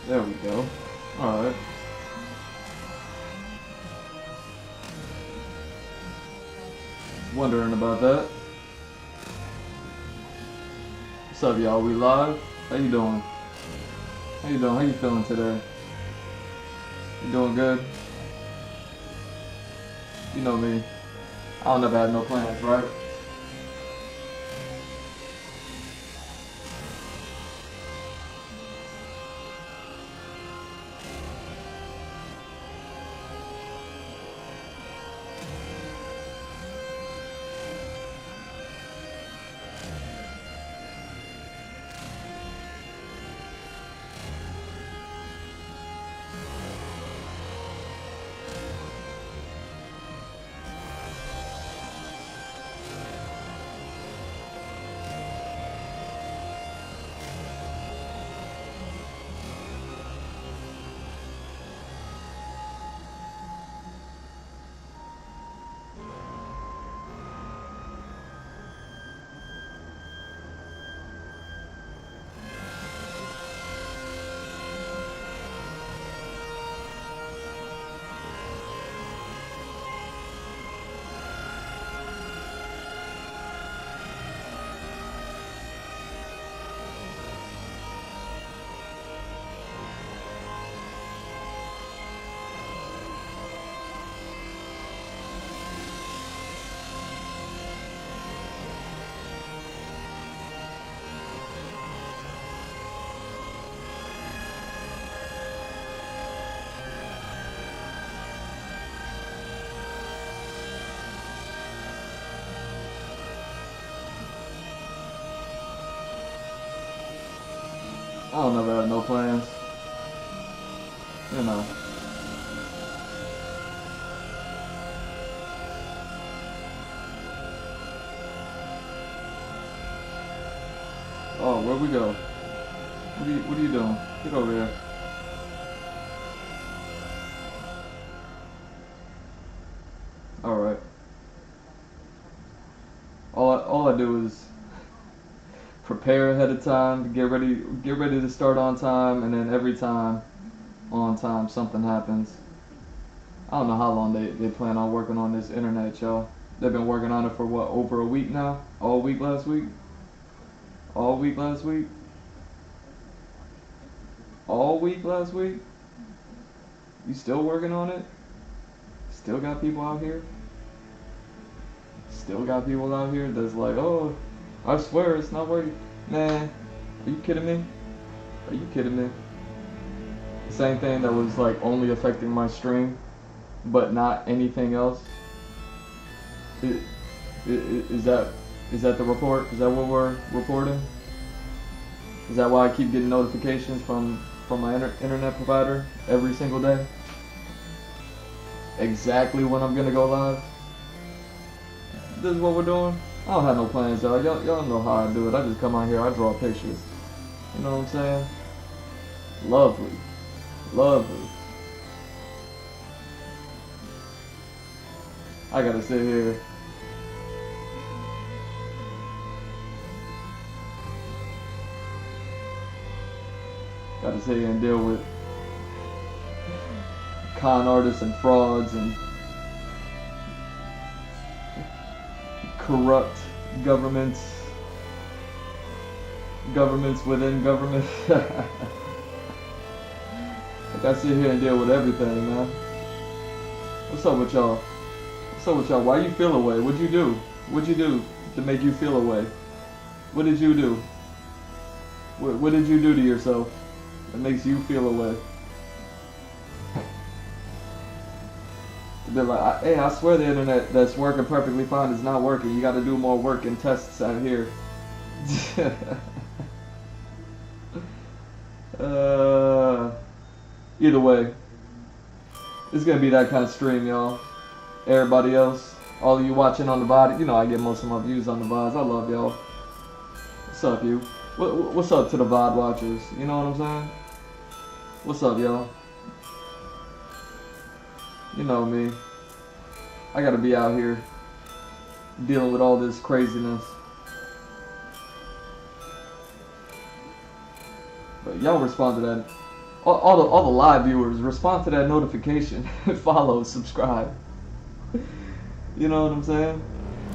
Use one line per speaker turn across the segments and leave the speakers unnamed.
There we go. Alright. Wondering about that. What's up, y'all? We live? How you doing? How you doing? How you feeling today? You doing good? You know me. I don't never have no plans, right? I don't never have no plans. You know. Oh, where we go? What are you doing? Get over here. Alright. All I do is prepare ahead of time, get ready to start on time, and then every time on time something happens. I don't know how long they plan on working on this internet, y'all. They've been working on it for what, over a week now? All week last week? All week last week? All week last week? You still working on it? Still got people out here? Still got people out here that's like, oh, I swear it's not working. Man, are you kidding me? Are you kidding me? Same thing that was like only affecting my stream, but not anything else. Is that the report? Is that what we're reporting? Is that why I keep getting notifications from my internet provider every single day? Exactly when I'm gonna go live? This is what we're doing? I don't have no plans, y'all. Y'all know how I do it. I just come out here, I draw pictures. You know what I'm saying? Lovely. Lovely. I gotta sit here. Gotta sit here and deal with con artists and frauds and corrupt governments within government. I gotta sit here and deal with everything, man. What's up with y'all? What's up with y'all? Why you feel away? What'd you do? What'd you do to make you feel away? What did you do? What did you do to yourself that makes you feel away? To be like, hey, I swear the internet that's working perfectly fine is not working. You got to do more work and tests out here. Either way, it's gonna be that kind of stream, y'all. Everybody else, all of you watching on the VOD, you know I get most of my views on the VODs. I love y'all. What's up, you? What's up to the VOD watchers? You know what I'm saying? What's up, y'all? You know me. I gotta be out here dealing with all this craziness. But y'all respond to that. all the live viewers, respond to that notification, follow, subscribe. You know what I'm saying?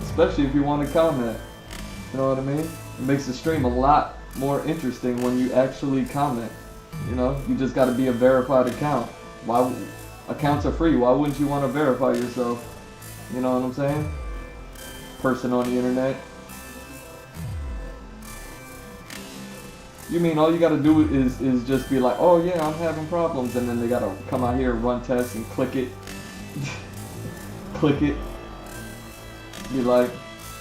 Especially if you want to comment. You know what I mean? It makes the stream a lot more interesting when you actually comment. You know, you just got to be a verified account. Why? Accounts are free. Why wouldn't you want to verify yourself? You know what I'm saying? Person on the internet. You mean all you gotta do is just be like, oh yeah, I'm having problems, and then they gotta come out here, run tests, and click it. Click it. Be like,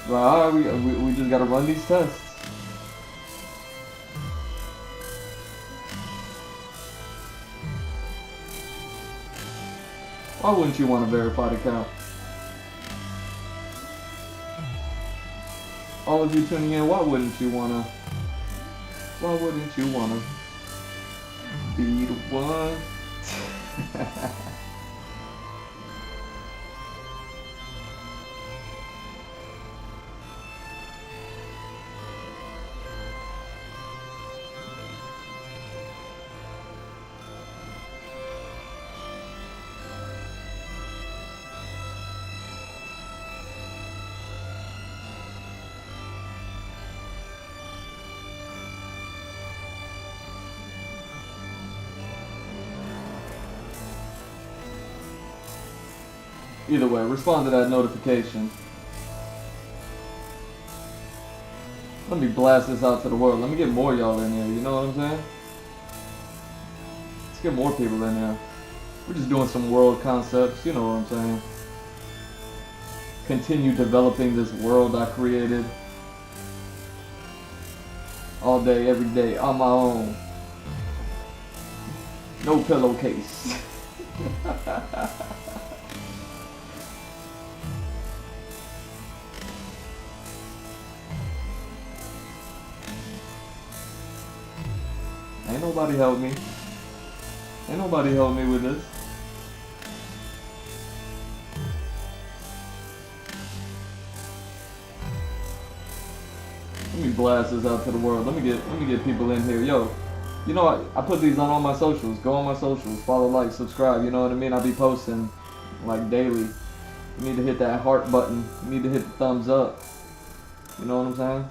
well, all right, we just gotta run these tests. Why wouldn't you want a verified account? All of you tuning in, why wouldn't you wanna be the one? Either way, respond to that notification. Let me blast this out to the world. Let me get more y'all in here, you know what I'm saying? Let's get more people in here. We're just doing some world concepts, you know what I'm saying? Continue developing this world I created. All day, every day, on my own. No pillowcase. Ain't nobody help me. Ain't nobody help me with this. Let me blast this out to the world. Let me get people in here. Yo, you know I put these on all my socials. Go on my socials. Follow, like, subscribe. You know what I mean? I'll be posting like daily. You need to hit that heart button. You need to hit the thumbs up. You know what I'm saying?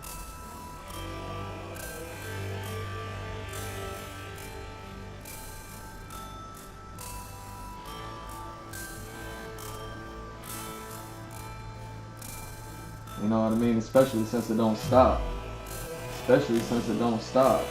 You know what I mean? Especially since it don't stop. Especially since it don't stop.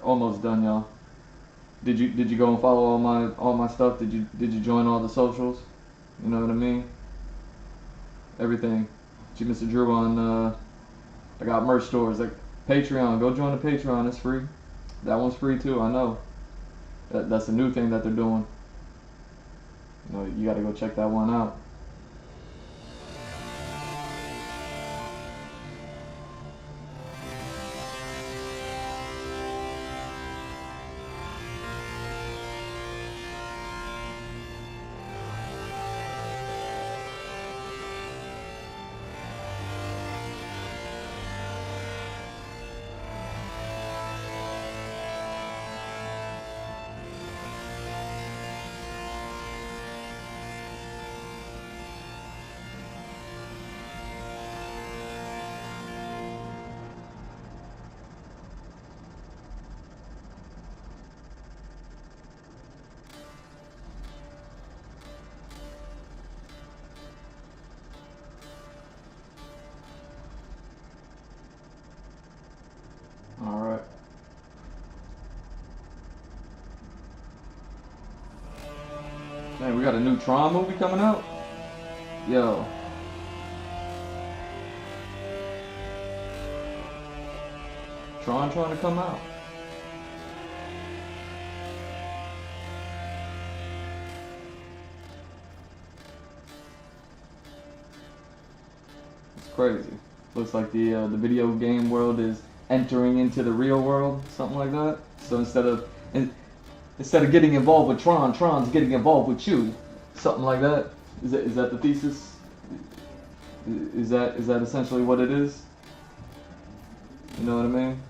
almost done, y'all. Did you go and follow all my stuff? Did you join all the socials? You know what I mean? Everything. G Mr. Drew on I got merch stores like Patreon. Go join the Patreon. It's free. That one's free too. I know. That's a new thing that they're doing. You know, you got to go check that one out. All right. Man, we got a new Tron movie coming out. Yo. Tron trying to come out. It's crazy. Looks like the video game world is entering into the real world, something like that. So instead of getting involved with Tron, Tron's getting involved with you, something like that. Is that the thesis? Is that essentially what it is? You know what I mean?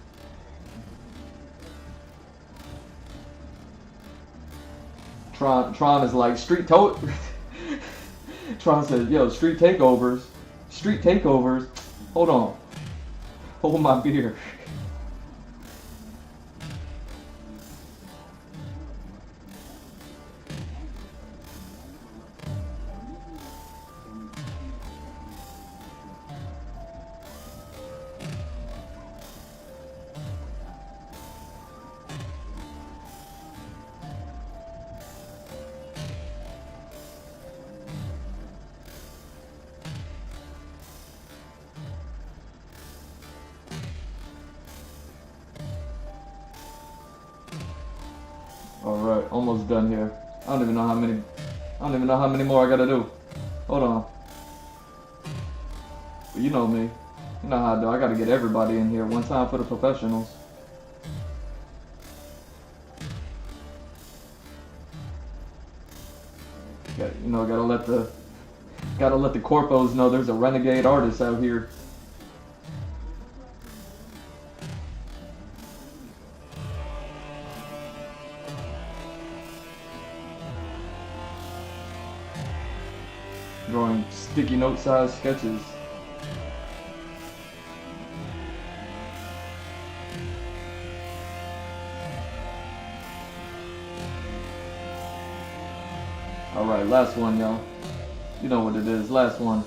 Tron is like Tron says, yo, street takeovers. Hold on. Hold my beer. Alright, almost done here. I don't even know how many more I gotta do. Hold on. But you know me. You know how I do. I gotta get everybody in here. One time for the professionals. Gotta let the corpos know there's a renegade artist out here. Drawing sticky note size sketches. Alright, last one, y'all. You know what it is, last one.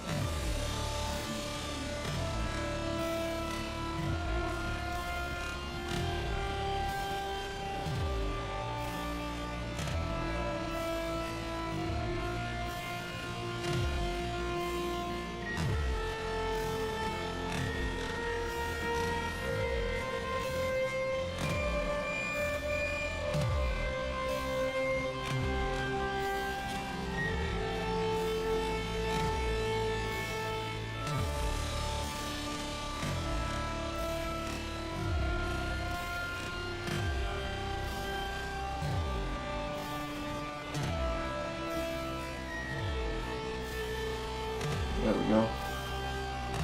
There we go.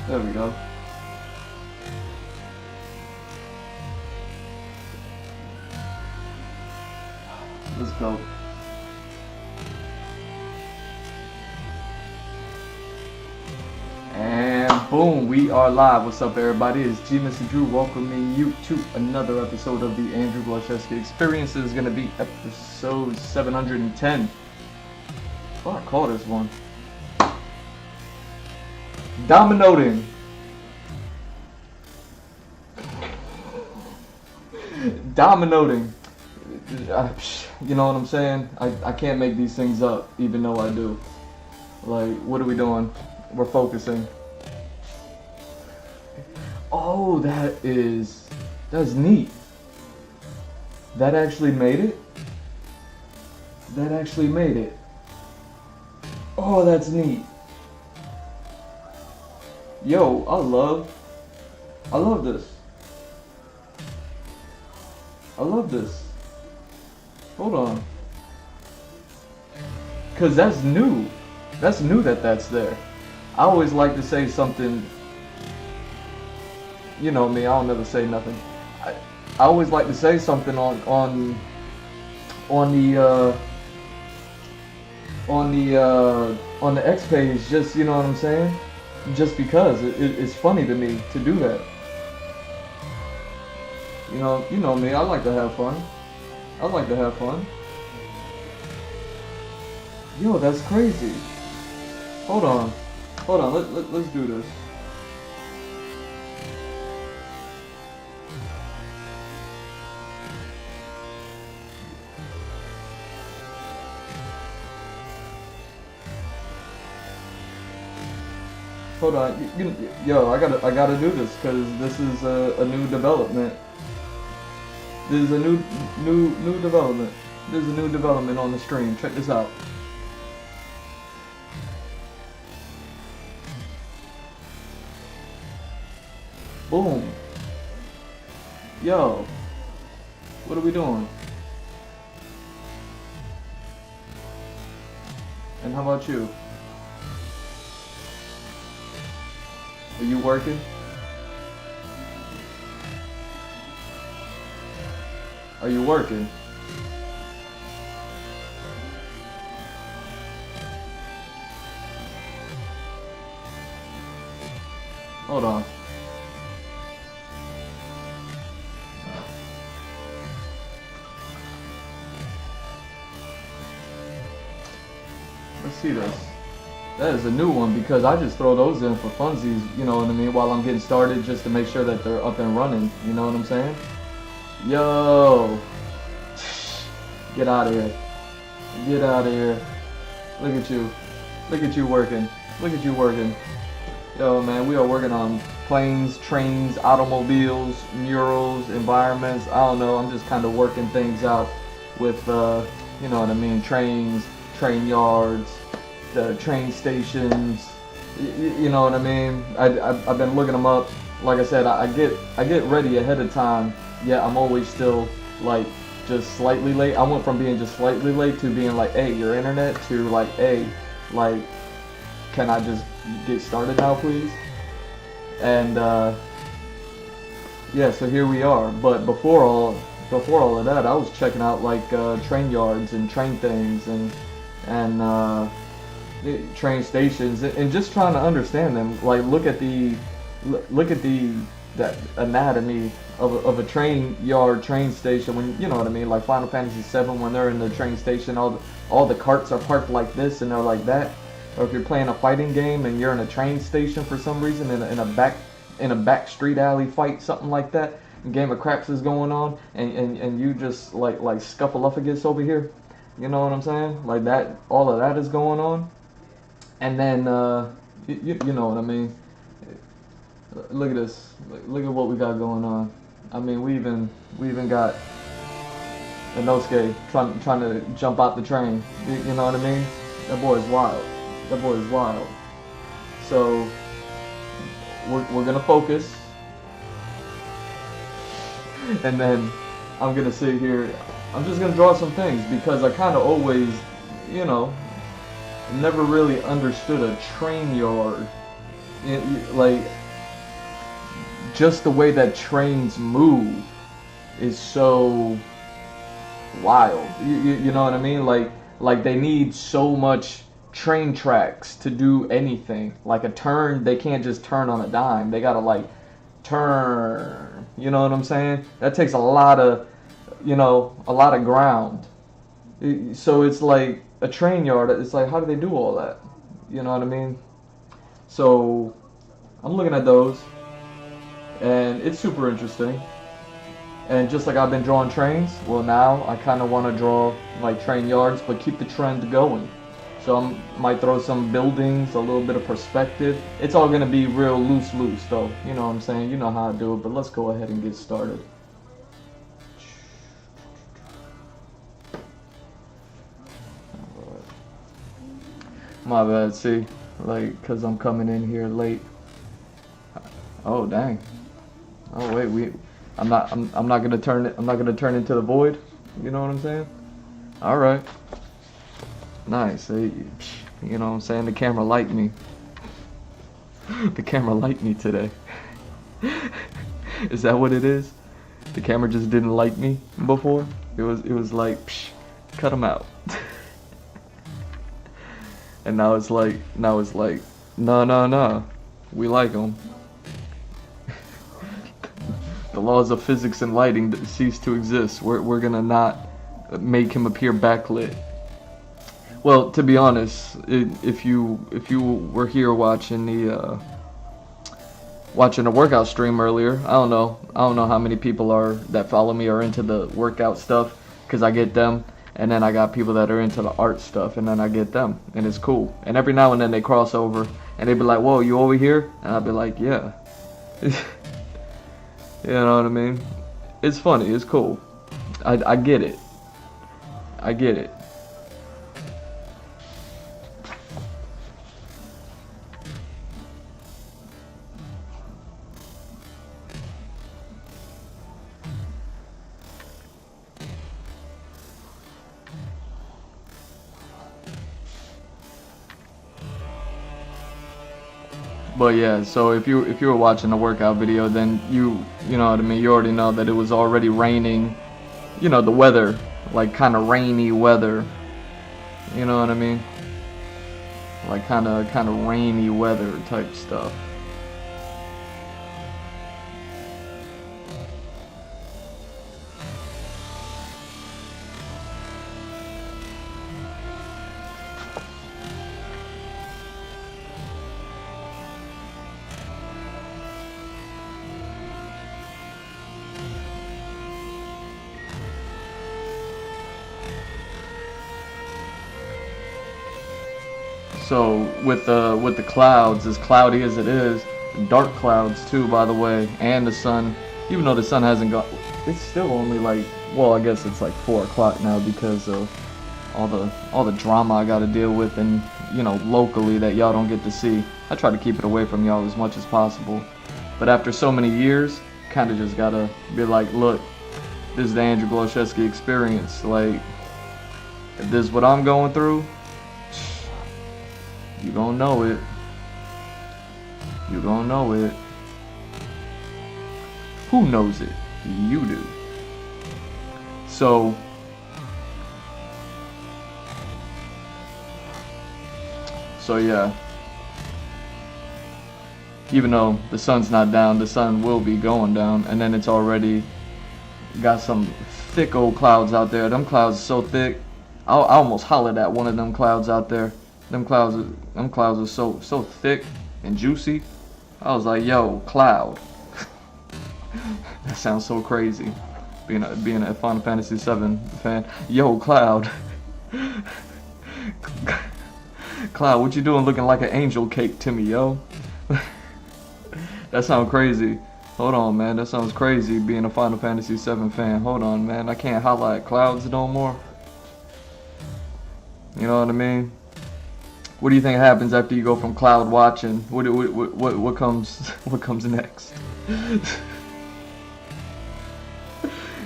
There we go. Let's go. And boom, we are live. What's up, everybody? It's G Mr. Drew welcoming you to another episode of the Andrew Blaszewski Experience. This is going to be episode 710. What I call this one? Dominoting. Dominoting. You know what I'm saying? I can't make these things up, even though I do. Like, what are we doing? We're focusing. Oh, that's neat. That actually made it? That actually made it. Oh, that's neat. Yo, I love this. I love this. Hold on. Cause that's new. That's new that's there. I always like to say something. You know me, I don't never say nothing. I always like to say something on the X page, just, you know what I'm saying? Just because it's funny to me to do that. You know me, I like to have fun. I like to have fun. Yo, that's crazy. Hold on. Let's do this. Hold on, yo, I gotta do this because this is a new development. This is a new development. This is a new development on the stream. Check this out. Boom. Yo, what are we doing? And how about you? Are you working? Are you working? Hold on. Let's see this. That is a new one because I just throw those in for funsies, you know what I mean, while I'm getting started just to make sure that they're up and running, you know what I'm saying? Yo! Get out of here. Get out of here. Look at you. Look at you working. Look at you working. Yo, man, we are working on planes, trains, automobiles, murals, environments. I don't know, I'm just kind of working things out with, you know what I mean, trains, train yards, the train stations, you know what I mean. I've been looking them up. Like I said, I get ready ahead of time. Yeah, I'm always still like just slightly late. I went from being just slightly late to being like, hey, your internet, to like, hey, like, can I just get started now, please? And yeah, so here we are. But before all of that, I was checking out like train yards and train things and train stations and just trying to understand them. Like look at that anatomy of a train yard, train station, when you know what I mean, like Final Fantasy VII, when they're in the train station, all the carts are parked like this and they're like that. Or if you're playing a fighting game and you're in a train station for some reason in a back street alley fight, something like that, a game of craps is going on and you just like scuffleupagus over here, you know what I'm saying? Like that, all of that is going on. And then you know what I mean. Look at this. Look at what we got going on. I mean, we even got Inosuke trying to jump out the train. You know what I mean? That boy is wild. That boy is wild. So we're gonna focus, and then I'm gonna sit here. I'm just gonna draw some things because I kind of always, you know, never really understood a train yard. Like, just the way that trains move is so wild. You know what I mean? Like they need so much train tracks to do anything. Like a turn, they can't just turn on a dime. They gotta like turn. You know what I'm saying? That takes a lot of ground. So it's like a train yard. It's like, how do they do all that? You know what I mean? So I'm looking at those, and it's super interesting. And just like I've been drawing trains, well now I kind of want to draw like train yards, but keep the trend going. So I might throw some buildings, a little bit of perspective. It's all gonna be real loose though. You know what I'm saying? You know how I do it, but let's go ahead and get started. My bad, see, like, cause I'm coming in here late. Oh dang. Oh wait, I'm not gonna turn it. I'm not gonna turn into the void. You know what I'm saying? All right. Nice. You know what I'm saying? The camera liked me. The camera liked me today. Is that what it is? The camera just didn't like me before. It was like, psh, cut him out. And now it's like, no, we like him. The laws of physics and lighting cease to exist. We're gonna not make him appear backlit. Well, to be honest, if you were here watching the workout stream earlier, I don't know how many people that follow me are into the workout stuff, because I get them. And then I got people that are into the art stuff, and then I get them, and it's cool. And every now and then they cross over, and they be like, "Whoa, you over here?" And I'll be like, "Yeah." You know what I mean? It's funny, it's cool. I get it. I get it. But yeah, so if you were watching the workout video, then you know what I mean, you already know that it was already raining. You know, the weather, like kind of rainy weather. You know what I mean? Like kind of rainy weather type stuff. So with the clouds, as cloudy as it is, dark clouds too, by the way, and the sun, even though the sun hasn't got, it's still only like, well, I guess it's like 4 o'clock now because of all the drama I got to deal with, and you know, locally that y'all don't get to see. I try to keep it away from y'all as much as possible, but after so many years, kind of just gotta be like, look, this is the Andrew Goloszewski experience. Like, if this is what I'm going through, you gonna know it. You gonna know it. Who knows it? You do. So yeah. Even though the sun's not down, the sun will be going down, and then it's already got some thick old clouds out there. Them clouds are so thick. I almost hollered at one of them clouds out there. Them clouds are so thick and juicy. I was like, yo, cloud. That sounds so crazy. Being a Final Fantasy VII fan. Yo, cloud. Cloud, what you doing looking like an angel cake to me, yo? That sounds crazy. Hold on, man. That sounds crazy being a Final Fantasy VII fan. Hold on, man. I can't holler at clouds no more. You know what I mean? What do you think happens after you go from cloud watching? What comes next?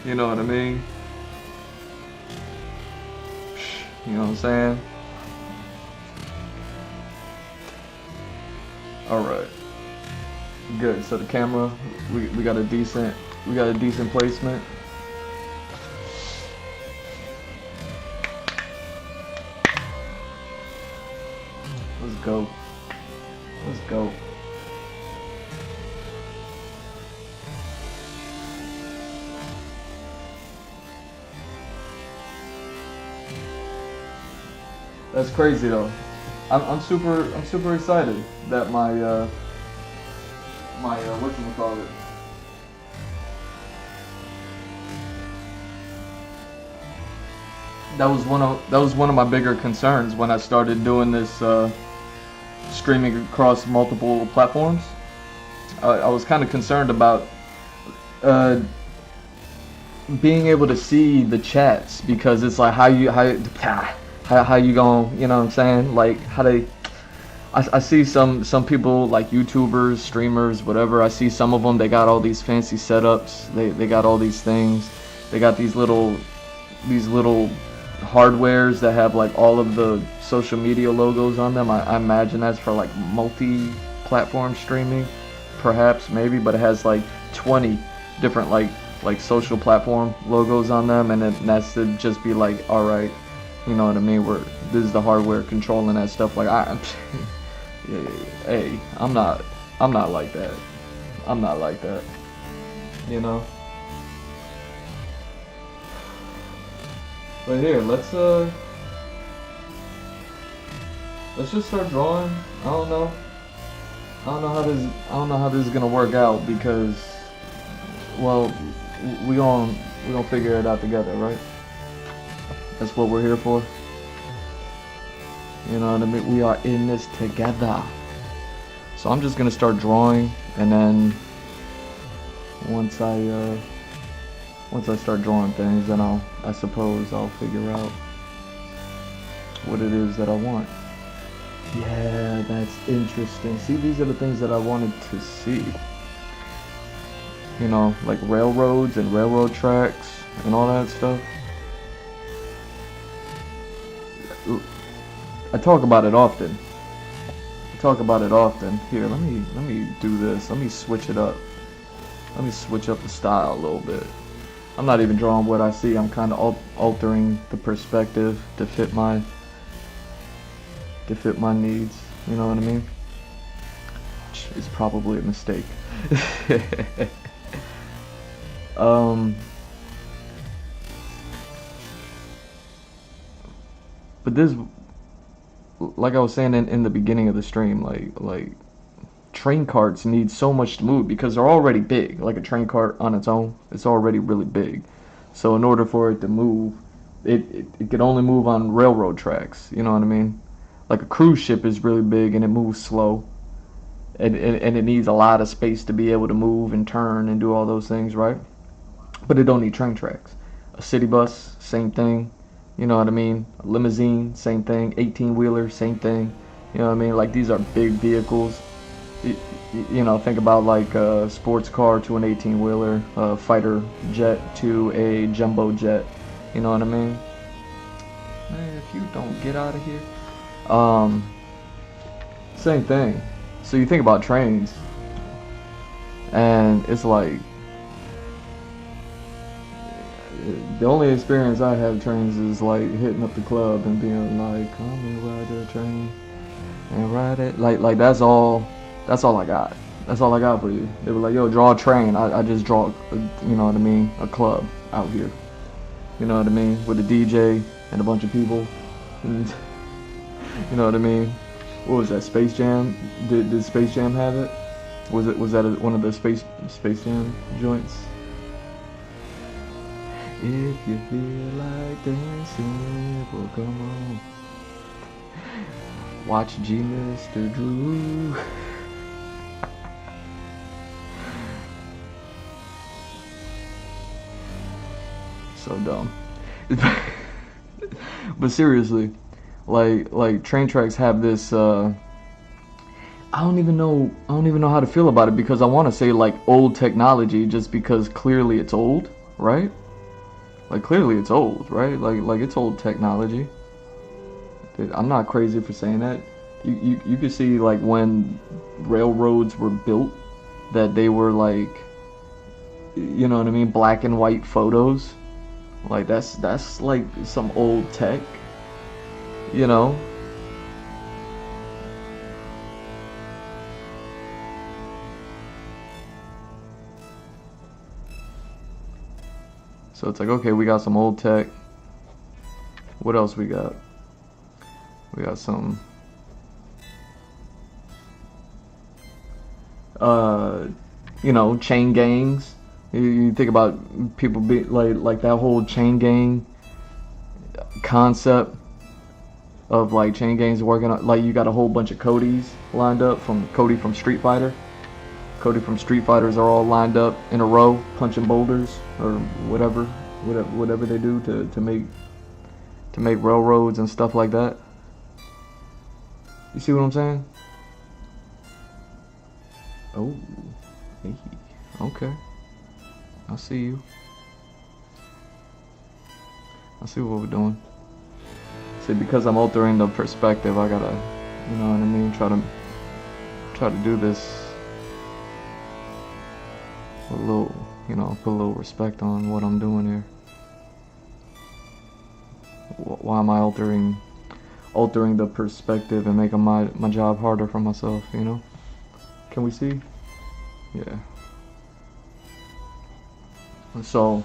You know what I mean? You know what I'm saying? All right. Good. So the camera, we got a decent placement. Let's go. Let's go. That's crazy though. I'm super excited that my whatchamacallit, that was one of my bigger concerns when I started doing this streaming across multiple platforms. I was kind of concerned about uh, being able to see the chats, because it's like how you going, you know what I'm saying, like how they, I see some people like YouTubers, streamers, whatever. I see some of them, they got all these fancy setups, they got all these things, they got these little hardwares that have like all of the social media logos on them. I imagine that's for like multi-platform streaming, perhaps, maybe, but it has like 20 different like social platform logos on them, and that's to just be like, all right, you know what I mean, where this is the hardware controlling that stuff. Like hey, I'm not like that. I'm not like that, you know. But here, let's just start drawing. I don't know. I don't know how this is gonna work out, because, well, we gonna figure it out together, right? That's what we're here for. You know what I mean? We are in this together. So I'm just gonna start drawing, and then once I start drawing things, then I suppose I'll figure out what it is that I want. Yeah, that's interesting. See, these are the things that I wanted to see. You know, like railroads and railroad tracks and all that stuff. I talk about it often. Here, let me do this. Let me switch it up. Let me switch up the style a little bit. I'm not even drawing what I see. I'm kind of altering the perspective to fit my needs. You know what I mean? Which is probably a mistake. But this, like I was saying in the beginning of the stream, like train carts need so much to move because they're already big. Like a train cart on its own, it's already really big. So in order for it to move, it can only move on railroad tracks. You know what I mean? Like a cruise ship is really big and it moves slow. And it needs a lot of space to be able to move and turn and do all those things, right? But it don't need train tracks. A city bus, same thing. You know what I mean? A limousine, same thing. 18-wheeler, same thing. You know what I mean? Like, these are big vehicles. You know, think about like a sports car to an 18-wheeler, a fighter jet to a jumbo jet. You know what I mean? Man, if you don't get out of here. Same thing. So you think about trains, and it's like, the only experience I have trains is like hitting up the club and being like, come and ride the train and ride it. Like that's all I got. That's all I got for you. They were like, yo, draw a train. I just draw, you know what I mean, a club out here. You know what I mean, with a DJ and a bunch of people. And, you know what I mean? What was that, Space Jam? Did Space Jam have it? Was that one of the Space Jam joints? If you feel like dancing, well, come on. Watch G Mr. Drew. So dumb. But seriously, like train tracks have this I don't even know how to feel about it, because I want to say like old technology, just because clearly it's old, right? Like clearly it's old, right? Like it's old technology. I'm not crazy for saying that. You could see like when railroads were built, that they were like, you know what I mean, black and white photos. Like that's like some old tech, you know. So it's like, okay, we got some old tech. What else we got? We got some you know, chain gangs. You think about people be like that whole chain gang concept of like chain gangs working on, like you got a whole bunch of Codys lined up, from Cody from Street Fighter. Cody from Street Fighters are all lined up in a row, punching boulders or whatever they do to make railroads and stuff like that. You see what I'm saying? Oh, hey, okay. I see you. I see what we're doing. See, because I'm altering the perspective, I gotta, you know what I mean, try to do this with a little, you know, put a little respect on what I'm doing here. Why am I altering the perspective and making my job harder for myself, you know? Can we see? Yeah. So,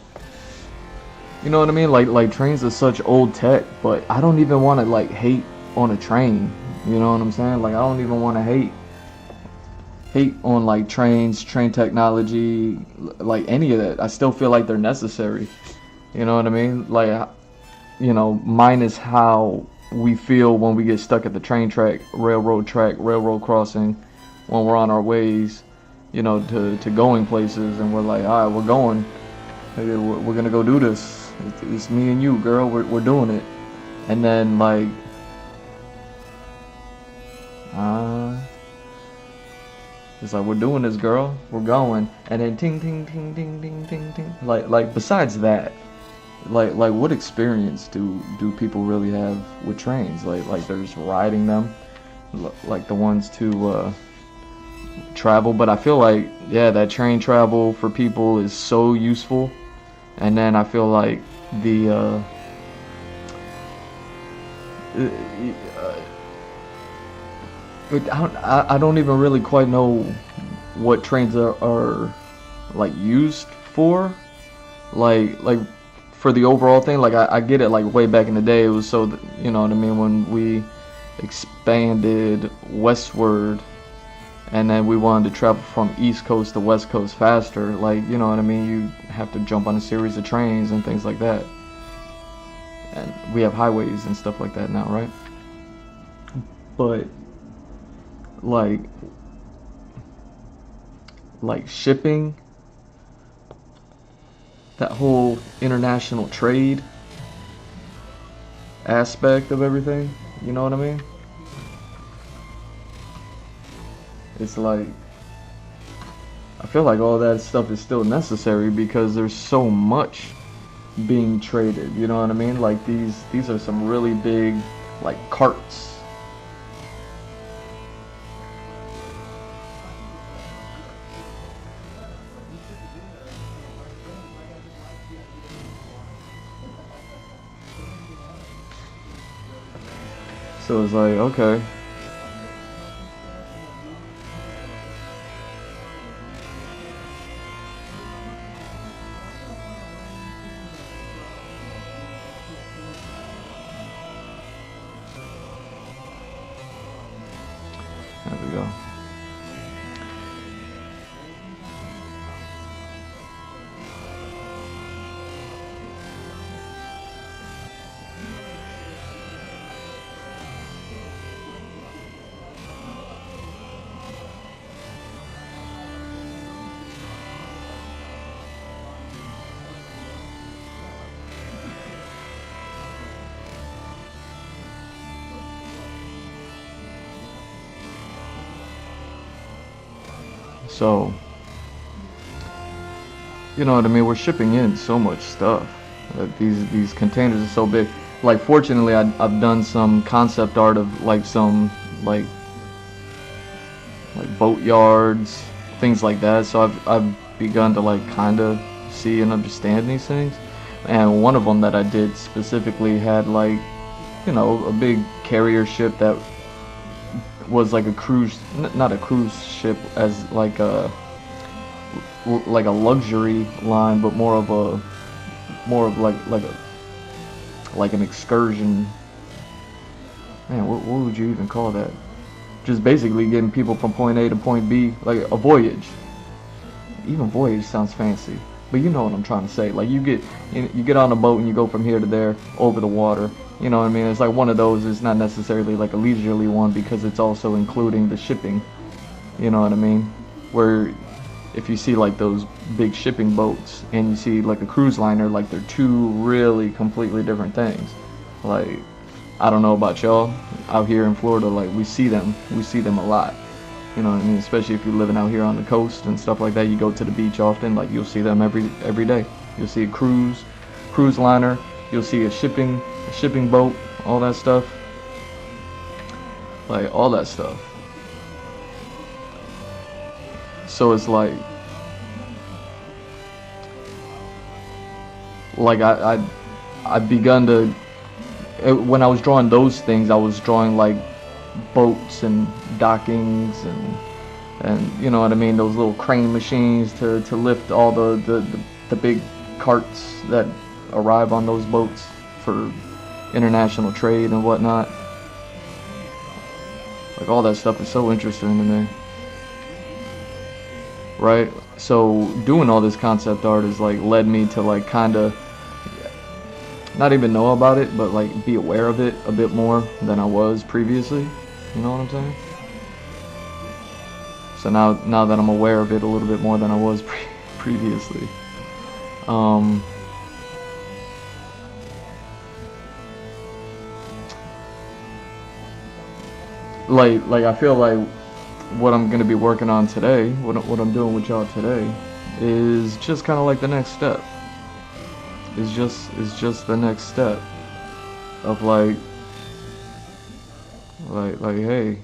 you know what I mean? Like trains are such old tech, but I don't even want to like hate on a train. You know what I'm saying? Like I don't even want to hate on like trains, train technology, like any of that. I still feel like they're necessary. You know what I mean? Like, you know, minus how we feel when we get stuck at the train track, railroad crossing, when we're on our ways, you know, to going places, and we're like, all right, we're going. We're gonna go do this. It's me and you, girl. We're doing it. And then like, it's like, we're doing this, girl. We're going. And then ting ting ting ting ting ting ting. Like besides that, like what experience do people really have with trains? Like they're just riding them, like the ones to travel. But I feel like, yeah, that train travel for people is so useful. And then I feel like the I don't even really quite know what trains are like used for, like for the overall thing. Like I get it, like way back in the day it was so that, you know what I mean, when we expanded westward and then we wanted to travel from East Coast to West Coast faster, like, you know what I mean, you have to jump on a series of trains and things like that. And we have highways and stuff like that now, right? But like shipping, that whole international trade aspect of everything, you know what I mean? It's like, I feel like all that stuff is still necessary because there's so much being traded, you know what I mean? Like these are some really big like carts. So it's like, okay. There we go. So, you know what I mean? We're shipping in so much stuff. These containers are so big. Like, fortunately, I've done some concept art of like some like boat yards, things like that. So I've begun to like kind of see and understand these things. And one of them that I did specifically had like, you know, a big carrier ship that was like a cruise, not a cruise ship as like a luxury line, but more of like an excursion. Man, what would you even call that? Just basically getting people from point A to point B, like a voyage. Even voyage sounds fancy, but you know what I'm trying to say. Like you get on a boat and you go from here to there over the water, You know what I mean? It's like one of those. It's not necessarily like a leisurely one because it's also including the shipping. You know what I mean? Where if you see like those big shipping boats and you see like a cruise liner, like they're two really completely different things. Like, I don't know about y'all out here in Florida, like we see them a lot. You know what I mean? Especially if you're living out here on the coast and stuff like that. You go to the beach often, like you'll see them every day. You'll see a cruise liner. You'll see a shipping boat, all that stuff. Like all that stuff. So it's like I've begun to, when I was drawing those things, I was drawing like boats and dockings and you know what I mean, those little crane machines to lift all the big carts that arrive on those boats for international trade and whatnot. Like all that stuff is so interesting to me. Right? So doing all this concept art has like led me to like kind of not even know about it, but like be aware of it a bit more than I was previously. You know what I'm saying? So now that I'm aware of it a little bit more than I was previously, like I feel like what I'm gonna be working on today, what I'm doing with y'all today, is just kind of like the next step. Is just the next step of like hey.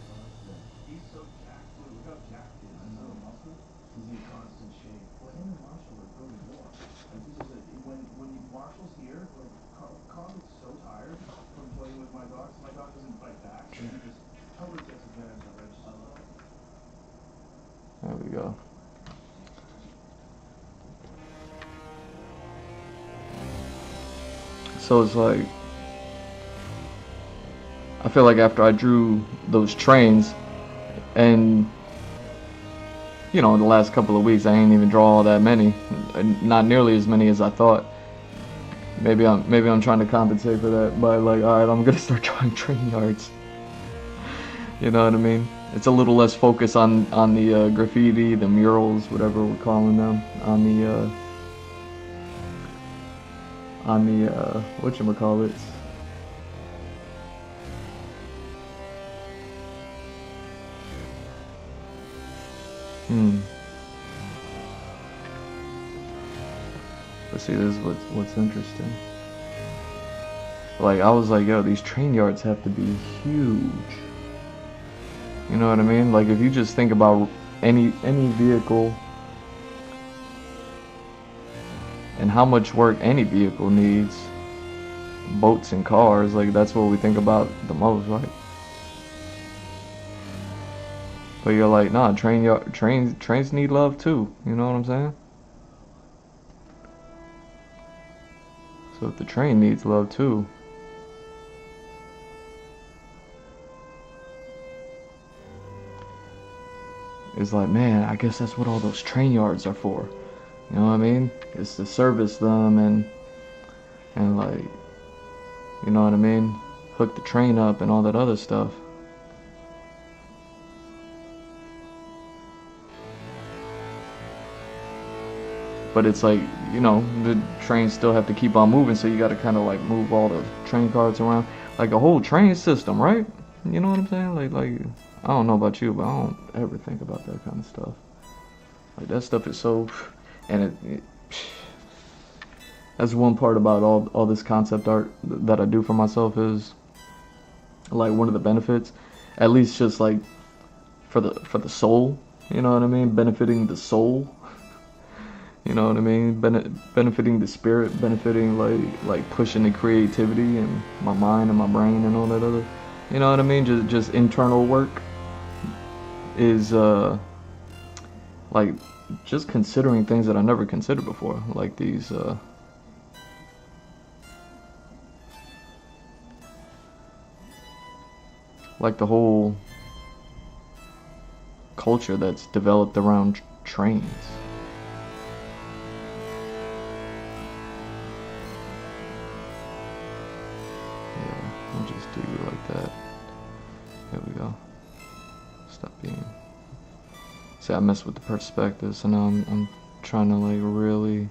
There we go. So it's like, I feel like after I drew those trains, and you know, in the last couple of weeks I ain't even draw all that many, not nearly as many as I thought. Maybe I'm trying to compensate for that by like, all right, I'm gonna start drawing train yards. You know what I mean? It's a little less focus on the graffiti, the murals, whatever we're calling them, on the whatchamacallits. Let's see, this is what's interesting. Like, I was like, yo, these train yards have to be huge. You know what I mean? Like, if you just think about any vehicle and how much work any vehicle needs, boats and cars, like that's what we think about the most, right? But you're like, nah, trains need love too. You know what I'm saying? So if the train needs love too, it's like, man, I guess that's what all those train yards are for. You know what I mean? It's to service them and like, you know what I mean? Hook the train up and all that other stuff. But it's like, you know, the trains still have to keep on moving, so you got to kind of like move all the train cars around, like a whole train system, right? You know what I'm saying? Like I don't know about you, but I don't ever think about that kind of stuff. Like that stuff is so, and that's one part about all this concept art that I do for myself is like one of the benefits, at least just like for the soul. You know what I mean? Benefiting the soul. You know what I mean? Benefiting the spirit, benefiting like pushing the creativity and my mind and my brain and all that other. You know what I mean? Just internal work is like just considering things that I never considered before, like these like the whole culture that's developed around trains. Yeah. See, I messed with the perspective, so now I'm trying to like really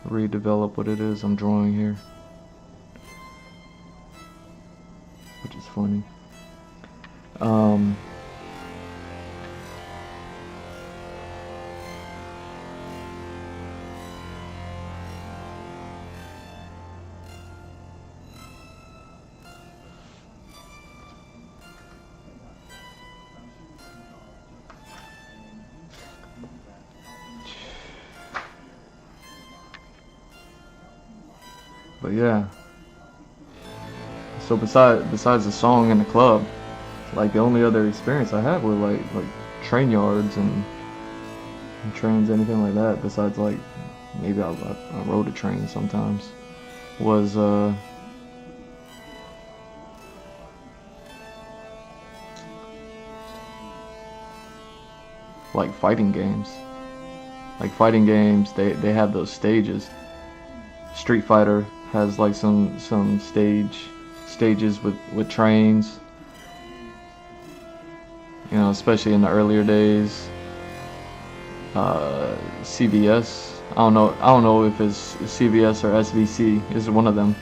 redevelop what it is I'm drawing here, which is funny. But yeah, so besides the song and the club, like the only other experience I had were like train yards and trains, anything like that. Besides like maybe I rode a train sometimes. Was like fighting games. Like fighting games, they have those stages. Street Fighter has like some stages with trains. You know, especially in the earlier days. CVS. I don't know if it's CVS or SVC. Is one of them.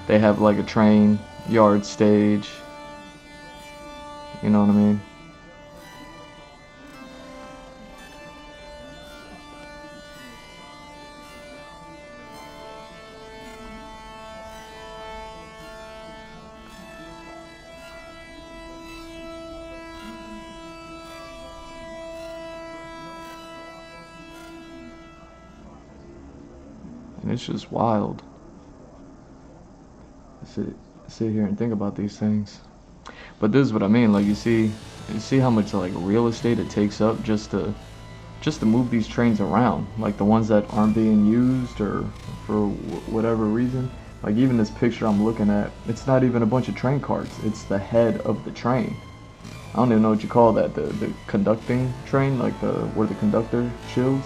They have like a train yard stage. You know what I mean? And it's just wild. Sit here and think about these things. But this is what I mean. Like you see how much like real estate it takes up just to move these trains around. Like the ones that aren't being used or for whatever reason. Like even this picture I'm looking at, it's not even a bunch of train cars. It's the head of the train. I don't even know what you call that. The conducting train, like where the conductor chills.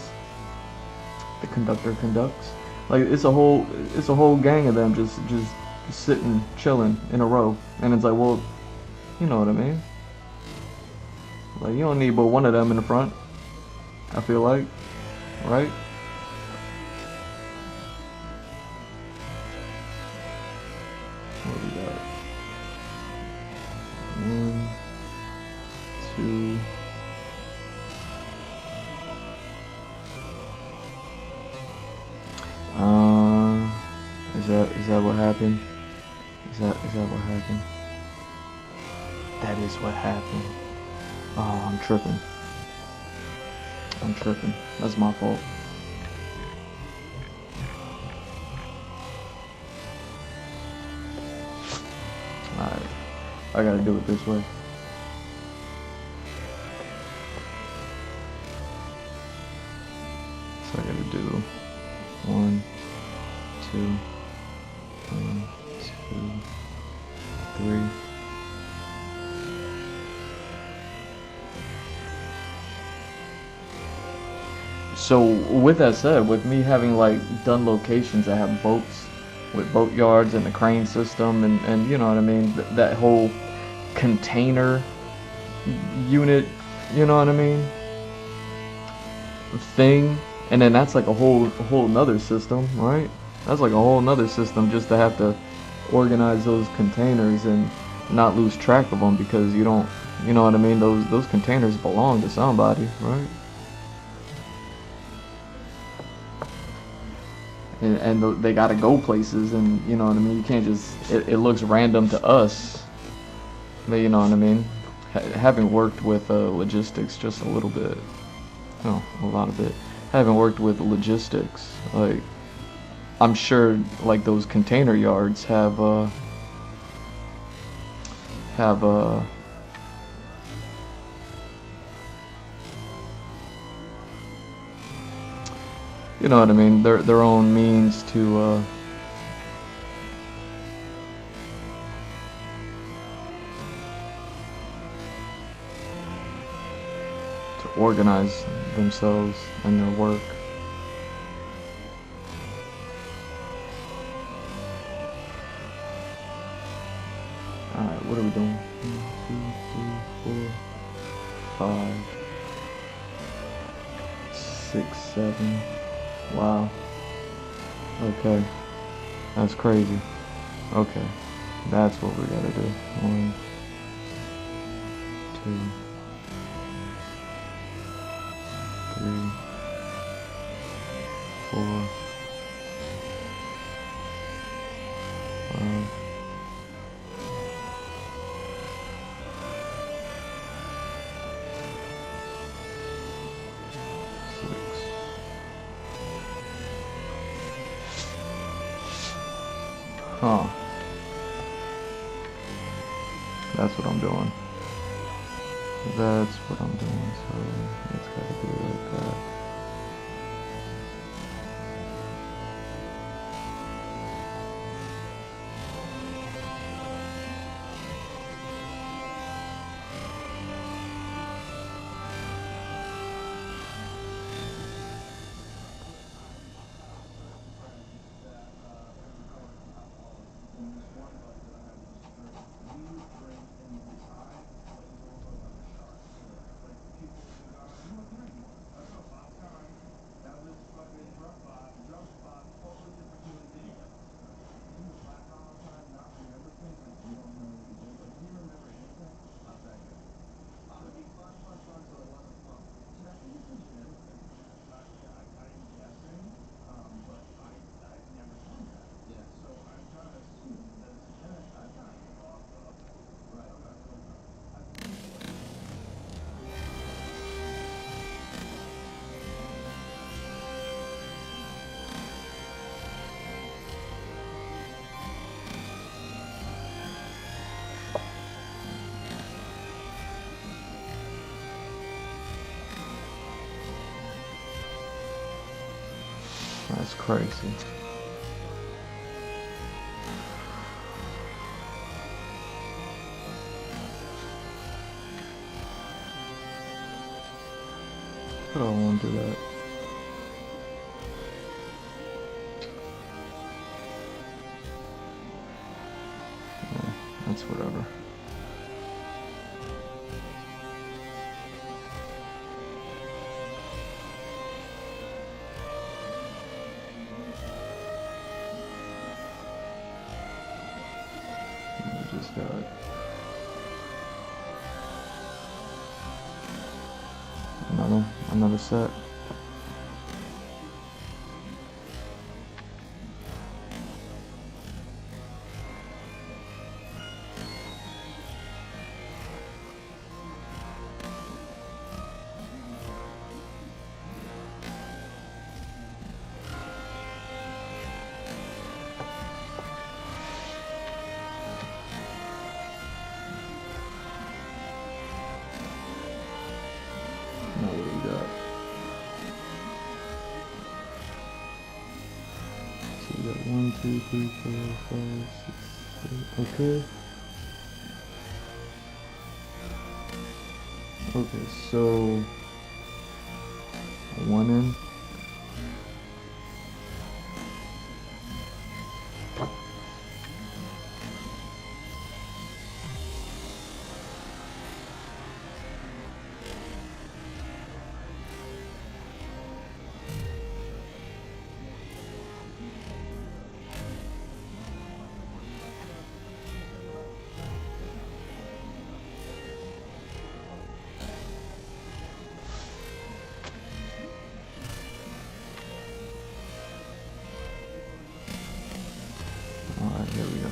The conductor conducts. Like it's a whole gang of them just sitting, chilling in a row, and it's like, well, you know what I mean? Like you don't need but one of them in the front. I feel like, right? What do we got? 1, 2. Is that what happened? Is that what happened? That is what happened. Oh, I'm tripping. That's my fault. Alright. I gotta do it this way. So I gotta do 1, 2, 1, 2, 3. So with that said, with me having like done locations that have boats with boat yards and the crane system and you know what I mean, that whole container unit, you know what I mean, thing, and then that's like a whole nother system, right? That's like a whole nother system just to have to organize those containers and not lose track of them because you don't, you know what I mean, those containers belong to somebody, right? And they gotta go places, and you know what I mean, you can't just, it looks random to us, but you know what I mean, having worked with logistics just a little bit, no, a lot of it, having worked with logistics, like I'm sure like those container yards have you know what I mean, their own means to organize themselves and their work. Alright, what are we doing? 1, 2, 3, 4, 5. 6, 7. Wow. Okay. That's crazy. Okay. That's what we gotta do. 1, 2, 3, 4, 5. 6. Huh. That's what I'm doing. That's what I'm doing. So it's gotta be like that. That's crazy. But I don't want to do that. Yeah, that's whatever. We just got another set. Now what do we got? So we got 1, 2, 3, 4, 5, 6, 7. Okay. Okay, so 1 in. Alright, here we go.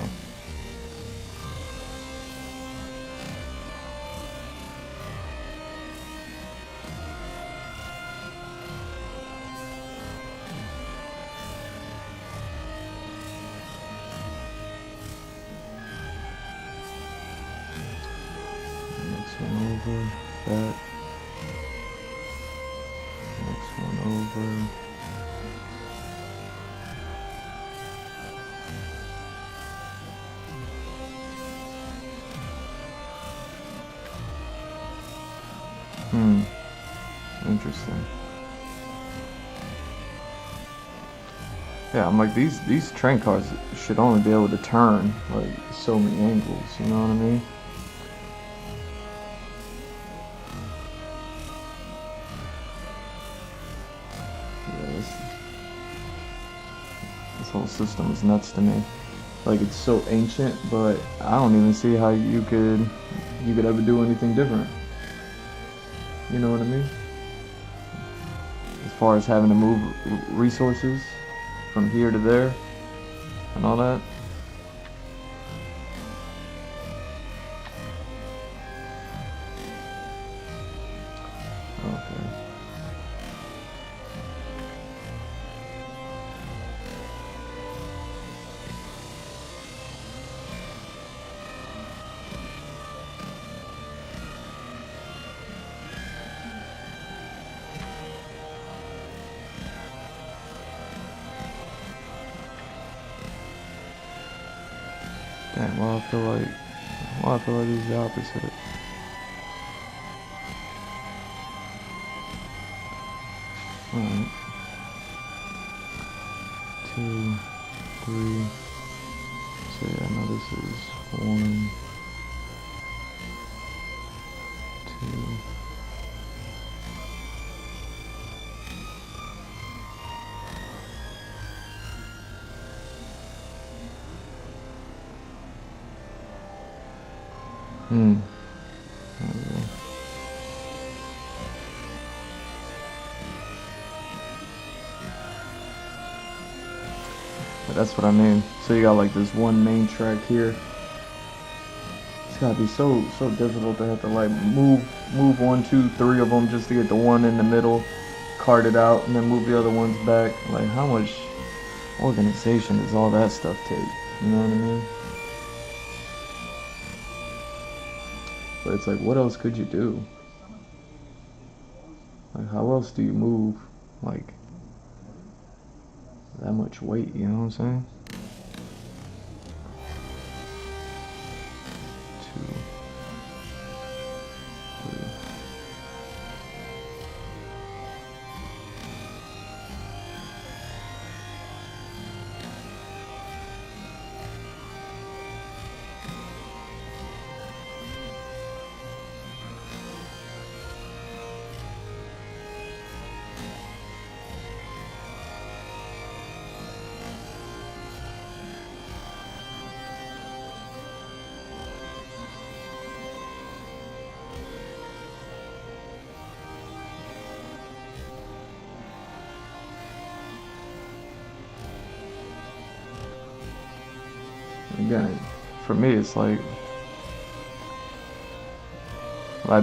Next one over, back. Next one over. Interesting. Yeah, I'm like, these train cars should only be able to turn like so many angles, you know what I mean? this whole system is nuts to me. Like, it's so ancient, but I don't even see how you could ever do anything different. You know what I mean? As far as having to move resources from here to there and all that. Okay. Damn, well, I feel like it's the opposite. Alright. 2, 3. So yeah, now this is 1, 2. There we go. But that's what I mean. So you got like this one main track here. It's gotta be so difficult to have to like move 1, 2, 3 of them just to get the one in the middle, cart it out, and then move the other ones back. Like, how much organization does all that stuff take? You know what I mean? But it's like, what else could you do? Like, how else do you move, like, that much weight, you know what I'm saying? 2, 3. Again, for me, it's like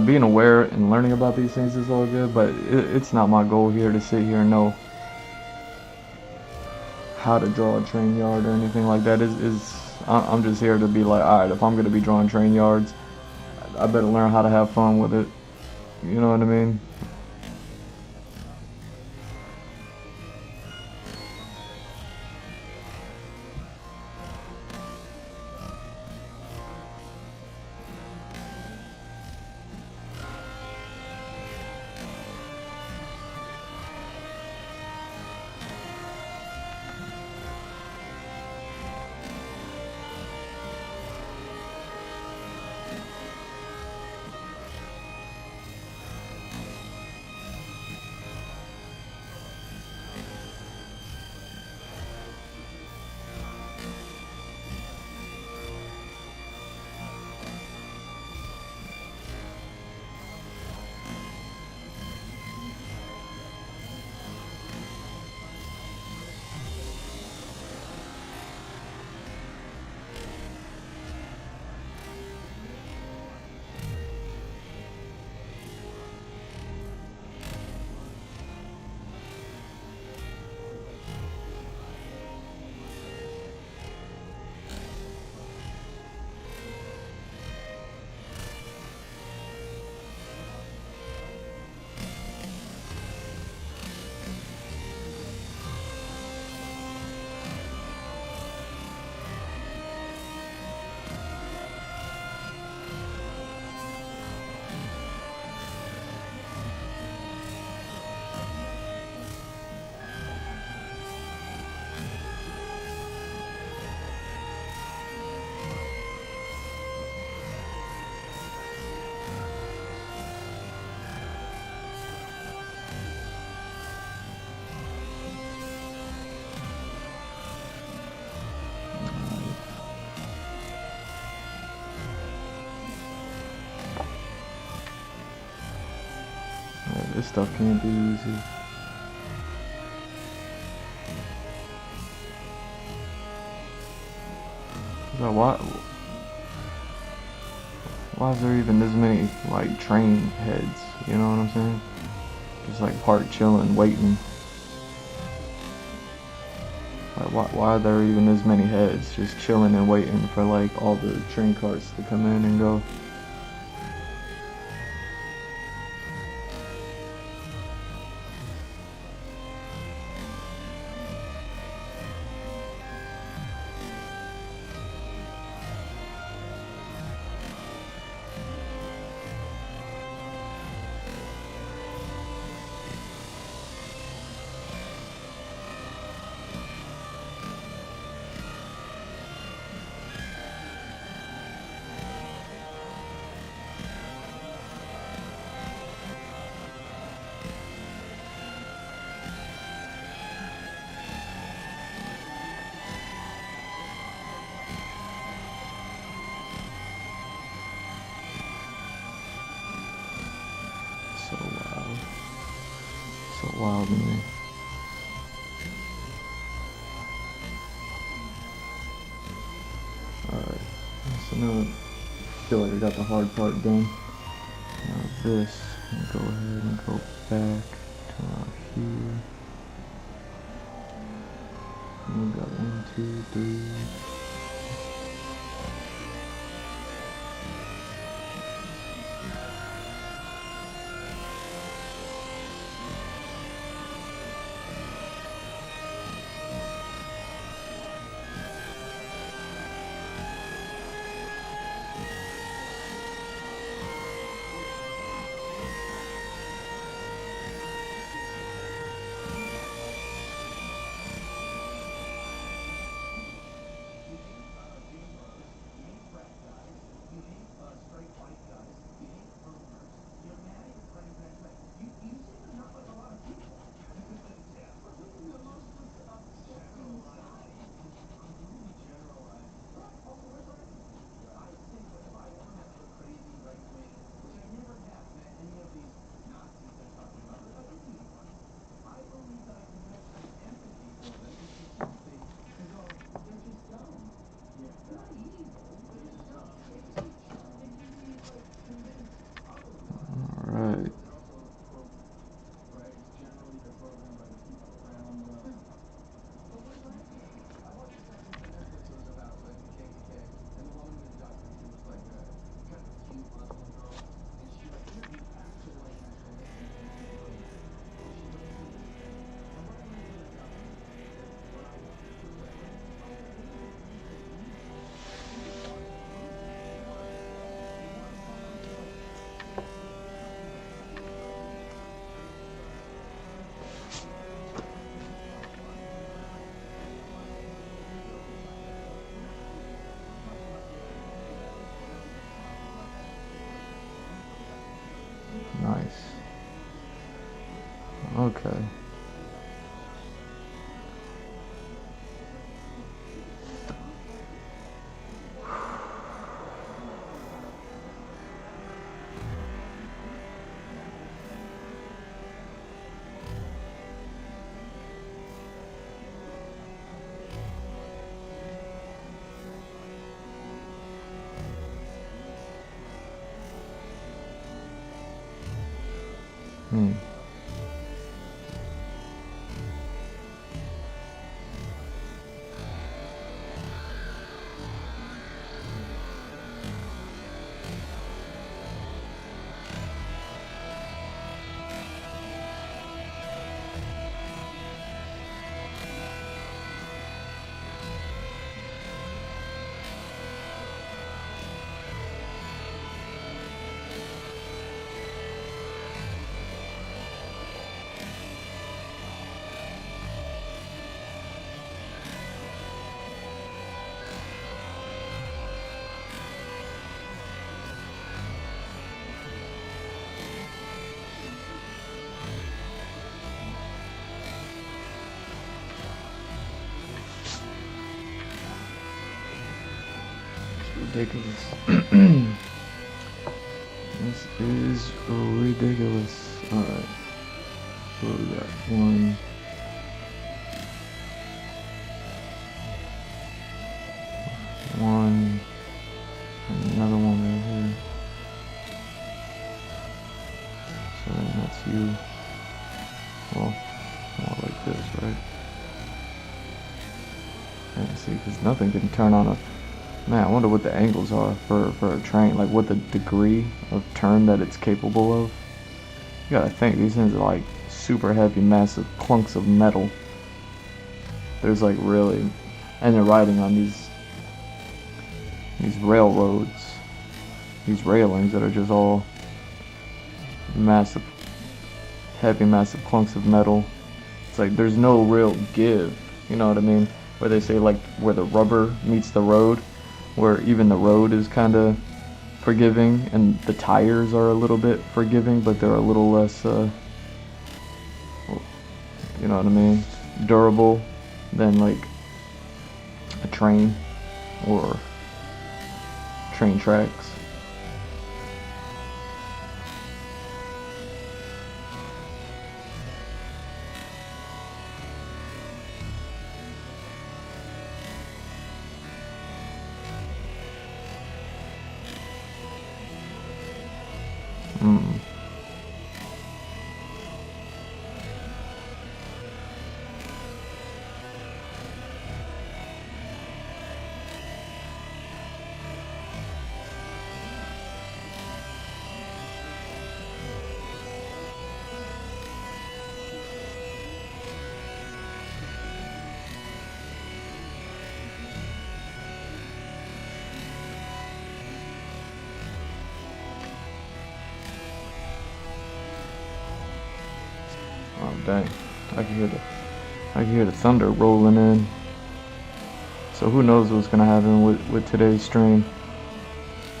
being aware and learning about these things is all good, but it's not my goal here to sit here and know how to draw a train yard or anything like that. I'm just here to be like, alright, if I'm going to be drawing train yards, I better learn how to have fun with it. You know what I mean? This stuff can't be easy. So why is there even this many like train heads? You know what I'm saying? Just like parked chilling, waiting. Like why are there even this many heads just chilling and waiting for like all the train carts to come in and go? So wild. So wild to me. Alright. So now I feel like I got the hard part done. Now this, I'll go ahead and go back to around here. And we got 1, 2, 3. Alright. Nice. Okay. Hmm. Ridiculous. This is ridiculous. Alright. So we got one. One. And another one right here. So then that's you. Well, more like this, right? And see, because nothing can turn on a... Man, I wonder what the angles are for a train. Like, what the degree of turn that it's capable of. You gotta think, these things are like super heavy, massive clunks of metal. There's like really... And they're riding on these railroads. These railings that are just all massive, heavy, massive clunks of metal. It's like there's no real give, you know what I mean? Where they say like where the rubber meets the road, where even the road is kind of forgiving and the tires are a little bit forgiving, but they're a little less, you know what I mean, durable than like a train or train tracks. Oh dang, I can hear the thunder rolling in. So who knows what's gonna happen with today's stream,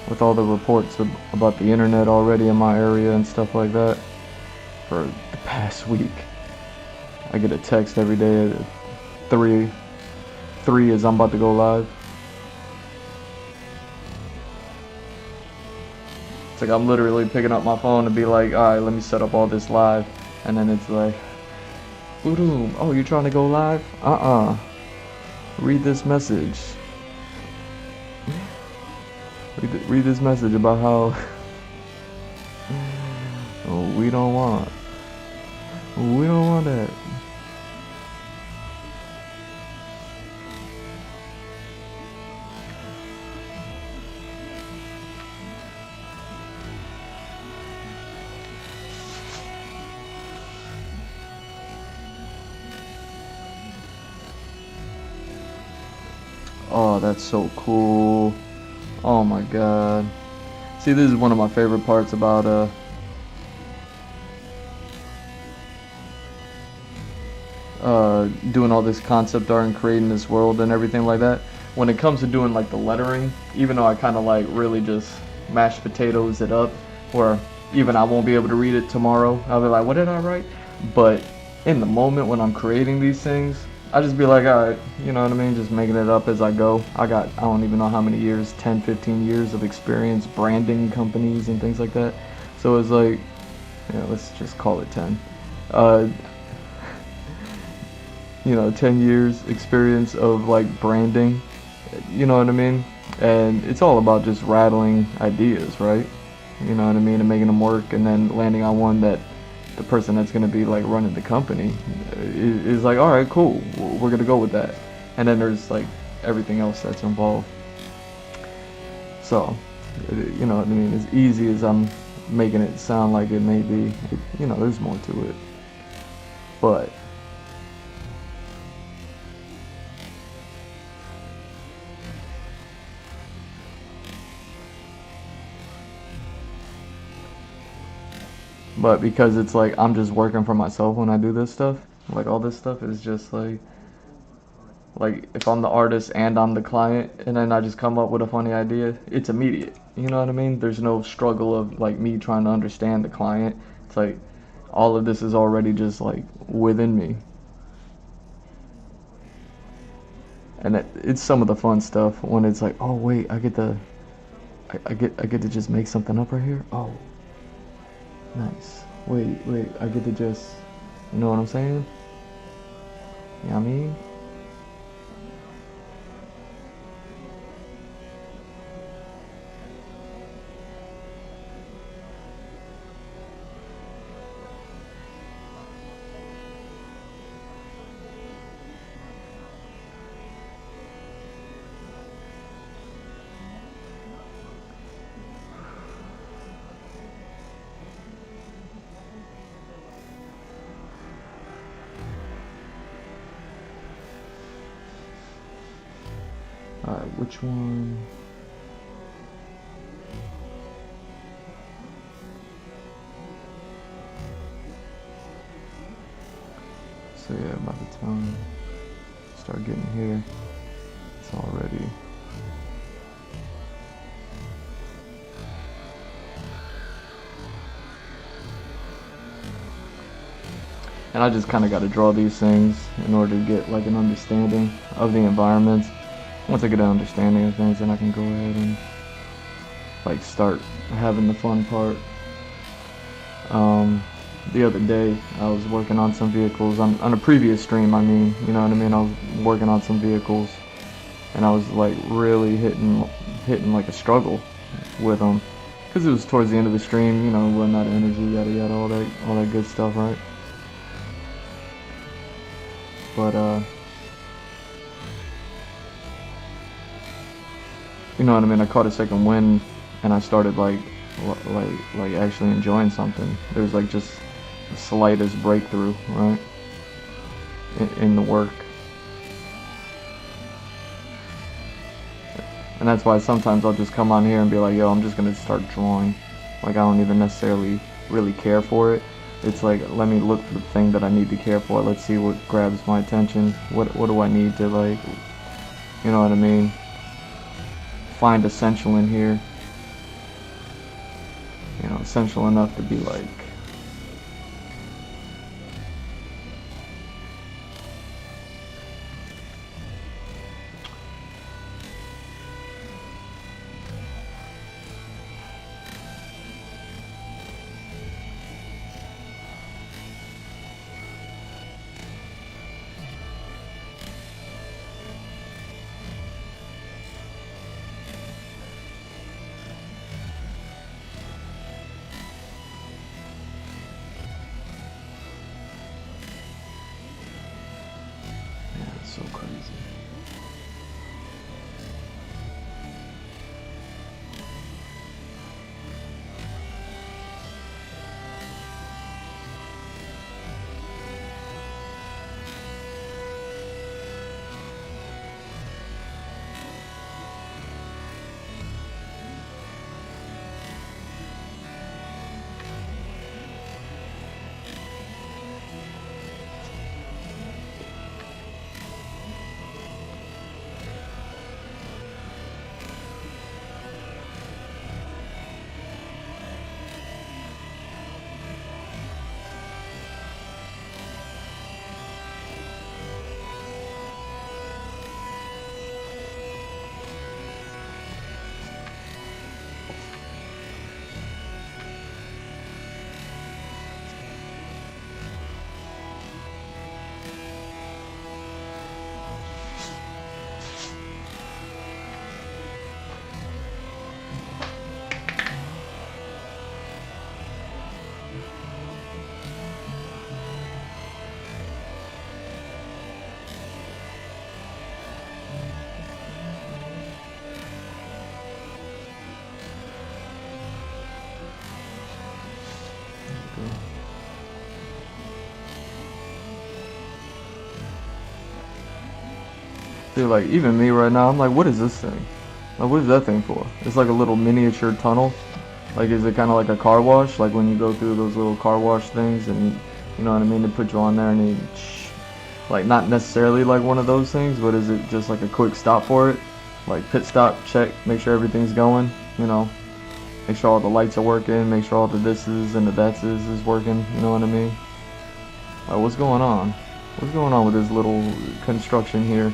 with all the reports about the internet already in my area and stuff like that. For the past week, I get a text every day at 3 as I'm about to go live. It's like I'm literally picking up my phone to be like, alright, let me set up all this live. And then it's like, boom, oh, you're trying to go live? Read this message. Read this message about how oh, we don't want that. Oh, that's so cool. Oh my god. See, this is one of my favorite parts about doing all this concept art and creating this world and everything like that. When it comes to doing like the lettering, even though I kind of like really just mashed potatoes it up, where even I won't be able to read it tomorrow, I'll be like, what did I write? But in the moment when I'm creating these things, I just be like, alright, you know what I mean, just making it up as I go. I don't even know how many years, 10, 15 years of experience branding companies and things like that. So it's like, yeah, let's just call it 10. 10 years experience of like branding, you know what I mean? And it's all about just rattling ideas, right? You know what I mean? And making them work, and then landing on one that the person that's going to be like running the company is like, all right, cool, we're going to go with that. And then there's like everything else that's involved. So, you know what I mean? As easy as I'm making it sound like it may be, there's more to it. But because it's like I'm just working for myself when I do this stuff, like all this stuff is just like if I'm the artist and I'm the client, and then I just come up with a funny idea, it's immediate, you know what I mean? There's no struggle of like me trying to understand the client. It's like all of this is already just like within me. And it's some of the fun stuff when it's like, oh wait, I get to just make something up right here. Oh, nice. Wait, I get to just You know what I'm saying? You know what I mean? Alright, which one? So yeah, by the time I start getting here, it's already and I just kind of got to draw these things in order to get like an understanding of the environment. Once I get an understanding of things, then I can go ahead and like start having the fun part. The other day I was working on some vehicles on a previous stream. I mean, you know what I mean. I was working on some vehicles, and I was like really hitting like a struggle with them because it was towards the end of the stream. You know, running out of energy, yada yada, all that good stuff, right? But you know what I mean. I caught a second wind, and I started like actually enjoying something. There's like just the slightest breakthrough, right, in the work. And that's why sometimes I'll just come on here and be like, yo, I'm just gonna start drawing. Like, I don't even necessarily really care for it. It's like, let me look for the thing that I need to care for. Let's see what grabs my attention. What do I need to, like, you know what I mean, find essential in here. You know, essential enough to be like, so crazy. Dude, like, even me right now, I'm like, what is this thing? Like, what is that thing for? It's like a little miniature tunnel. Like, is it kind of like a car wash? Like when you go through those little car wash things and, you know what I mean, they put you on there and they, like, not necessarily like one of those things, but is it just like a quick stop for it? Like, pit stop, check, make sure everything's going, you know? Make sure all the lights are working, make sure all the thises and the thatses is working, you know what I mean? Like, what's going on? What's going on with this little construction here?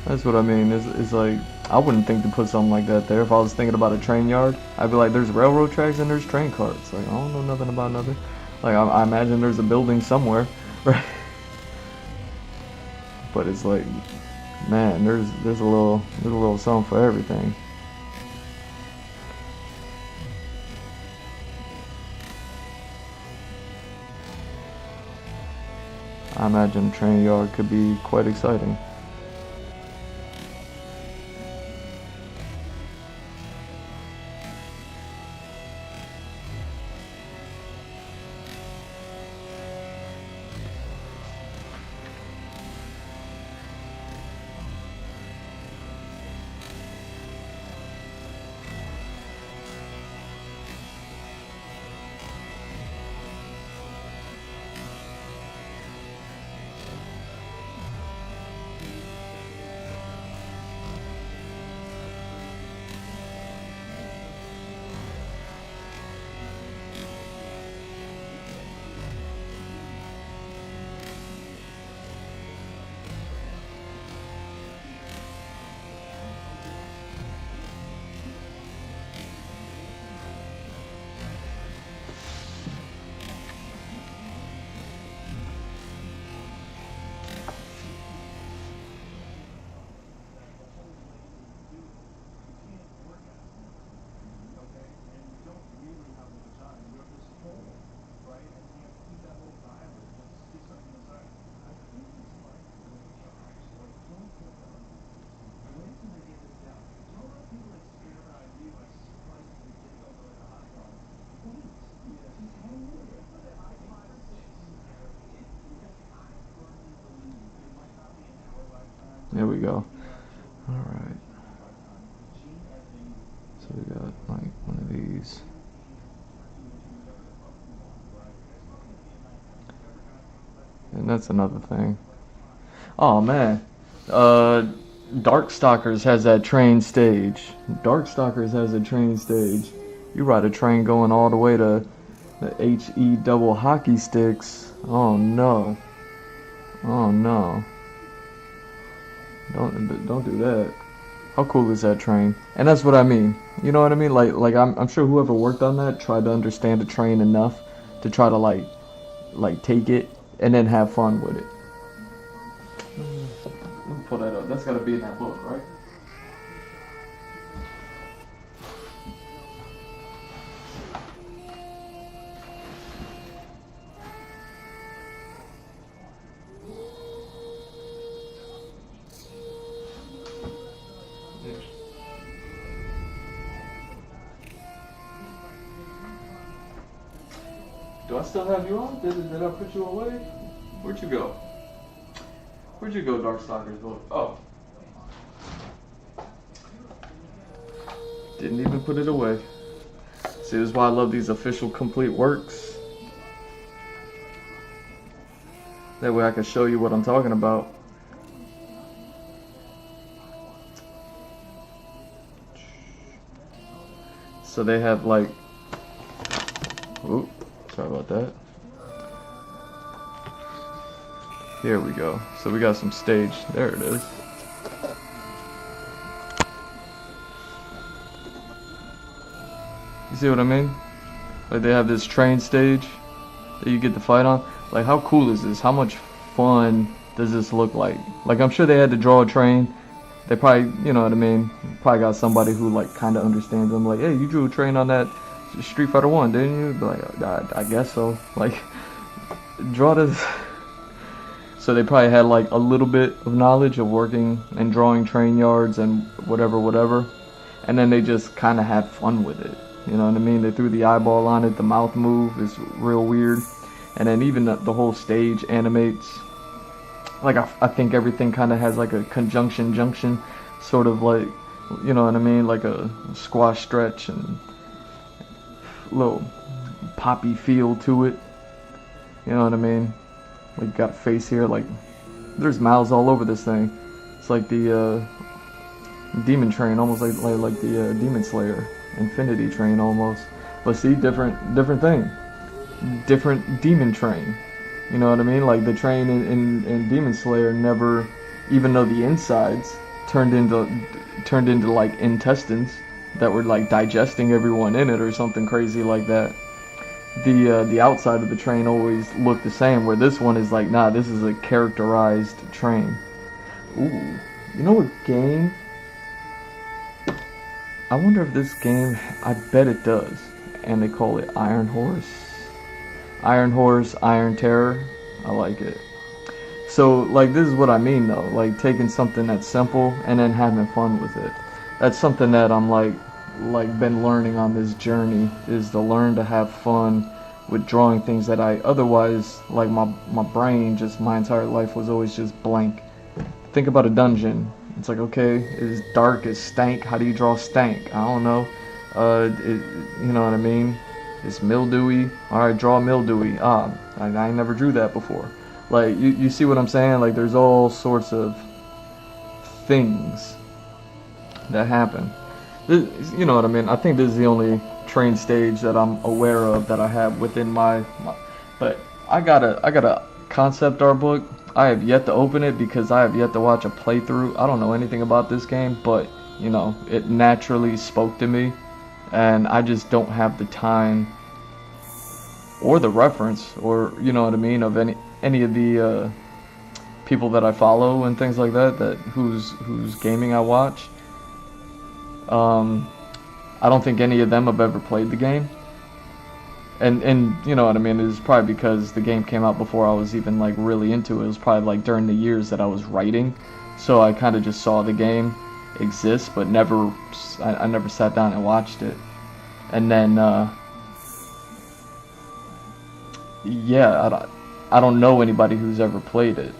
That's what I mean. It's like, I wouldn't think to put something like that there. If I was thinking about a train yard, I'd be like, there's railroad tracks and there's train carts. Like, I don't know nothing about nothing. Like I imagine there's a building somewhere, right? But it's like, man, there's a little something for everything. I imagine train yard could be quite exciting. There we go. All right. So we got like one of these. And that's another thing. Oh man. Darkstalkers has that train stage. Darkstalkers has a train stage. You ride a train going all the way to the HE double hockey sticks. Oh no. Oh no. Don't do that. How cool is that train? And that's what I mean. You know what I mean? Like I'm sure whoever worked on that tried to understand the train enough to try to like take it and then have fun with it. Let me pull that up. That's gotta be in that book, right? Do I still have you on? Did I put you away? Where'd you go? Where'd you go, Darkstalkers book? Oh. Didn't even put it away. See, this is why I love these official complete works. That way I can show you what I'm talking about. So they have like, ooh, sorry about that. Here we go. So we got some stage. There it is. You see what I mean? Like they have this train stage that you get to fight on. Like how cool is this? How much fun does this look like? Like I'm sure they had to draw a train. They probably, you know what I mean? Probably got somebody who like kind of understands them. Like, hey, you drew a train on that Street Fighter 1, didn't you? Be like, I guess so. Like, draw this. So they probably had like a little bit of knowledge of working and drawing train yards and whatever. And then they just kind of had fun with it. You know what I mean? They threw the eyeball on it. The mouth move is real weird. And then even the whole stage animates. Like I think everything kind of has like a conjunction junction, sort of like, you know what I mean? Like a squash stretch and little poppy feel to it. You know what I mean? Like got a face here, like there's mouths all over this thing. It's like the demon train, almost like the demon slayer infinity train almost. But see, different thing, different demon train. You know what I mean? Like the train in Demon Slayer never, even though the insides turned into like intestines that were like digesting everyone in it or something crazy like that. the outside of the train always looked the same. Where this one is like, nah, this is a characterized train. Ooh, you know what game? I wonder if this game. I bet it does. And they call it Iron Horse. Iron Horse, Iron Terror. I like it. So, like, this is what I mean, though. Like, taking something that's simple and then having fun with it. That's something that I'm, like been learning on this journey, is to learn to have fun with drawing things that I otherwise, like, my brain, just my entire life was always just blank. Think about a dungeon. It's like, okay, it's dark, it's stank. How do you draw stank? I don't know. You know what I mean? It's mildewy. Alright, draw mildewy. I never drew that before. Like, you see what I'm saying? Like, there's all sorts of things that happen. You know what I mean? I think this is the only train stage that I'm aware of that I have within my but I got a concept art book. I have yet to open it because I have yet to watch a playthrough. I don't know anything about this game, but, you know, it naturally spoke to me, and I just don't have the time or the reference, or, you know what I mean, of any of the people that I follow and things like that, whose gaming I watch. I don't think any of them have ever played the game. And you know what I mean, it's probably because the game came out before I was even, like, really into it. It was probably, like, during the years that I was writing, so I kind of just saw the game exist, but I never sat down and watched it. And then yeah, I don't know anybody who's ever played it,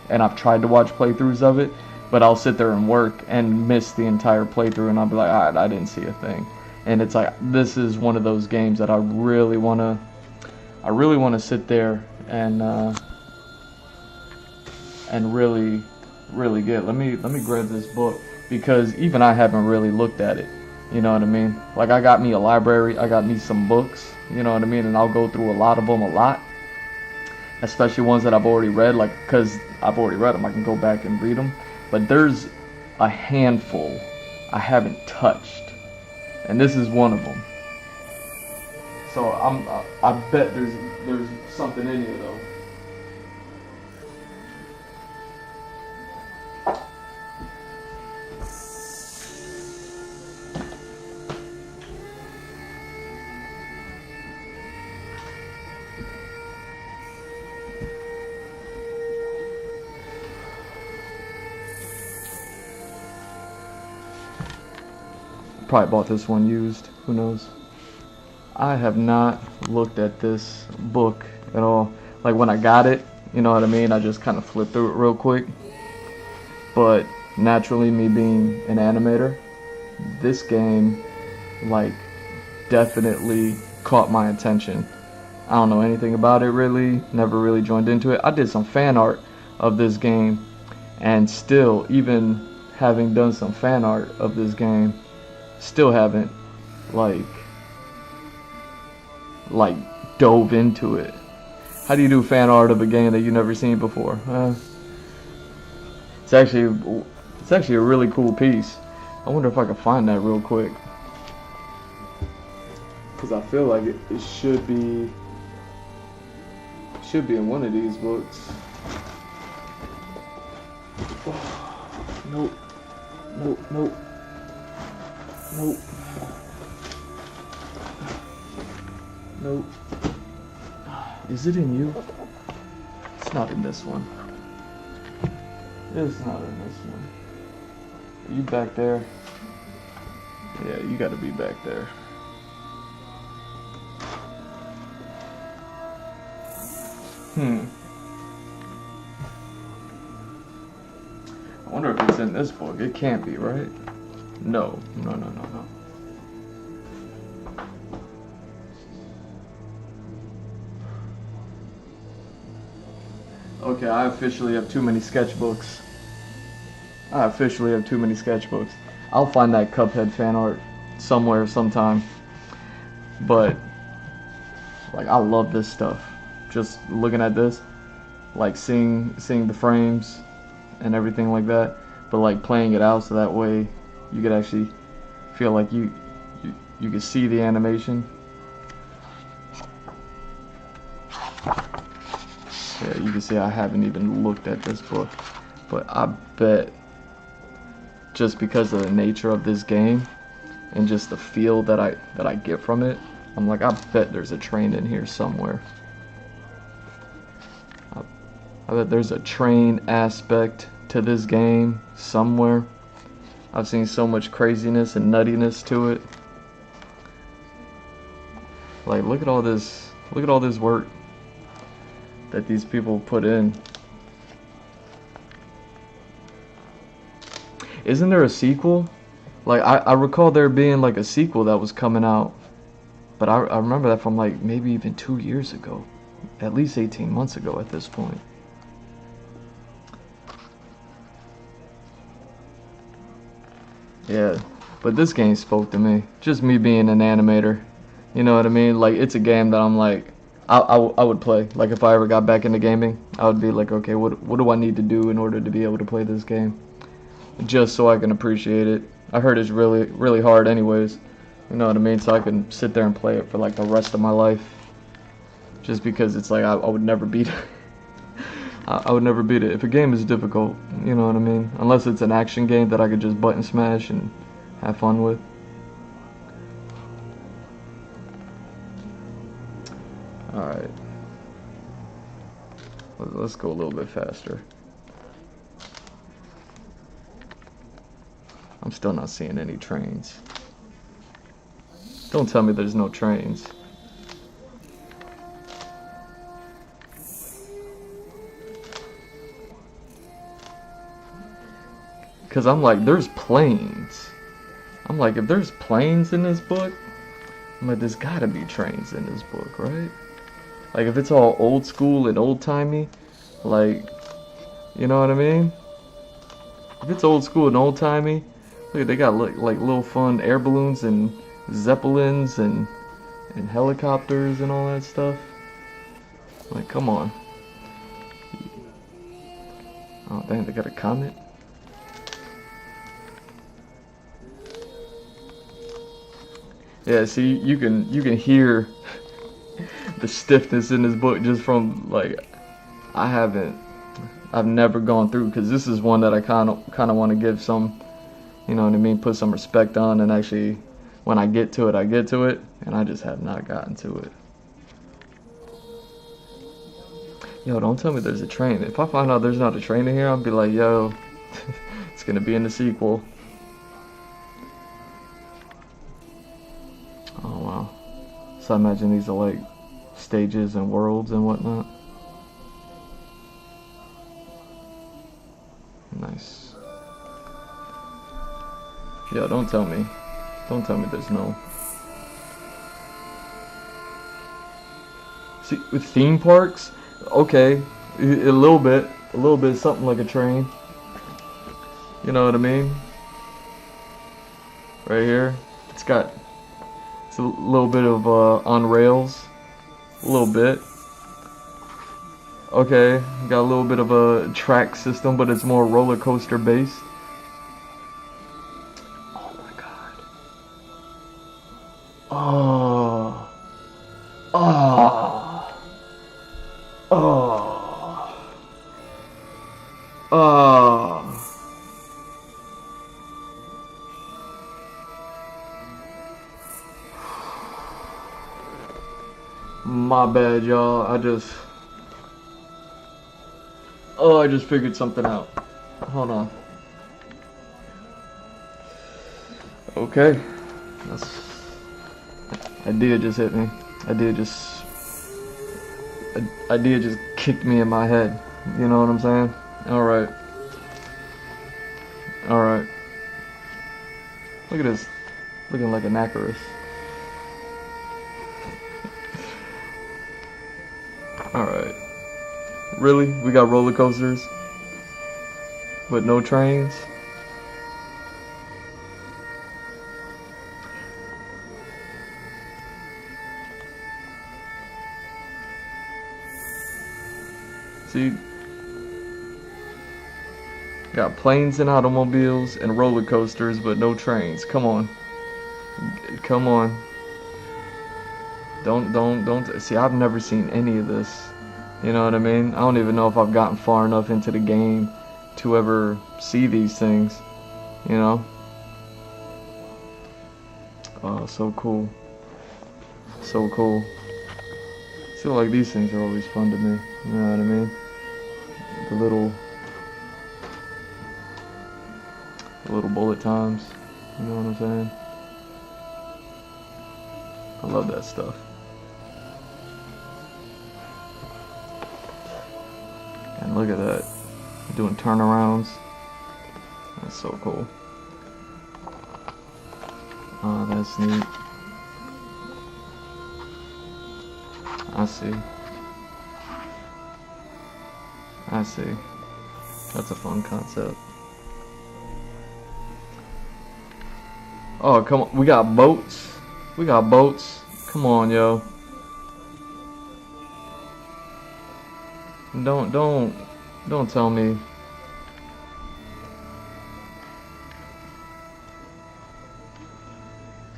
and I've tried to watch playthroughs of it, but I'll sit there and work and miss the entire playthrough, and I'll be like, alright, I didn't see a thing. And it's like, this is one of those games that I really wanna sit there and really get. Let me grab this book, because even I haven't really looked at it. You know what I mean? Like, I got me a library, I got me some books, you know what I mean? And I'll go through a lot of them a lot, especially ones that I've already read, like, because I've already read them, I can go back and read them. But there's a handful I haven't touched, and this is one of them. So I bet there's something in here, though. Probably bought this one used, who knows. I have not looked at this book at all. Like, when I got it, you know what I mean, I just kind of flipped through it real quick. But naturally, me being an animator, this game, like, definitely caught my attention. I don't know anything about it really, never really joined into it. I did some fan art of this game, and still, even having done some fan art of this game, still haven't like dove into it. How do you do fan art of a game that you've never seen before? It's actually a really cool piece. I wonder if I can find that real quick, because I feel like it should be in one of these books. Nope. Is it in you? It's not in this one. It's not in this one. Are you back there? Yeah, you gotta be back there. I wonder if it's in this book. It can't be, right? No. Okay, I officially have too many sketchbooks. I'll find that Cuphead fan art somewhere, sometime. But, like, I love this stuff. Just looking at this, like, seeing the frames and everything like that, but, like, playing it out so that way you could actually feel like you could see the animation. Yeah, you can see I haven't even looked at this book, but I bet just because of the nature of this game and just the feel that I get from it, I'm like, I bet there's a train in here somewhere. I bet there's a train aspect to this game somewhere. I've seen so much craziness and nuttiness to it. Like, look at all this work that these people put in. Isn't there a sequel? Like, I recall there being like a sequel that was coming out, but I remember that from like maybe even 2 years ago, at least 18 months ago at this point. Yeah, but this game spoke to me. Just me being an animator. You know what I mean? Like, it's a game that I'm like, I would play. Like, if I ever got back into gaming, I would be like, okay, what do I need to do in order to be able to play this game? Just so I can appreciate it. I heard it's really, really hard anyways. You know what I mean? So I can sit there and play it for like the rest of my life. Just because it's like, I would never beat it. I would never beat it. If a game is difficult, you know what I mean? Unless it's an action game that I could just button smash and have fun with. Alright. Let's go a little bit faster. I'm still not seeing any trains. Don't tell me there's no trains. Because I'm like, there's planes. I'm like, if there's planes in this book, I'm like, there's gotta be trains in this book, right? Like, if it's all old school and old-timey, like, you know what I mean? If it's old school and old-timey, look, they got like little fun air balloons and zeppelins and helicopters and all that stuff. Like, come on. Oh, dang, they got a comment? Yeah, see, you can hear the stiffness in this book just from, like, I've never gone through, because this is one that I kind of want to give some, you know what I mean, put some respect on, and actually, when I get to it, and I just have not gotten to it. Yo, don't tell me there's a train. If I find out there's not a train in here, I'll be like, yo, it's gonna be in the sequel. Oh wow. So I imagine these are like stages and worlds and whatnot. Nice. Yo, don't tell me there's no. See, with theme parks, okay, a little bit something like a train. You know what I mean? Right here, it's a little bit of on rails, a little bit. Okay, got a little bit of a track system, but it's more roller coaster based. Oh my god. Oh. Oh. Oh. Oh. My bad, y'all. I just figured something out. Hold on. Okay. Idea just hit me. Idea just kicked me in my head. You know what I'm saying? Alright. Alright. Look at this. Looking like an Icarus. Alright. Really? We got roller coasters? But no trains? See? Got planes and automobiles and roller coasters, but no trains. Come on. Come on. Don't. See, I've never seen any of this. You know what I mean? I don't even know if I've gotten far enough into the game to ever see these things, you know? Oh, so cool. So cool. I feel like these things are always fun to me, you know what I mean? The little bullet times, you know what I'm saying? I love that stuff. And look at that, doing turnarounds. That's so cool. Oh, that's neat. I see. I see. That's a fun concept. Oh, come on. We got boats. We got boats. Come on, yo. Don't tell me.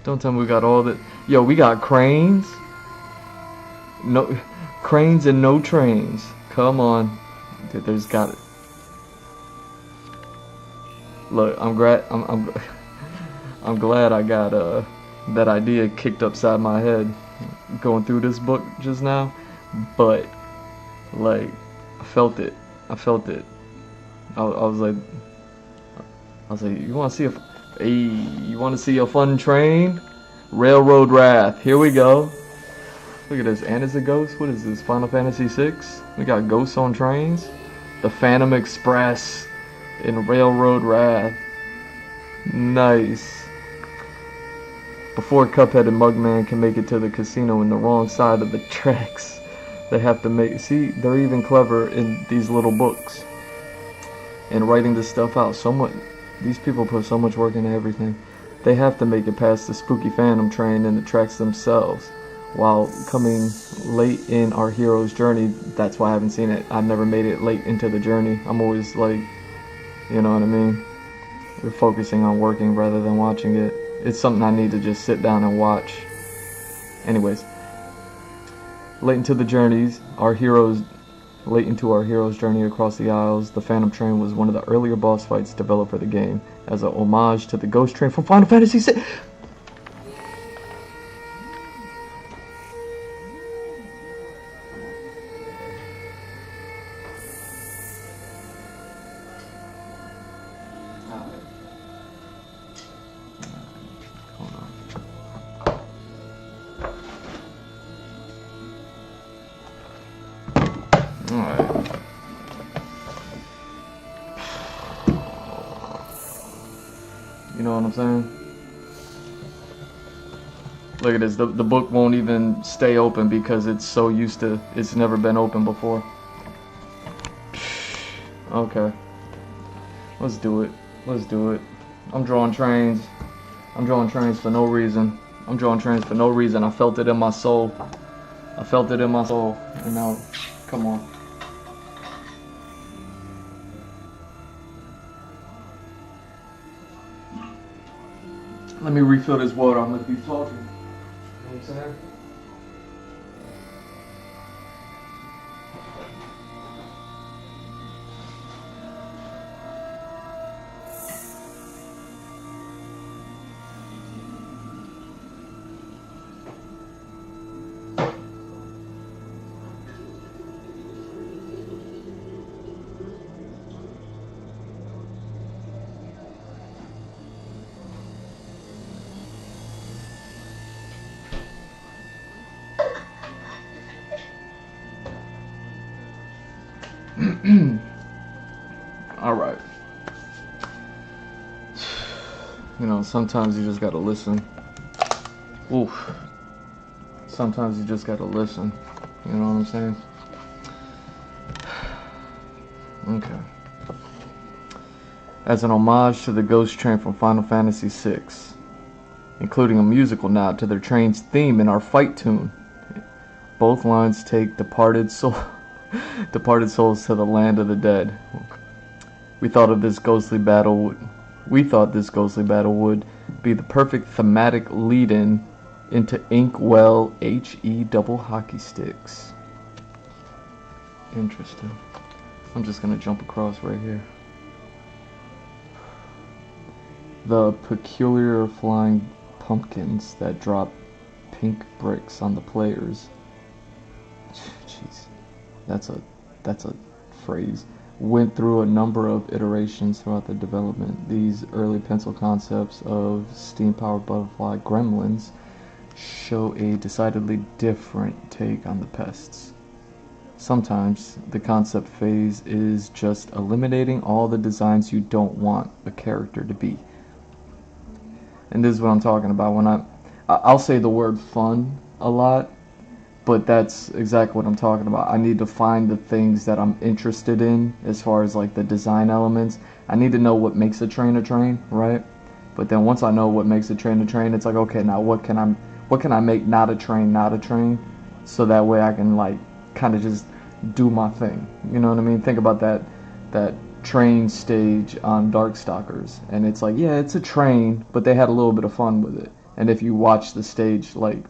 Don't tell me we got all that. Yo, we got cranes. No, cranes and no trains. Come on. Dude, there's got it. Look, I'm glad I got that idea kicked upside my head going through this book just now, but like I felt it. I was like, you want to see you want to see a fun train? Railroad Wrath. Here we go. Look at this. And it's a ghost. What is this? Final Fantasy VI. We got ghosts on trains. The Phantom Express in Railroad Wrath. Nice. Before Cuphead and Mugman can make it to the casino in the wrong side of the tracks, they have to make. See, they're even clever in these little books and writing this stuff out. These people put so much work into everything. They have to make it past the spooky Phantom train and the tracks themselves, while coming late in our hero's journey. That's why I haven't seen it. I've never made it late into the journey. I'm always like, you know what I mean? We're focusing on working rather than watching it. It's something I need to just sit down and watch. Anyways, late into our hero's journey across the aisles, the Phantom Train was one of the earlier boss fights developed for the game as a homage to the Ghost Train from Final Fantasy VI. You know what I'm saying? Look at this. The book won't even stay open because it's so used to. It's never been open before. Okay. Let's do it. Let's do it. I'm drawing trains. I'm drawing trains for no reason. I'm drawing trains for no reason. I felt it in my soul. I felt it in my soul. And now, come on. Let me refill this water. I'm gonna be talking. You know what I'm saying? All right. You know, sometimes you just gotta listen. Oof. Sometimes you just gotta listen. You know what I'm saying? Okay. As an homage to the Ghost Train from Final Fantasy VI, including a musical nod to their train's theme in our fight tune. Both lines take departed souls to the land of the dead. We thought this ghostly battle would be the perfect thematic lead-in into Inkwell HE double hockey sticks. Interesting. I'm just gonna jump across right here. The peculiar flying pumpkins that drop pink bricks on the players. Jeez, that's a phrase. Went through a number of iterations throughout the development. These early pencil concepts of steam-powered butterfly gremlins show a decidedly different take on the pests. Sometimes the concept phase is just eliminating all the designs you don't want a character to be. And this is what I'm talking about when I'll say the word fun a lot, but that's exactly what I'm talking about. I need to find the things that I'm interested in as far as like the design elements. I need to know what makes a train, right? But then once I know what makes a train, it's like, okay, now what can I make not a train, so that way I can like kind of just do my thing. You know what I mean? Think about that train stage on Darkstalkers, and it's like, yeah, it's a train, but they had a little bit of fun with it. And if you watch the stage like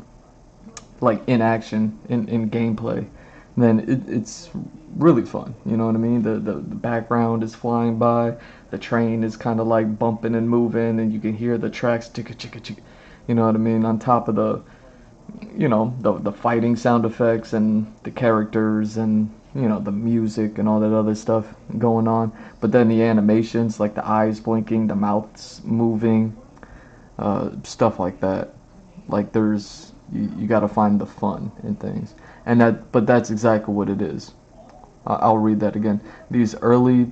in action, in gameplay, then it's really fun. You know what I mean? The background is flying by, the train is kind of like bumping and moving, and you can hear the tracks chicka chicka chicka. You know what I mean? On top of the the fighting sound effects and the characters and the music and all that other stuff going on. But then the animations, like the eyes blinking, the mouths moving, stuff like that. Like there's you got to find the fun in things, but that's exactly what it is. I'll read that again. These early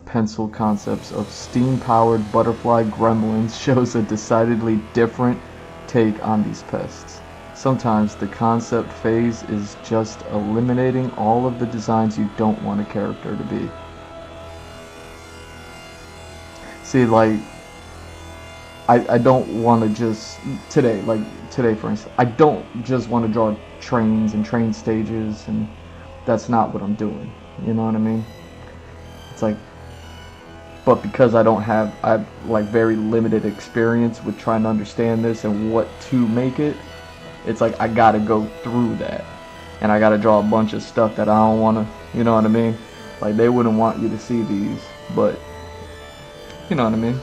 pencil concepts of steam-powered butterfly gremlins shows a decidedly different take on these pests. Sometimes the concept phase is just eliminating all of the designs you don't want a character to be. See, like, I don't want to just, today for instance, I don't just want to draw trains and train stages, and that's not what I'm doing. You know what I mean? It's like, but because I have like very limited experience with trying to understand this and what to make it, it's like I gotta go through that, and I gotta draw a bunch of stuff that I don't wanna, you know what I mean? Like they wouldn't want you to see these, but you know what I mean?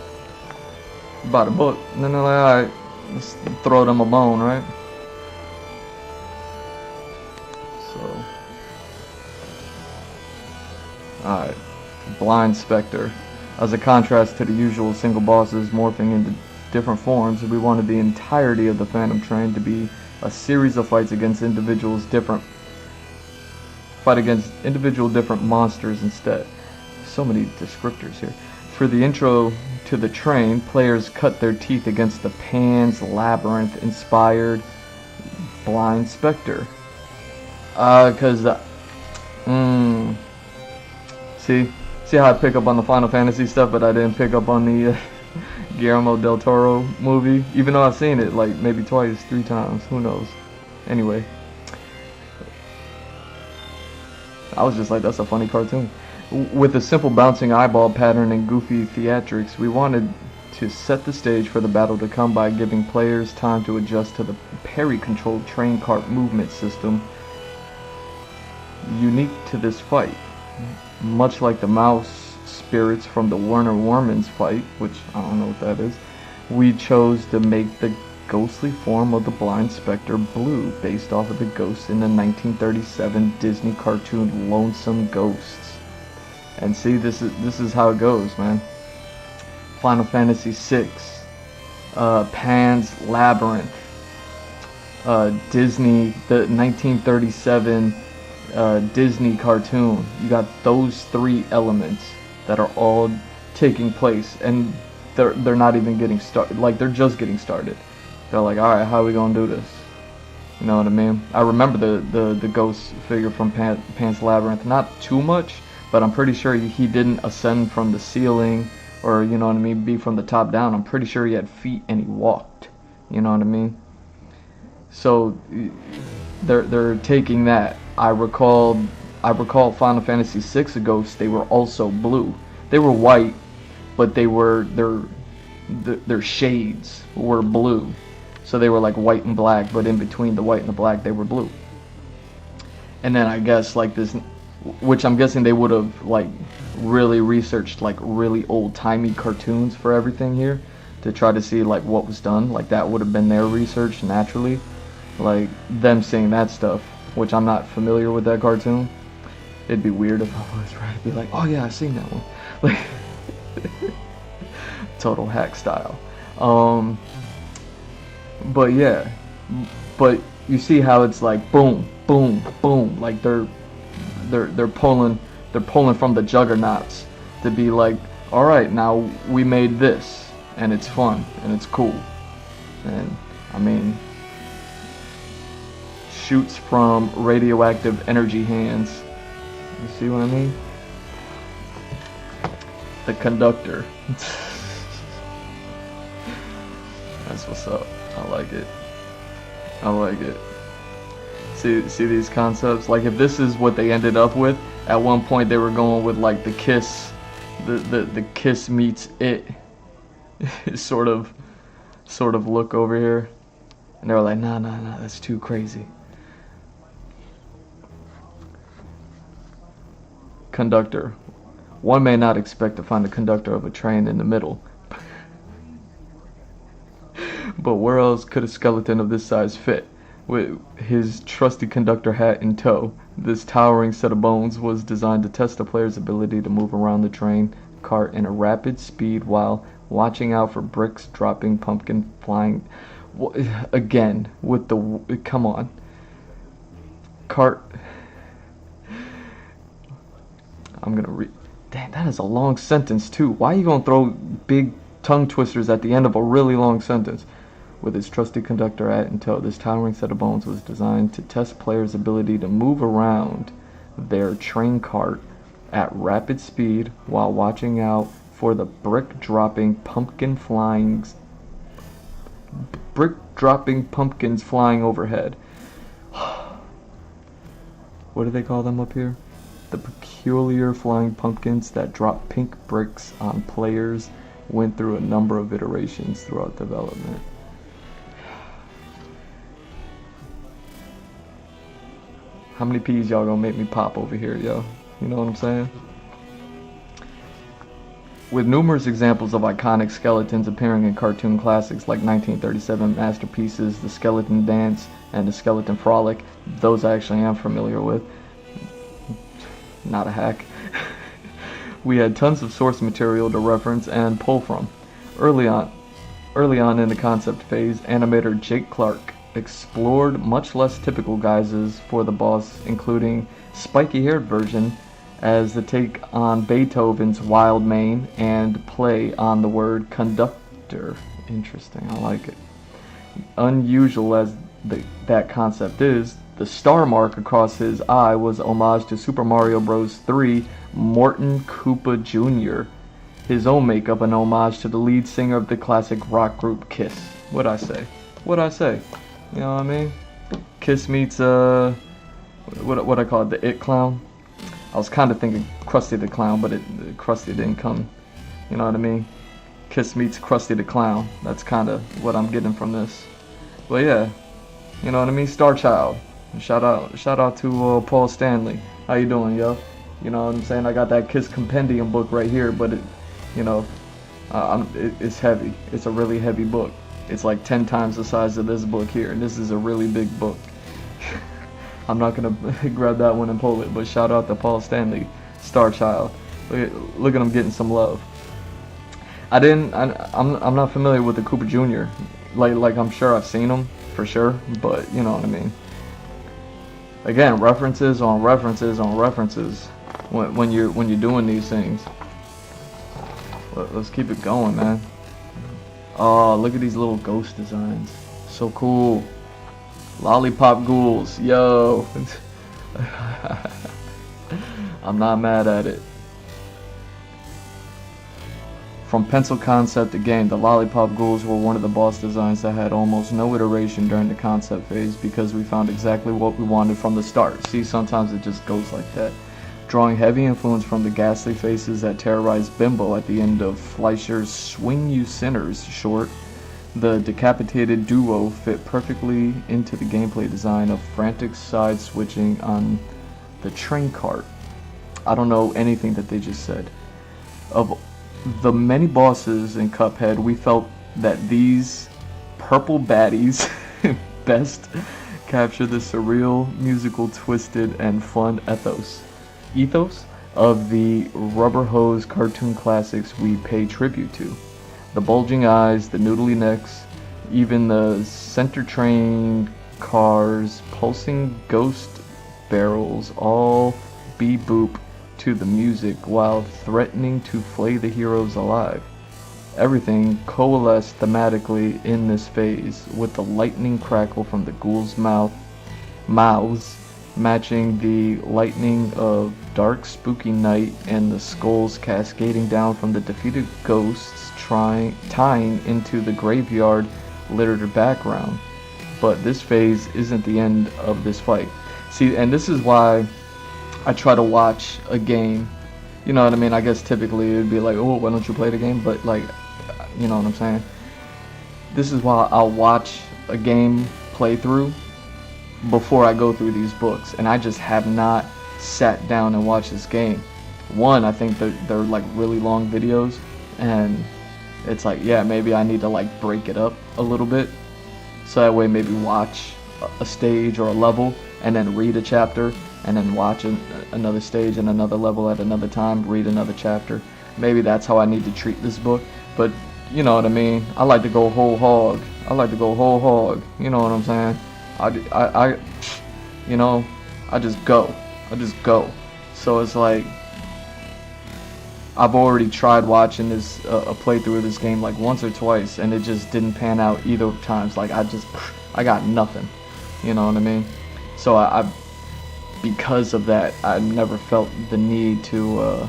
Bought a book, and then they're like, alright, let's throw them a bone, right? So, alright, Blind Spectre. As a contrast to the usual single bosses morphing into different forms, we wanted the entirety of the Phantom Train to be a series of fights against individual different monsters instead. So many descriptors here. For the intro to the train, players cut their teeth against the Pan's Labyrinth inspired Blind Spectre. See how I pick up on the Final Fantasy stuff, but I didn't pick up on the Guillermo del Toro movie, even though I've seen it like maybe twice, 3 times, who knows. Anyway, I was just like, that's a funny cartoon. With a simple bouncing eyeball pattern and goofy theatrics, we wanted to set the stage for the battle to come by giving players time to adjust to the parry-controlled train cart movement system unique to this fight. Much like the mouse spirits from the Werner Wormans fight, which I don't know what that is, we chose to make the ghostly form of the Blind Spectre blue, based off of the ghosts in the 1937 Disney cartoon Lonesome Ghosts. And see, this is how it goes, man. Final Fantasy VI, Pan's Labyrinth, Disney, the 1937 Disney cartoon. You got those 3 elements that are all taking place, and they're not even getting started. Like, they're just getting started. They're like, all right, how are we gonna do this? You know what I mean? I remember the ghost figure from Pan's Labyrinth, not too much, but I'm pretty sure he didn't ascend from the ceiling, or you know what I mean, be from the top down. I'm pretty sure he had feet and he walked. You know what I mean? So they're taking that. I recall Final Fantasy VI ghosts. They were also blue. They were white, but their shades were blue. So they were like white and black, but in between the white and the black, they were blue. And then I guess like this which I'm guessing they would have like really researched like really old-timey cartoons for everything here to try to see like what was done. Like that would have been their research naturally. Like them seeing that stuff, which I'm not familiar with that cartoon. It'd be weird if I was trying to be like, oh yeah, I've seen that one. Like total hack style. But yeah, but you see how it's like boom, boom, boom. Like they're pulling from the juggernauts to be like, all right, now we made this, and it's fun and it's cool, and I mean, shoots from radioactive energy hands. You see what I mean? The conductor. That's what's up. I like it. I like it. See these concepts? Like if this is what they ended up with, at one point they were going with like the Kiss, the Kiss meets It sort of look over here, and they were like, nah, that's too crazy. Conductor. One may not expect to find the conductor of a train in the middle. But where else could a skeleton of this size fit? With his trusty conductor hat in tow, this towering set of bones was designed to test the player's ability to move around the train cart in a rapid speed while watching out for bricks dropping, pumpkin flying. Again, with the... Come on. Cart... I'm gonna read... Damn, that is a long sentence too. Why are you gonna throw big tongue twisters at the end of a really long sentence? With its trusty conductor at in tow, this towering set of bones was designed to test players' ability to move around their train cart at rapid speed while watching out for the brick-dropping pumpkins flying overhead. What do they call them up here? The peculiar flying pumpkins that drop pink bricks on players went through a number of iterations throughout development. How many peas y'all gonna make me pop over here, yo? You know what I'm saying? With numerous examples of iconic skeletons appearing in cartoon classics like 1937 masterpieces, The Skeleton Dance and The Skeleton Frolic, those I actually am familiar with. Not a hack. We had tons of source material to reference and pull from. Early on in the concept phase, animator Jake Clark explored much less typical guises for the boss, including spiky-haired version as the take on Beethoven's wild mane and play on the word conductor. Interesting, I like it. Unusual as that concept is, the star mark across his eye was homage to Super Mario Bros. 3 Morton Koopa Jr., his own makeup an homage to the lead singer of the classic rock group Kiss. What'd I say? You know what I mean? Kiss meets, what I call it, the It Clown. I was kind of thinking Krusty the Clown, but Krusty didn't come. You know what I mean? Kiss meets Krusty the Clown. That's kind of what I'm getting from this. But yeah, you know what I mean? Star Child. Shout out to Paul Stanley. How you doing, yo? You know what I'm saying? I got that Kiss Compendium book right here, but it, you know, it's heavy. It's a really heavy book. It's like 10 times the size of this book here, and this is a really big book. I'm not gonna grab that one and pull it, but shout out to Paul Stanley, Star Child. Look at him getting some love. I'm not familiar with the Koopa Jr. Like I'm sure I've seen him for sure, but you know what I mean. Again, references on references on references when you're doing these things. Let's keep it going, man. Oh, look at these little ghost designs. So cool. Lollipop ghouls, yo. I'm not mad at it. From pencil concept to game, the Lollipop ghouls were one of the boss designs that had almost no iteration during the concept phase because we found exactly what we wanted from the start. See, sometimes it just goes like that. Drawing heavy influence from the ghastly faces that terrorized Bimbo at the end of Fleischer's Swing You Sinners short, the decapitated duo fit perfectly into the gameplay design of frantic side switching on the train cart. I don't know anything that they just said. Of the many bosses in Cuphead, we felt that these purple baddies best capture the surreal, musical, twisted, and fun ethos of the rubber hose cartoon classics we pay tribute to. The bulging eyes, the noodly necks, even the center train cars, pulsing ghost barrels, all beep-boop to the music while threatening to flay the heroes alive. Everything coalesced thematically in this phase, with the lightning crackle from the ghouls' mouths matching the lightning of dark spooky night, and the skulls cascading down from the defeated ghosts tying into the graveyard littered background. But this phase isn't the end of this fight. See, and this is why I try to watch a game. You know what I mean? I guess typically it would be like, oh, why don't you play the game? But like, you know what I'm saying? This is why I'll watch a game playthrough before I go through these books. And I just have not sat down and watched this game. One, I think they're like really long videos, and it's like, yeah, maybe I need to like break it up a little bit, so that way maybe watch a stage or a level and then read a chapter, and then watch another stage and another level at another time, read another chapter. Maybe that's how I need to treat this book. But you know what I mean? I like to go whole hog. You know what I'm saying? I you know, I just go. So it's like, I've already tried watching this a playthrough of this game like once or twice, and it just didn't pan out either times. Like I got nothing. You know what I mean? So I because of that, I never felt the need to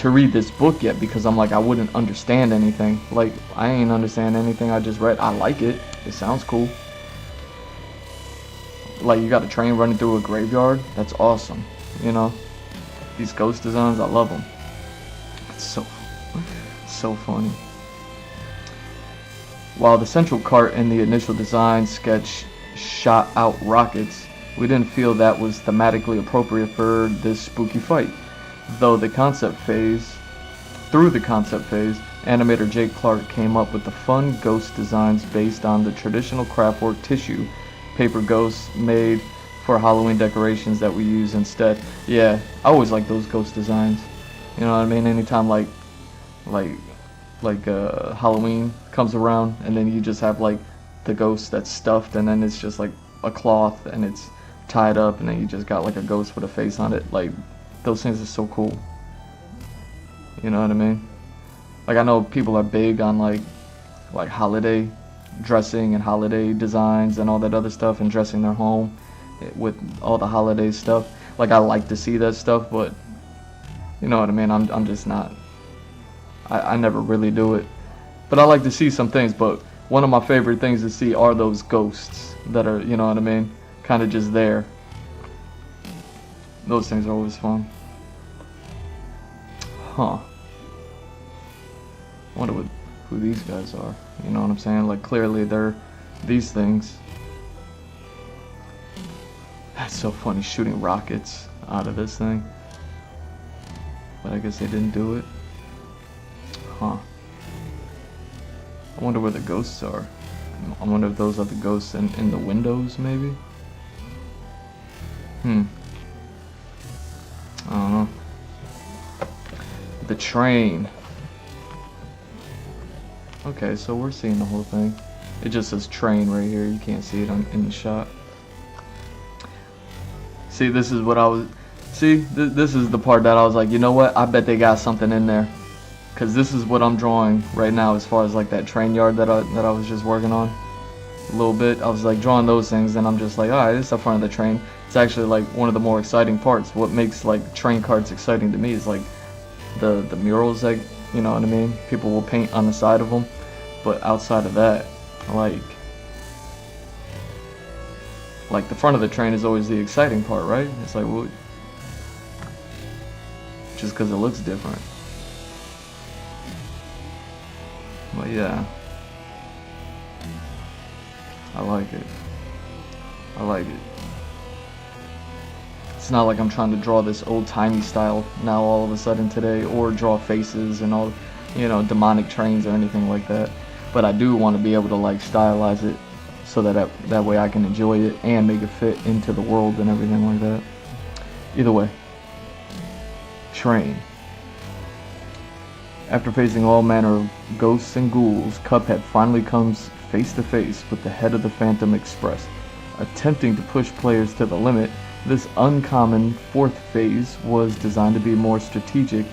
read this book yet, because I'm like, I wouldn't understand anything. Like, I ain't understand anything I just read. I like it. It sounds cool. Like, you got a train running through a graveyard. That's awesome. You know? These ghost designs, I love them. It's so funny. While the central cart in the initial design sketch shot out rockets, we didn't feel that was thematically appropriate for this spooky fight. Through the concept phase, animator Jake Clark came up with the fun ghost designs based on the traditional craftwork tissue paper ghosts made for Halloween decorations that we use instead. Yeah, I always like those ghost designs. You know what I mean? Anytime like Halloween comes around, and then you just have like the ghost that's stuffed, and then it's just like a cloth and it's tied up, and then you just got like a ghost with a face on it. Like, those things are so cool. You know what I mean? Like, I know people are big on like holiday dressing and holiday designs and all that other stuff, and dressing their home with all the holiday stuff. Like, I like to see that stuff, but you know what I mean? I'm just not. I never really do it. But I like to see some things, but one of my favorite things to see are those ghosts that are, you know what I mean, kind of just there. Those things are always fun. Huh. I wonder who these guys are. You know what I'm saying? Like, clearly they're these things. That's so funny, shooting rockets out of this thing. But I guess they didn't do it. Huh. I wonder where the ghosts are. I wonder if those are the ghosts in the windows, maybe? I don't know. The train. Okay, so we're seeing the whole thing. It just says train right here. You can't see it in the shot. See, this is what I was... See, this is the part that I was like, you know what? I bet they got something in there. Because this is what I'm drawing right now, as far as like that train yard that I was just working on. A little bit. I was like drawing those things, and I'm just like, alright, this is the front of the train. It's actually like one of the more exciting parts. What makes like train carts exciting to me is like the murals that, you know what I mean, people will paint on the side of them. But outside of that, like the front of the train is always the exciting part, right? It's like, well, just because it looks different. But yeah, I like it. It's not like I'm trying to draw this old-timey style now all of a sudden today, or draw faces and all, you know, demonic trains or anything like that. But I do want to be able to like stylize it so that way I can enjoy it and make it fit into the world and everything like that. Either way, train. After facing all manner of ghosts and ghouls, Cuphead finally comes face to face with the head of the Phantom Express. Attempting to push players to the limit, this uncommon fourth phase was designed to be a more strategic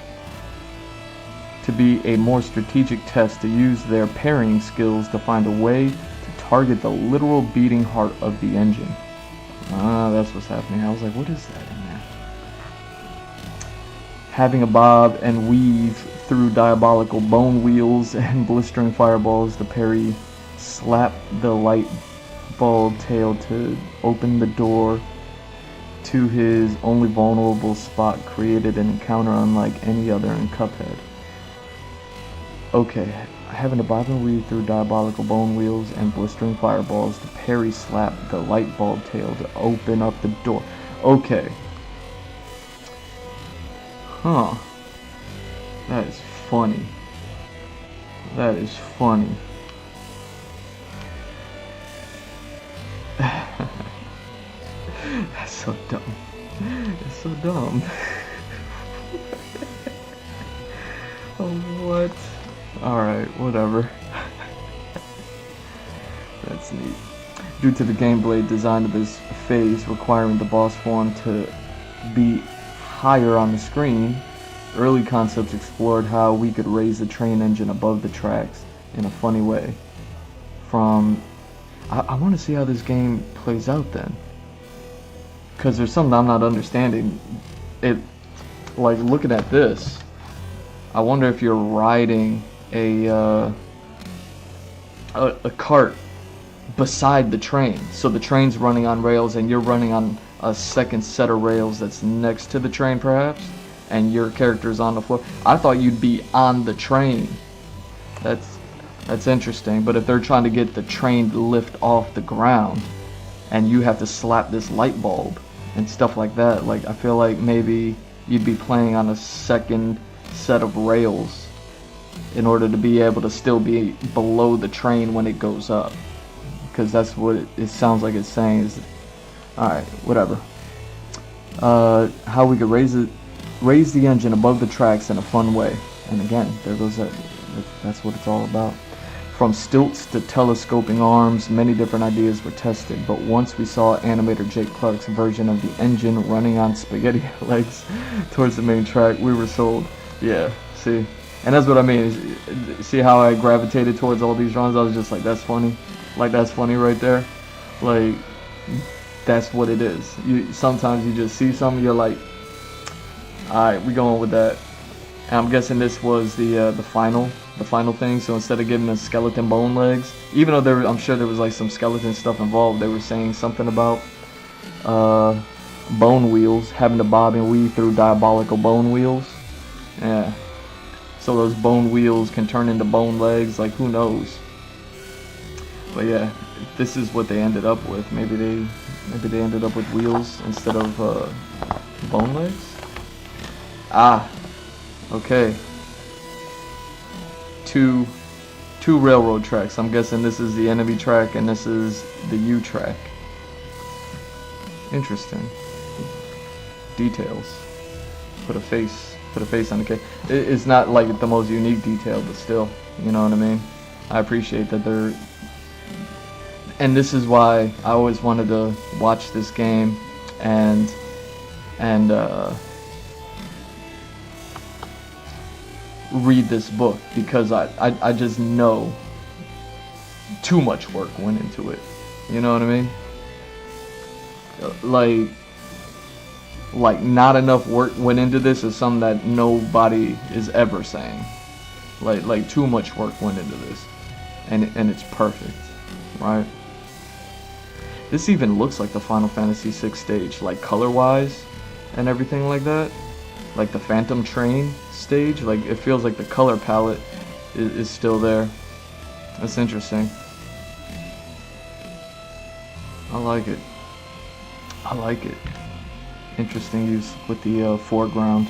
test to use their parrying skills to find a way to target the literal beating heart of the engine. Ah, that's what's happening. I was like, what is that in there? Having a bob and weave through diabolical bone wheels and blistering fireballs, the parry slap the light bulb tail to open the door to his only vulnerable spot, created an encounter unlike any other in Cuphead. Okay, having to bob and weave through diabolical bone wheels and blistering fireballs, the parry slap the light bulb tail to open up the door. Okay. Huh. That is funny. That is funny. That's so dumb. It's so dumb. Oh, what? Alright, whatever. That's neat. Due to the gameplay design of this phase requiring the boss form to be higher on the screen, early concepts explored how we could raise the train engine above the tracks in a funny way. I want to see how this game plays out then. Because there's something I'm not understanding. Like, looking at this, I wonder if you're riding a cart beside the train. So the train's running on rails and you're running on a second set of rails that's next to the train perhaps, and your character's on the floor. I thought you'd be on the train. That's interesting. But if they're trying to get the train to lift off the ground and you have to slap this light bulb and stuff like that, like, I feel like maybe you'd be playing on a second set of rails in order to be able to still be below the train when it goes up, because that's what it sounds like it's saying. Is alright, whatever. How we could raise the engine above the tracks in a fun way, and again, there goes that's what it's all about. From stilts to telescoping arms, many different ideas were tested, but once we saw animator Jake Clark's version of the engine running on spaghetti legs towards the main track, we were sold. Yeah, see? And that's what I mean. See how I gravitated towards all these drawings? I was just like, that's funny. Like, that's funny right there. Like, that's what it is. Sometimes you just see something, you're like, alright, we going with that. And I'm guessing this was the final thing. So instead of giving us skeleton bone legs, even though I'm sure there was like some skeleton stuff involved, they were saying something about bone wheels, having to bob and weave through diabolical bone wheels. Yeah. So those bone wheels can turn into bone legs, like, who knows? But yeah, this is what they ended up with. Maybe they ended up with wheels instead of bone legs. Ah, okay. Two railroad tracks. I'm guessing this is the enemy track and this is the U track. Interesting. Details. Put a face on the cake. It's not like the most unique detail, but still, you know what I mean? I appreciate that they're... And this is why I always wanted to watch this game and read this book, because I just know too much work went into it. You know what I mean? Like not enough work went into this is something that nobody is ever saying. Like too much work went into this, and it's perfect, right? This even looks like the Final Fantasy VI stage, like color-wise and everything like that. Like the Phantom Train stage, like it feels like the color palette is still there. That's interesting. I like it. interesting use with the foreground.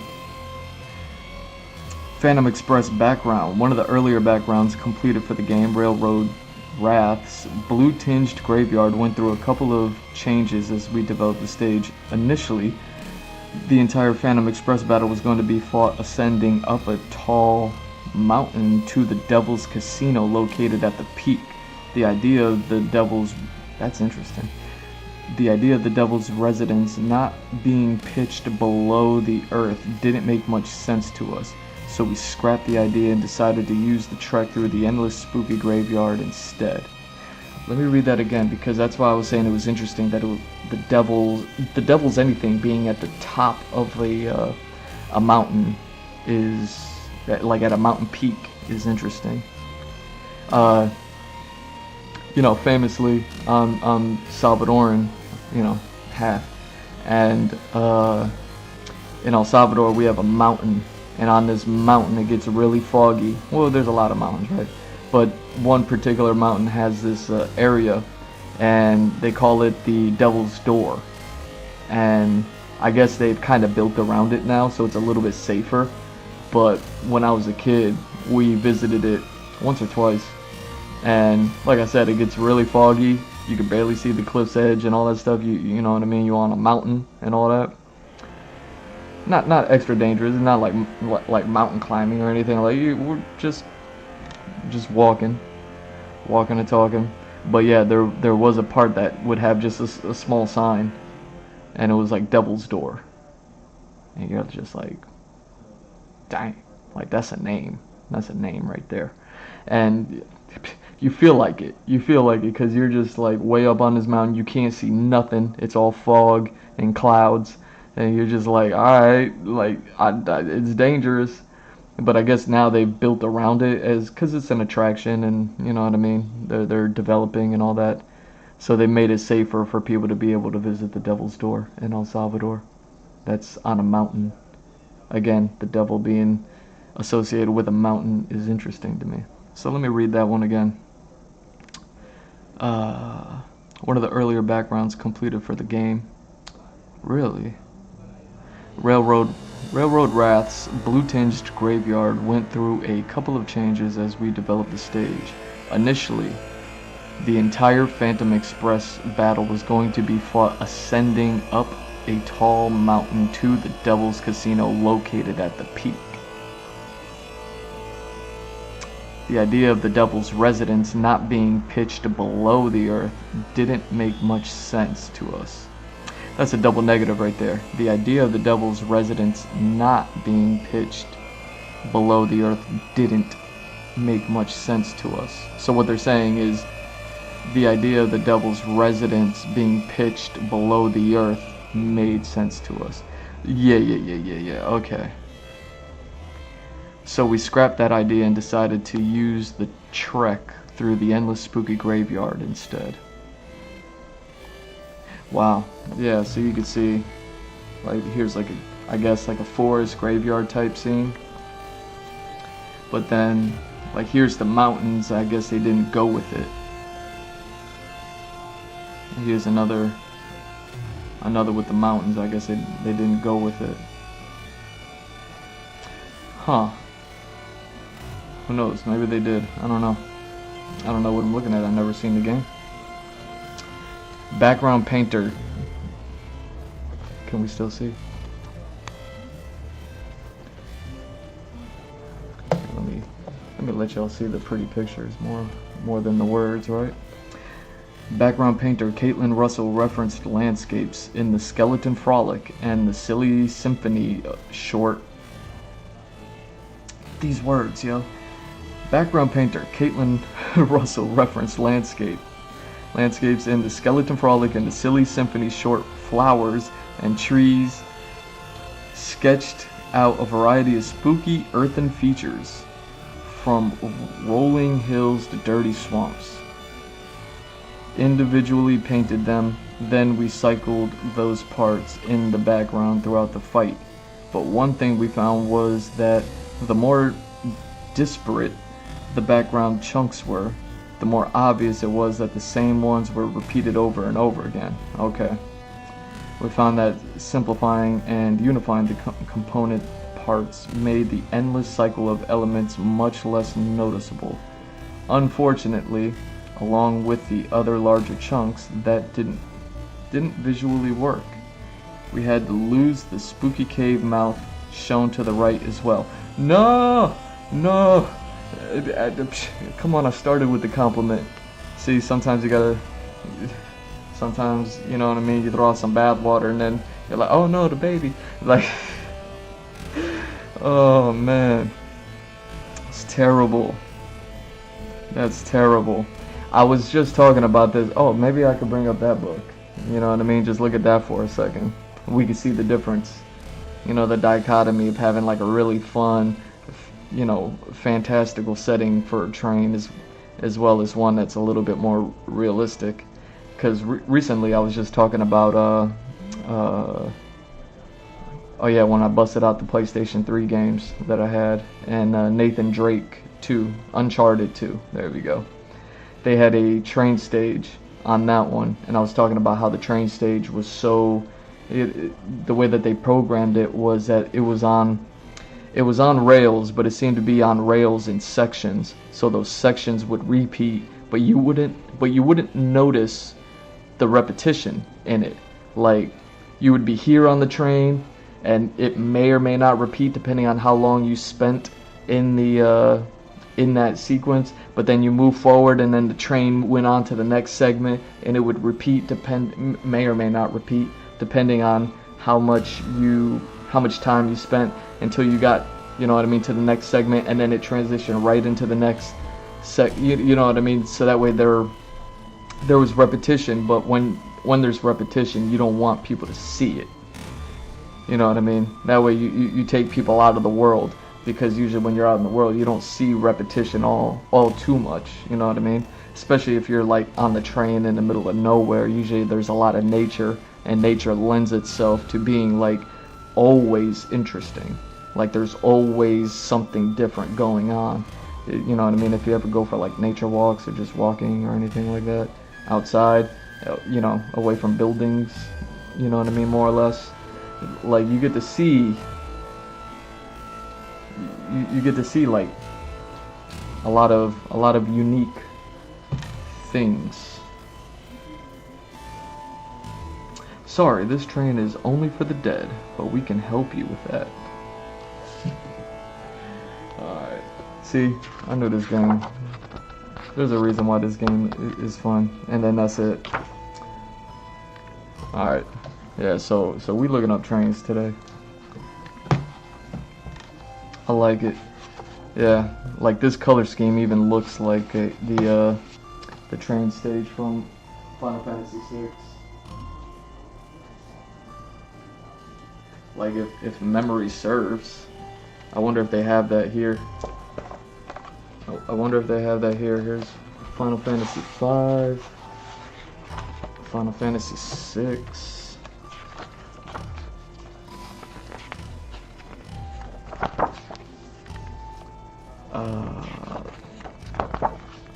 Phantom Express background. One of the earlier backgrounds completed for the game, Railroad Wrath's blue-tinged graveyard, went through a couple of changes as we developed the stage. Initially, the entire Phantom Express battle was going to be fought ascending up a tall mountain to the Devil's Casino located at the peak. The idea of the Devil's... That's interesting. The idea of the Devil's residence not being pitched below the earth didn't make much sense to us, so we scrapped the idea and decided to use the trek through the endless spooky graveyard instead. Let me read that again, because that's why I was saying it was interesting that the Devil's anything being at the top of a mountain is, like at a mountain peak, is interesting. You know, famously, I'm Salvadoran, you know, half, and in El Salvador we have a mountain, and on this mountain it gets really foggy. Well, there's a lot of mountains, right? But one particular mountain has this area, and they call it the Devil's Door, and I guess they've kind of built around it now, so it's a little bit safer. But when I was a kid, we visited it once or twice, and like I said, it gets really foggy. You can barely see the cliff's edge and all that stuff. You know what I mean? You're on a mountain and all that. Not extra dangerous. It's not like mountain climbing or anything. Like we're just walking and talking. But yeah, there was a part that would have just a small sign, and it was like Devil's Door, and you're just like, dang, like that's a name right there. And you feel like it because you're just like way up on this mountain. You can't see nothing. It's all fog and clouds, and you're just like, all right, like it's dangerous. But I guess now they've built around it because it's an attraction, and you know what I mean. They're developing and all that, so they made it safer for people to be able to visit the Devil's Door in El Salvador. That's on a mountain. Again, the devil being associated with a mountain is interesting to me. So let me read that one again. One of the earlier backgrounds completed for the game. Really? Railroad Wrath's blue-tinged graveyard went through a couple of changes as we developed the stage. Initially, the entire Phantom Express battle was going to be fought ascending up a tall mountain to the Devil's Casino located at the peak. The idea of the Devil's residence not being pitched below the earth didn't make much sense to us. That's a double negative right there. The idea of the Devil's residence not being pitched below the earth didn't make much sense to us. So what they're saying is the idea of the Devil's residence being pitched below the earth made sense to us. Yeah, okay. So we scrapped that idea and decided to use the trek through the endless spooky graveyard instead. Wow. Yeah, so you can see, like, here's like I guess like a forest graveyard type scene. But then, like, here's the mountains. I guess they didn't go with it. Here's another with the mountains. I guess they didn't go with it. Huh. Who knows? Maybe they did. I don't know. I don't know what I'm looking at. I've never seen the game. Background painter. Can we still see? Let me let y'all see the pretty pictures more than the words, right? Background painter Caitlin Russell referenced landscapes in the Skeleton Frolic and the Silly Symphony short. These words, yo. Background painter Caitlin Russell referenced landscapes in the Skeleton Frolic and the Silly Symphony short. Flowers and trees sketched out a variety of spooky earthen features, from rolling hills to dirty swamps. Individually painted them, then recycled those parts in the background throughout the fight. But one thing we found was that the more disparate the background chunks were, the more obvious it was that the same ones were repeated over and over again. Okay. We found that simplifying and unifying the component parts made the endless cycle of elements much less noticeable. Unfortunately, along with the other larger chunks, that didn't visually work. We had to lose the spooky cave mouth shown to the right as well. No! No! Come on, I started with the compliment. See, sometimes you gotta... Sometimes, you know what I mean, you throw out some bath water and then you're like, oh no, the baby. Like... Oh man. It's terrible. That's terrible. I was just talking about this. Oh, maybe I could bring up that book. You know what I mean? Just look at that for a second. We can see the difference. You know, the dichotomy of having like a really fun, you know, fantastical setting for a train as well as one that's a little bit more realistic. Because recently I was just talking about, oh yeah, when I busted out the PlayStation 3 games that I had, and Nathan Drake 2, Uncharted 2, there we go. They had a train stage on that one, and I was talking about how the train stage was so, the way that they programmed it was that it was on rails, but it seemed to be on rails in sections, so those sections would repeat, but you wouldn't notice the repetition in it. Like, you would be here on the train, and it may or may not repeat depending on how long you spent in the in that sequence, but then you move forward and then the train went on to the next segment and it would repeat, may or may not repeat depending on how much time you spent until you got, you know what I mean, to the next segment, and then it transitioned right into the next you know what I mean. So that way there was repetition, but when there's repetition, you don't want people to see it. You know what I mean? That way you take people out of the world, because usually when you're out in the world, you don't see repetition all too much. You know what I mean? Especially if you're like on the train in the middle of nowhere. Usually there's a lot of nature, and nature lends itself to being like always interesting. Like there's always something different going on. You know what I mean? If you ever go for like nature walks or just walking or anything like that outside, you know, away from buildings, you know what I mean, more or less. Like you get to see like a lot of unique things. Sorry, this train is only for the dead, but we can help you with that. Alright. See, I knew this game. There's a reason why this game is fun. And then that's it. Alright. Yeah, so we looking up trains today. I like it. Yeah, like this color scheme even looks like the train stage from Final Fantasy VI. Like if memory serves, I wonder if they have that here. I wonder if they have that here. Here's Final Fantasy V, Final Fantasy VI.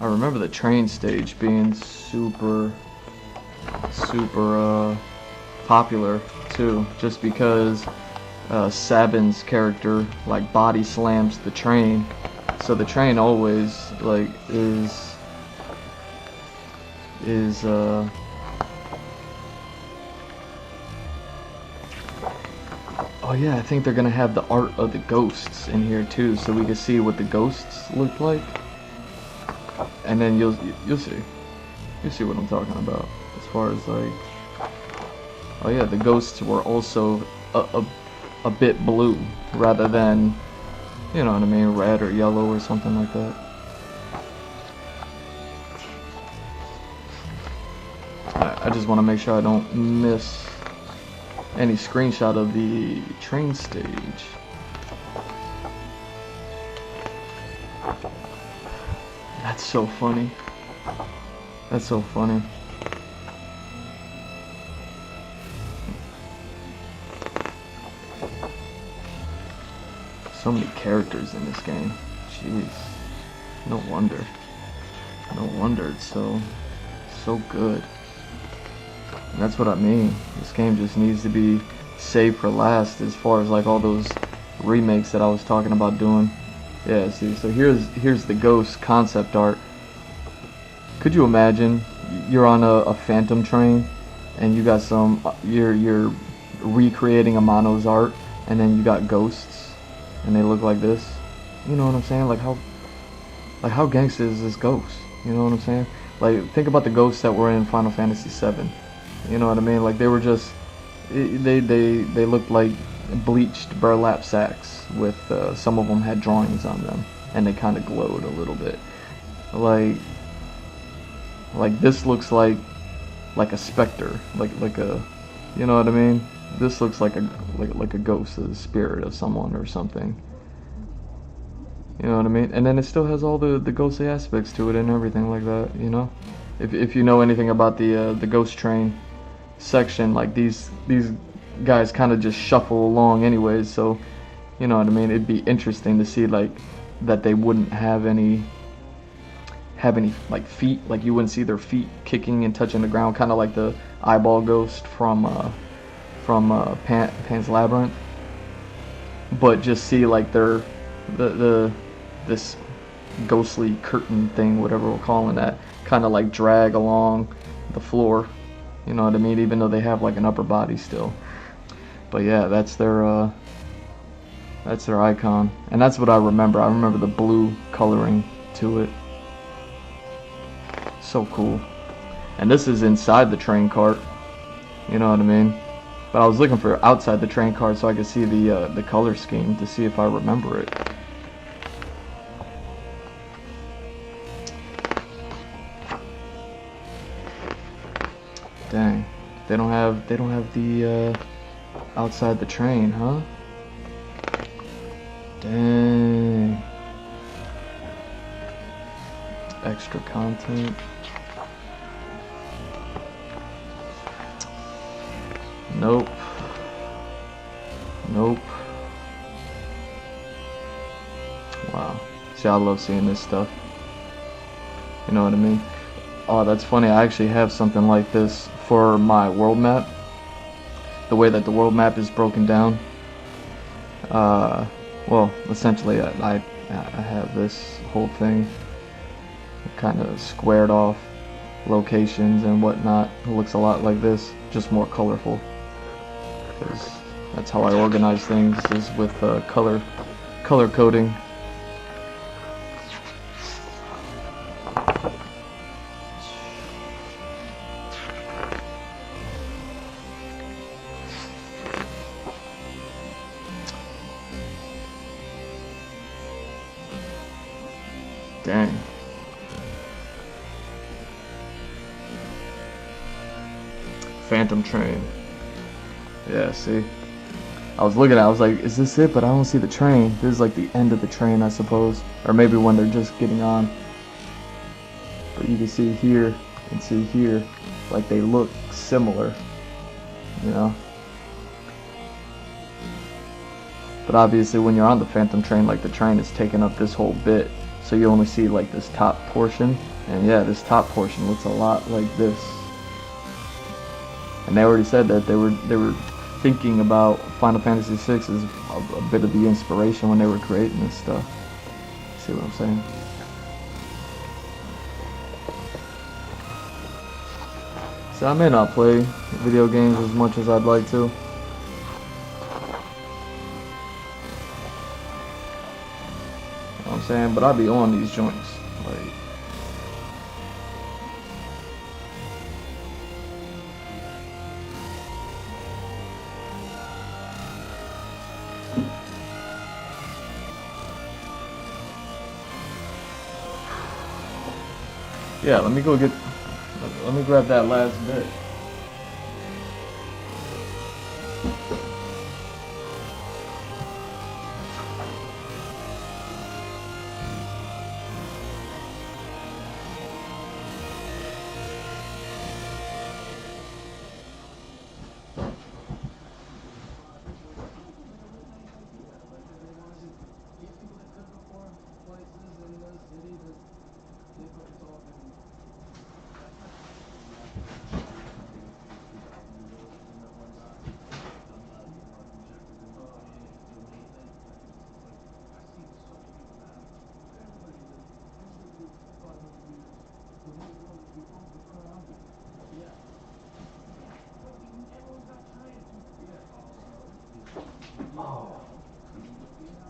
I remember the train stage being super popular too, just because Sabin's character like body slams the train, so the train always like is oh yeah, I think they're gonna have the art of the ghosts in here too, so we can see what the ghosts look like, and then you'll see what I'm talking about as far as like, oh yeah, the ghosts were also a bit blue rather than, you know what I mean, red or yellow or something like that. I just want to make sure I don't miss any screenshot of the train stage. That's so funny. That's so funny. So many characters in this game. Jeez. No wonder. No wonder it's so good. And that's what I mean. This game just needs to be saved for last as far as like all those remakes that I was talking about doing. Yeah, see, so here's the Ghost concept art. Could you imagine you're on a phantom train and you got some you're recreating a Mono's art and then you got ghosts and they look like this? You know what I'm saying? Like how gangsta is this ghost? You know what I'm saying? Like think about the ghosts that were in Final Fantasy VII. You know what I mean? Like they were just they looked like bleached burlap sacks with some of them had drawings on them and they kind of glowed a little bit. Like this looks like a specter, like a, you know what I mean? This looks like a ghost, a spirit of someone or something. You know what I mean? And then it still has all the ghostly aspects to it and everything like that. You know, if you know anything about the Ghost Train section, like these guys kind of just shuffle along anyways. So, you know what I mean? It'd be interesting to see like that they wouldn't have any like feet, like you wouldn't see their feet kicking and touching the ground, kind of like the eyeball ghost from Pan's Labyrinth, but just see like this ghostly curtain thing, whatever we're calling that, kind of like drag along the floor. You know what I mean? Even though they have like an upper body still. But yeah, that's their icon, and that's what I remember. I remember the blue coloring to it. So cool. And this is inside the train cart. You know what I mean? But I was looking for outside the train cart so I could see the color scheme to see if I remember it. Dang. They don't have the outside the train, huh? Dang. Extra content. Nope. Nope. Wow. See, I love seeing this stuff. You know what I mean? Oh, that's funny. I actually have something like this for my world map. The way that the world map is broken down. Well, essentially, I have this whole thing kind of squared off locations and whatnot. It looks a lot like this, just more colorful. Because that's how I organize things, is with color coding. Dang. Phantom train. Yeah, see? I was looking at it, I was like, is this it? But I don't see the train. This is like the end of the train, I suppose. Or maybe when they're just getting on. But you can see here and see here, like they look similar, you know? But obviously when you're on the Phantom train, like the train is taking up this whole bit. So you only see like this top portion. And yeah, this top portion looks a lot like this. And they already said that they were thinking about Final Fantasy VI as a bit of the inspiration when they were creating this stuff. See what I'm saying? So I may not play video games as much as I'd like to. You know what I'm saying? But I'd be on these joints. Like, yeah, let me grab that last bit.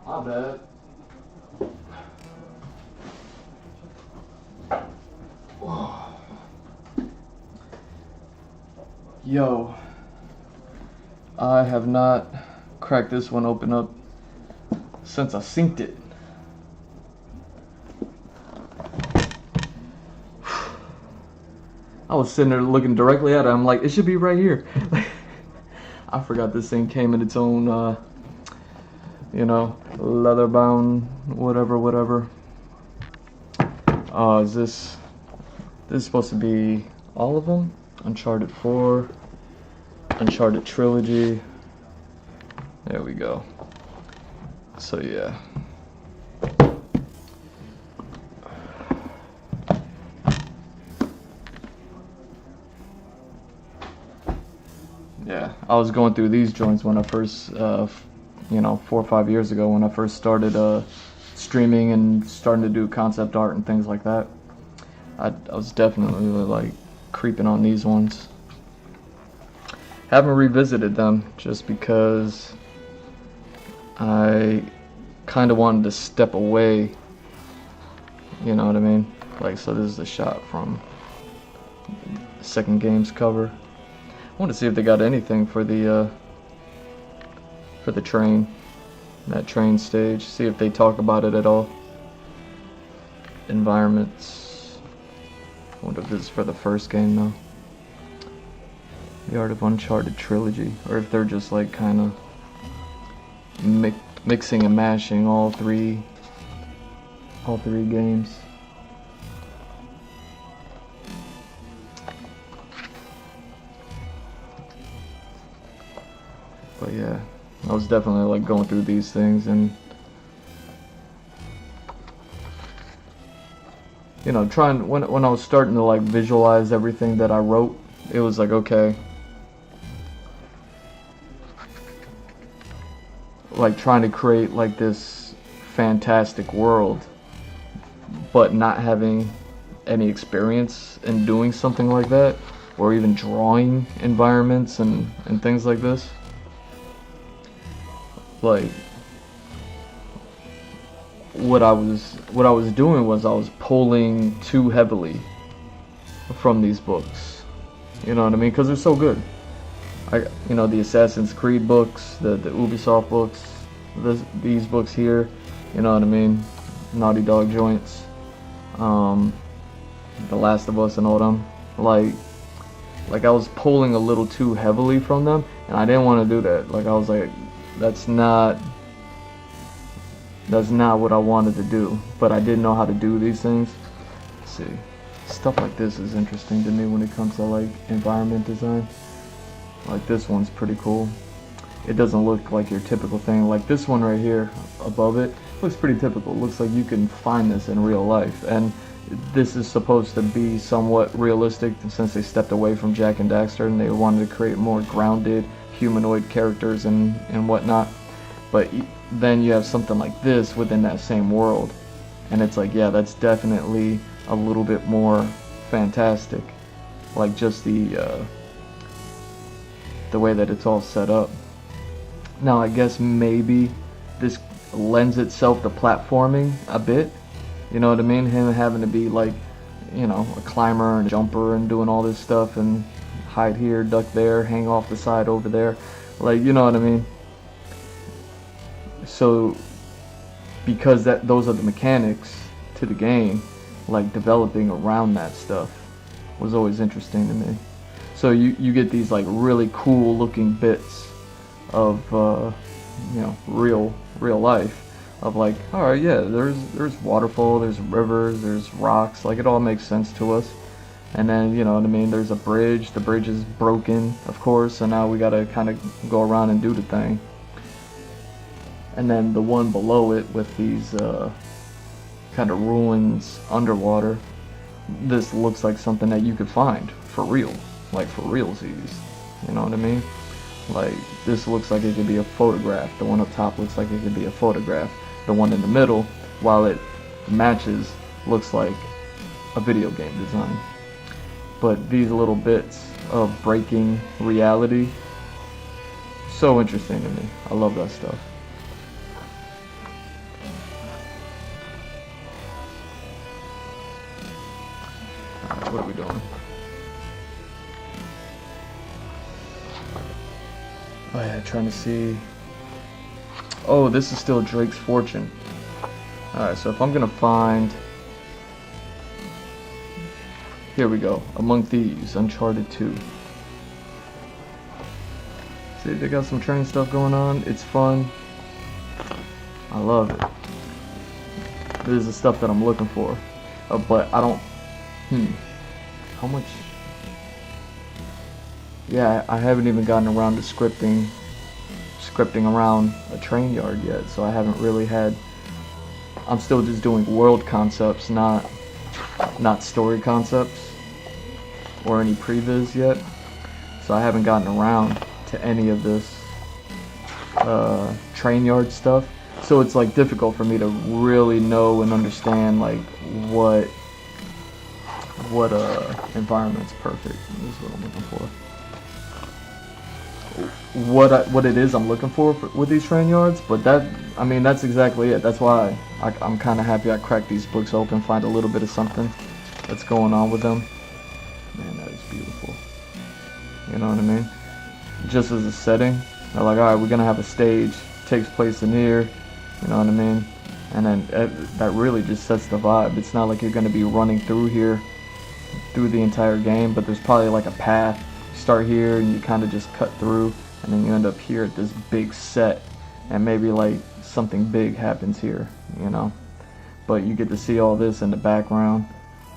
My bad. Yo, I have not cracked this one open up since I synced it. I was sitting there looking directly at it. I'm like, it should be right here. I forgot this thing came in its own, you know, leather bound, whatever. Is this is supposed to be all of them? Uncharted 4, Uncharted Trilogy. There we go. So yeah. Yeah, I was going through these joints when I first, you know, 4 or 5 years ago when I first started streaming and starting to do concept art and things like that. I was definitely like creeping on these ones. Haven't revisited them just because I kind of wanted to step away. You know what I mean? Like, so this is a shot from the second game's cover. I want to see if they got anything for the train, that train stage. See if they talk about it at all. Environments. I wonder if this is for the first game though. The Art of Uncharted Trilogy, or if they're just like kind of mixing and mashing all three games. But yeah, I was definitely like going through these things and, you know, trying, when I was starting to like visualize everything that I wrote, it was like, okay, like trying to create like this fantastic world, but not having any experience in doing something like that, or even drawing environments and things like this. Like, what I was doing was I was pulling too heavily from these books. You know what I mean? Because they're so good. You know, the Assassin's Creed books, the Ubisoft books, these books here. You know what I mean? Naughty Dog joints. The Last of Us and all them. Like I was pulling a little too heavily from them, and I didn't want to do that. Like, I was like, that's not what I wanted to do, but I didn't know how to do these things. Let's see, stuff like this is interesting to me when it comes to like environment design. Like, this one's pretty cool. It doesn't look like your typical thing. Like this one right here above it looks pretty typical. Looks like you can find this in real life, and this is supposed to be somewhat realistic since they stepped away from Jak and Daxter and they wanted to create more grounded humanoid characters and whatnot. But then you have something like this within that same world, and it's like, yeah, that's definitely a little bit more fantastic. Like, just the way that it's all set up. Now, I guess maybe this lends itself to platforming a bit. You know what I mean? Him having to be like, you know, a climber and a jumper and doing all this stuff and hide here, duck there, hang off the side over there. Like, you know what I mean? So, because those are the mechanics to the game, like developing around that stuff was always interesting to me. So you get these like really cool looking bits of you know, real life, of like, all right, yeah, there's waterfall, there's rivers, there's rocks, like it all makes sense to us. And then, you know what I mean, there's a bridge, the bridge is broken, of course, so now we gotta kind of go around and do the thing. And then the one below it with these kind of ruins underwater, this looks like something that you could find for real, like for realsies, you know what I mean? Like, this looks like it could be a photograph. The one up top looks like it could be a photograph. The one in the middle, while it matches, looks like a video game design. But these little bits of breaking reality, so interesting to me. I love that stuff. What are we doing? Oh yeah, trying to see. Oh, this is still Drake's Fortune. Alright, so if I'm gonna find... Here we go. Among Thieves, Uncharted 2. See, they got some train stuff going on. It's fun. I love it. This is the stuff that I'm looking for. But I don't... How much... Yeah, I haven't even gotten around to scripting around a train yard yet, so I haven't really had... I'm still just doing world concepts, not story concepts or any previs yet, so I haven't gotten around to any of this train yard stuff. So it's like difficult for me to really know and understand like what environment's perfect. This is what I'm looking for. What it is I'm looking for with these train yards, but that's exactly it. That's why I'm kind of happy I cracked these books open, find a little bit of something that's going on with them. Man, that is beautiful. You know what I mean? Just as a setting, they're like, all right, we're gonna have a stage, takes place in here. You know what I mean? And then that really just sets the vibe. It's not like you're gonna be running through here through the entire game, but there's probably like a path. You start here and you kind of just cut through, and then you end up here at this big set, and maybe like something big happens here, you know. But you get to see all this in the background,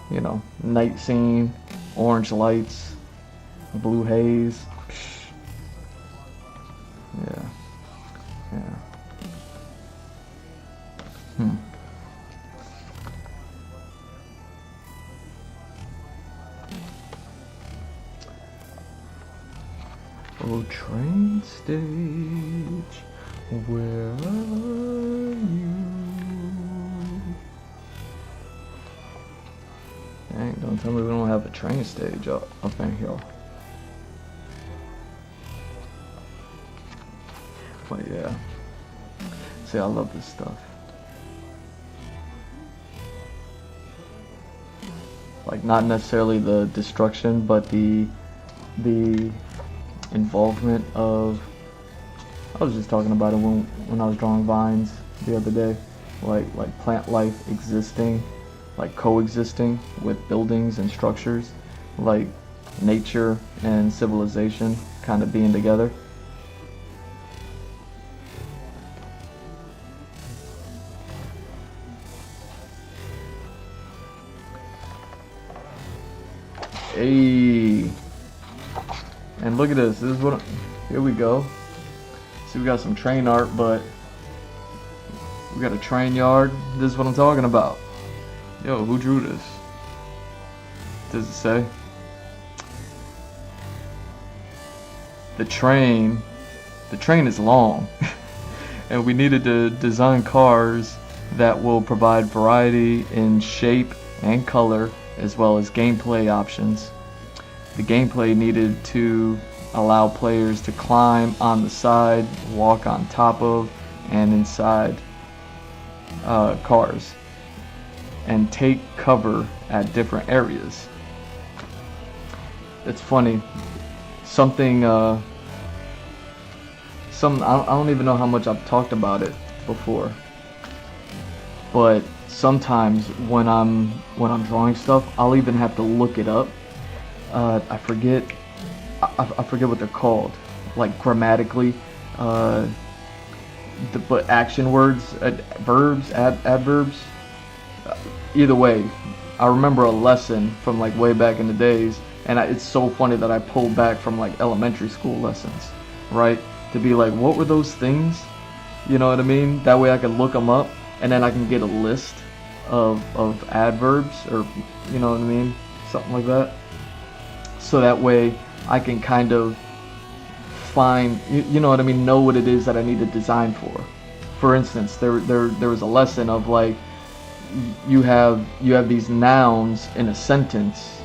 you know, night scene, orange lights, blue haze. Yeah. Oh, train stage, where are you? Dang, don't tell me we don't have a train stage up in here. But yeah, see, I love this stuff. Like, not necessarily the destruction, but the involvement of... I was just talking about it when I was drawing vines the other day. Like plant life existing, like coexisting with buildings and structures, like nature and civilization kind of being together. Hey, and look at this. This is what. Here we go. See, we got some train art, but we got a train yard. This is what I'm talking about. Yo, who drew this? Does it say? The train is long, and we needed to design cars that will provide variety in shape and color, as well as gameplay options. The gameplay needed to allow players to climb on the side, walk on top of, and inside cars, and take cover at different areas. It's funny. I don't even know how much I've talked about it before, but sometimes when I'm drawing stuff, I'll even have to look it up. I forget what they're called, like grammatically. But action words, verbs, adverbs. Either way, I remember a lesson from like way back in the days, and it's so funny that I pulled back from like elementary school lessons, right? To be like, what were those things? You know what I mean? That way I can look them up, and then I can get a list of adverbs, or you know what I mean, something like that. So that way I can kind of find, you know what I mean, know what it is that I need to design for. For instance, there was a lesson of like, you have these nouns in a sentence,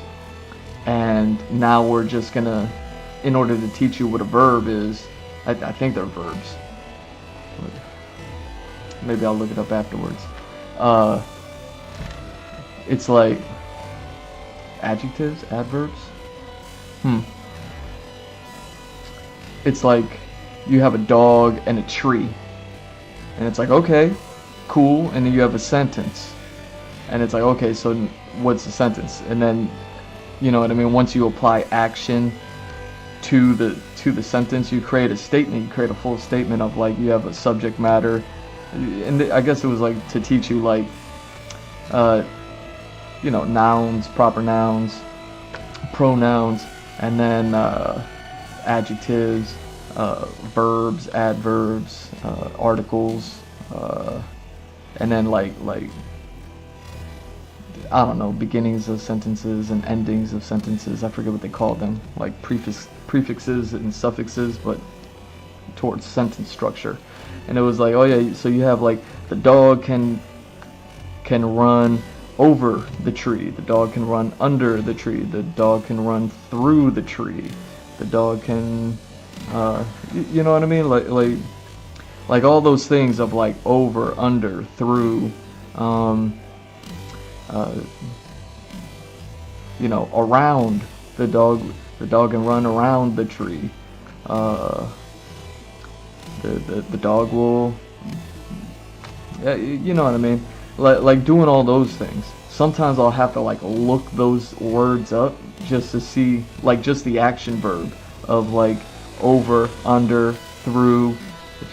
and now we're just gonna, in order to teach you what a verb is, I think they're verbs. Maybe I'll look it up afterwards. It's like, adjectives, adverbs. It's like you have a dog and a tree, and it's like, okay, cool, and then you have a sentence, and it's like, okay, so what's the sentence? And then, you know what I mean, once you apply action to the sentence, you create a statement, you create a full statement of like, you have a subject matter, and I guess it was like to teach you like, you know, nouns, proper nouns, pronouns, and then adjectives, verbs, adverbs, articles, and then like I don't know, beginnings of sentences and endings of sentences. I forget what they call them, like prefixes and suffixes, but towards sentence structure. And it was like, oh yeah, so you have like the dog can run over the tree, the dog can run under the tree, the dog can run through the tree, the dog can you know what I mean, like all those things of like over, under, through, you know, around. The dog can run around the tree. The dog will, yeah, you know what I mean, like doing all those things. Sometimes I'll have to like look those words up just to see like just the action verb of like over, under, through,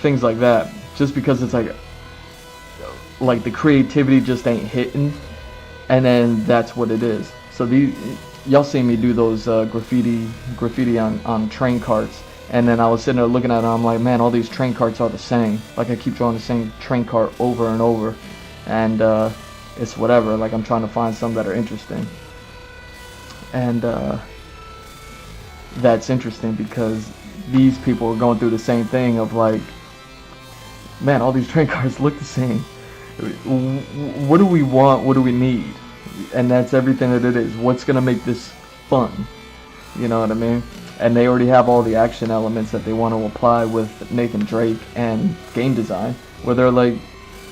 things like that, just because it's like the creativity just ain't hitting, and then that's what it is. So y'all see me do those graffiti on train carts, and then I was sitting there looking at it, I'm like, man, all these train carts are the same. Like I keep drawing the same train cart over and over, and it's whatever, like I'm trying to find some that are interesting. And that's interesting because these people are going through the same thing of like, man, all these train cars look the same. What do we want? What do we need? And that's everything that it is. What's gonna make this fun? You know what I mean? And they already have all the action elements that they want to apply with Nathan Drake and game design, where they're like,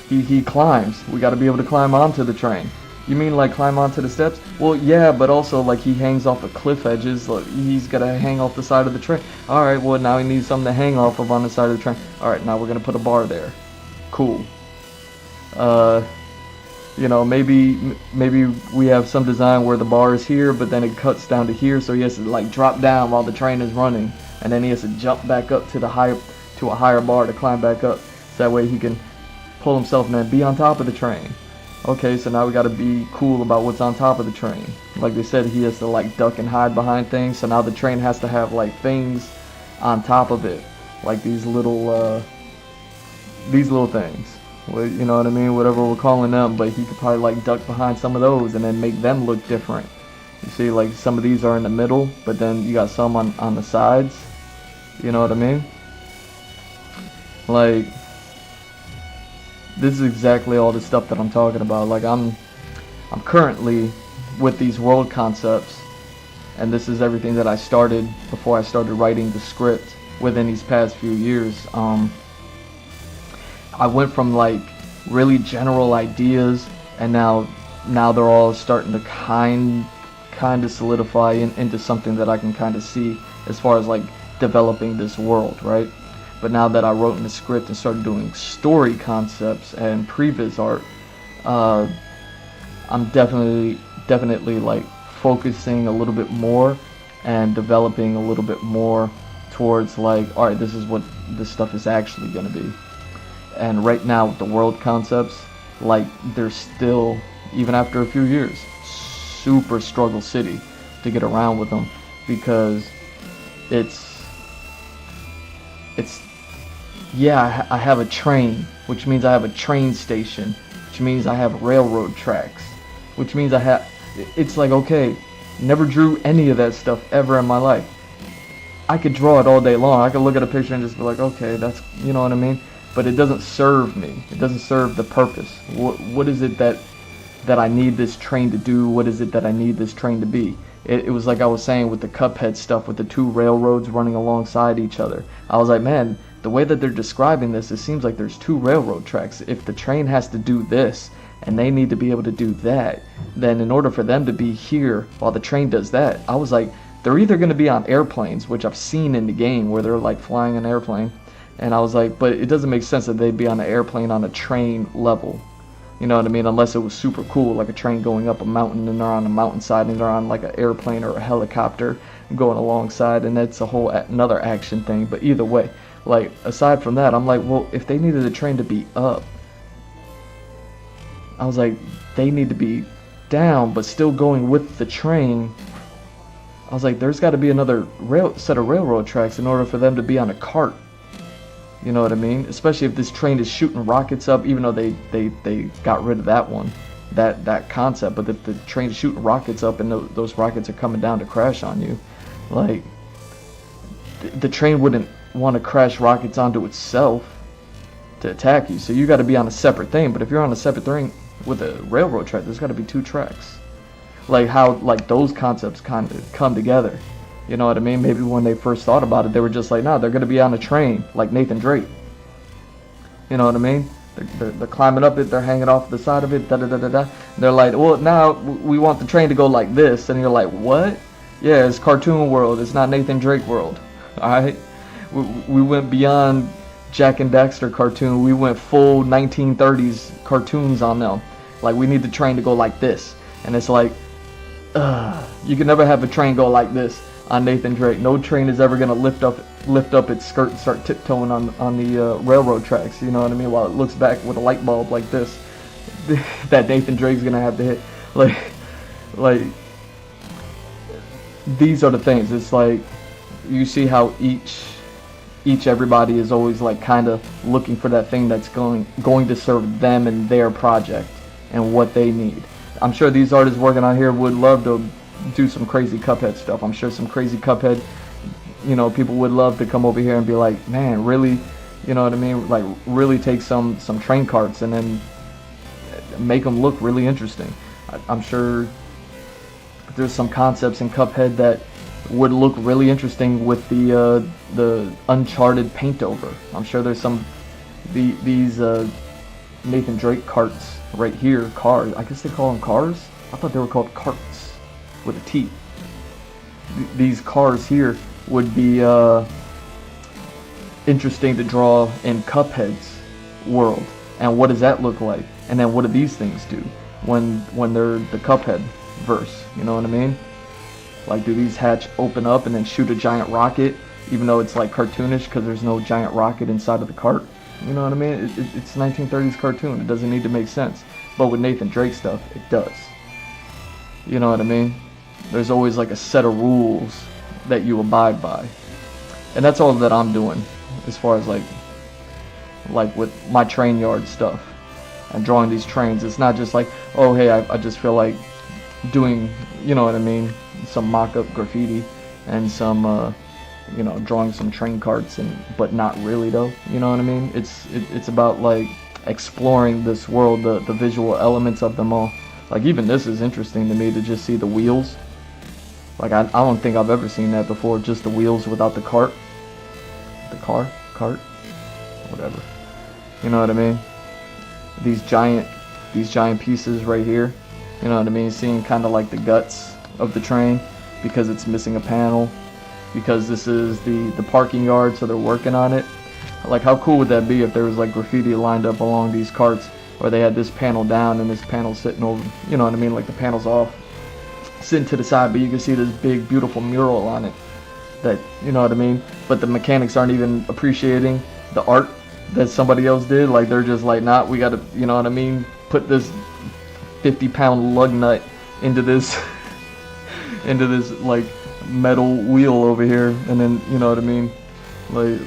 he climbs. We got to be able to climb onto the train. You mean like climb onto the steps? Well, yeah, but also like he hangs off the cliff edges. Like, he's got to hang off the side of the train. All right, well now he needs something to hang off of on the side of the train. All right, now we're gonna put a bar there. Cool. You know, maybe we have some design where the bar is here, but then it cuts down to here, so he has to like drop down while the train is running, and then he has to jump back up to a higher bar to climb back up, so that way he can pull himself and then be on top of the train. Okay, so now we got to be cool about what's on top of the train. Like they said, he has to like duck and hide behind things, so now the train has to have like things on top of it, like these little things. Well, you know what I mean, whatever we're calling them, but he could probably like duck behind some of those and then make them look different. You see, like some of these are in the middle, but then you got some on the sides. You know what I mean? Like, this is exactly all the stuff that I'm talking about. Like I'm currently with these world concepts, and this is everything that I started before I started writing the script within these past few years. I went from like really general ideas, and now they're all starting to kind of solidify into something that I can kind of see as far as like developing this world, right? But now that I wrote in the script and started doing story concepts and previs art, I'm definitely like focusing a little bit more and developing a little bit more towards like, all right, this is what this stuff is actually going to be. And right now with the world concepts, like they're still, even after a few years, super struggle city to get around with them, because it's yeah, I have a train, which means I have a train station, which means I have railroad tracks, which means it's like, okay, never drew any of that stuff ever in my life. I could draw it all day long. I could look at a picture and just be like, okay, that's, you know what I mean? But it doesn't serve me. It doesn't serve the purpose. What is it that I need this train to do? What is it that I need this train to be? It was like I was saying with the Cuphead stuff, with the two railroads running alongside each other. I was like, man, the way that they're describing this, it seems like there's two railroad tracks. If the train has to do this, and they need to be able to do that, then in order for them to be here while the train does that, I was like, they're either going to be on airplanes, which I've seen in the game where they're like flying an airplane, and I was like, but it doesn't make sense that they'd be on an airplane on a train level. You know what I mean? Unless it was super cool, like a train going up a mountain and they're on a mountainside and they're on like an airplane or a helicopter going alongside, and that's a whole another action thing. But either way, like aside from that, I'm like, well, if they needed a train to be up, I was like, they need to be down but still going with the train. I was like, there's got to be another set of railroad tracks in order for them to be on a cart. You know what I mean? Especially if this train is shooting rockets up, even though they got rid of that one, that concept. But if the train is shooting rockets up and those rockets are coming down to crash on you, like, the train wouldn't want to crash rockets onto itself to attack you. So you got to be on a separate thing. But if you're on a separate thing with a railroad track, there's got to be two tracks. Like how those concepts kind of come together. You know what I mean? Maybe when they first thought about it, they were just like, no, they're going to be on a train, like Nathan Drake. You know what I mean? They're climbing up it, they're hanging off the side of it, da-da-da-da-da. They're like, well, now we want the train to go like this. And you're like, what? Yeah, it's cartoon world. It's not Nathan Drake world. All right? We went beyond Jack and Daxter cartoon. We went full 1930s cartoons on them. Like, we need the train to go like this. And it's like, you can never have a train go like this on Nathan Drake. No train is ever gonna lift up its skirt and start tiptoeing on the railroad tracks. You know what I mean? While it looks back with a light bulb like this, that Nathan Drake's gonna have to hit. Like these are the things. It's like you see how everybody is always like kind of looking for that thing that's going to serve them and their project and what they need. I'm sure these artists working on here would love to do some crazy Cuphead stuff. I'm sure some crazy Cuphead, you know, people would love to come over here and be like, man, really, you know what I mean? Like, really take some train carts and then make them look really interesting. I'm sure there's some concepts in Cuphead that would look really interesting with the Uncharted paint over. I'm sure there's these Nathan Drake carts right here, cars. I guess they call them cars. I thought they were called carts with a T. These cars here would be interesting to draw in Cuphead's world. And what does that look like? And then what do these things do when they're the Cuphead verse? You know what I mean? Like, do these hatch open up and then shoot a giant rocket, even though it's like cartoonish because there's no giant rocket inside of the cart? You know what I mean? It's 1930s cartoon. It doesn't need to make sense. But with Nathan Drake stuff, it does. You know what I mean? There's always like a set of rules that you abide by. And that's all that I'm doing as far as like with my train yard stuff and drawing these trains. It's not just like, oh, hey, I just feel like doing, you know what I mean, some mock-up graffiti and some you know, drawing some train carts, but not really though. You know what I mean? It's about like exploring this world, the visual elements of them all. Like, even this is interesting to me to just see the wheels. Like, I don't think I've ever seen that before, just the wheels without the cart. Cart, whatever. You know what I mean? These giant pieces right here. You know what I mean? Seeing kind of like the guts of the train because it's missing a panel. Because this is the parking yard, so they're working on it. Like, how cool would that be if there was like graffiti lined up along these carts, or they had this panel down and this panel sitting over, you know what I mean, like the panel's off, sitting to the side, but you can see this big beautiful mural on it that, you know what I mean, but the mechanics aren't even appreciating the art that somebody else did. Like, they're just like, nah, we gotta, you know what I mean, put this 50-pound lug nut into this like metal wheel over here, and then, you know what I mean, like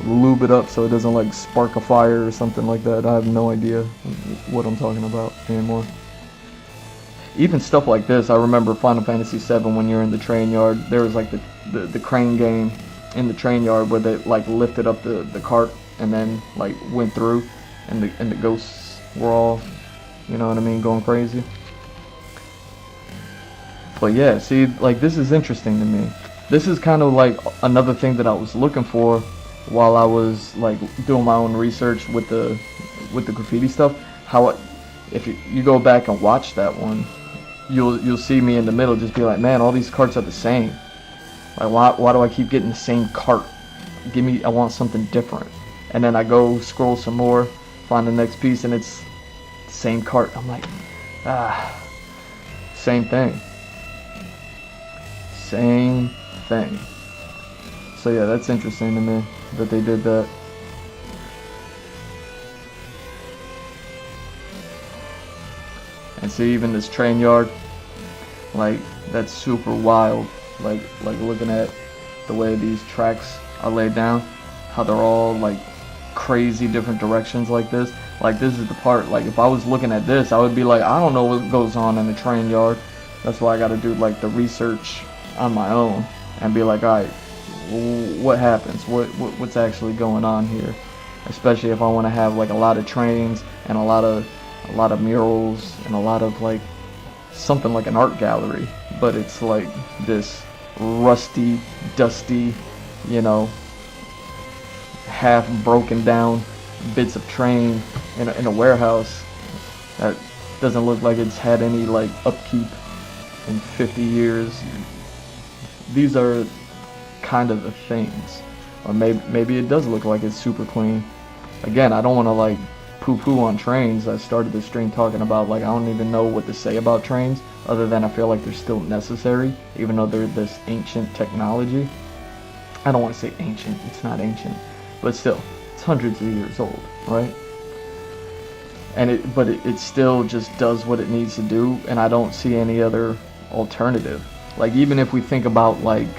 lube it up so it doesn't like spark a fire or something like that. I have no idea what I'm talking about anymore. Even stuff like this, I remember Final Fantasy VII when you're in the train yard, there was like the crane game in the train yard where they like lifted up the cart and then like went through, and the ghosts were all, you know what I mean, going crazy. But yeah, see, like, this is interesting to me. This is kind of like another thing that I was looking for while I was like doing my own research with the with the graffiti stuff, if you go back and watch that one, you'll see me in the middle just be like, man, all these carts are the same. Like, why do I keep getting the same cart? I want something different. And then I go scroll some more, find the next piece, and it's the same cart. I'm like, same thing. Same thing. So yeah, that's interesting to me that they did that. And see, even this train yard, like, that's super wild. Like looking at the way these tracks are laid down, how they're all like crazy different directions like this. Like, this is the part, like, if I was looking at this, I would be like, I don't know what goes on in the train yard. That's why I got to do like the research on my own and be like, all right, what happens? What's actually going on here? Especially if I want to have like a lot of trains and a lot of murals and a lot of like something like an art gallery, but it's like this rusty, dusty, you know, half broken down bits of train in a warehouse that doesn't look like it's had any like upkeep in 50 years. These are kind of the things. Or maybe it does look like it's super clean. Again, I don't want to like poo-poo on trains. I started the stream talking about like I don't even know what to say about trains other than I feel like they're still necessary even though they're this ancient technology. I don't want to say ancient, it's not ancient, but still, it's hundreds of years old, right? And it still just does what it needs to do, and I don't see any other alternative. Like, even if we think about like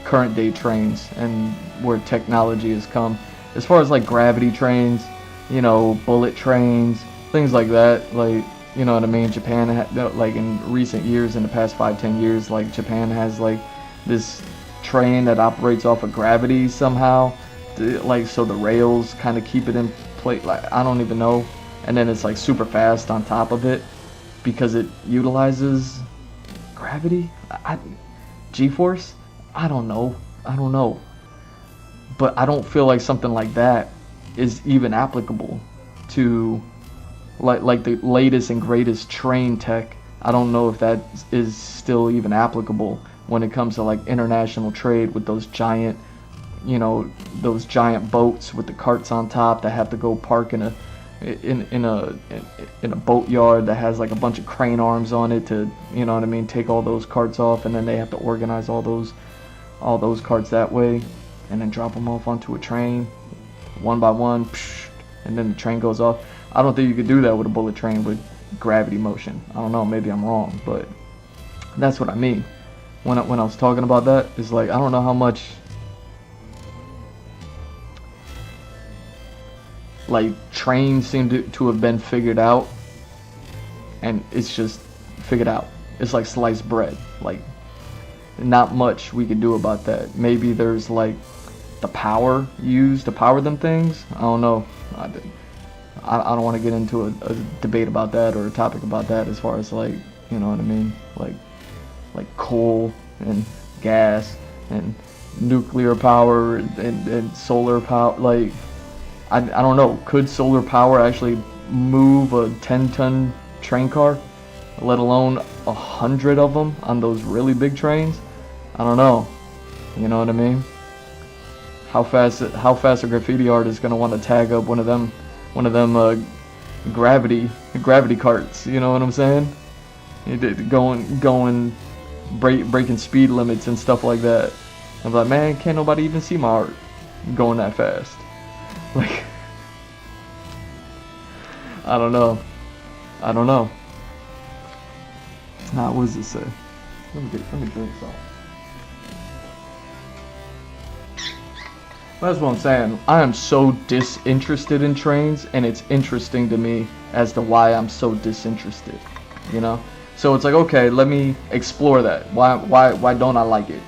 current day trains and where technology has come, as far as like gravity trains, you know, bullet trains, things like that, like, you know what I mean? Japan, like in recent years, in the past 5-10 years, like Japan has like this train that operates off of gravity somehow, like, so the rails kind of keep it in place. Like, I don't even know. And then it's like super fast on top of it because it utilizes gravity, G-force. I don't know. But I don't feel like something like that is even applicable to like the latest and greatest train tech. I don't know if that is still even applicable when it comes to like international trade with those giant, you know, those giant boats with the carts on top that have to go park in a boat yard that has like a bunch of crane arms on it to, you know what I mean, take all those carts off, and then they have to organize all those carts that way and then drop them off onto a train one by one, and then the train goes off. I don't think you could do that with a bullet train with gravity motion. I don't know, maybe I'm wrong, but that's what I mean when I was talking about that. It's like, I don't know how much like trains seem to have been figured out, and it's just figured out. It's like sliced bread. Like, not much we could do about that. Maybe there's like the power used to power them things. I don't know. I don't want to get into a debate about that or a topic about that as far as like, you know what I mean, like coal and gas and nuclear power and solar power. Like, I don't know. Could solar power actually move a 10-ton train car, let alone 100 of them on those really big trains? I don't know. You know what I mean? How fast a graffiti artist is gonna want to tag up one of them gravity carts? You know what I'm saying? Going breaking speed limits and stuff like that. I'm like, man, can't nobody even see my art going that fast. Like, I don't know. Nah, what does it say? Let me drink some. That's what I'm saying. I am so disinterested in trains, and it's interesting to me as to why I'm so disinterested. You know? So it's like, okay, let me explore that. Why don't I like it?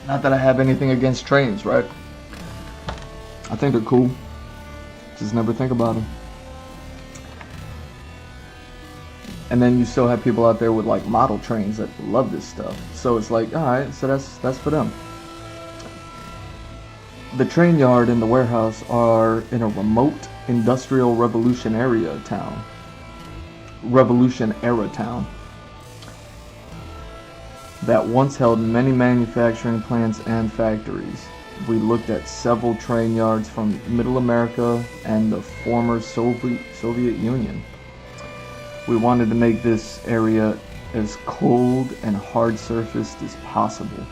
Not that I have anything against trains, right? I think they're cool. Just never think about them. And then you still have people out there with like model trains that love this stuff. So it's like, all right, so that's for them. The train yard and the warehouse are in a remote industrial revolution era town. That once held many manufacturing plants and factories. We looked at several train yards from Middle America and the former Soviet Union. We wanted to make this area as cold and hard surfaced as possible,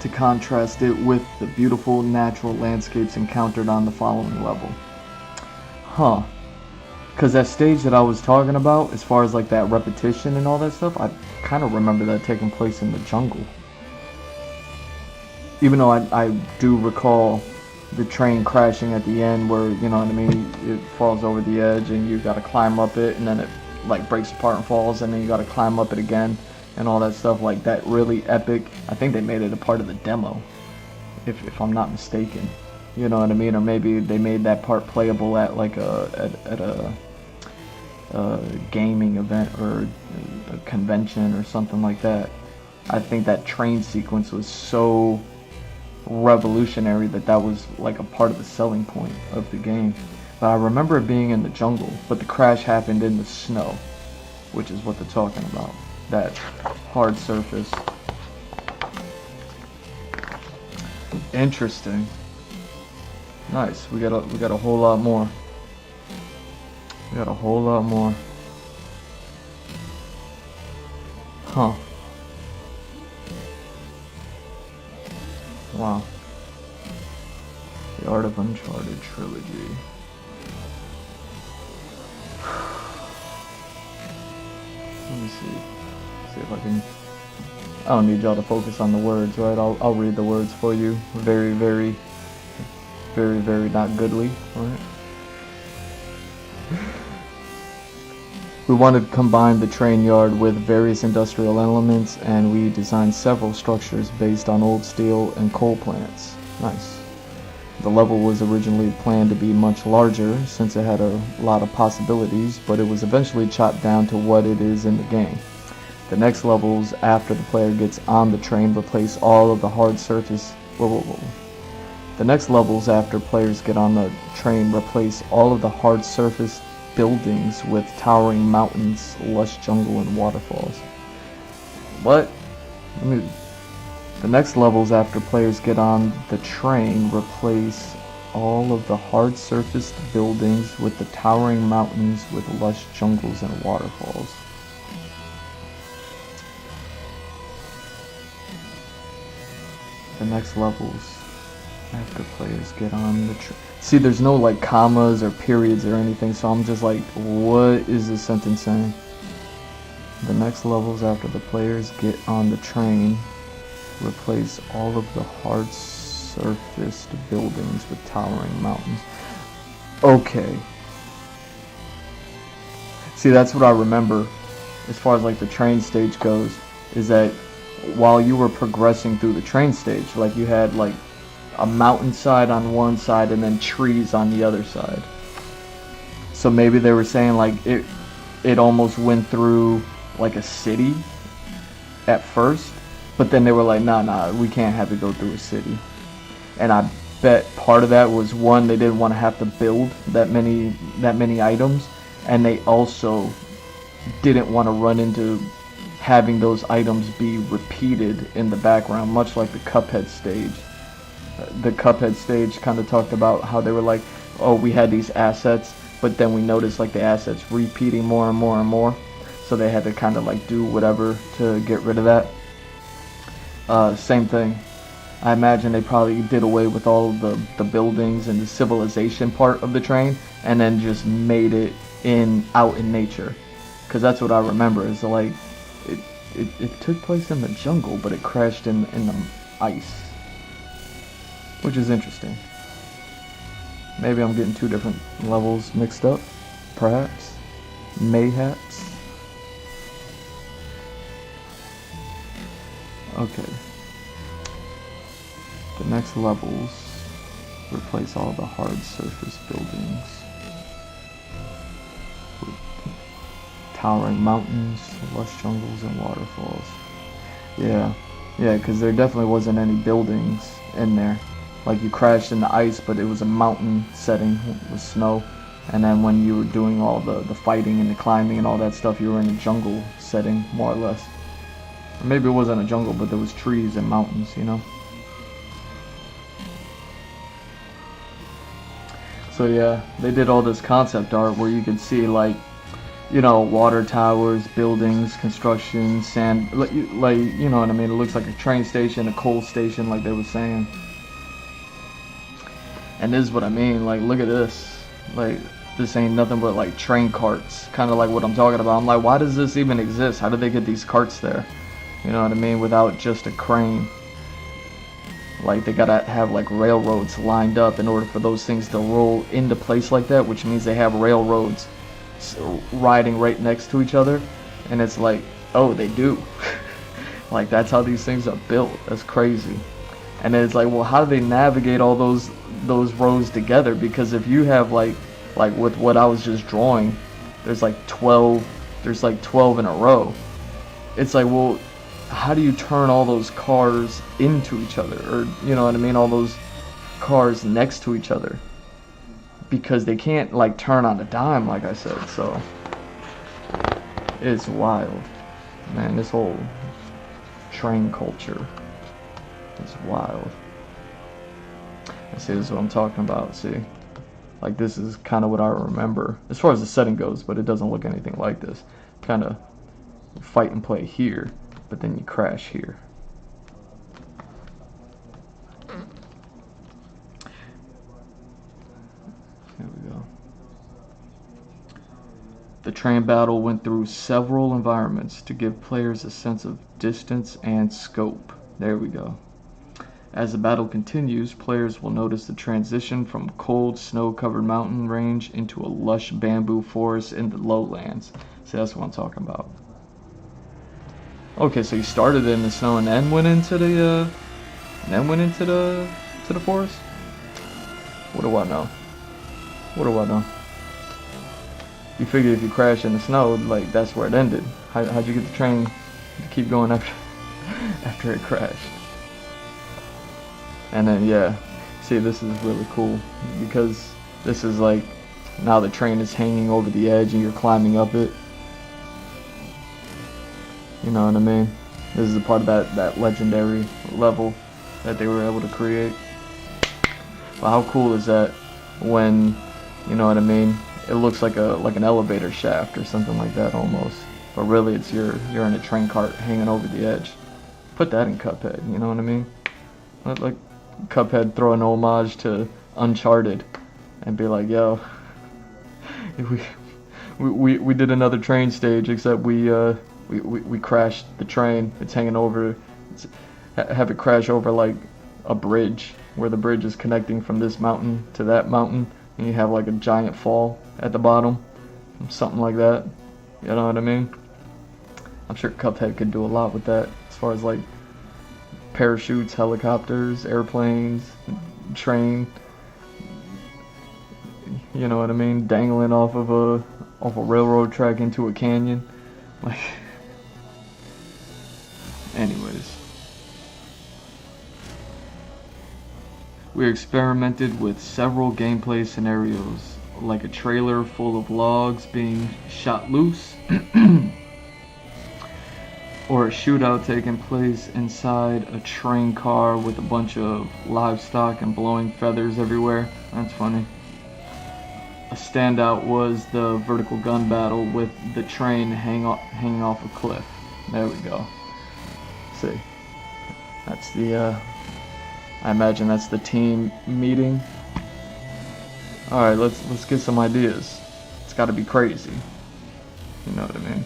to contrast it with the beautiful natural landscapes encountered on the following level. Because that stage that I was talking about, as far as like that repetition and all that stuff, I kind of remember that taking place in the jungle. Even though I do recall the train crashing at the end where, you know what I mean, it falls over the edge and you gotta climb up it, and then it like breaks apart and falls, and then you gotta climb up it again and all that stuff. Like that really epic. I think they made it a part of the demo, if I'm not mistaken. You know what I mean? Or maybe they made that part playable at like a gaming event or a convention or something like that. I think that train sequence was so revolutionary that was like a part of the selling point of the game. But I remember it being in the jungle, but the crash happened in the snow, which is what they're talking about. That hard surface. Interesting. Nice. We got a whole lot more. We got a whole lot more. Huh. Wow. The Art of Uncharted trilogy. Let me see. See if I can. I don't need y'all to focus on the words, right? I'll read the words for you. Very, very, very, very not goodly, right? We wanted to combine the train yard with various industrial elements, and we designed several structures based on old steel and coal plants. Nice. The level was originally planned to be much larger since it had a lot of possibilities, but it was eventually chopped down to what it is in the game. The next levels after the player gets on the train replace all of the hard surface. The next levels after players get on the train replace all of the hard surface buildings with towering mountains, lush jungle, and waterfalls. What? The next levels after players get on the train replace all of the hard surfaced buildings with the towering mountains with lush jungles and waterfalls. The next levels after players get on the train. See, there's no like commas or periods or anything, so I'm just like, what is this sentence saying? The next levels after the players get on the train replace all of the hard surfaced buildings with towering mountains. Okay. See, that's what I remember as far as like the train stage goes, is that while you were progressing through the train stage, like you had like a mountainside on one side and then trees on the other side. So maybe they were saying like it almost went through like a city at first, but then they were like, nah, we can't have it go through a city. And I bet part of that was, one, they didn't want to have to build that many items, and they also didn't want to run into having those items be repeated in the background, much like the Cuphead stage. The Cuphead stage kind of talked about how they were like, oh, we had these assets, but then we noticed like the assets repeating more and more and more, so they had to kind of like do whatever to get rid of that. Same thing. I imagine they probably did away with all of the buildings and the civilization part of the train, and then just made it out in nature. Because that's what I remember, is like it took place in the jungle, but it crashed in the ice, which is interesting. Maybe I'm getting two different levels mixed up, perhaps, mayhaps. Okay. The next levels replace all the hard surface buildings with towering mountains, lush jungles, and waterfalls. Yeah, yeah, because there definitely wasn't any buildings in there. Like you crashed in the ice, but it was a mountain setting with snow. And then when you were doing all the fighting and the climbing and all that stuff, you were in a jungle setting, more or less. Or maybe it wasn't a jungle, but there was trees and mountains, you know? So yeah, they did all this concept art where you could see like, you know, water towers, buildings, construction, sand, like you know what I mean? It looks like a train station, a coal station, like they were saying. And this is what I mean, like look at this. Like this ain't nothing but like train carts, kind of like what I'm talking about. I'm like, why does this even exist? How did they get these carts there? You know what I mean? Without just a crane. Like they gotta have like railroads lined up in order for those things to roll into place like that, which means they have railroads riding right next to each other. And it's like, oh, they do. Like that's how these things are built. That's crazy. And then it's like, well, how do they navigate all those rows together? Because if you have like with what I was just drawing, there's like 12 in a row. It's like, well, how do you turn all those cars into each other? Or, you know what I mean? All those cars next to each other. Because they can't like turn on a dime, like I said. So it's wild. Man, this whole train culture is wild. See, this is what I'm talking about. See, like this is kind of what I remember as far as the setting goes, but it doesn't look anything like this. Kind of fight and play here, but then you crash here. There we go. The train battle went through several environments to give players a sense of distance and scope. There we go. As the battle continues, players will notice the transition from cold, snow-covered mountain range into a lush bamboo forest in the lowlands. See, that's what I'm talking about. Okay, so you started in the snow and then went into the forest? What do I know? What do I know? You figure if you crash in the snow, like that's where it ended. How'd you get the train to keep going after it crashed? And then yeah, see, this is really cool because this is like now the train is hanging over the edge and you're climbing up it. You know what I mean? This is a part of that legendary level that they were able to create. But how cool is that when, you know what I mean? It looks like an elevator shaft or something like that almost. But really it's you're in a train cart hanging over the edge. Put that in Cuphead, you know what I mean? Like Cuphead throw an homage to Uncharted and be like, yo, we did another train stage, except we crashed the train. It's hanging over, have it crash over like a bridge where the bridge is connecting from this mountain to that mountain, and you have like a giant fall at the bottom, something like that. You know what I mean? I'm sure Cuphead could do a lot with that as far as like parachutes, helicopters, airplanes, train. You know what I mean? Dangling off of a railroad track into a canyon. Like, anyways, we experimented with several gameplay scenarios, like a trailer full of logs being shot loose, or a shootout taking place inside a train car with a bunch of livestock and blowing feathers everywhere. That's funny. A standout was the vertical gun battle with the train hanging off a cliff. There we go. See, that's the I imagine that's the team meeting. All right, let's get some ideas. It's got to be crazy. You know what I mean?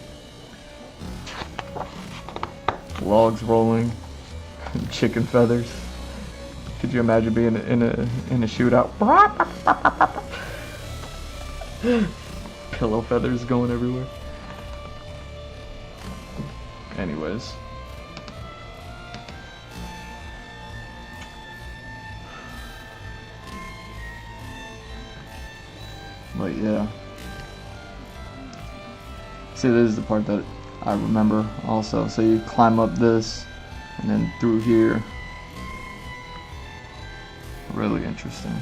Logs rolling, chicken feathers. Could you imagine being in a shootout? Pillow feathers going everywhere. Anyways. But yeah. See, this is the part that I remember also. So you climb up this and then through here. Really interesting.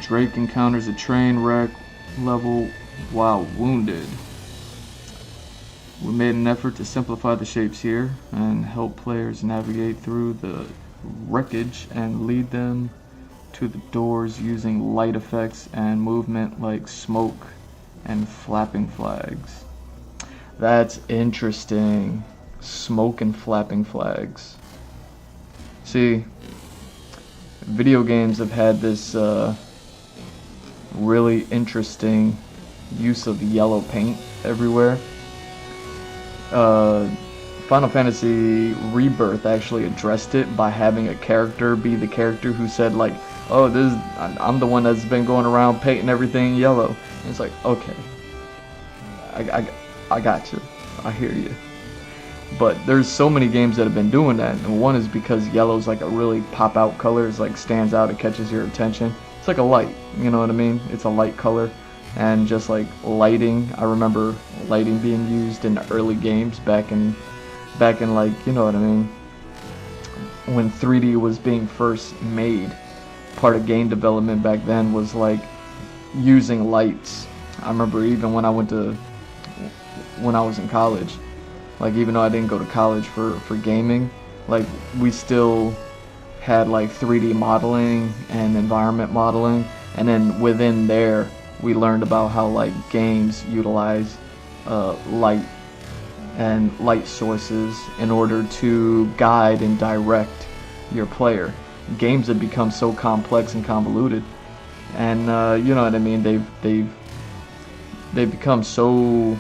Drake encounters a train wreck level while wounded. We made an effort to simplify the shapes here and help players navigate through the wreckage and lead them to the doors using light effects and movement like smoke and flapping flags. That's interesting. Smoke and flapping flags. See, video games have had this really interesting use of yellow paint everywhere. Final Fantasy Rebirth actually addressed it by having a character be the character who said like, oh, I'm the one that's been going around painting everything yellow. And it's like, okay, I got you, I hear you. But there's so many games that have been doing that, and one is because yellow's like a really pop out color. It's like stands out, it catches your attention. It's like a light, you know what I mean? It's a light color. And just like lighting, I remember lighting being used in the early games back in like, you know what I mean, when 3D was being first made. Part of game development back then was like using lights. I remember even when I was in college, like even though I didn't go to college for gaming, like we still had like 3D modeling and environment modeling, and then within there we learned about how like games utilize light and light sources in order to guide and direct your player. Games have become so complex and convoluted, and you know what I mean, they've become so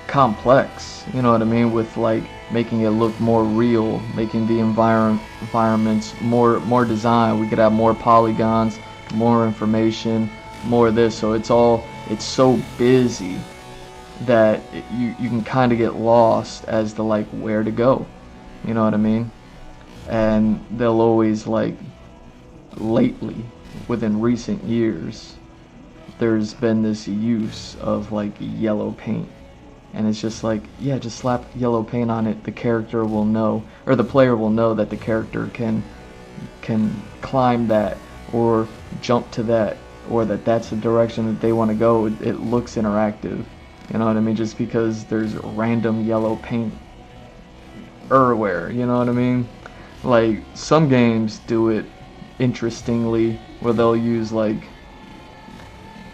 complex, you know what I mean, with like making it look more real, making the environments more designed. We could have more polygons, more information, more of this. So it's so busy that you can kind of get lost as to like where to go, you know what I mean. And they'll always like, lately within recent years, there's been this use of like yellow paint. And it's just like, yeah, just slap yellow paint on it. The character will know, or the player will know that the character can climb that or jump to that, or that's the direction that they want to go. It looks interactive, you know what I mean? Just because there's random yellow paint everywhere, you know what I mean? Like some games do it interestingly, where they'll use like,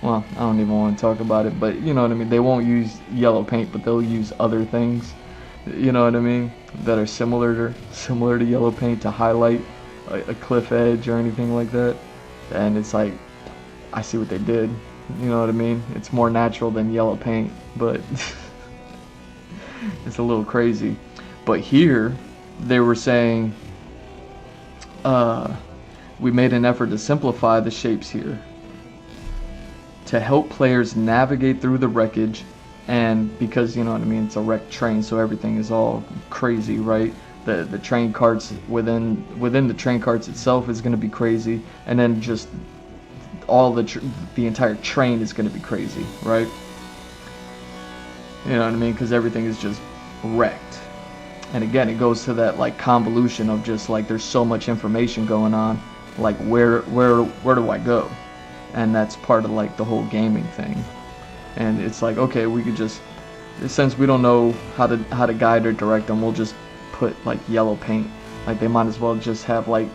well, I don't even want to talk about it, but you know what I mean, they won't use yellow paint, but they'll use other things, you know what I mean, that are similar to yellow paint to highlight a cliff edge or anything like that. And it's like, I see what they did, you know what I mean? It's more natural than yellow paint, but it's a little crazy. But here they were saying we made an effort to simplify the shapes here to help players navigate through the wreckage. And because, you know what I mean, it's a wrecked train, so everything is all crazy, right? The train carts within the train carts itself is going to be crazy, and then just all the entire train is going to be crazy, right? You know what I mean? Because everything is just wrecked. And again, it goes to that like convolution of just like there's so much information going on, like where do I go? And that's part of like the whole gaming thing. And it's like, okay, we could just, since we don't know how to guide or direct them, we'll just put like yellow paint. Like they might as well just have like,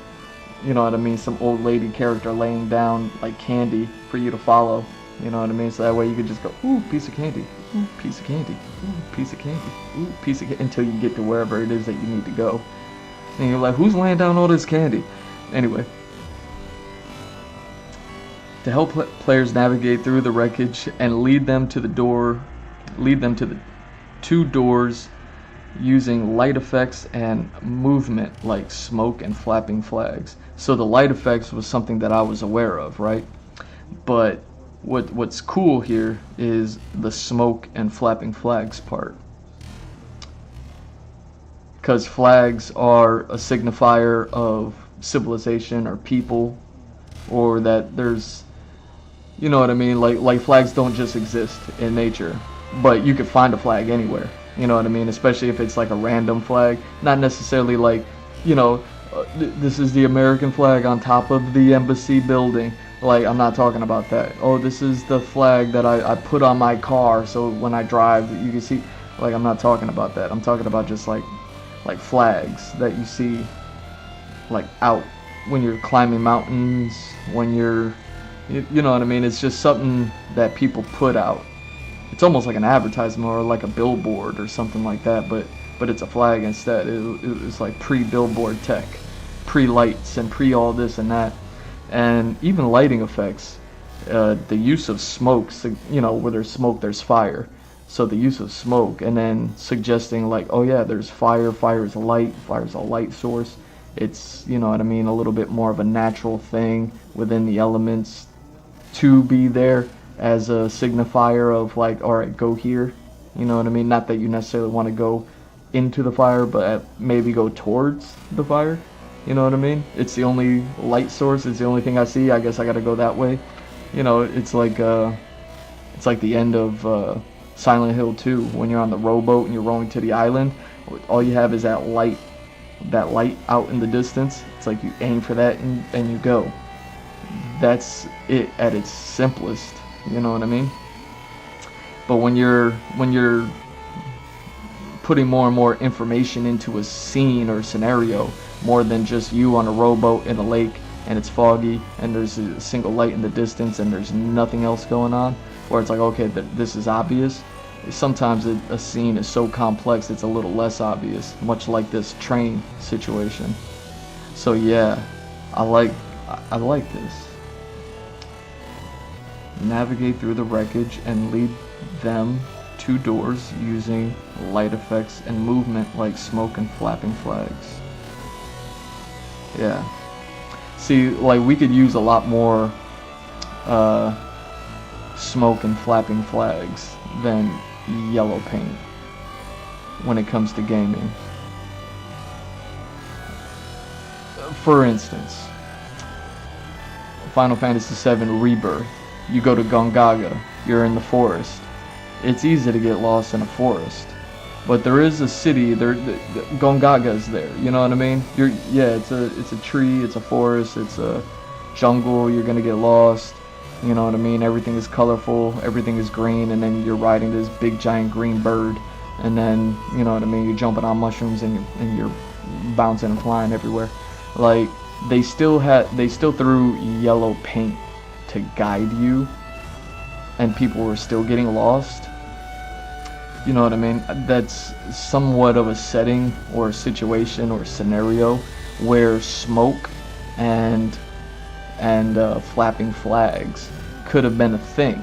you know what I mean, some old lady character laying down like candy for you to follow, you know what I mean? So that way you could just go, ooh, piece of candy, ooh, piece of candy, ooh, piece of candy, ooh, piece of candy, until you get to wherever it is that you need to go. And you're like, who's laying down all this candy? Anyway, to help players navigate through the wreckage and lead them to the two doors using light effects and movement like smoke and flapping flags. So the light effects was something that I was aware of, right? But what's cool here is the smoke and flapping flags part. Because flags are a signifier of civilization or people, or that there's, you know what I mean? Like flags don't just exist in nature, but you could find a flag anywhere. You know what I mean? Especially if it's like a random flag, not necessarily like, you know, this is the American flag on top of the embassy building. Like, I'm not talking about that. Oh, this is the flag that I put on my car so when I drive you can see. Like, I'm not talking about that. I'm talking about just like flags that you see like out when you're climbing mountains, when you're, you know what I mean? It's just something that people put out. It's almost like an advertisement or like a billboard or something like that, but it's a flag instead. It was like pre-billboard tech, pre-lights and pre all this and that, and even lighting effects. The use of smoke, you know, where there's smoke, there's fire. So the use of smoke, and then suggesting like, oh yeah, there's fire. Fire is a light. Fire is a light source. It's, you know what I mean, a little bit more of a natural thing within the elements to be there as a signifier of like, all right, go here. You know what I mean? Not that you necessarily want to go into the fire, but maybe go towards the fire. You know what I mean? It's the only light source. It's the only thing I see. I guess I got to go that way. You know, it's like the end of Silent Hill 2 when you're on the rowboat and you're rowing to the island. All you have is that light out in the distance. It's like you aim for that and you go. That's it at its simplest. You know what I mean? But when you're putting more and more information into a scene or scenario, more than just you on a rowboat in a lake and it's foggy and there's a single light in the distance and there's nothing else going on, where it's like, okay, this is obvious. Sometimes a scene is so complex it's a little less obvious, much like this train situation. So yeah, I like this. Navigate through the wreckage and lead them to doors using light effects and movement like smoke and flapping flags. Yeah. See, like, we could use a lot more smoke and flapping flags than yellow paint when it comes to gaming. For instance, Final Fantasy VII Rebirth. You go to Gongaga, you're in the forest. It's easy to get lost in a forest, but there is a city there. Gongaga is there. You know what I mean? It's a tree, it's a forest, it's a jungle. You're gonna get lost. You know what I mean? Everything is colorful, everything is green, and then you're riding this big giant green bird, and then, you know what I mean, you're jumping on mushrooms and you're bouncing and flying everywhere. Like, they still threw yellow paint to guide you, and people were still getting lost. You know what I mean? That's somewhat of a setting or a situation or scenario where smoke and flapping flags could have been a thing.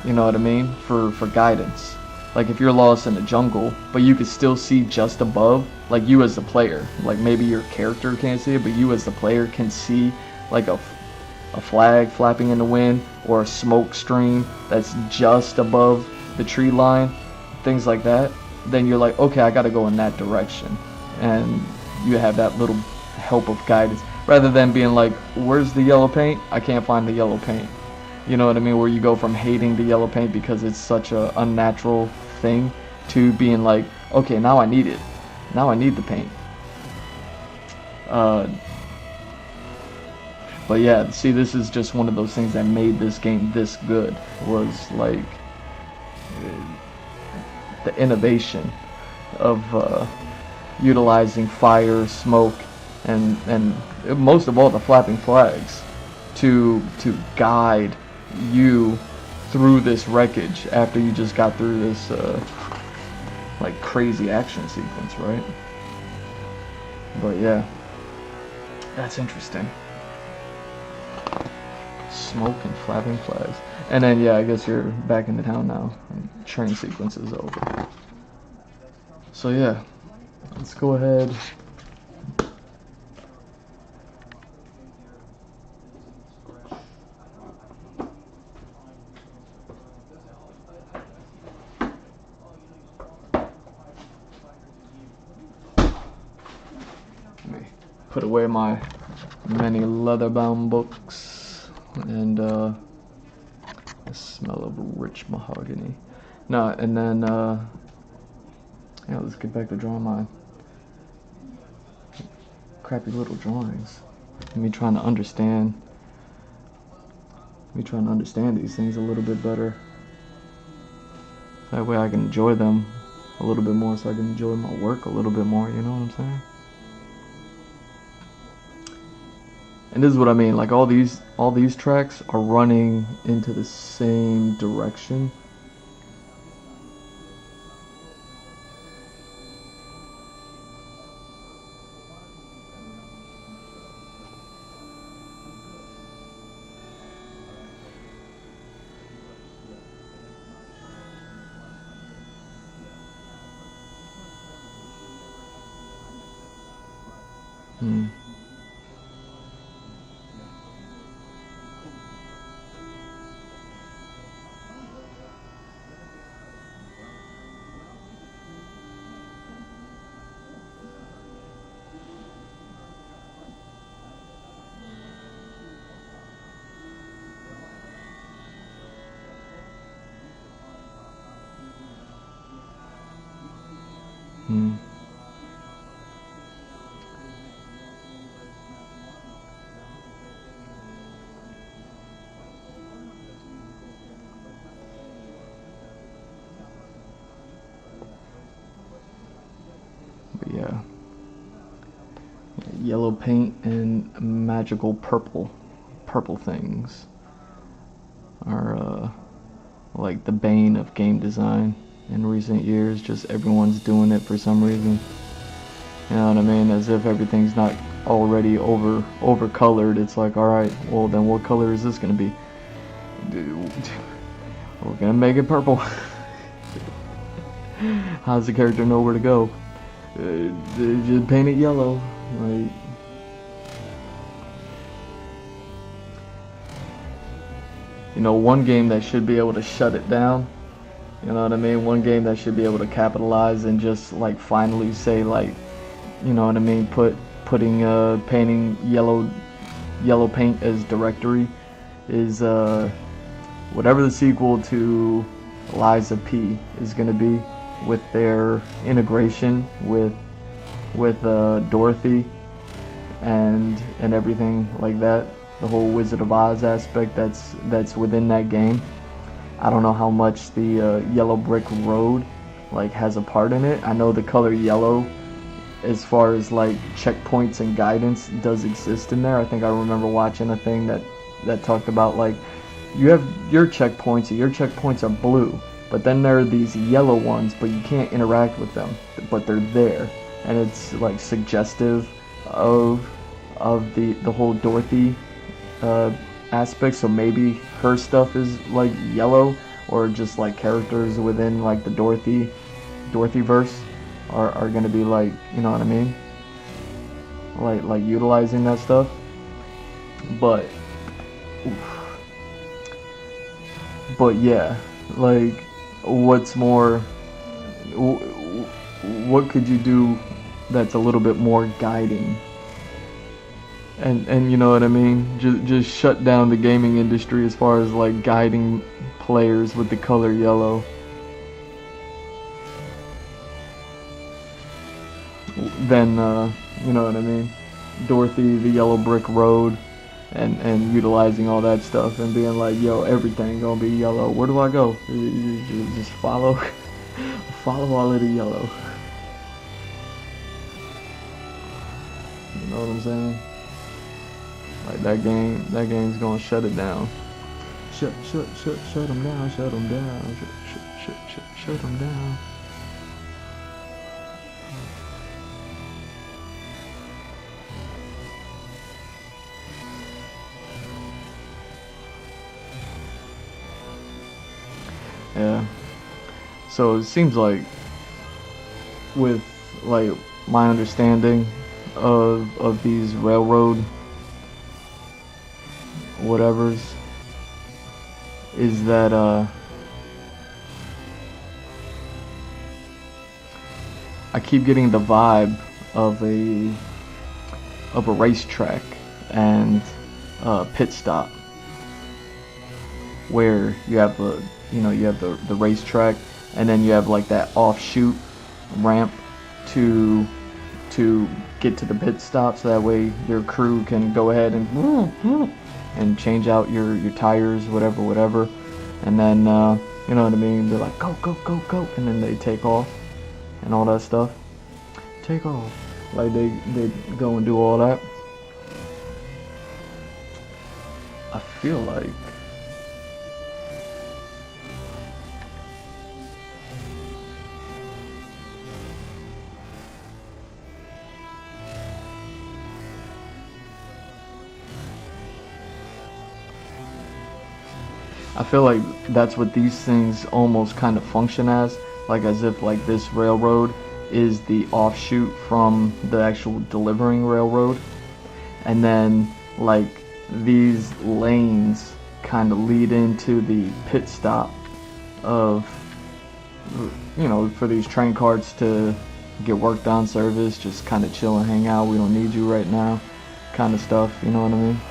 You know what I mean? For guidance. Like, if you're lost in the jungle, but you could still see just above, like, you as the player, like, maybe your character can't see it, but you as the player can see like a flag flapping in the wind, or a smoke stream that's just above the tree line, things like that, then you're like, okay, I gotta go in that direction, and you have that little help of guidance, rather than being like, where's the yellow paint? I can't find the yellow paint. You know what I mean? Where you go from hating the yellow paint because it's such a unnatural thing, to being like, okay, now I need it. Now I need the paint. But yeah, see, this is just one of those things that made this game this good, was like the innovation of utilizing fire, smoke, and most of all the flapping flags to guide you through this wreckage after you just got through this like crazy action sequence, right? But yeah, that's interesting. Smoke and flapping flags. And then, yeah, I guess you're back in the town now. And train sequence is over. So yeah, let's go ahead. Let me put away my many leather-bound books, and the smell of rich mahogany. No, and then yeah, let's get back to drawing my crappy little drawings. Me trying to understand these things a little bit better. That way I can enjoy them a little bit more, so I can enjoy my work a little bit more, you know what I'm saying? And this is what I mean, like all these tracks are running into the same direction. But yeah, yellow paint and magical purple things are like the bane of game design in recent years. Just everyone's doing it for some reason. You know what I mean? As if everything's not already over colored. It's like, all right, well then what color is this gonna be? We're gonna make it purple. How does the character know where to go? Just paint it yellow. Like, you know, one game that should be able to shut it down. You know what I mean? One game that should be able to capitalize and just like finally say, like, you know what I mean, putting painting yellow paint as directory is whatever the sequel to Lies of P is gonna be, with their integration with Dorothy and everything like that. The whole Wizard of Oz aspect that's within that game. I don't know how much the Yellow Brick Road like has a part in it. I know the color yellow, as far as like checkpoints and guidance, does exist in there. I think I remember watching a thing that talked about, like, you have your checkpoints, and your checkpoints are blue, but then there are these yellow ones, but you can't interact with them, but they're there, and it's like suggestive of the whole Dorothy aspect. So maybe her stuff is like yellow, or just like characters within like the Dorothy verse are gonna be like, you know what I mean, like utilizing that stuff. But yeah, like, what's more, what could you do that's a little bit more guiding, and you know what I mean, just shut down the gaming industry as far as like guiding players with the color yellow. Then you know what I mean, Dorothy, the Yellow Brick Road, and utilizing all that stuff and being like, yo, everything gonna be yellow. Where do I go? Just follow all of the yellow. You know what I'm saying? Like that game's gonna shut it down. Shut them down. Shut them down. Yeah. So it seems like, with like my understanding of these railroad whatevers, is that I keep getting the vibe of a racetrack and pit stop, where you have you have the racetrack, and then you have like that offshoot ramp to get to the pit stop, so that way your crew can go ahead and change out your tires, whatever, and then you know what I mean, they're like go go go go, and then they take off and all that stuff. Take off, like they go and do all that. I feel like that's what these things almost kind of function as, like as if like this railroad is the offshoot from the actual delivering railroad, and then like these lanes kind of lead into the pit stop of, you know, for these train carts to get work done, service, just kind of chill and hang out, we don't need you right now kind of stuff, you know what I mean?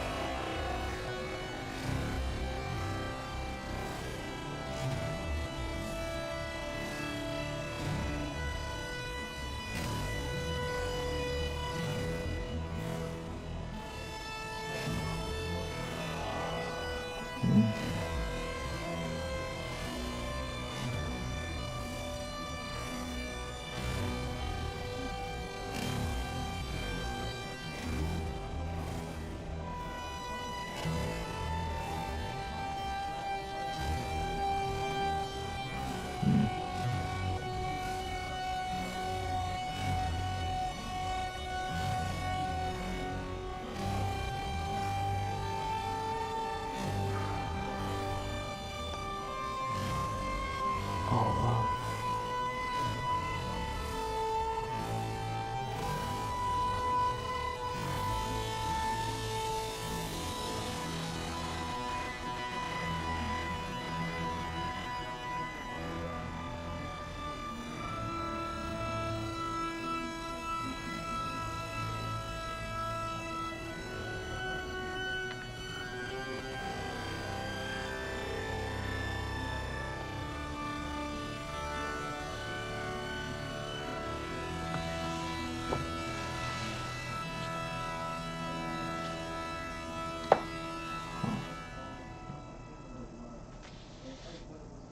Oh wow.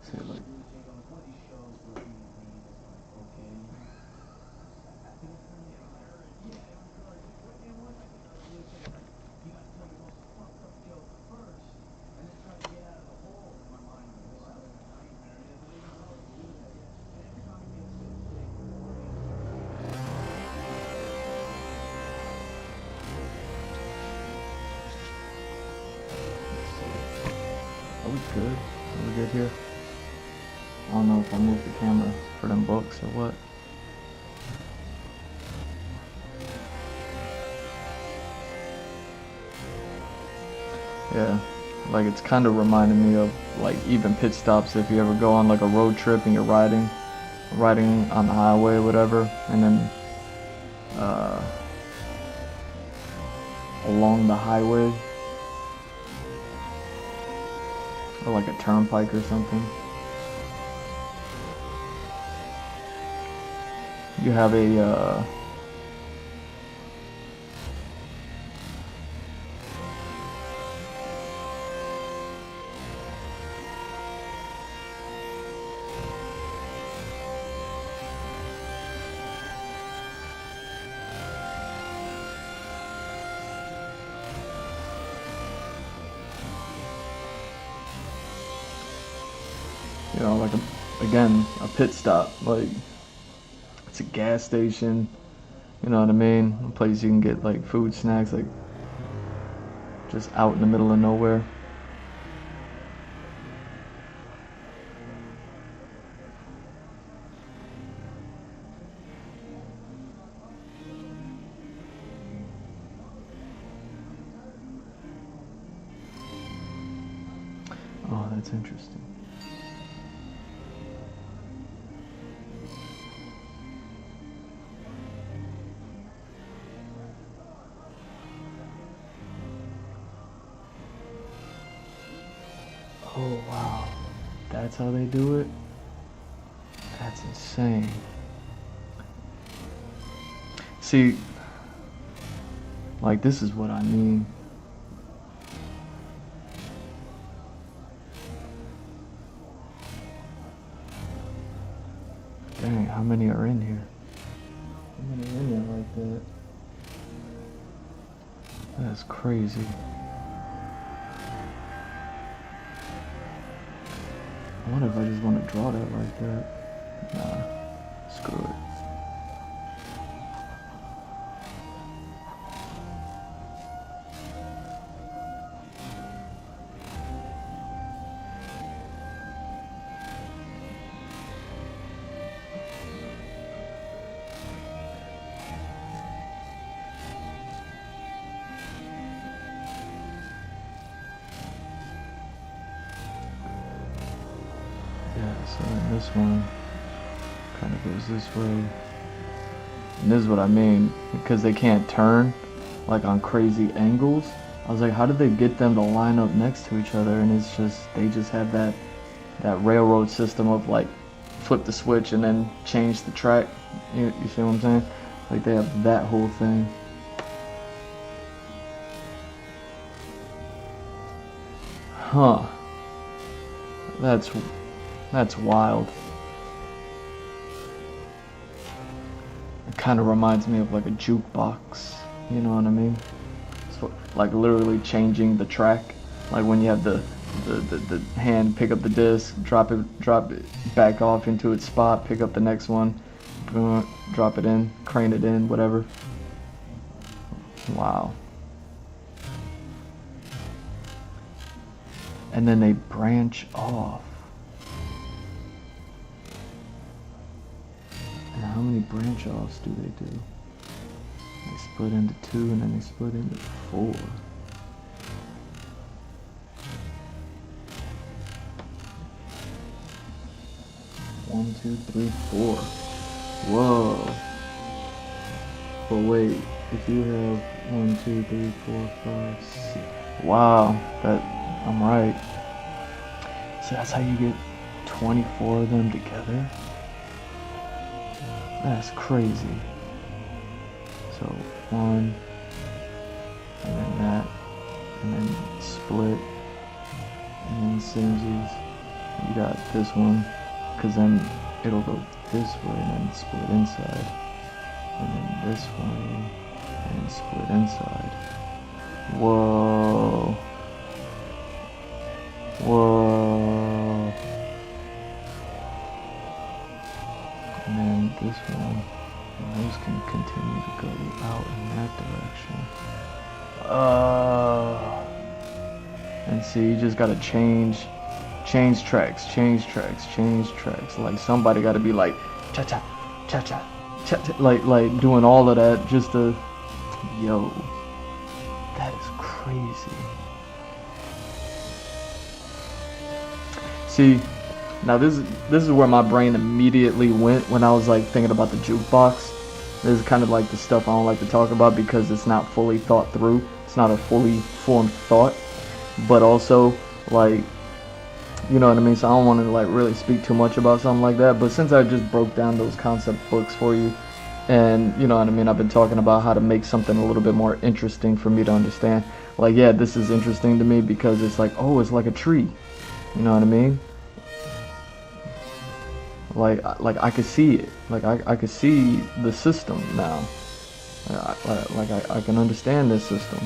Say like are we good? Are we good here? I don't know if I moved the camera for them books or what. Yeah, like it's kind of reminding me of like even pit stops if you ever go on like a road trip and you're riding on the highway or whatever, and then along the highway or like a turnpike or something, you have a you know, like again, a pit stop, like it's a gas station, you know what I mean? A place you can get like food, snacks, like just out in the middle of nowhere. Oh, that's interesting. That's how they do it? That's insane. See, like, this is what I mean. Dang, how many are in here? How many are in there like that? That's crazy. I wonder if I just want to draw that like that. Nah, screw it. Yeah, so then this one kind of goes this way. And this is what I mean, because they can't turn like on crazy angles. I was like, how did they get them to line up next to each other? And it's just, they just have that railroad system of like flip the switch and then change the track. You see what I'm saying? Like they have that whole thing. Huh. That's wild. It kind of reminds me of like a jukebox, you know what I mean? So, like literally changing the track, like when you have the hand pick up the disc, drop it back off into its spot, pick up the next one, drop it in, crane it in, whatever. Wow. And then they branch off. And how many branch offs do they do? They split into 2 and then they split into 4. One, two, three, 4. Whoa. But wait, if you have 1, 2, 3, 4, 5, 6. Wow, I'm right. So that's how you get 24 of them together? That's crazy. So 1, and then that, and then split, and then samesies. You got this one, because then it'll go this way and then split inside, and then this way and then split inside. Whoa. Whoa. And then this one, and those can continue to go out in that direction. And see, you just gotta change tracks. Like somebody gotta be like cha-cha, cha-cha, cha-cha, like doing all of that just to, yo, that is crazy. See, now this is where my brain immediately went when I was like thinking about the jukebox. This is kind of like the stuff I don't like to talk about because it's not fully thought through. It's not a fully formed thought, but also like, you know what I mean? So I don't want to like really speak too much about something like that, but since I just broke down those concept books for you, and you know what I mean, I've been talking about how to make something a little bit more interesting for me to understand. Like, yeah, this is interesting to me because it's like, oh, it's like a tree. You know what I mean? Like I could see it. Like I could see the system now. I can understand this system.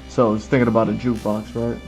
So I was thinking about a jukebox, right?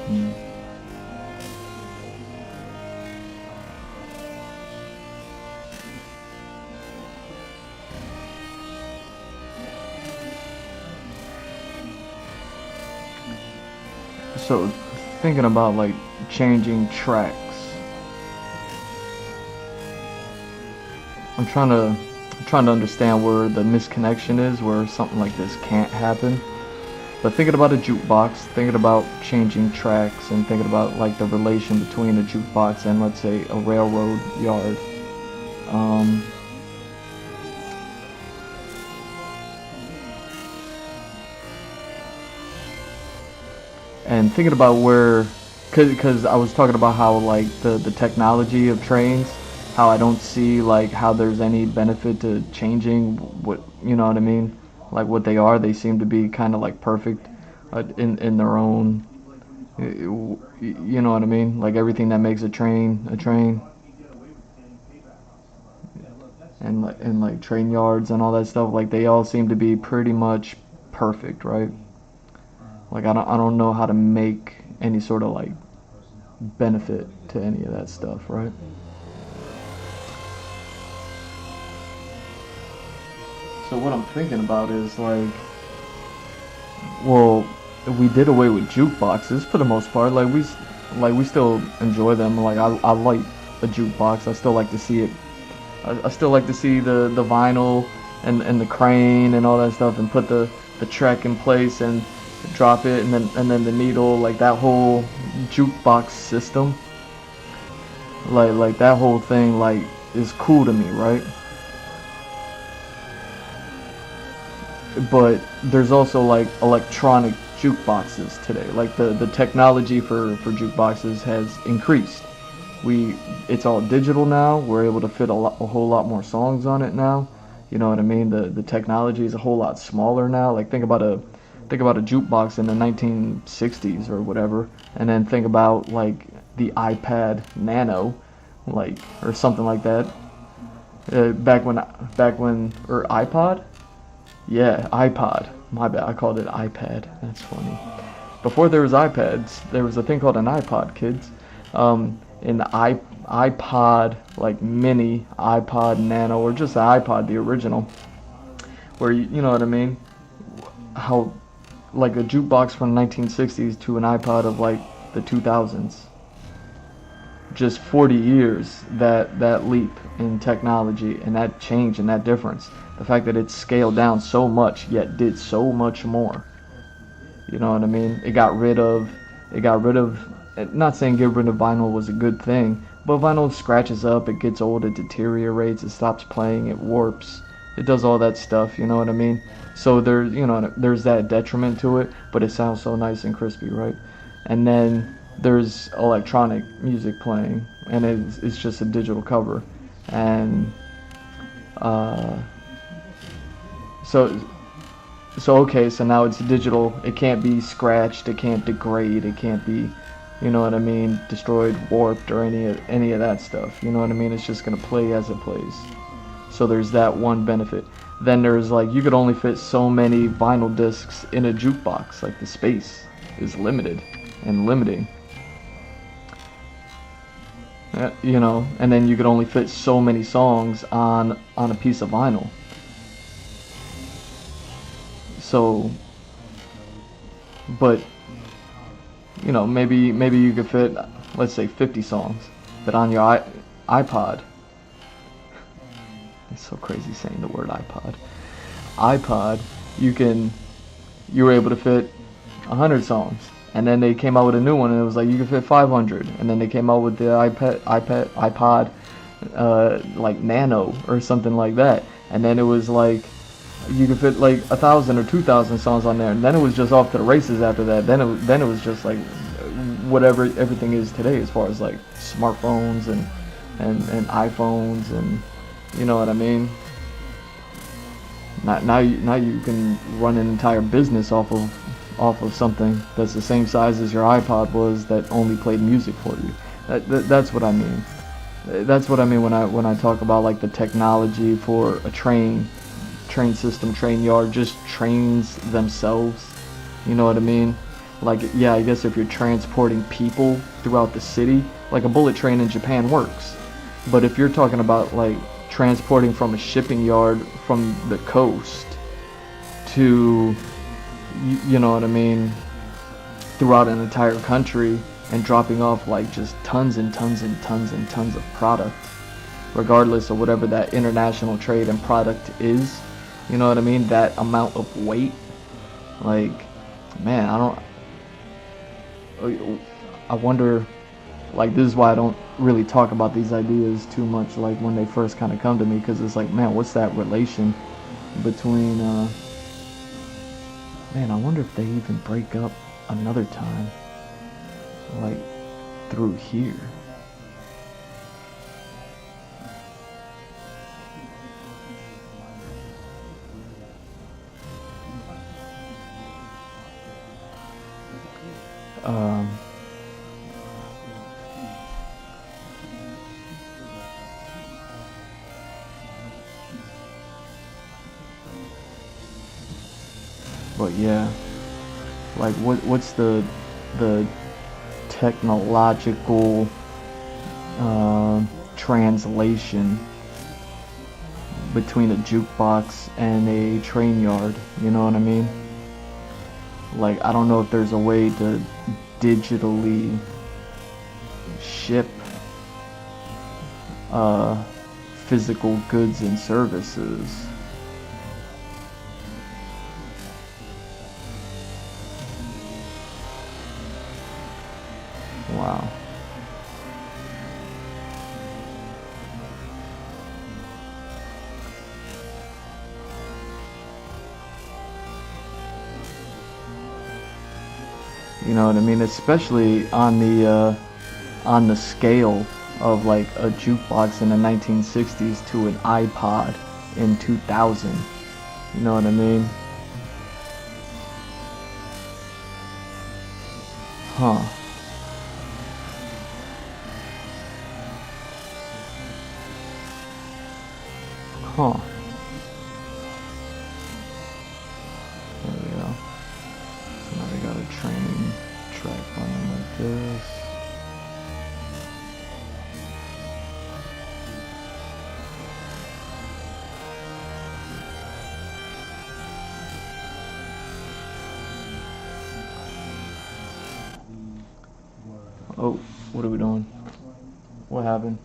Mm. So thinking about like changing tracks, I'm trying to understand where the misconnection is, where something like this can't happen. But thinking about a jukebox, thinking about changing tracks, and thinking about like the relation between a jukebox and, let's say, a railroad yard. Um, and thinking about where, cause I was talking about how like the technology of trains, how I don't see like how there's any benefit to changing what, you know what I mean, like what they are. They seem to be kind of like perfect in their own. You know what I mean? Like everything that makes a train, and like train yards and all that stuff. Like they all seem to be pretty much perfect, right? Like I don't know how to make any sort of like benefit to any of that stuff, right? So what I'm thinking about is like, well, we did away with jukeboxes for the most part. Like we still enjoy them. Like I like a jukebox. I still like to see it. I still like to see the vinyl and the crane and all that stuff, and put the track in place and drop it, and then the needle, like that whole jukebox system. Like that whole thing like is cool to me, right? But there's also like electronic jukeboxes today. Like the technology for jukeboxes has increased. It's all digital now. We're able to fit a whole lot more songs on it now. You know what I mean? The technology is a whole lot smaller now. Like think about a jukebox in the 1960s or whatever, and then think about like the iPad Nano, like, or something like that. Back when or iPod. Yeah, iPod. My bad. I called it iPad. That's funny. Before there was iPads, there was a thing called an iPod, kids. An iPod, like mini, iPod Nano, or just an iPod, the original, where you know what I mean? How, like a jukebox from the 1960s to an iPod of like the 2000s. Just 40 years, that leap in technology and that change and that difference. The fact that it's scaled down so much yet did so much more. You know what I mean? It got rid of, not saying get rid of vinyl was a good thing, but vinyl scratches up, it gets old, it deteriorates, it stops playing, it warps, it does all that stuff, you know what I mean? So there's that detriment to it, but it sounds so nice and crispy, right? And then there's electronic music playing, and it's just a digital cover, and so okay, so now it's digital. It can't be scratched, it can't degrade, it can't be, you know what I mean, destroyed, warped, or any of that stuff. You know what I mean? It's just gonna play as it plays. So there's that one benefit. Then there's like, you could only fit so many vinyl discs in a jukebox. Like the space is limited and limiting. You know, and then you could only fit so many songs on a piece of vinyl. So, but you know, maybe you could fit, let's say, 50 songs, but on your iPod, it's so crazy saying the word iPod, you were able to fit 100 songs, and then they came out with a new one, and it was like you could fit 500, and then they came out with the iPod, like Nano or something like that, and then it was like you could fit like 1,000 or 2,000 songs on there, and then it was just off to the races after that. Then it was just like whatever everything is today, as far as like smartphones and iPhones, and you know what I mean. Now you can run an entire business off of something that's the same size as your iPod was, that only played music for you. That's what I mean. That's what I mean when I talk about like the technology for a train system, train yard, just trains themselves. You know what I mean? Like, yeah, I guess if you're transporting people throughout the city, like a bullet train in Japan works. But if you're talking about like transporting from a shipping yard from the coast to, you know what I mean, throughout an entire country and dropping off like just tons and tons and tons and tons of product, regardless of whatever that international trade and product is, you know what I mean, that amount of weight, like, man, I wonder, like, this is why I don't really talk about these ideas too much, like, when they first kind of come to me, because it's like, man, what's that relation between, man, I wonder if they even break up another time, like, through here. But yeah, like what's the technological translation between a jukebox and a train yard? You know what I mean? Like, I don't know if there's a way to digitally ship physical goods and services. Wow. You know what I mean? Especially on the scale of like a jukebox in the 1960s to an iPod in 2000. You know what I mean? Huh. Huh. There we go. So now they got a train track running like this. Oh, what are we doing? What happened?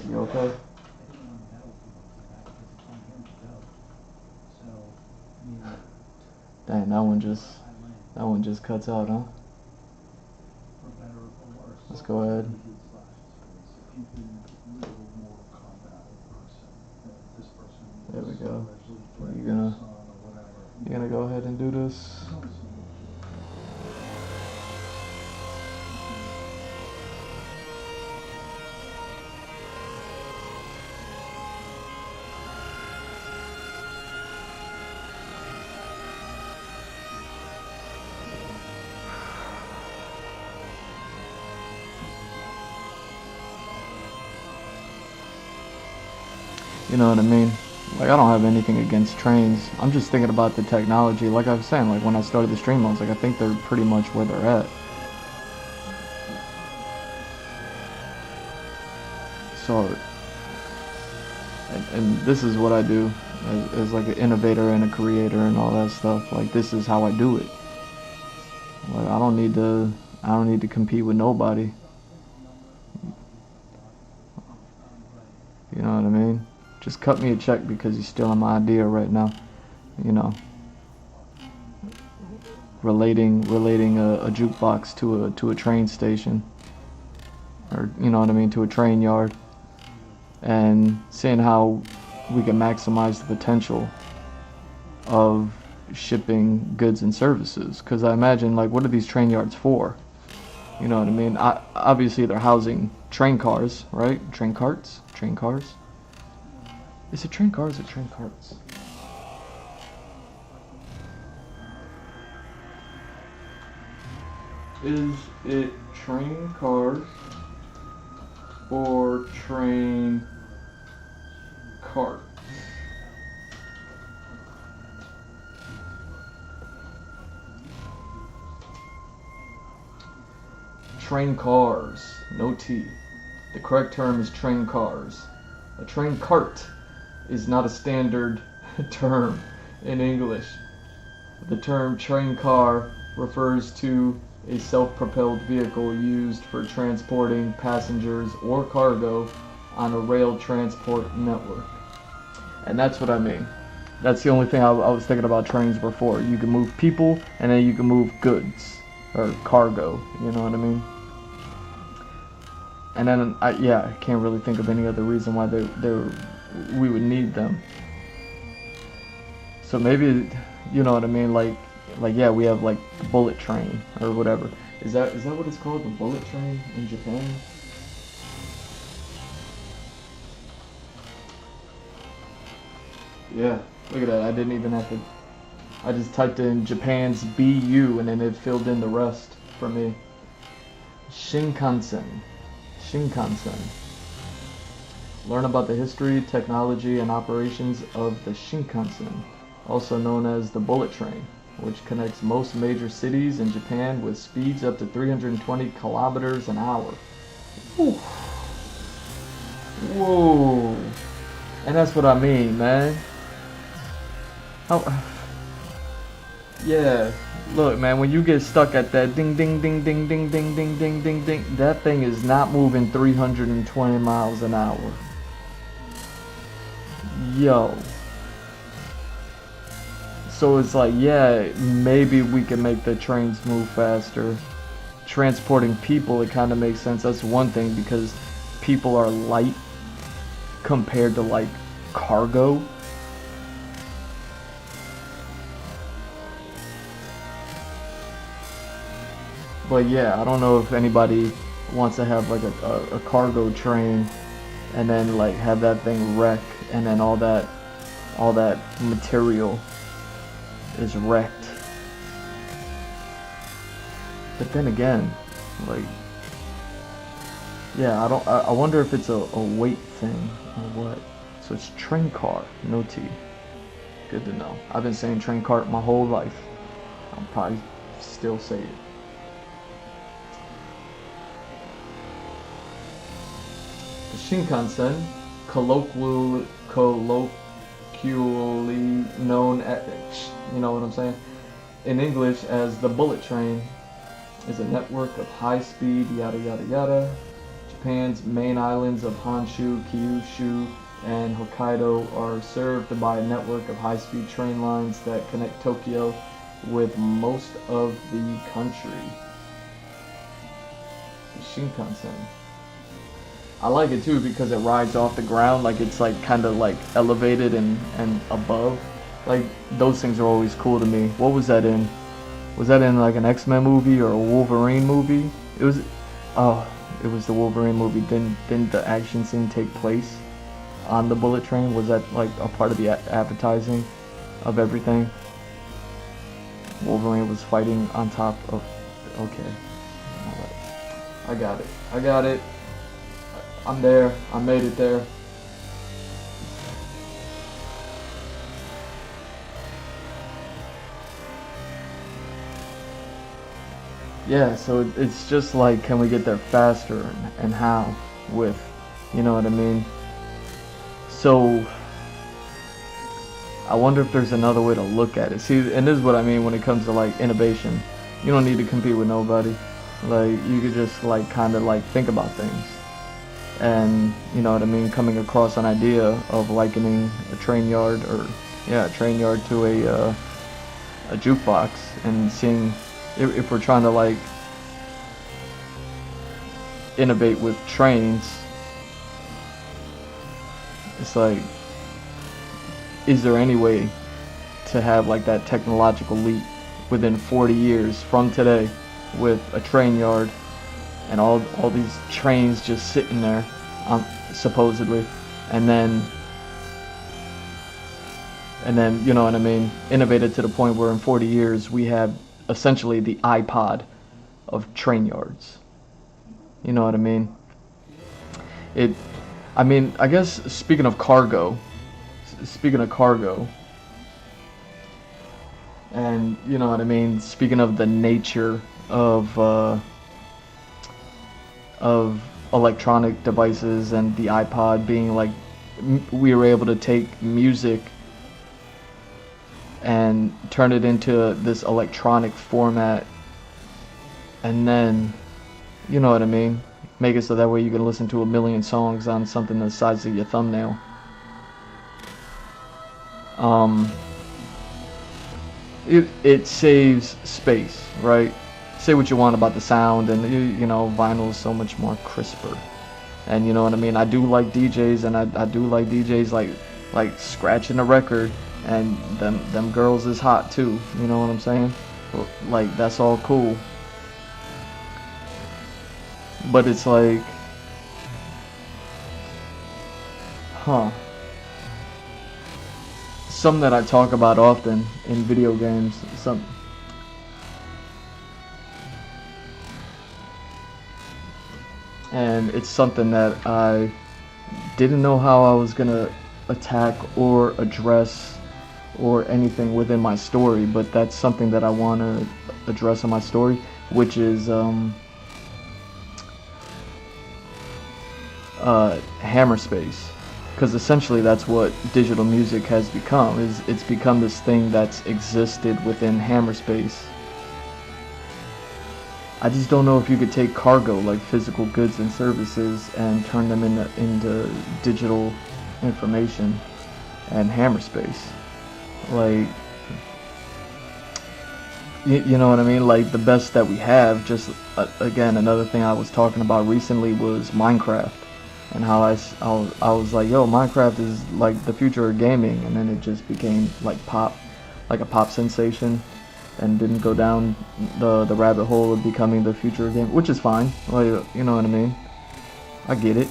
You okay? Dang, that one just cuts out, huh? Let's go ahead. There we go. You gonna go ahead and do this? You know what I mean? Like, I don't have anything against trains. I'm just thinking about the technology. Like I was saying, like when I started the stream, I was like, I think they're pretty much where they're at. So, and this is what I do as like an innovator and a creator and all that stuff. Like, this is how I do it. Like, I don't need to compete with nobody. You know what I mean? Just cut me a check because you're stealing my idea right now. You know, relating a jukebox to a train station, or you know what I mean, to a train yard, and seeing how we can maximize the potential of shipping goods and services. Because I imagine, like, what are these train yards for? You know what I mean? Obviously, they're housing train cars, right? Train carts? Train cars? Is it train cars or train carts? Is it train cars or train carts? Train cars, no T. The correct term is train cars. A train cart is not a standard term in English. The term train car refers to a self-propelled vehicle used for transporting passengers or cargo on a rail transport network. And that's what I mean. That's the only thing I was thinking about trains before. You can move people and then you can move goods or cargo, you know what I mean? And then I can't really think of any other reason why we would need them. So maybe, you know what I mean, like yeah, we have like the bullet train or whatever. Is that what it's called, the bullet train in Japan? Yeah, look at that. I didn't even have to. I just typed in Japan's BU and then it filled in the rest for me. Shinkansen. Learn about the history, technology, and operations of the Shinkansen, also known as the bullet train, which connects most major cities in Japan with speeds up to 320 kilometers an hour. Whew. Whoa. And that's what I mean, man. Yeah, look, man, when you get stuck at that ding ding ding ding ding ding ding ding ding ding, that thing is not moving 320 miles an hour. Yo. So it's like, yeah, maybe we can make the trains move faster. Transporting people, it kind of makes sense. That's one thing, because people are light compared to like cargo. But yeah, I don't know if anybody wants to have like a cargo train and then like have that thing wreck and then all that material is wrecked. But then again, like, yeah, I wonder if it's a weight thing or what. So it's train car, no T. Good to know. I've been saying train cart my whole life. I'll probably still say it. The Shinkansen, colloquially known as, you know what I'm saying, in English as the bullet train, is a network of high-speed yada yada yada. Japan's main islands of Honshu, Kyushu, and Hokkaido are served by a network of high-speed train lines that connect Tokyo with most of the country. The Shinkansen. I like it too because it rides off the ground, like it's like kind of like elevated and above. Like those things are always cool to me. What was that in? Was that in like an X-Men movie or a Wolverine movie? It was the Wolverine movie. Didn't the action scene take place on the bullet train? Was that like a part of the advertising of everything? Wolverine was fighting on top of. Okay, I got it. I'm there. I made it there. Yeah, so it's just like, can we get there faster and how with, you know what I mean? So I wonder if there's another way to look at it. See, and this is what I mean when it comes to like innovation. You don't need to compete with nobody. Like you could just like kind of like think about things. And you know what I mean, coming across an idea of likening a train yard to a jukebox, and seeing if we're trying to like innovate with trains, it's like, is there any way to have like that technological leap within 40 years from today with a train yard and all these trains just sitting there, supposedly, and then you know what I mean, innovated to the point where in 40 years we have essentially the iPod of train yards. You know what I mean? I guess speaking of cargo, and you know what I mean, speaking of the nature of of electronic devices and the iPod being like, we were able to take music and turn it into this electronic format, and then, you know what I mean, make it so that way you can listen to a million songs on something the size of your thumbnail. It saves space, right? Say what you want about the sound, and you know, vinyl is so much more crisper. And you know what I mean? I do like DJs, and I do like DJs like scratching a record, and them girls is hot too. You know what I'm saying? Like, that's all cool. But it's like, something that I talk about often in video games. And it's something that I didn't know how I was gonna attack or address or anything within my story, but that's something that I want to address in my story, which is hammer space, because essentially that's what digital music has become. It's become this thing that's existed within hammer space. I just don't know if you could take cargo, like physical goods and services, and turn them into digital information and hammer space. Like, you know what I mean? Like, the best that we have, just again, another thing I was talking about recently was Minecraft, and how I was like, yo, Minecraft is like the future of gaming, and then it just became like a pop sensation, and didn't go down the rabbit hole of becoming the future of gaming, which is fine. Like, you know what I mean? I get it.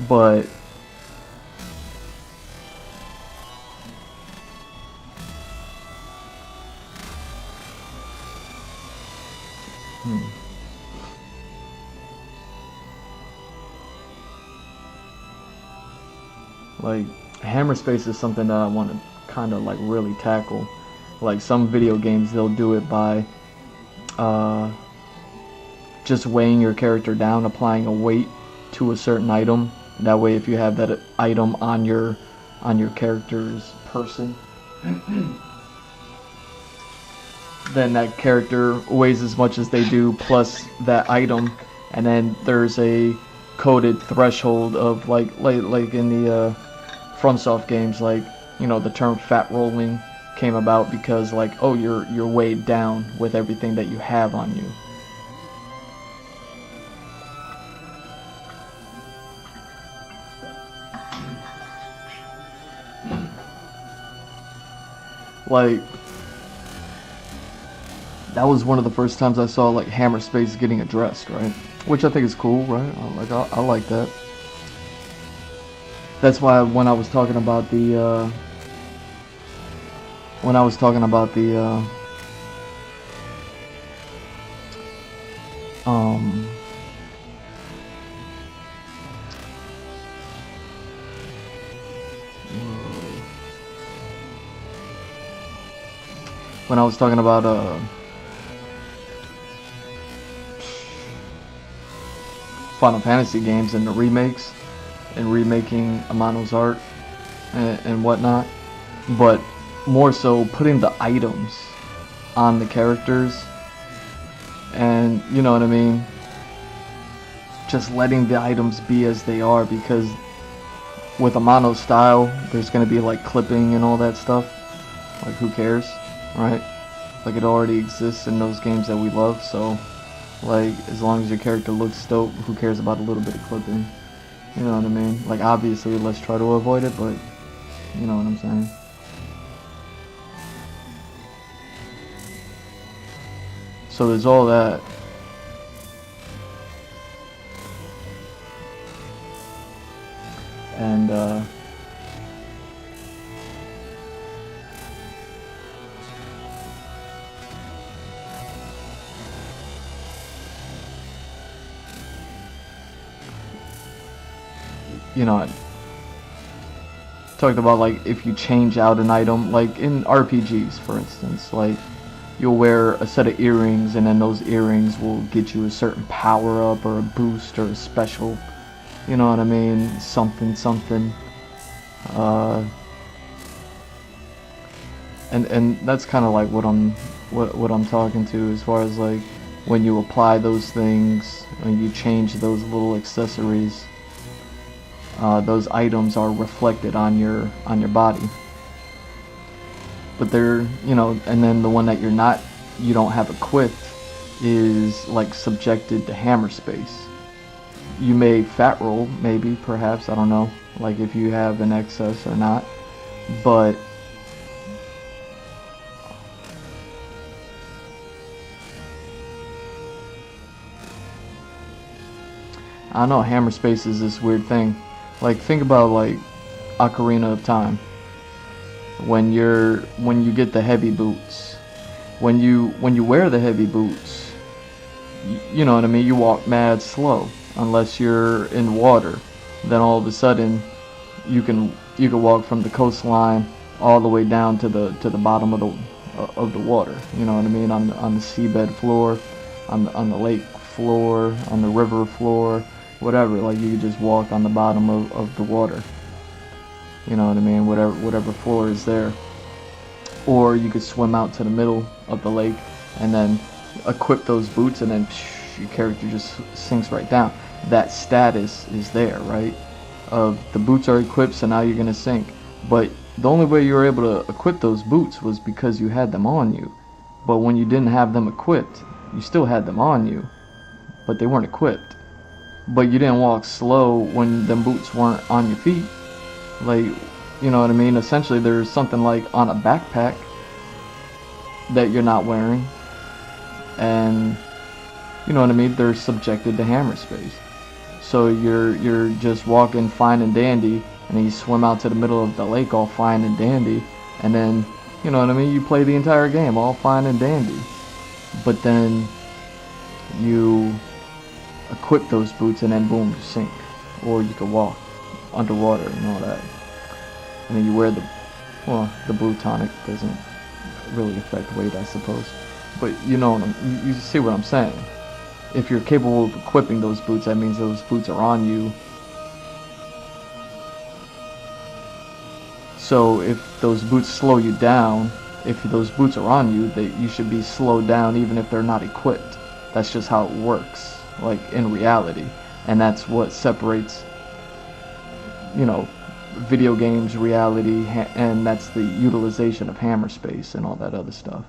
But like, hammer space is something that I want to kind of like really tackle. Like, some video games, they'll do it by just weighing your character down, applying a weight to a certain item. That way, if you have that item on your character's person, then that character weighs as much as they do plus that item, and then there's a coded threshold of like in the FromSoft games, like, you know, the term fat rolling came about because, like, oh, you're weighed down with everything that you have on you. Like, that was one of the first times I saw like hammer space getting addressed, right? Which I think is cool, right? I like that. That's why when I was talking about the when I was talking about Final Fantasy games and the remakes and remaking Amano's art and whatnot, but more so putting the items on the characters, and you know what I mean, just letting the items be as they are, because with Amano's style there's going to be like clipping and all that stuff. Like, who cares, right? Like, it already exists in those games that we love, so like, as long as your character looks dope, who cares about a little bit of clipping? You know what I mean? Like, obviously let's try to avoid it, but you know what I'm saying. So there's all that. And you know, I talked about, like, if you change out an item, like in RPGs, for instance, like, you'll wear a set of earrings, and then those earrings will get you a certain power up or a boost or a special, you know what I mean, something something. Uh, and that's kind of like what I'm talking to, as far as like when you apply those things, when you change those little accessories, those items are reflected on your body. But they're, you know, and then the one that you don't have equipped is like subjected to hammer space. You may fat roll, maybe, perhaps, I don't know, like if you have an excess or not, but I don't know, hammer space is this weird thing. Like, think about like Ocarina of Time. When you get the heavy boots, when you wear the heavy boots, you know what I mean, you walk mad slow unless you're in water. Then all of a sudden you can walk from the coastline all the way down to the bottom of the water, you know what I mean, on the seabed floor, on the lake floor, on the river floor, whatever. Like, you could just walk on the bottom of the water, you know what I mean, whatever floor is there. Or you could swim out to the middle of the lake and then equip those boots, and then your character just sinks right down. That status is there, right? The boots are equipped, so now you're gonna sink. But the only way you were able to equip those boots was because you had them on you. But when you didn't have them equipped, you still had them on you, but they weren't equipped. But you didn't walk slow when them boots weren't on your feet. Like, you know what I mean? Essentially, there's something like on a backpack that you're not wearing, and you know what I mean, they're subjected to hammer space. So you're just walking fine and dandy, and then you swim out to the middle of the lake all fine and dandy, and then, you know what I mean, you play the entire game all fine and dandy. But then you equip those boots, and then boom, you sink. Or you could walk underwater and all that. And then you wear the blue tonic doesn't really affect weight, I suppose. But you know, you see what I'm saying. If you're capable of equipping those boots, that means those boots are on you. So if those boots slow you down, if those boots are on you, you should be slowed down even if they're not equipped. That's just how it works, like in reality. And that's what separates, you know, video games, reality, and that's the utilization of hammer space and all that other stuff.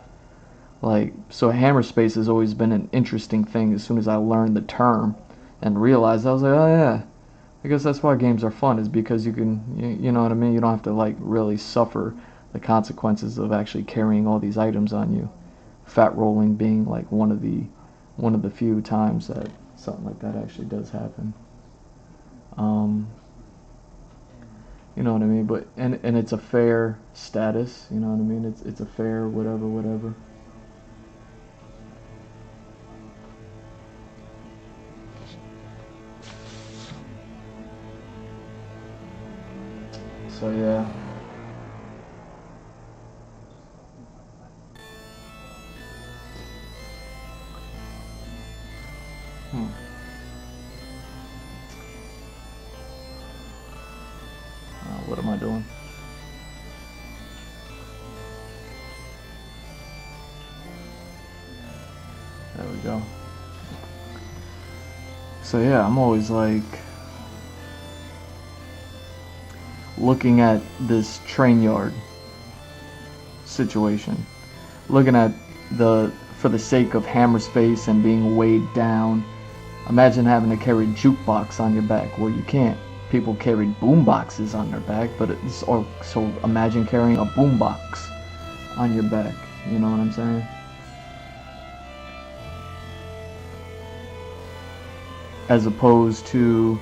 Like, so hammer space has always been an interesting thing. As soon as I learned the term and realized, I was like, oh yeah, I guess that's why games are fun, is because you can, you know what I mean, you don't have to like really suffer the consequences of actually carrying all these items on you. Fat rolling being like one of the few times that something like that actually does happen. You know what I mean? But and it's a fair status, you know what I mean? It's a fair whatever. So yeah. What am I doing? There we go. So yeah, I'm always like looking at this train yard situation, looking at for the sake of hammer space and being weighed down. Imagine having to carry jukebox on your back. Well, you can't. People carried boom boxes on their back, but so imagine carrying a boom box on your back. You know what I'm saying? As opposed to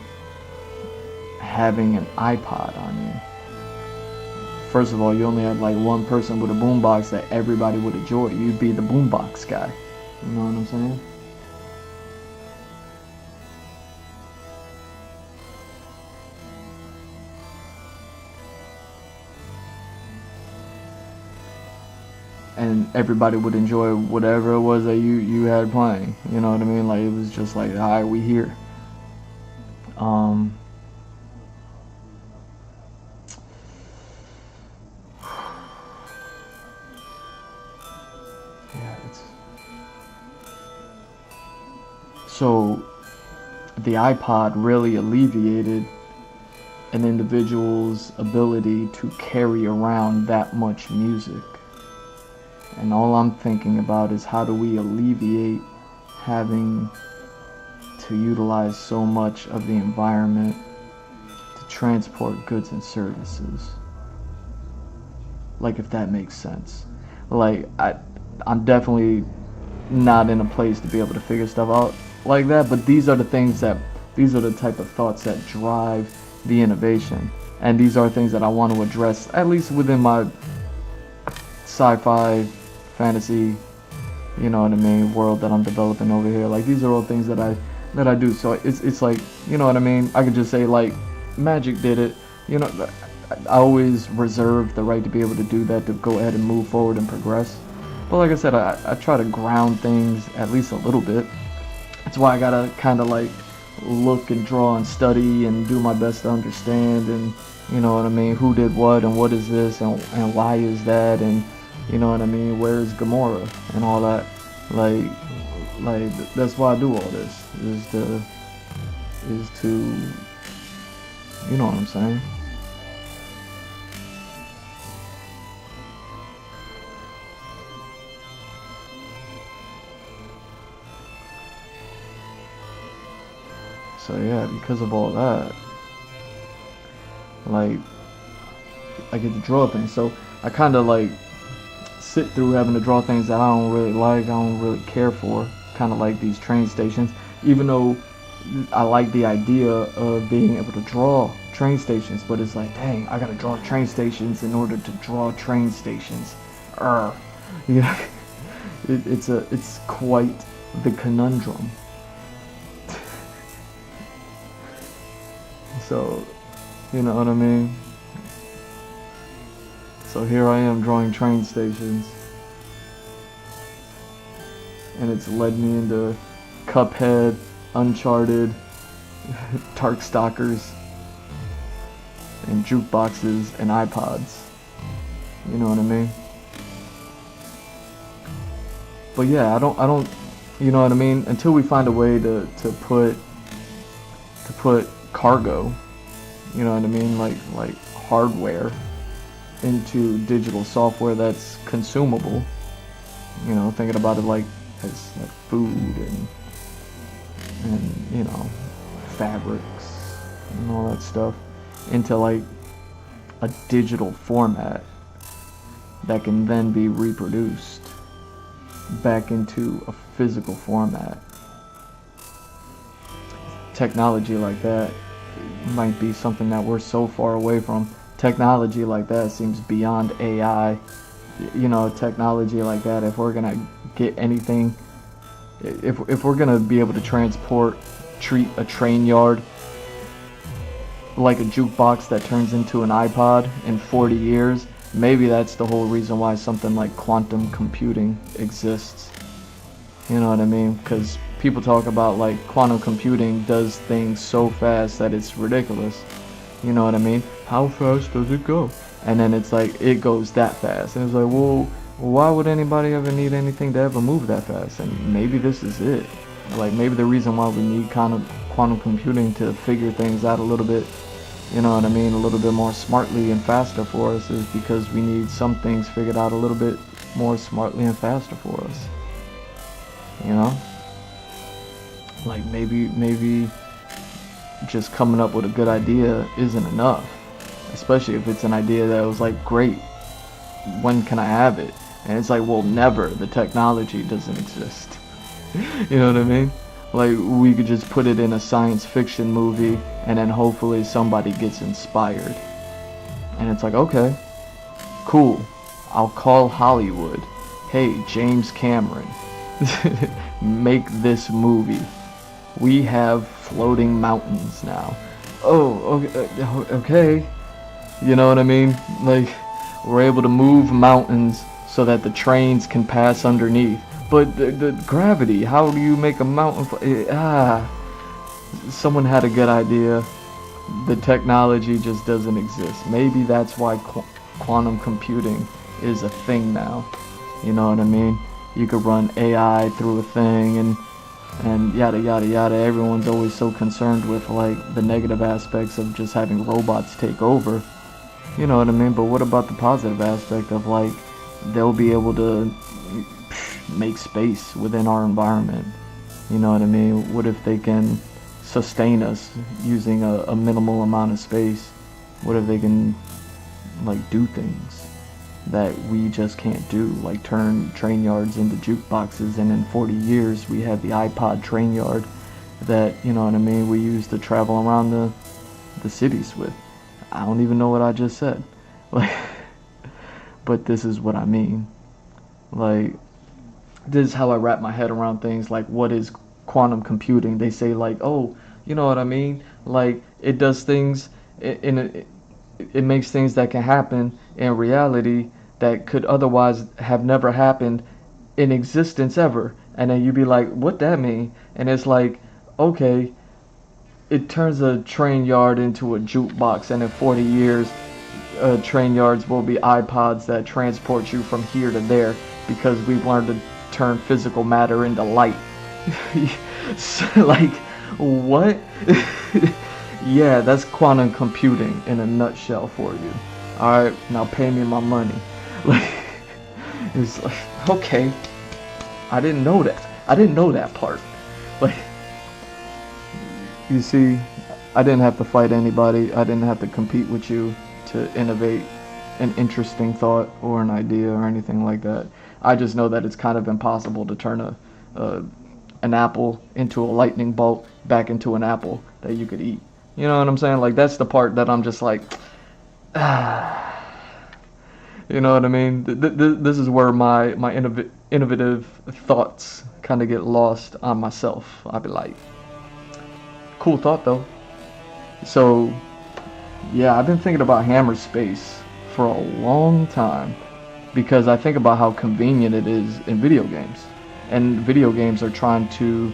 having an iPod on you. First of all, you only had like one person with a boombox that everybody would enjoy. You'd be the boombox guy. You know what I'm saying? and everybody would enjoy whatever it was that you had playing. You know what I mean? Like, it was just like, all right, we here. Yeah, so the iPod really alleviated an individual's ability to carry around that much music. And all I'm thinking about is, how do we alleviate having to utilize so much of the environment to transport goods and services? Like, if that makes sense. Like, I'm definitely not in a place to be able to figure stuff out like that, but these are the type of thoughts that drive the innovation. And these are things that I want to address, at least within my sci-fi, fantasy, you know what I mean, world that I'm developing over here. Like, these are all things that I do. So it's like, you know what I mean, I could just say, like, magic did it. You know, I always reserve the right to be able to do that, to go ahead and move forward and progress. But like I said, I try to ground things at least a little bit. That's why I gotta kind of like look and draw and study and do my best to understand, and you know what I mean, who did what and what is this and why is that, and you know what I mean, where is Gamora and all that. Like that's why I do all this, is to you know what I'm saying. So yeah, because of all that, like, I get to draw things. So I kind of like sit through having to draw things that I don't really like, I don't really care for. Kind of like these train stations, even though I like the idea of being able to draw train stations, but it's like, dang, I gotta draw train stations in order to draw train stations. Yeah, it's quite the conundrum. So, you know what I mean? So here I am drawing train stations, and it's led me into Cuphead, Uncharted, Darkstalkers, and jukeboxes and iPods. You know what I mean? But yeah, I don't, you know what I mean? Until we find a way to put cargo, you know what I mean, like hardware into digital software that's consumable. You know, thinking about it like as like food and you know, fabrics and all that stuff, into like a digital format that can then be reproduced back into a physical format. Technology like that might be something that we're so far away from. Technology like that seems beyond AI. You know, technology like that, if we're gonna get anything, if we're gonna be able to treat a train yard like a jukebox that turns into an iPod in 40 years, maybe that's the whole reason why something like quantum computing exists. You know what I mean? Because people talk about like quantum computing does things so fast that it's ridiculous. You know what I mean? How fast does it go? And then it's like, it goes that fast. And it's like, well, why would anybody ever need anything to ever move that fast? And maybe this is it. Like, maybe the reason why we need quantum computing to figure things out a little bit, you know what I mean, a little bit more smartly and faster for us, is because we need some things figured out a little bit more smartly and faster for us. You know? Like, maybe just coming up with a good idea isn't enough. Especially if it's an idea that was like, great, when can I have it? And it's like, well, never. The technology doesn't exist. You know what I mean? Like, we could just put it in a science fiction movie, and then hopefully somebody gets inspired. And it's like, okay, cool, I'll call Hollywood. Hey, James Cameron, make this movie. We have floating mountains now. Oh, okay. You know what I mean? Like, we're able to move mountains so that the trains can pass underneath. But the gravity, how do you make a mountain? Someone had a good idea. The technology just doesn't exist. Maybe that's why quantum computing is a thing now. You know what I mean? You could run AI through a thing and yada yada yada. Everyone's always so concerned with like the negative aspects of just having robots take over. You know what I mean? But what about the positive aspect of like they'll be able to make space within our environment? You know what I mean? What if they can sustain us using a minimal amount of space? What if they can like do things that we just can't do, like turn train yards into jukeboxes, and in 40 years we have the iPod train yard that, you know what I mean, we use to travel around the cities with. I don't even know what I just said. Like, but this is what I mean. Like, this is how I wrap my head around things. Like, what is quantum computing? They say like, oh, you know what I mean? Like, it does things it makes things that can happen in reality that could otherwise have never happened in existence ever. And then you'd be like, what that mean? And it's like, okay, it turns a train yard into a jukebox, and in 40 years train yards will be iPods that transport you from here to there, because we've learned to turn physical matter into light. So, like, what? Yeah, that's quantum computing in a nutshell for you. Alright, now pay me my money. Like, it's like, okay, I didn't know that. I didn't know that part. Like, you see, I didn't have to fight anybody. I didn't have to compete with you to innovate an interesting thought or an idea or anything like that. I just know that it's kind of impossible to turn an apple into a lightning bolt back into an apple that you could eat. You know what I'm saying? Like, that's the part that I'm just like, you know what I mean? This is where my innovative thoughts kind of get lost on myself. I'll be like, cool thought though. So, yeah, I've been thinking about hammer space for a long time, because I think about how convenient it is in video games. And video games are trying to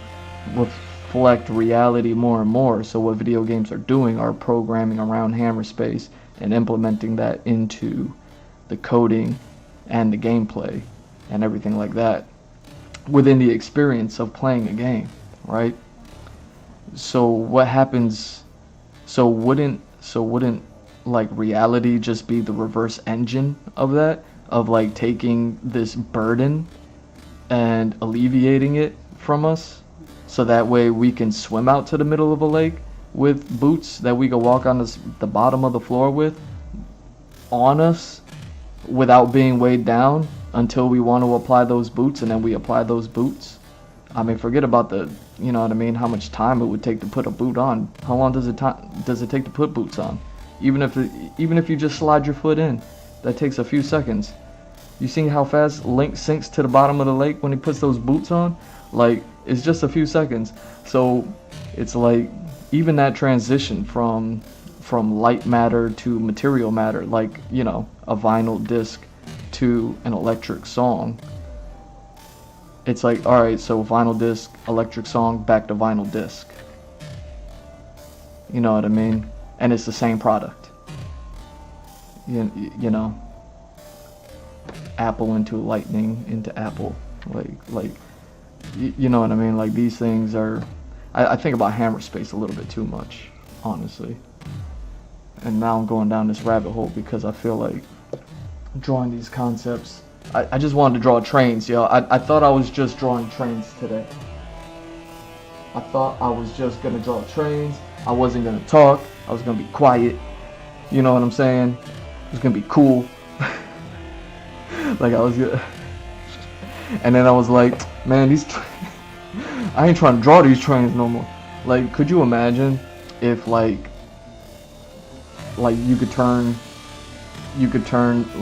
reflect reality more and more. So what video games are doing are programming around hammer space and implementing that into the coding and the gameplay and everything like that within the experience of playing a game, right? So what happens? So wouldn't like reality just be the reverse engine of that, of like taking this burden and alleviating it from us, so that way we can swim out to the middle of a lake with boots that we can walk on the bottom of the floor with on us without being weighed down until we want to apply those boots, and then we apply those boots. I mean, forget about the, you know what I mean, how much time it would take to put a boot on. How long does it take to put boots on? Even if you just slide your foot in, that takes a few seconds. You seen how fast Link sinks to the bottom of the lake when he puts those boots on? Like, it's just a few seconds. So it's like, even that transition from light matter to material matter, like, you know, a vinyl disc to an electric song. It's like, alright, so vinyl disc, electric song, back to vinyl disc. You know what I mean? And it's the same product. You know, Apple into lightning into Apple. Like, you know what I mean? Like, these things are, I think about hammer space a little bit too much, honestly. And now I'm going down this rabbit hole because I feel like drawing these concepts. I just wanted to draw trains, yo. I thought I was just drawing trains today. I thought I was just gonna draw trains. I wasn't gonna talk. I was gonna be quiet. You know what I'm saying? It was gonna be cool. Like, I was gonna... And then I was like, man, I ain't trying to draw these trains no more. Like, could you imagine if like you could turn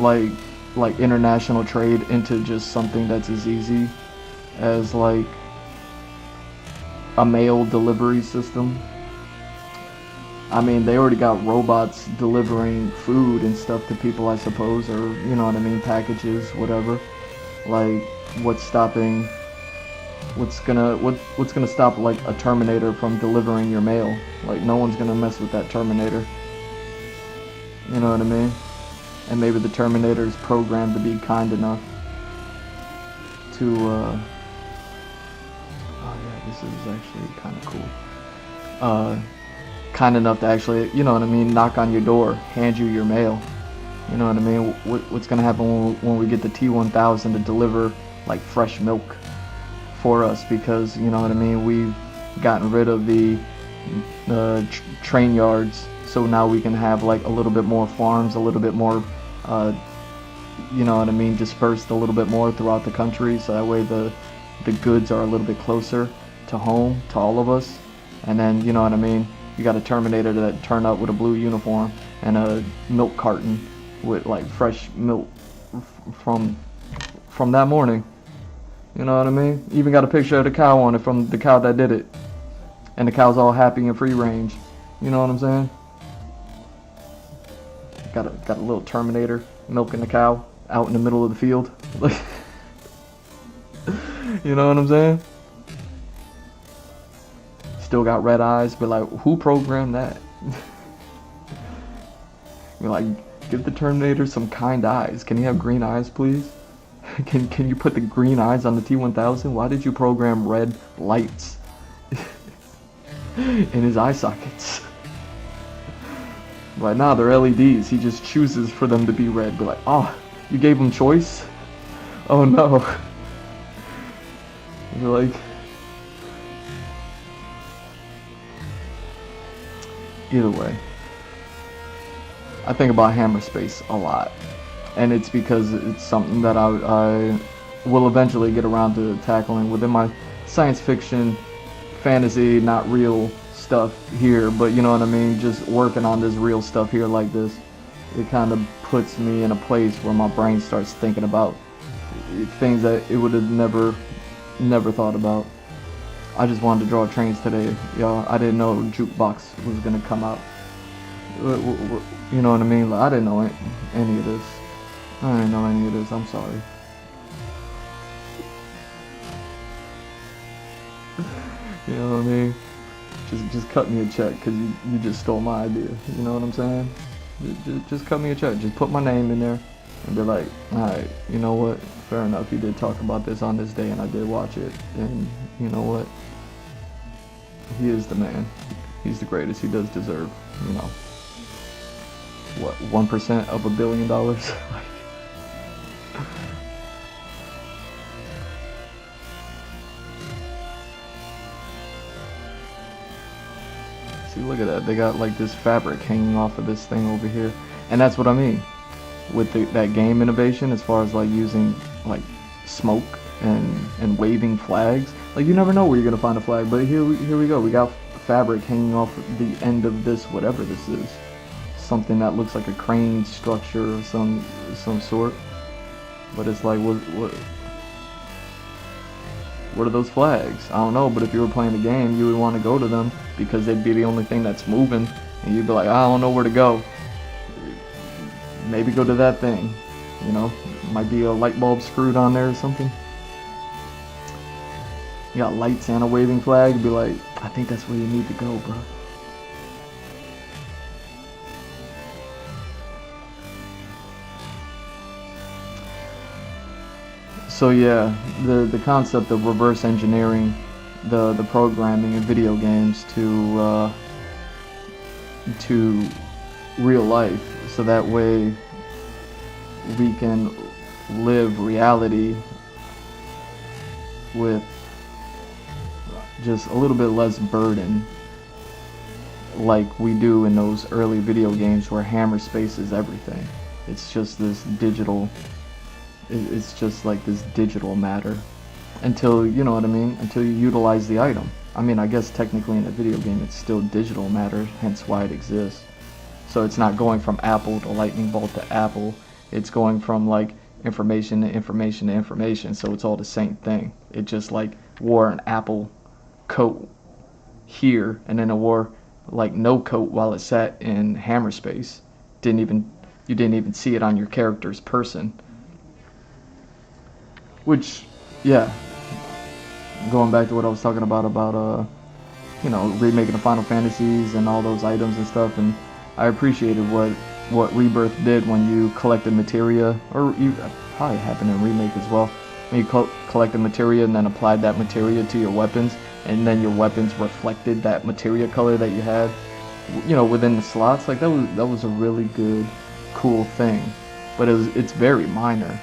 like international trade into just something that's as easy as like a mail delivery system? I mean, they already got robots delivering food and stuff to people, I suppose, or you know what I mean, packages, whatever. Like, what's stopping? What's gonna stop like a Terminator from delivering your mail? Like, no one's gonna mess with that Terminator. You know what I mean? And maybe the Terminator is programmed to be kind enough to. Oh yeah, this is actually kind of cool. Kind enough to actually, you know what I mean, knock on your door, hand you your mail. You know what I mean? What's gonna happen when we get the T1000 to deliver like fresh milk for us? Because you know what I mean, we've gotten rid of the train yards, so now we can have like a little bit more farms, a little bit more, you know what I mean, dispersed a little bit more throughout the country, so that way the goods are a little bit closer to home, to all of us. And then, you know what I mean, you got a Terminator that turned up with a blue uniform and a milk carton with like fresh milk from that morning. You know what I mean? Even got a picture of the cow on it, from the cow that did it. And the cow's all happy and free range. You know what I'm saying? Got a little Terminator milking the cow out in the middle of the field. Like, you know what I'm saying? Still got red eyes, but like, who programmed that? You're like, give the Terminator some kind eyes. Can he have green eyes, please? Can you put the green eyes on the T1000? Why did you program red lights in his eye sockets? Right now they're LEDs. He just chooses for them to be red. Be like, oh, you gave him choice? Oh no. You're like, either way, I think about Hammer Space a lot, and it's because it's something that I will eventually get around to tackling within my science fiction, fantasy, not real stuff here, but you know what I mean, just working on this real stuff here like this, it kind of puts me in a place where my brain starts thinking about things that it would have never thought about. I just wanted to draw trains today, y'all. I didn't know Jukebox was gonna come out. You know what I mean? Like, I didn't know any of this. I didn't know any of this. I'm sorry. You know what I mean? Just cut me a check, because you just stole my idea. You know what I'm saying? Just cut me a check. Just put my name in there and be like, alright, you know what? Fair enough. You did talk about this on this day and I did watch it. And you know what? He is the man. He's the greatest. He does deserve, you know, what, 1% of $1 billion? See, look at that. They got like this fabric hanging off of this thing over here. And that's what I mean with that game innovation, as far as like using like smoke and waving flags. Like, you never know where you're gonna find a flag, but here we go. We got fabric hanging off the end of this, whatever this is. Something that looks like a crane structure of some sort. But it's like, what are those flags? I don't know, but if you were playing the game, you would want to go to them because they'd be the only thing that's moving, and you'd be like, I don't know where to go. Maybe go to that thing, you know? Might be a light bulb screwed on there or something. You got lights and a waving flag, you'd be like, I think that's where you need to go, bro. So yeah, the concept of reverse engineering the programming in video games to real life, so that way we can live reality with just a little bit less burden, like we do in those early video games where hammer space is everything. It's just this digital, it's just like this digital matter until, you know what I mean, until you utilize the item. I mean, I guess technically in a video game it's still digital matter, hence why it exists. So it's not going from apple to lightning bolt to apple, it's going from like information to information to information, so it's all the same thing. It just like wore an apple coat here, and then it wore like no coat while it sat in hammer space. You didn't even see it on your character's person. Which, yeah, going back to what I was talking about remaking the Final Fantasies and all those items and stuff, and I appreciated what Rebirth did when you collected materia, or you probably happened in Remake as well. When you collected materia and then applied that materia to your weapons, and then your weapons reflected that materia color that you had, within the slots. Like that was a really good, cool thing, but it's very minor.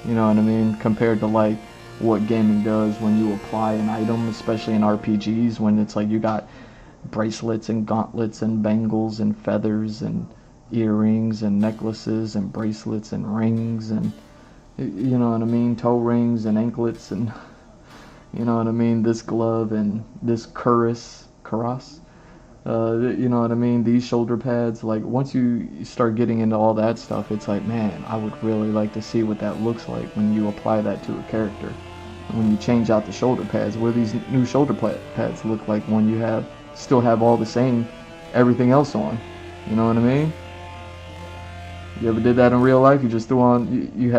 You know what I mean? Compared to like what gaming does when you apply an item, especially in RPGs, when it's like you got bracelets and gauntlets and bangles and feathers and earrings and necklaces and bracelets and rings and you know what I mean, toe rings and anklets and you know what I mean, this glove and this cuirass, you know what I mean, these shoulder pads. Like once you start getting into all that stuff, it's like, man, I would really like to see what that looks like when you apply that to a character. And when you change out the shoulder pads, what do these new shoulder pads look like when you still have all the same everything else on? You know what I mean? You ever did that in real life? You just threw on you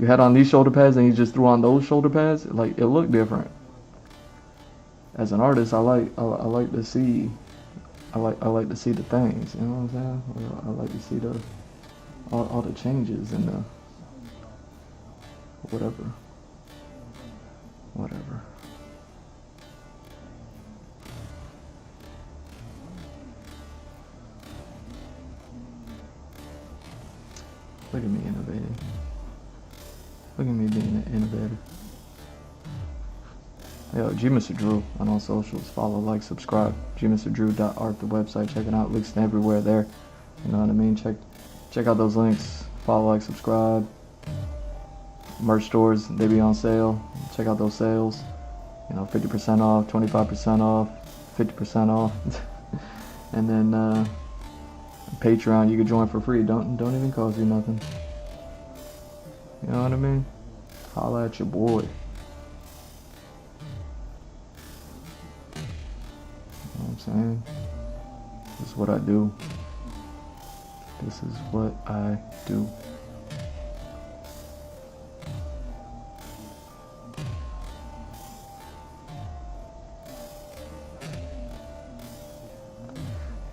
had on these shoulder pads and you just threw on those shoulder pads? Like it looked different. As an artist, I like to see I like to see the things, you know what I'm saying? I like to see all the changes and the whatever. Look at me innovating. Look at me being an innovator. Yo, G Mr. Drew on all socials. Follow, like, subscribe. gmrdrew.art, the website. Check it out. Links everywhere there. You know what I mean? Check out those links. Follow, like, subscribe. Merch stores, they be on sale. Check out those sales. 50% off, 25% off, 50% off. And then Patreon, you can join for free. Don't even cost you nothing. You know what I mean? Holla at your boy. You know what I'm saying? This is what I do. This is what I do.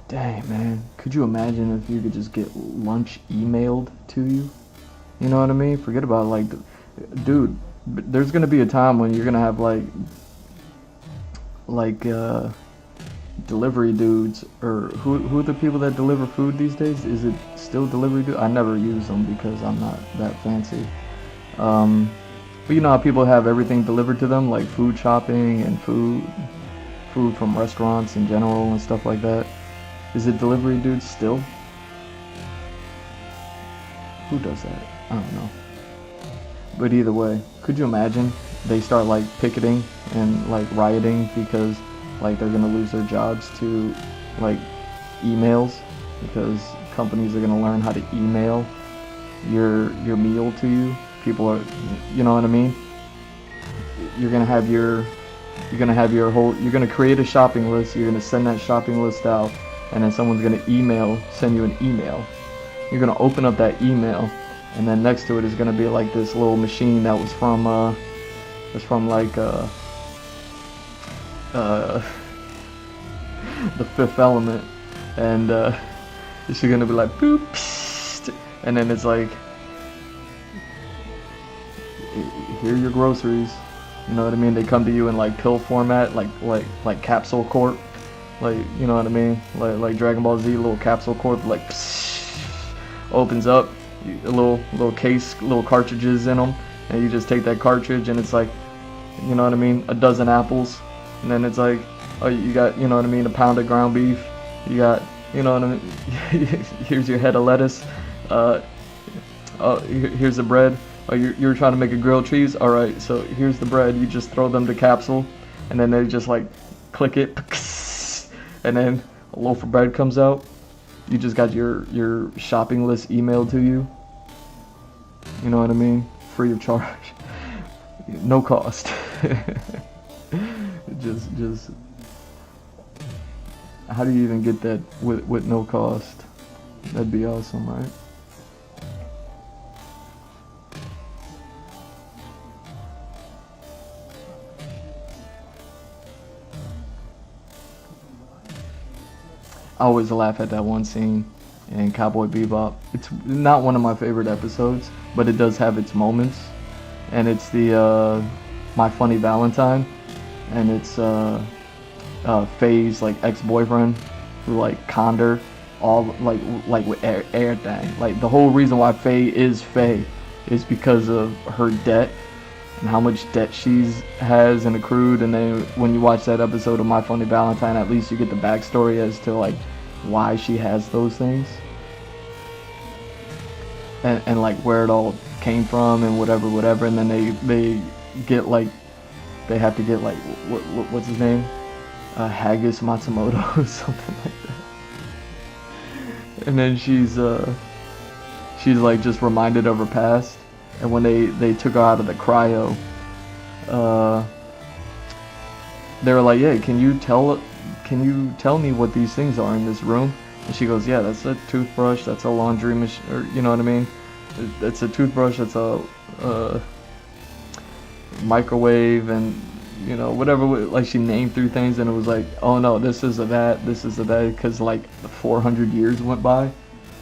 Dang, man. Could you imagine if you could just get lunch emailed to you? You know what I mean? Forget about, like, dude, there's going to be a time when you're going to have, delivery dudes, or who are the people that deliver food these days? Is it still delivery dude? I never use them because I'm not that fancy. But you know how people have everything delivered to them, like food shopping and food from restaurants in general and stuff like that. Is it delivery dudes still? Who does that? I don't know. But either way, could you imagine they start like picketing and like rioting because like they're gonna lose their jobs to like emails, because companies are gonna learn how to email your meal to you. People are, you know what I mean? You're gonna create a shopping list. You're gonna send that shopping list out. And then someone's gonna send you an email. You're gonna open up that email, and then next to it is gonna be like this little machine that was from The Fifth Element, and it's gonna be like boop, psst, and then it's like, here are your groceries. You know what I mean? They come to you in like pill format, like capsule corp. Like, you know what I mean? Like Dragon Ball Z, little capsule corp, like psh, opens up, a little case, little cartridges in them, and you just take that cartridge, and it's like, you know what I mean, a dozen apples, and then it's like, oh, you got, you know what I mean, a pound of ground beef, you got, you know what I mean, here's your head of lettuce, here's the bread, oh, you're trying to make a grilled cheese, alright, so here's the bread, you just throw them to capsule, and then they just like, click it, and then a loaf of bread comes out. You just got your shopping list emailed to you. You know what I mean? Free of charge. No cost. just How do you even get that with no cost? That'd be awesome, right? I always laugh at that one scene in Cowboy Bebop. It's not one of my favorite episodes, but it does have its moments. And it's the My Funny Valentine, and it's Faye's like ex-boyfriend who like conned her all like with everything. Like the whole reason why Faye is Faye is because of her debt and how much debt she's has and accrued. And then when you watch that episode of My Funny Valentine, at least you get the backstory as to like why she has those things and like where it all came from and whatever. And then they get like they have to get like what's his name, Haggis Matsumoto or something like that. And then she's like just reminded of her past. And when they took her out of the cryo, they were like, yeah, can you tell me what these things are in this room? And she goes, yeah, that's a toothbrush, that's a laundry machine, or you know what I mean? That's a toothbrush, that's a microwave, and you know, whatever, like she named through things, and it was like, oh no, this is a that, because like 400 years went by,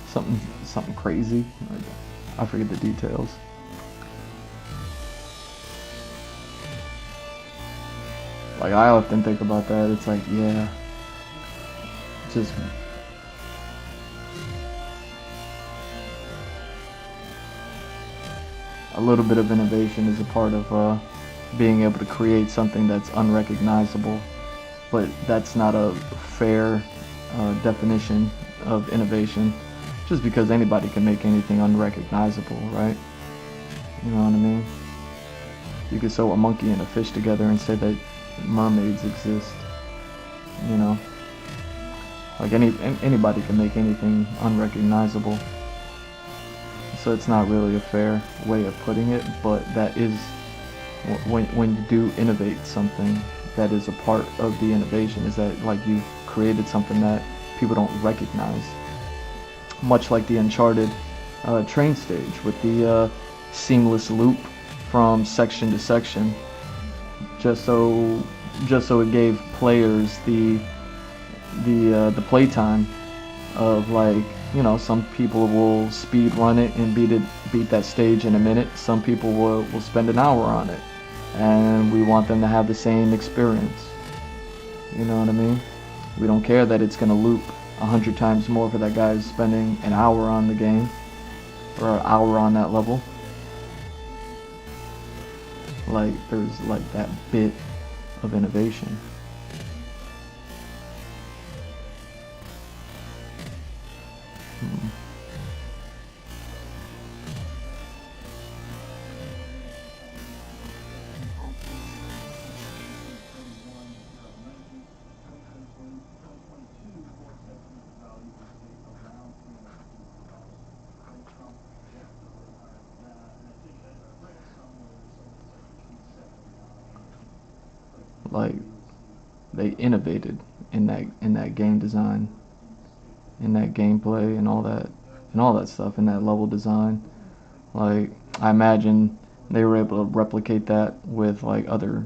something crazy. Like, I forget the details. Like I often think about that. It's like, yeah, just a little bit of innovation is a part of being able to create something that's unrecognizable. But that's not a fair definition of innovation, just because anybody can make anything unrecognizable, right? You know what I mean? You could sew a monkey and a fish together and say that mermaids exist, you know? Like anybody can make anything unrecognizable. So it's not really a fair way of putting it, but that is, when you do innovate something, that is a part of the innovation, is that like you've created something that people don't recognize. Much like the Uncharted train stage with the seamless loop from section to section, just so it gave players the playtime of, like, you know, some people will speed run it and beat that stage in a minute. Some people will spend an hour on it, and we want them to have the same experience. You know what I mean? We don't care that it's gonna loop 100 times more for that guy who's spending an hour on the game, or an hour on that level. Like, there's like that bit of innovation. Like, they innovated in that game design, in that gameplay, and all that stuff, in that level design. Like, I imagine they were able to replicate that with like other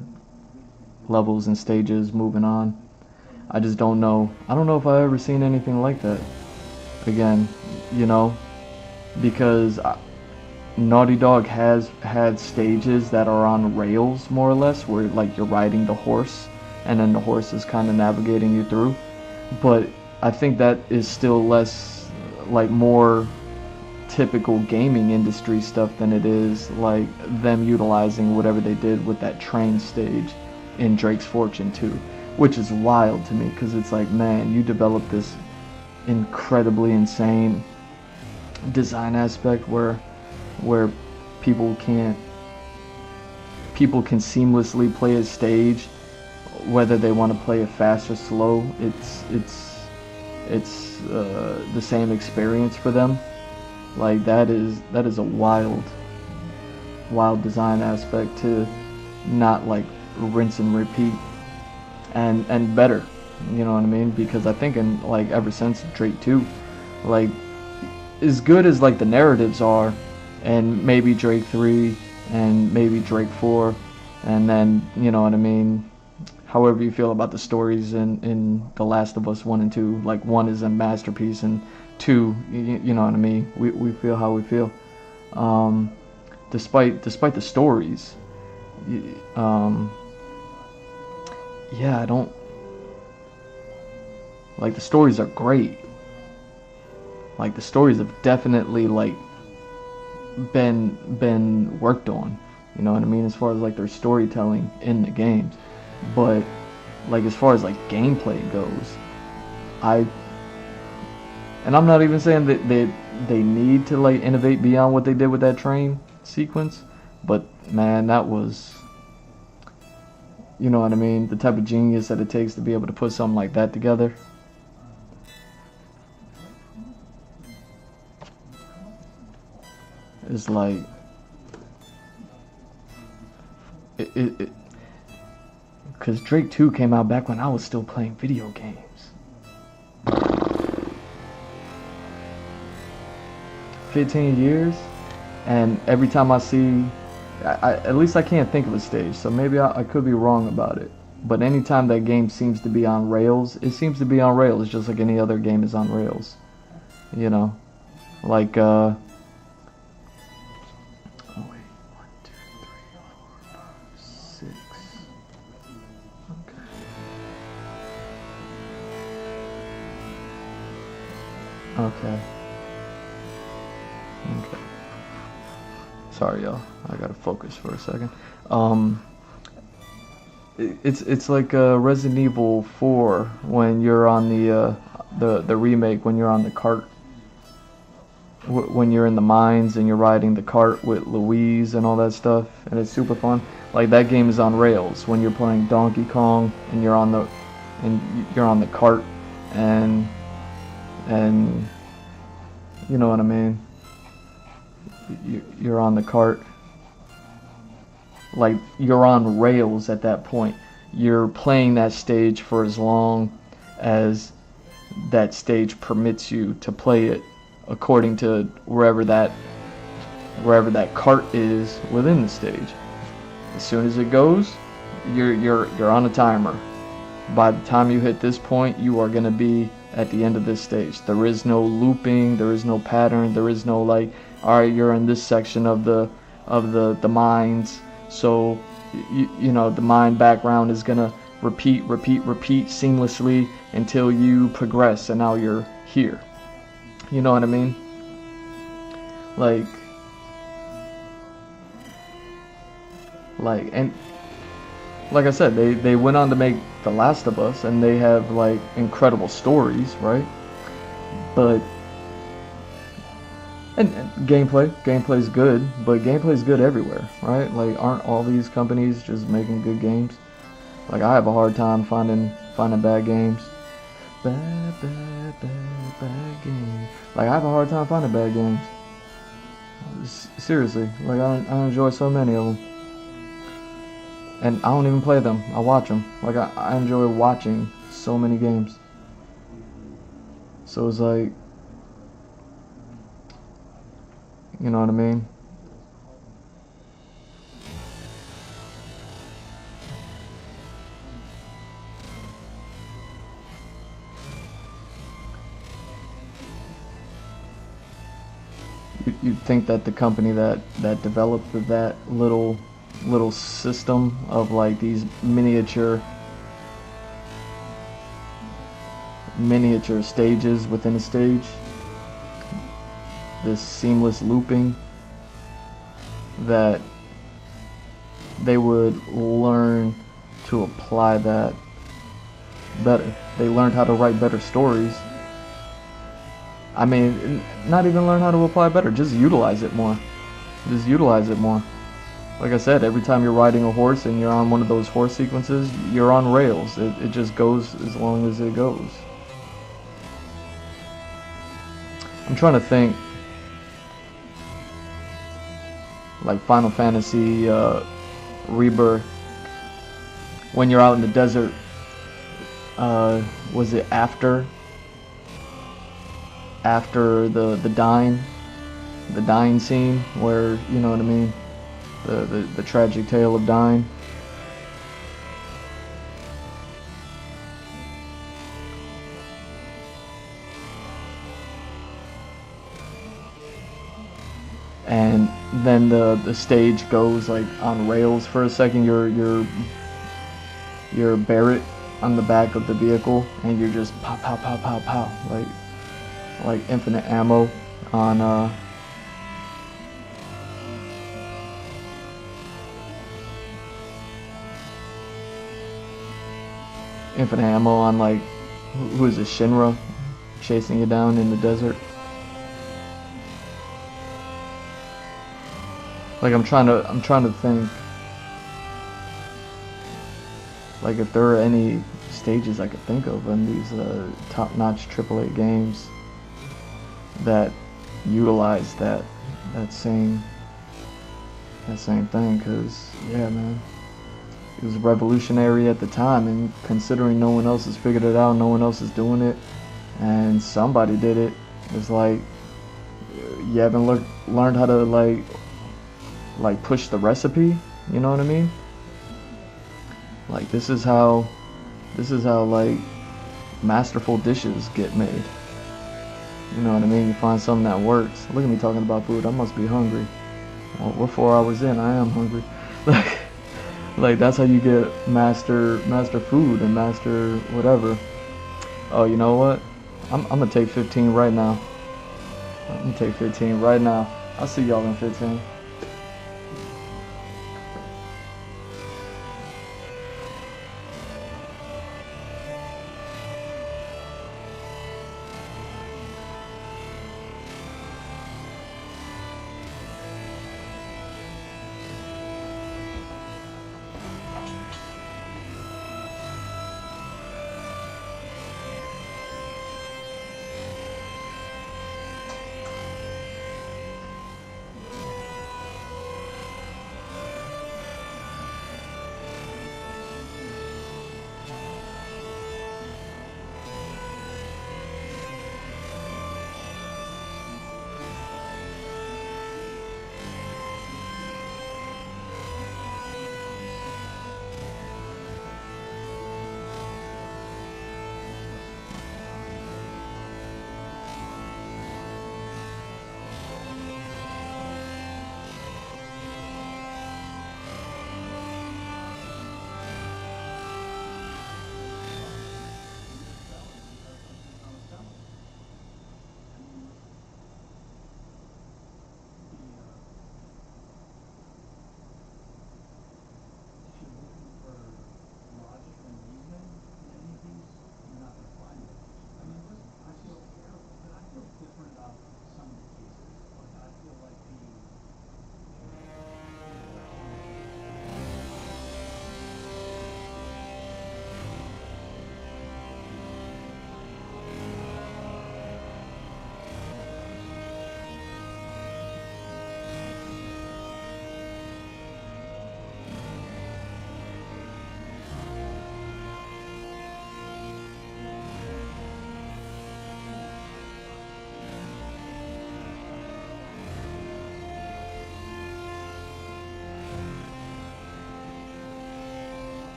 levels and stages moving on. I just don't know. I don't know if I've ever seen anything like that again, you know, because Naughty Dog has had stages that are on rails, more or less, where like you're riding the horse and then the horse is kind of navigating you through. But I think that is still less, like, more typical gaming industry stuff than it is like them utilizing whatever they did with that train stage in Drake's Fortune 2, which is wild to me, because it's like, man, you developed this incredibly insane design aspect where people can seamlessly play a stage, whether they want to play it fast or slow. It's the same experience for them. Like, that is a wild design aspect to not like rinse and repeat, and better, You know what I mean? Because I think in like ever since Drake 2, like as good as like the narratives are, and maybe Drake 3 and maybe Drake 4, and then you know what I mean, however you feel about the stories in The Last of Us 1 and 2, like 1 is a masterpiece and 2, you know what I mean, we feel how we feel. Despite the stories, yeah, I don't like the stories are great. Like the stories have definitely like been worked on. You know what I mean? As far as like their storytelling in the games, but like as far as like gameplay goes, and I'm not even saying that they need to like innovate beyond what they did with that train sequence, but man, that was, you know what I mean, the type of genius that it takes to be able to put something like that together. It's like it because Drake 2 came out back when I was still playing video games. 15 years, and every time I see, at least I can't think of a stage, so maybe I could be wrong about it, but anytime that game seems to be on rails, it seems to be on rails just like any other game is on rails. You know, like oh wait, 1, 2, 3, 4, 5, 6. Okay. Okay. Sorry, y'all. I gotta focus for a second. It's like Resident Evil 4 when you're on the remake, when you're on the cart, when you're in the mines and you're riding the cart with Louise and all that stuff, and it's super fun. Like that game is on rails when you're playing Donkey Kong and you're on the cart and you know what I mean. You're on the cart, like you're on rails at that point. You're playing that stage for as long as that stage permits you to play it, according to wherever that cart is within the stage. As soon as it goes, you're on a timer. By the time you hit this point, you are going to be at the end of this stage. There is no looping, there is no pattern, there is no like, all right, you're in this section of the mines, so you know the mine background is gonna repeat seamlessly until you progress, and now you're here. You know what I mean? And like I said, they went on to make The Last of Us, and they have like incredible stories, right? But and gameplay's good, but gameplay's good everywhere, right? Like, aren't all these companies just making good games? Like, I have a hard time finding bad games. Bad games. Like, I have a hard time finding bad games. Seriously, like I enjoy so many of them, and I don't even play them. I watch them. Like I enjoy watching so many games. So it's like, you know what I mean? You'd think that the company that developed that little system of like these miniature stages within a stage, this seamless looping, that they would learn to apply that better. They learned how to write better stories. I mean, not even learn how to apply better, just utilize it more. Just utilize it more. Like I said, every time you're riding a horse and you're on one of those horse sequences, you're on rails. It just goes as long as it goes. I'm trying to think, like Final Fantasy Rebirth, when you're out in the desert was it after the dying scene where, you know what I mean, the tragic tale of dying. And then the stage goes like on rails for a second. You're Barrett on the back of the vehicle, and you're just pow pow pow pow pow, like infinite ammo on infinite ammo on like who is it, Shinra, chasing you down in the desert. Like I'm trying to think, like if there are any stages I could think of in these top-notch AAA games that utilize that same thing. Cause yeah, man, it was revolutionary at the time, and considering no one else has figured it out, no one else is doing it, and somebody did it. It's like you haven't learned how to like push the recipe, you know what I mean? Like this is how like masterful dishes get made. You know what I mean? You find something that works. Look at me talking about food. I must be hungry. Well, we're 4 hours in. I am hungry. Like that's how you get master food and master whatever. Oh, you know what? I'm gonna take 15 right now. I'm gonna take 15 right now. I'll see y'all in 15.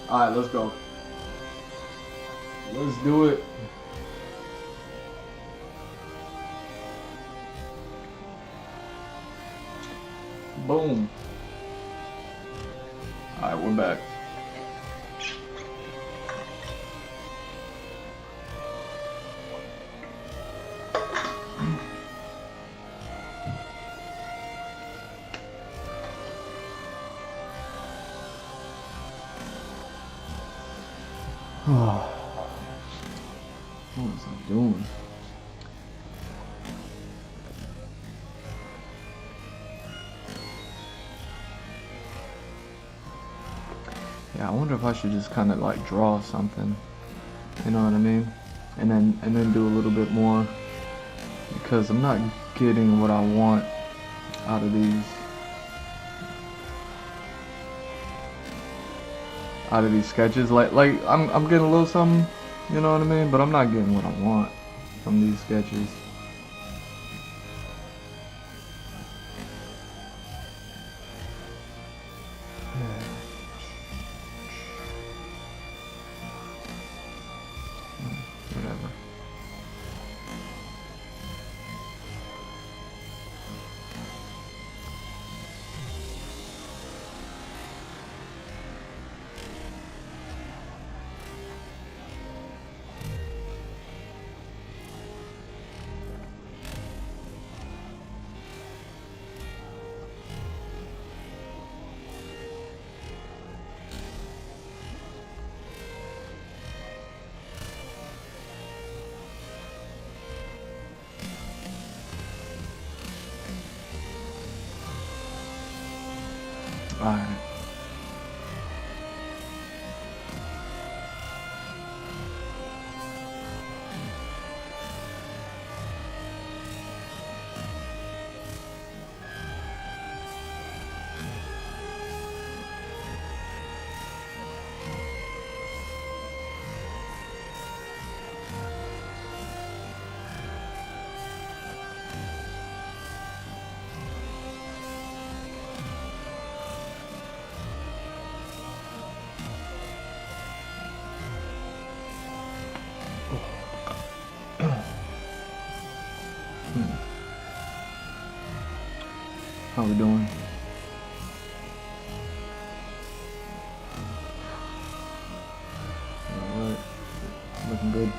Alright, let's go. Let's do it. Boom. Alright, we're back. What was I doing? Yeah, I wonder if I should just kind of like draw something. You know what I mean? And then do a little bit more, because I'm not getting what I want out of these. Out of these sketches, like I'm getting a little something, you know what I mean, but I'm not getting what I want from these sketches. Whatever. Alright. How we doing? Alright. Looking good.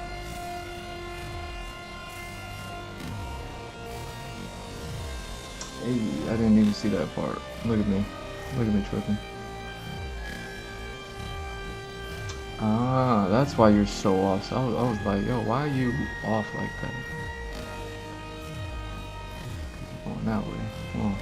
Hey, I didn't even see that part. Look at me. Look at me tripping. Ah, that's why you're so off. So I was like, yo, why are you off like that? Going that way. Oh.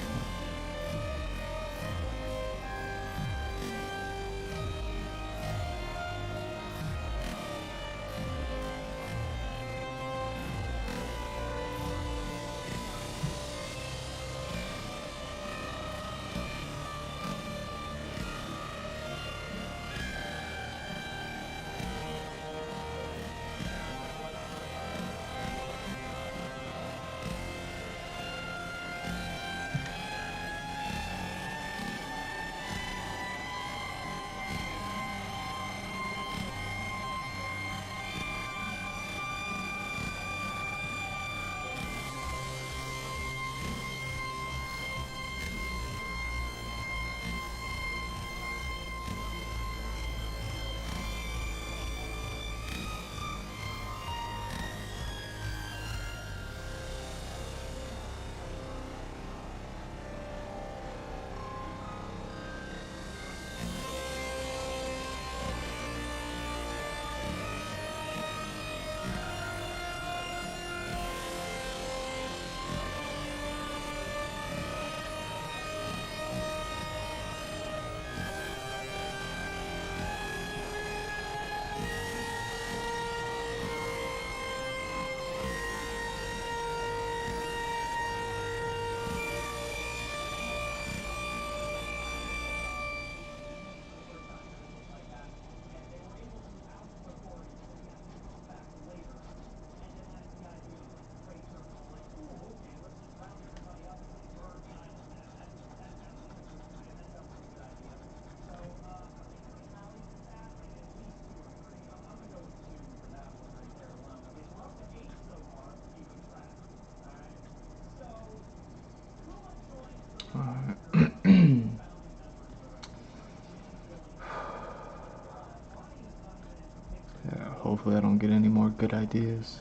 Yeah, hopefully I don't get any more good ideas.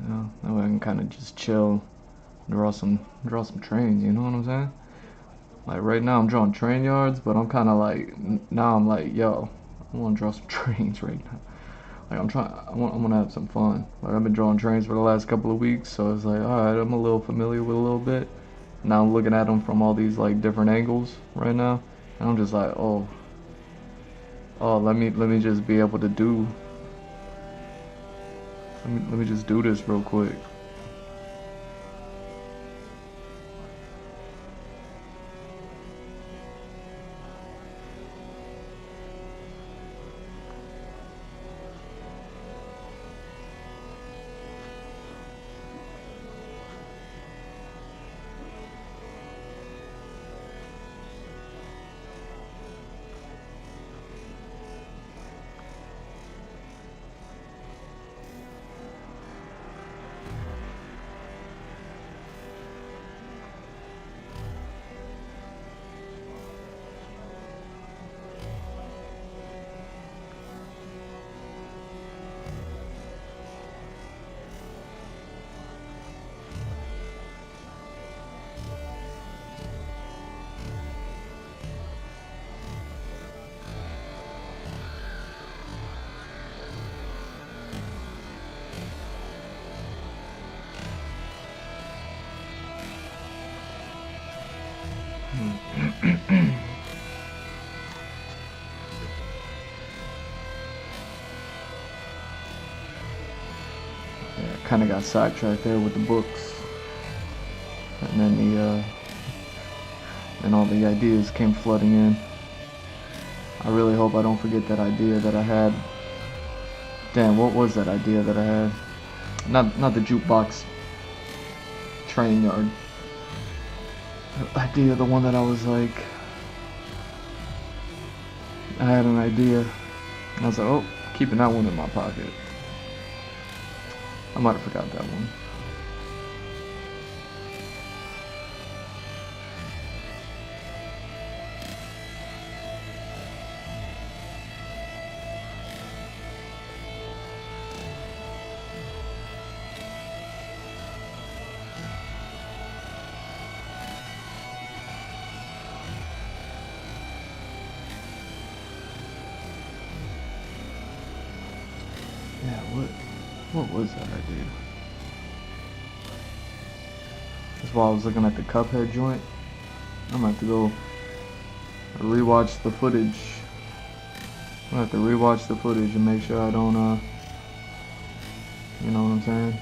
You know, that way I can kind of just chill, draw some trains. You know what I'm saying? Like right now I'm drawing train yards, but I'm kind of like now I'm like, yo, I want to draw some trains right now. Like I want to have some fun. Like I've been drawing trains for the last couple of weeks, so it's like, all right, I'm a little familiar with a little bit. Now I'm looking at them from all these like different angles right now, and I'm just like, let me just be able to do. Let me just do this real quick. kind of got sidetracked there with the books, and then and all the ideas came flooding in. I really hope I don't forget that idea that I had. Damn, what was that idea that I had? Not the jukebox train yard idea, the one that I was like, I had an idea. I was like, oh, keeping that one in my pocket. I might have forgot that one. Yeah, what was that idea? That's why I was looking at the Cuphead joint. I'm gonna have to go rewatch the footage. I'm gonna have to rewatch the footage and make sure I don't, you know what I'm saying?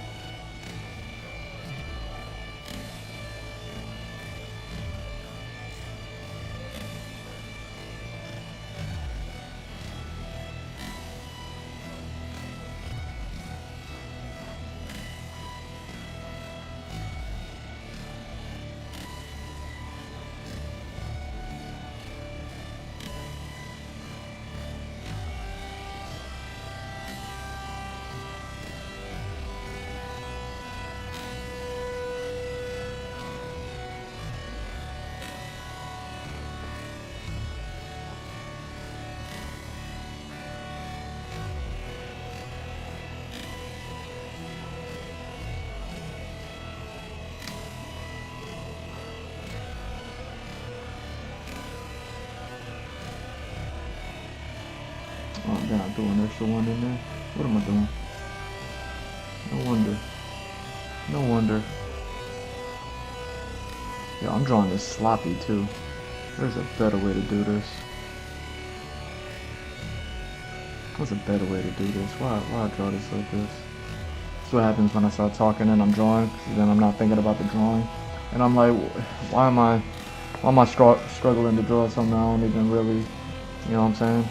Oh, damn, I threw an extra one in there. What am I doing? No wonder. No wonder. Yo, I'm drawing this sloppy too. There's a better way to do this. What's a better way to do this? Why I draw this like this? That's what happens when I start talking and I'm drawing, because then I'm not thinking about the drawing. And I'm like, why am I struggling to draw something I don't even really, you know what I'm saying?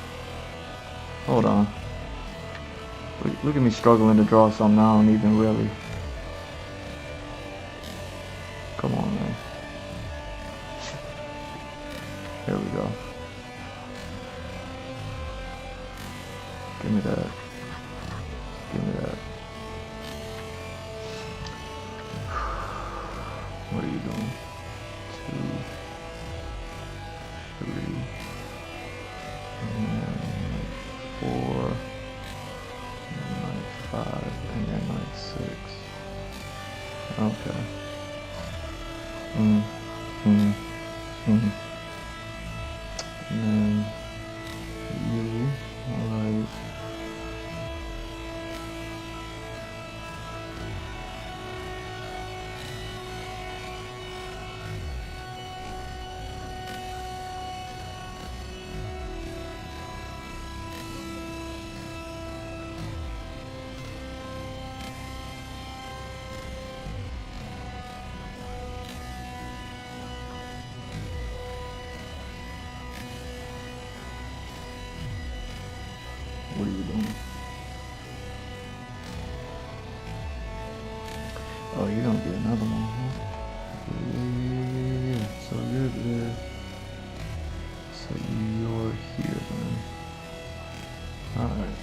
Hold on. Look at me struggling to draw something I don't even really. Come on, man. Here we go. Give me that. Give me that. What are you doing? 2, 3, and then 4, and then 5, and then 6. Okay. And then you, alright. What are you doing? Oh, you're gonna get another one, huh? Yeah. So you're there. So you're here then. Alright.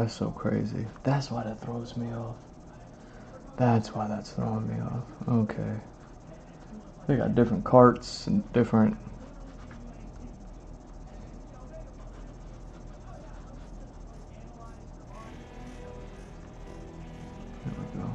that's so crazy. That's why that throws me off. That's why that's throwing me off. Okay. They got different carts and different. There we go.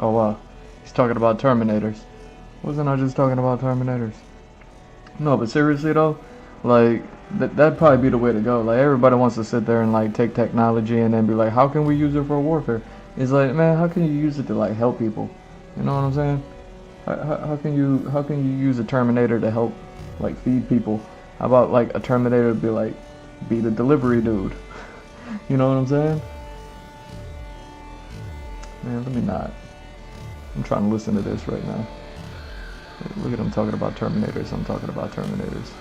Oh wow, he's talking about Terminators. Wasn't I just talking about Terminators? No, but seriously though, like that'd probably be the way to go. Like everybody wants to sit there and like take technology and then be like, how can we use it for warfare? It's like, man, how can you use it to like help people? You know what I'm saying? How can you use a Terminator to help like feed people? How about like a Terminator be the delivery dude? You know what I'm saying? Man, let me not. I'm trying to listen to this right now. Look at him talking about Terminators. I'm talking about Terminators.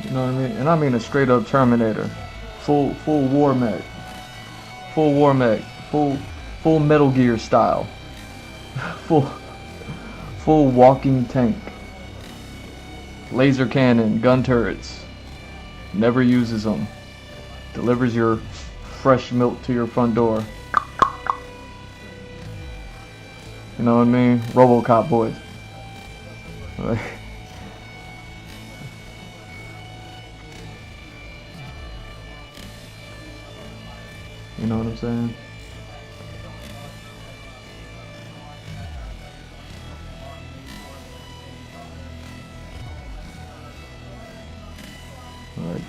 You know what I mean? And I mean a straight up Terminator. Full war mech. Full war mech. Full Metal Gear style. Full walking tank. Laser cannon, gun turrets. Never uses them. Delivers your fresh milk to your front door. You know what I mean? RoboCop boys. Like, you know what I'm saying? Like,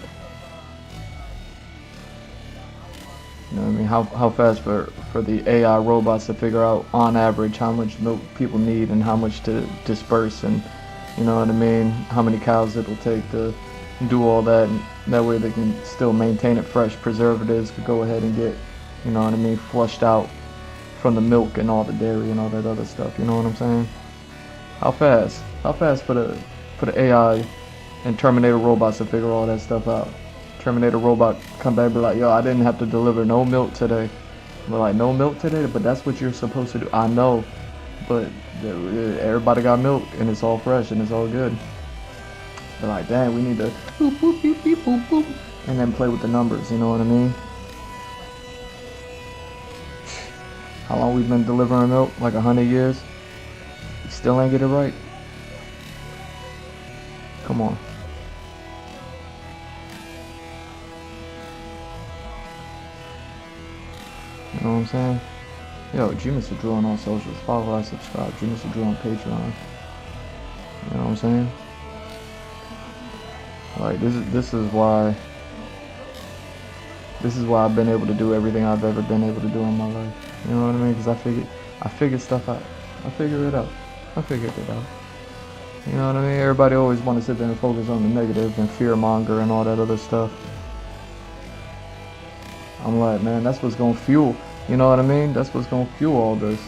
you know what I mean? How fast for the AI robots to figure out on average how much milk people need and how much to disperse, and you know what I mean? How many cows it'll take to do all that, and that way they can still maintain it fresh. Preservatives could go ahead and get, you know what I mean, flushed out from the milk and all the dairy and all that other stuff. You know what I'm saying? How fast? How fast for the AI and Terminator robots to figure all that stuff out? Terminator robot come back and be like, yo, I didn't have to deliver no milk today. We're like, no milk today? But that's what you're supposed to do. I know, but everybody got milk and it's all fresh and it's all good. They're like, dang, we need to boop, boop, beep, beep, boop, boop, and then play with the numbers, you know what I mean? How long we've been delivering milk? Like 100 years? You still ain't get it right? Come on. You know what I'm saying? Yo, G Mr. Drew on all socials. Follow, like, subscribe. G Mr. Drew on Patreon. You know what I'm saying? Like, this is why I've been able to do everything I've ever been able to do in my life. You know what I mean? Because I figured stuff out. I figured it out. You know what I mean? Everybody always want to sit there and focus on the negative and fear monger and all that other stuff. I'm like, man, that's what's gonna fuel. You know what I mean? That's what's gonna fuel all this.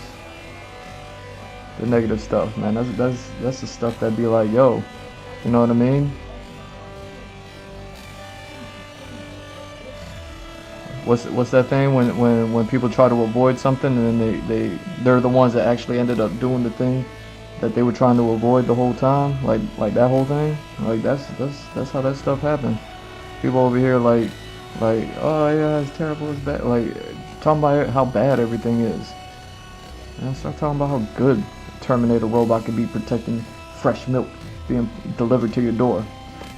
The negative stuff, man. That's the stuff that be like, yo, you know what I mean? what's that thing when people try to avoid something and then they're the ones that actually ended up doing the thing that they were trying to avoid the whole time, like that whole thing. Like that's how that stuff happened. People over here like oh yeah, it's terrible, it's bad, like talking about how bad everything is. And start talking about how good Terminator robot could be protecting fresh milk being delivered to your door.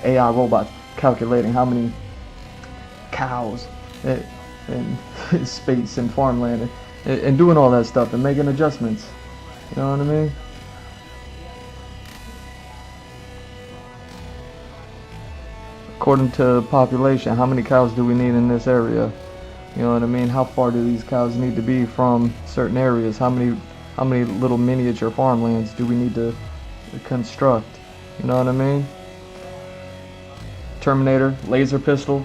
AI robots calculating how many cows in space and farmland and doing all that stuff and making adjustments. You know what I mean? According to population, how many cows do we need in this area? You know what I mean? How far do these cows need to be from certain areas? How many little miniature farmlands do we need to construct? You know what I mean? Terminator, laser pistol,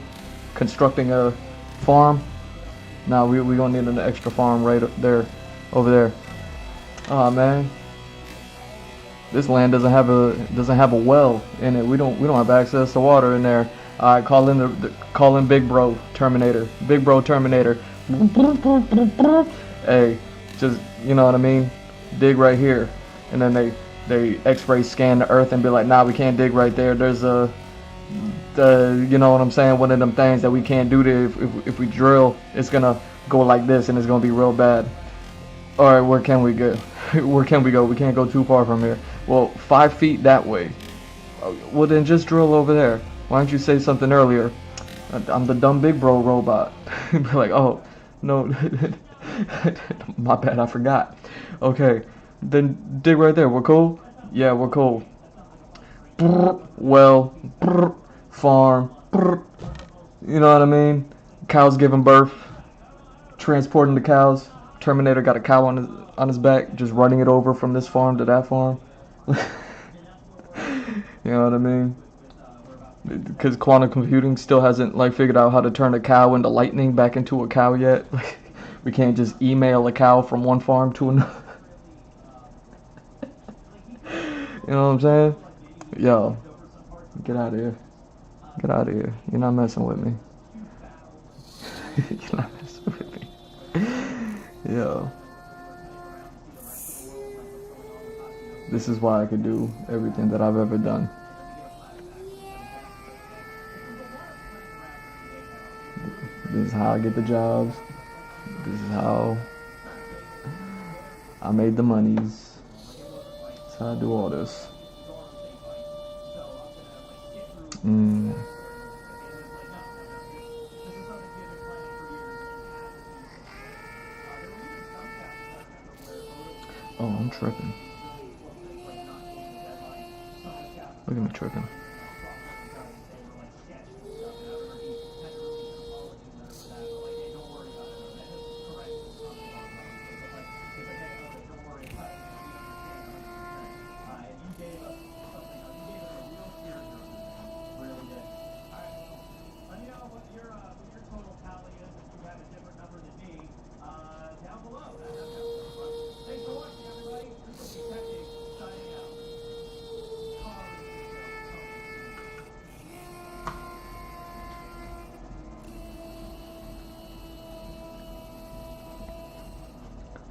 constructing a farm. Now we gonna need an extra farm right up there, over there. Oh man, this land doesn't have a well in it. We don't have access to water in there. All right, call in Big Bro Terminator. Big Bro Terminator. Hey, just you know what I mean? Dig right here, and then they X-ray scan the earth and be like, nah, we can't dig right there. There's you know what I'm saying? One of them things that we can't do to if we drill, it's gonna go like this and it's gonna be real bad. All right, where can we go? Where can we go? We can't go too far from here. Well, 5 feet that way. Well, then just drill over there. Why don't you say something earlier? I'm the dumb Big Bro robot. Be like, oh, no, my bad, I forgot. Okay, then dig right there. We're cool? Yeah, we're cool. Well, farm. You know what I mean? Cows giving birth, transporting the cows. Terminator got a cow on his back, just running it over from this farm to that farm. You know what I mean? Because quantum computing still hasn't like figured out how to turn a cow into lightning back into a cow yet. We can't just email a cow from one farm to another. You know what I'm saying? Yo, get out of here. Get out of here. You're not messing with me. You're not messing with me. Yo. This is why I could do everything that I've ever done. This is how I get the jobs. This is how I made the monies. That's how I do all this. Oh, I'm tripping. Look at me tripping.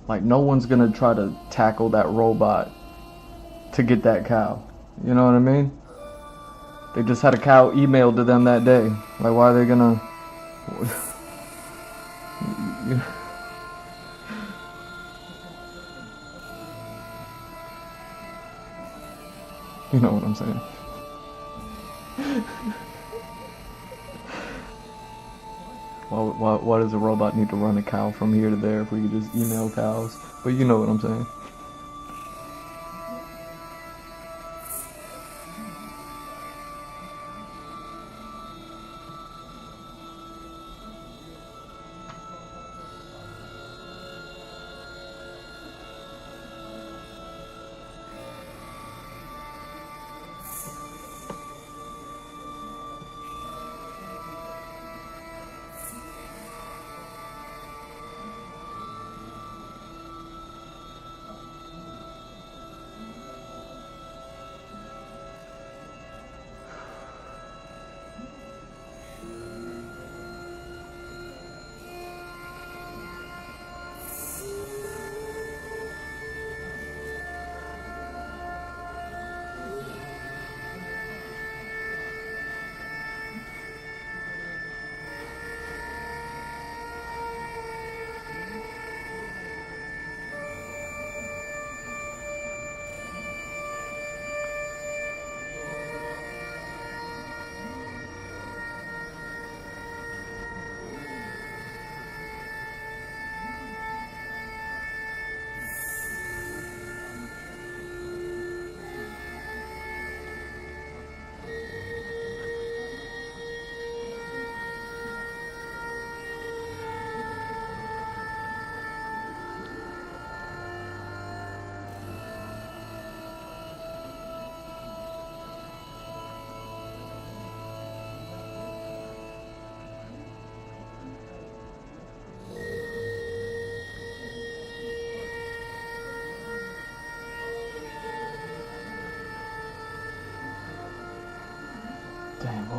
Like, no one's gonna try to tackle that robot to get that cow. You know what I mean? They just had a cow emailed to them that day. Like, why are they gonna... You know what I'm saying? Why does a robot need to run a cow from here to there if we could just email cows? But you know what I'm saying.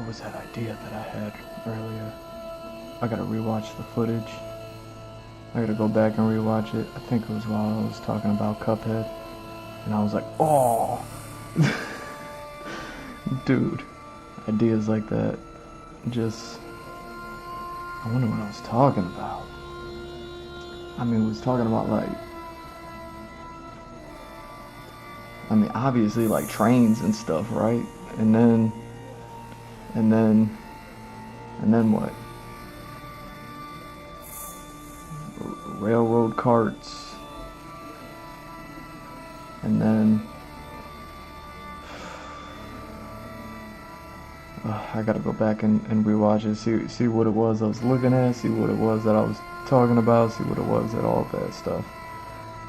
was that idea that I had earlier? I gotta rewatch the footage. I gotta go back and rewatch it. I think it was while I was talking about Cuphead. And I was like, oh! Dude, ideas like that. Just, I wonder what I was talking about. I mean, was talking about like, obviously like trains and stuff, right? And then what? Railroad carts. And then I gotta go back and rewatch it, see what it was I was looking at, see what it was that I was talking about, see what it was that all that stuff.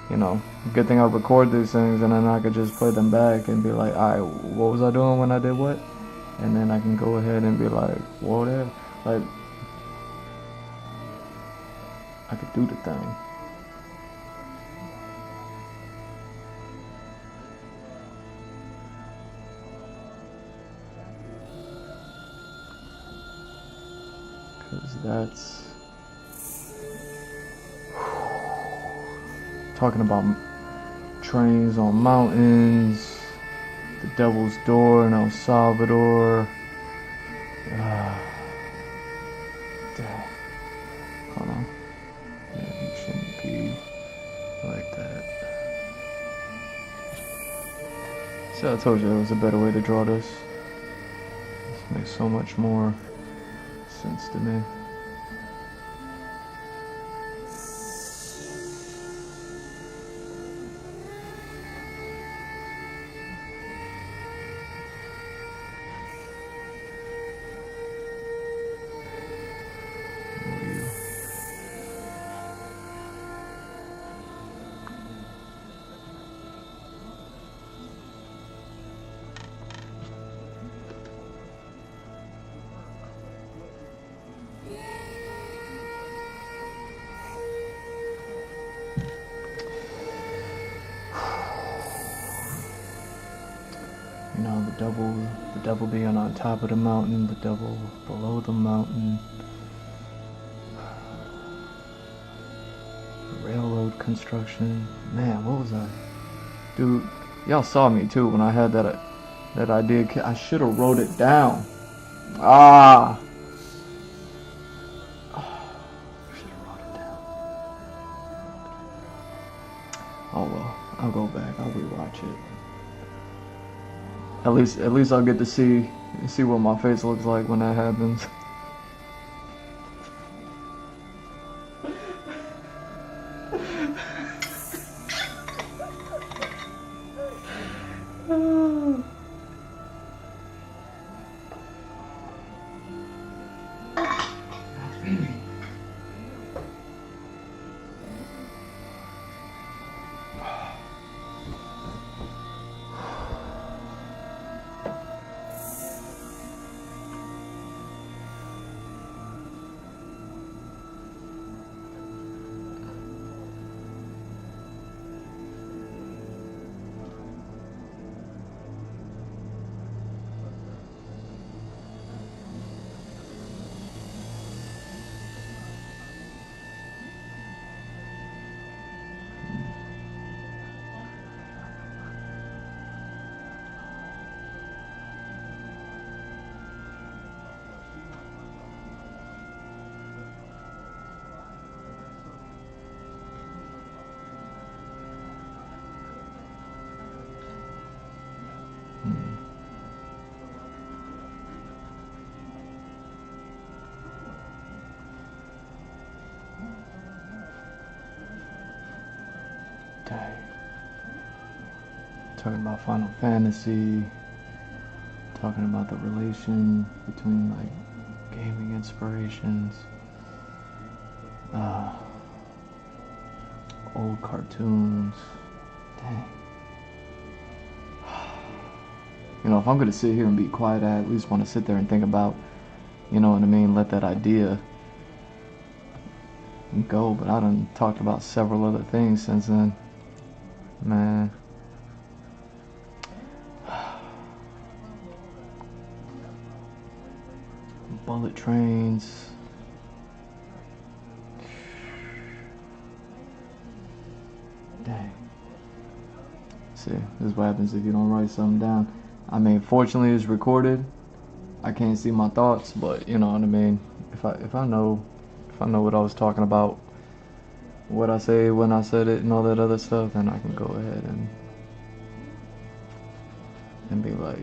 You know, good thing I record these things and then I could just play them back and be like, alright, what was I doing when I did what? And then I can go ahead and be like, whatever. Like, I could do the thing. Because that's talking about trains on mountains, the Devil's Door in El Salvador. Dang. Hold on. Yeah, it shouldn't be like that. See, I told you there was a better way to draw this. This makes so much more sense to me. You know, the devil being on top of the mountain, the devil below the mountain. Railroad construction. Man, what was I? Dude, y'all saw me too when I had that idea. I should have wrote it down. I should have wrote it down. Oh well, I'll go back. I'll rewatch it. At least I'll get to see what my face looks like when that happens. Dang. Talking about Final Fantasy, talking about the relation between like gaming inspirations, old cartoons. Dang. You know, if I'm gonna sit here and be quiet, I at least want to sit there and think about, you know what I mean, let that idea go. But I done talked about several other things since then. Man. bullet trains. Dang. See, this is what happens if you don't write something down. I mean, fortunately it's recorded. I can't see my thoughts, but you know what I mean. If I know what I was talking about, what I say when I said it and all that other stuff, then I can go ahead and be like,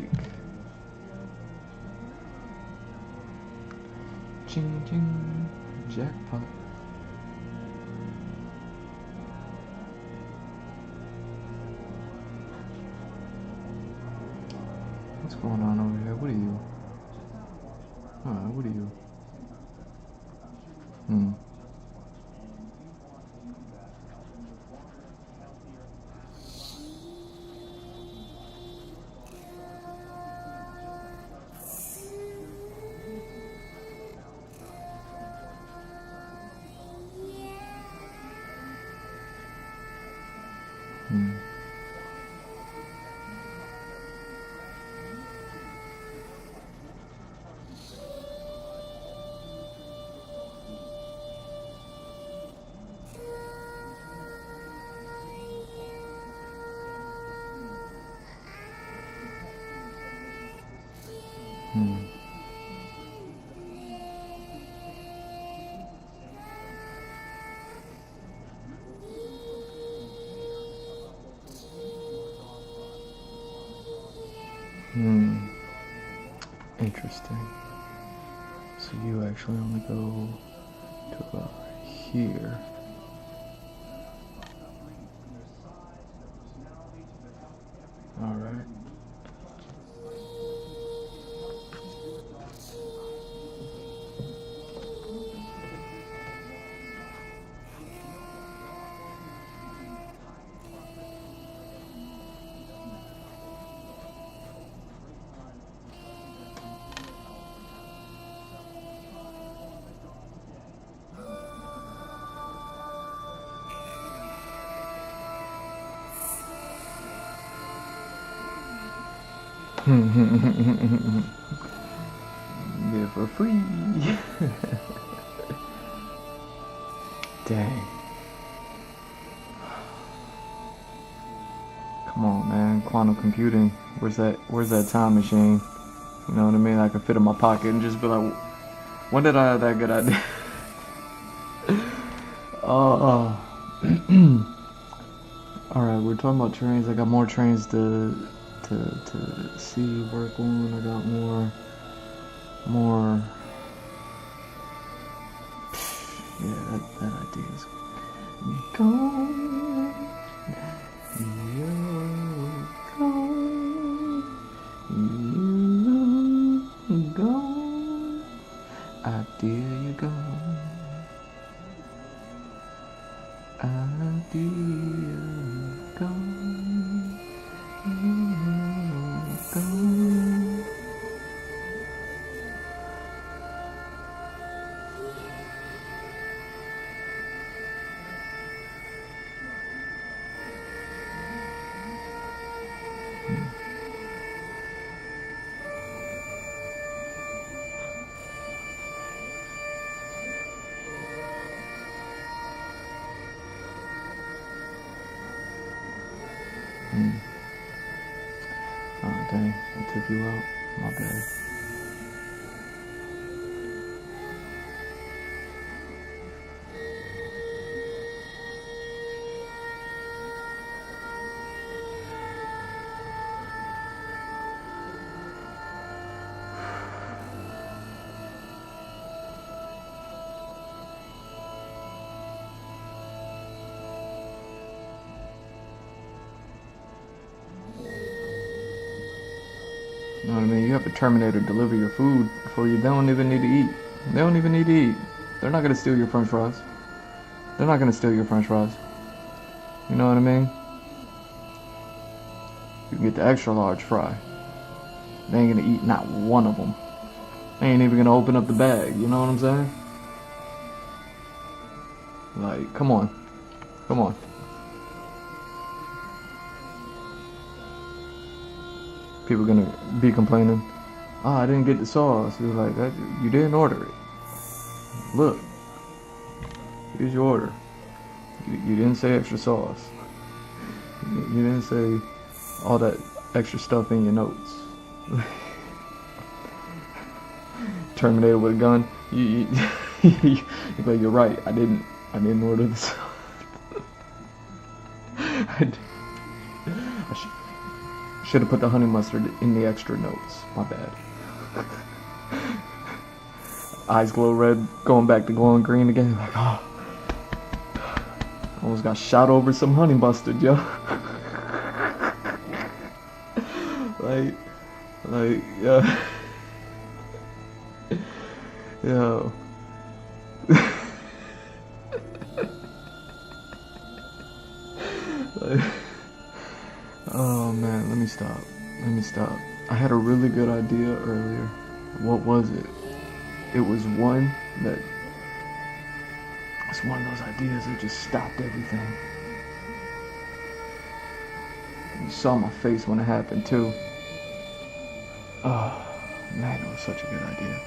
ching ching, jackpot. What's going on over here? What are you? What are you? Hmm. Hmm. Hmm. Hmm. Interesting. So you actually only go to about here. All right. Get for free. Dang. Come on, man. Quantum computing. Where's that time machine? You know what I mean? I could fit in my pocket and just be like, when did I have that good idea? Oh. Alright, we're talking about trains. I got more trains to see, work on. I got more. Yeah, that idea is gone. You're gone. You're gone. Idea, you're gone. Idea, gone. You're gone. Oh dang, I took you out. My bad. You know what I mean? You have a Terminator deliver your food for you. They don't even need to eat. They don't even need to eat. They're not gonna steal your french fries. They're not gonna steal your french fries. You know what I mean? You can get the extra large fry. They ain't gonna eat not one of them. They ain't even gonna open up the bag. You know what I'm saying? Like, come on. Come on. People gonna be complaining. Oh, I didn't get the sauce. He was like, you didn't order it. Look, here's your order. You didn't say extra sauce. You didn't say all that extra stuff in your notes. Terminator with a gun. You're right. I didn't order this. I should have put the honey mustard in the extra notes. My bad. Eyes glow red, going back to glowing green again. Like, oh, almost got shot over some honey mustard, yo. like, yeah. Yo. Oh man, let me stop. I had a really good idea earlier. What was it? It was one that... It's one of those ideas that just stopped everything. You saw my face when it happened too. Oh man, it was such a good idea.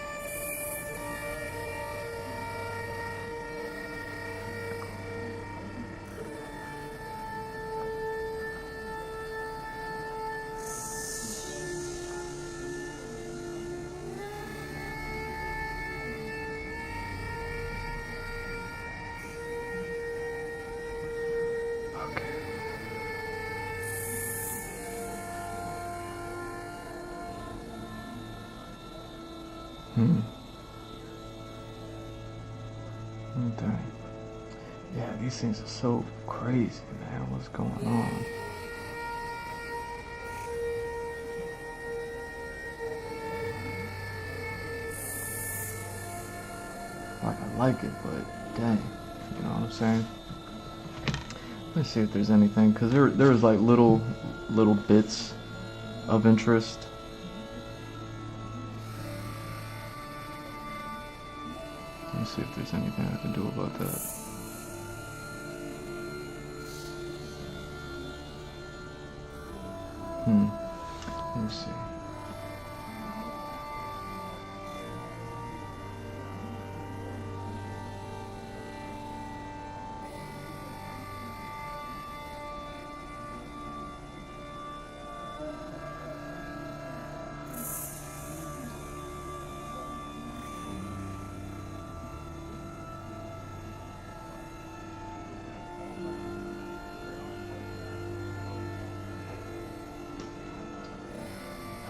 Okay. Yeah, these things are so crazy, man. What's going on? Like, I like it, but dang. You know what I'm saying? Let's see if there's anything, because there was like little bits of interest. Let me see if there's anything I can do about that. Let me see.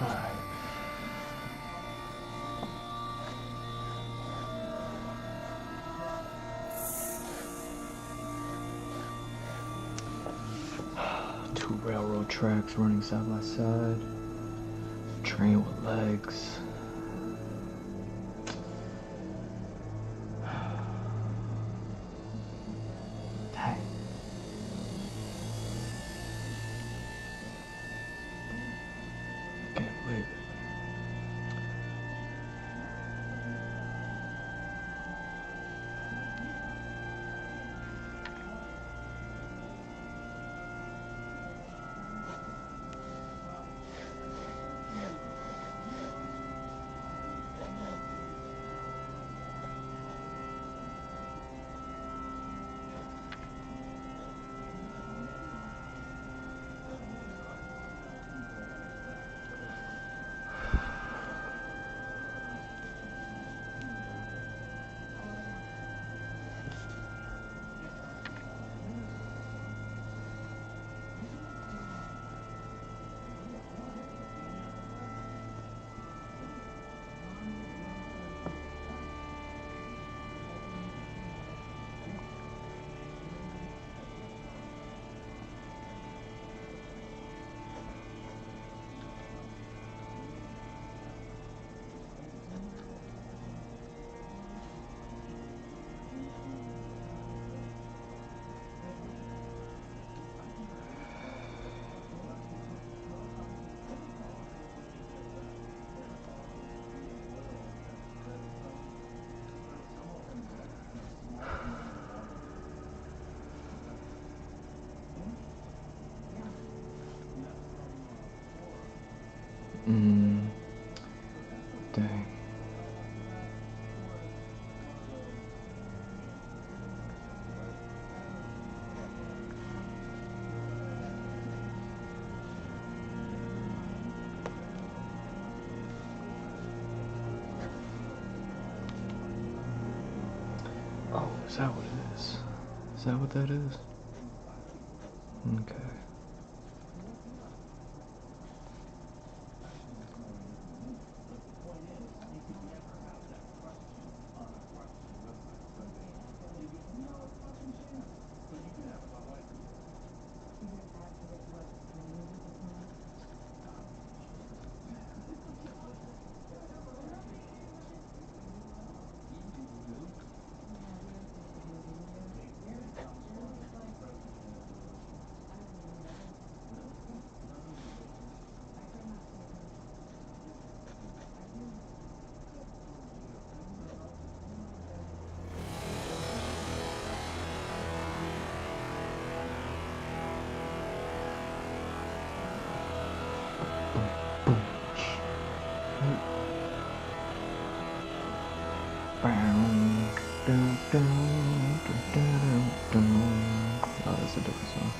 Alright. Two railroad tracks running side by side. Train with legs. Dang. Can't believe it. Oh, is that what it is? Is that what that is? Okay. Oh, that's a different song.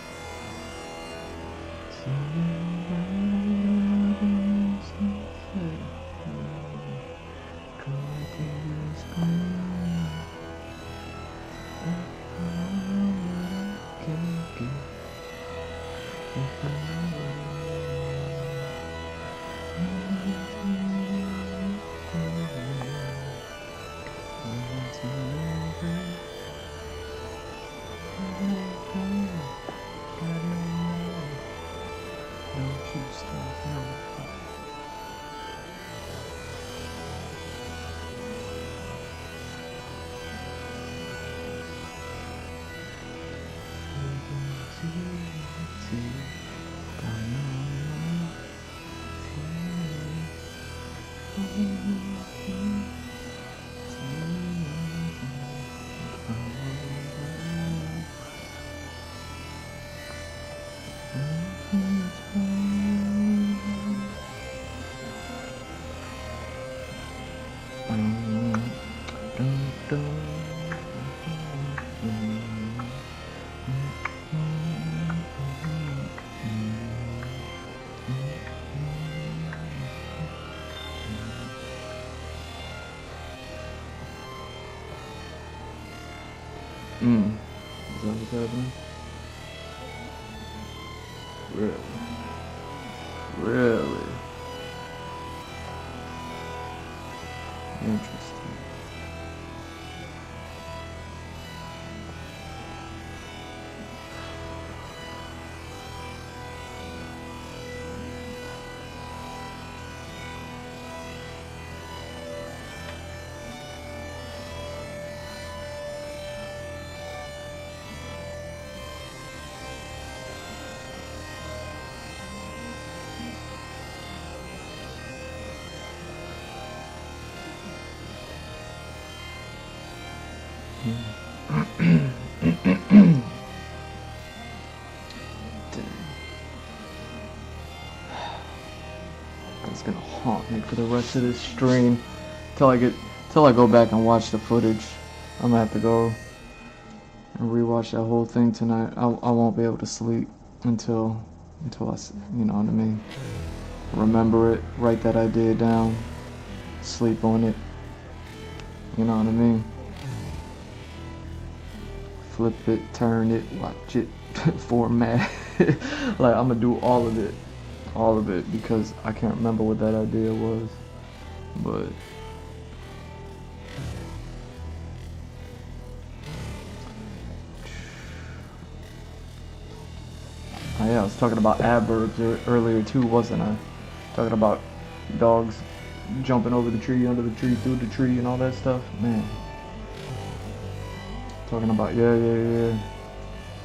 Is that what's happening? Really? Really? Interesting. That's gonna haunt me for the rest of this stream till I go back and watch the footage. I'm gonna have to go and rewatch that whole thing tonight. I won't be able to sleep until I, you know what I mean, remember it, write that idea down, sleep on it. You know what I mean? Flip it, turn it, watch it, format. Like, I'm gonna do all of it, because I can't remember what that idea was. But oh yeah, I was talking about adverbs earlier too, wasn't I? Talking about dogs jumping over the tree, under the tree, through the tree, and all that stuff. Man. Talking about yeah.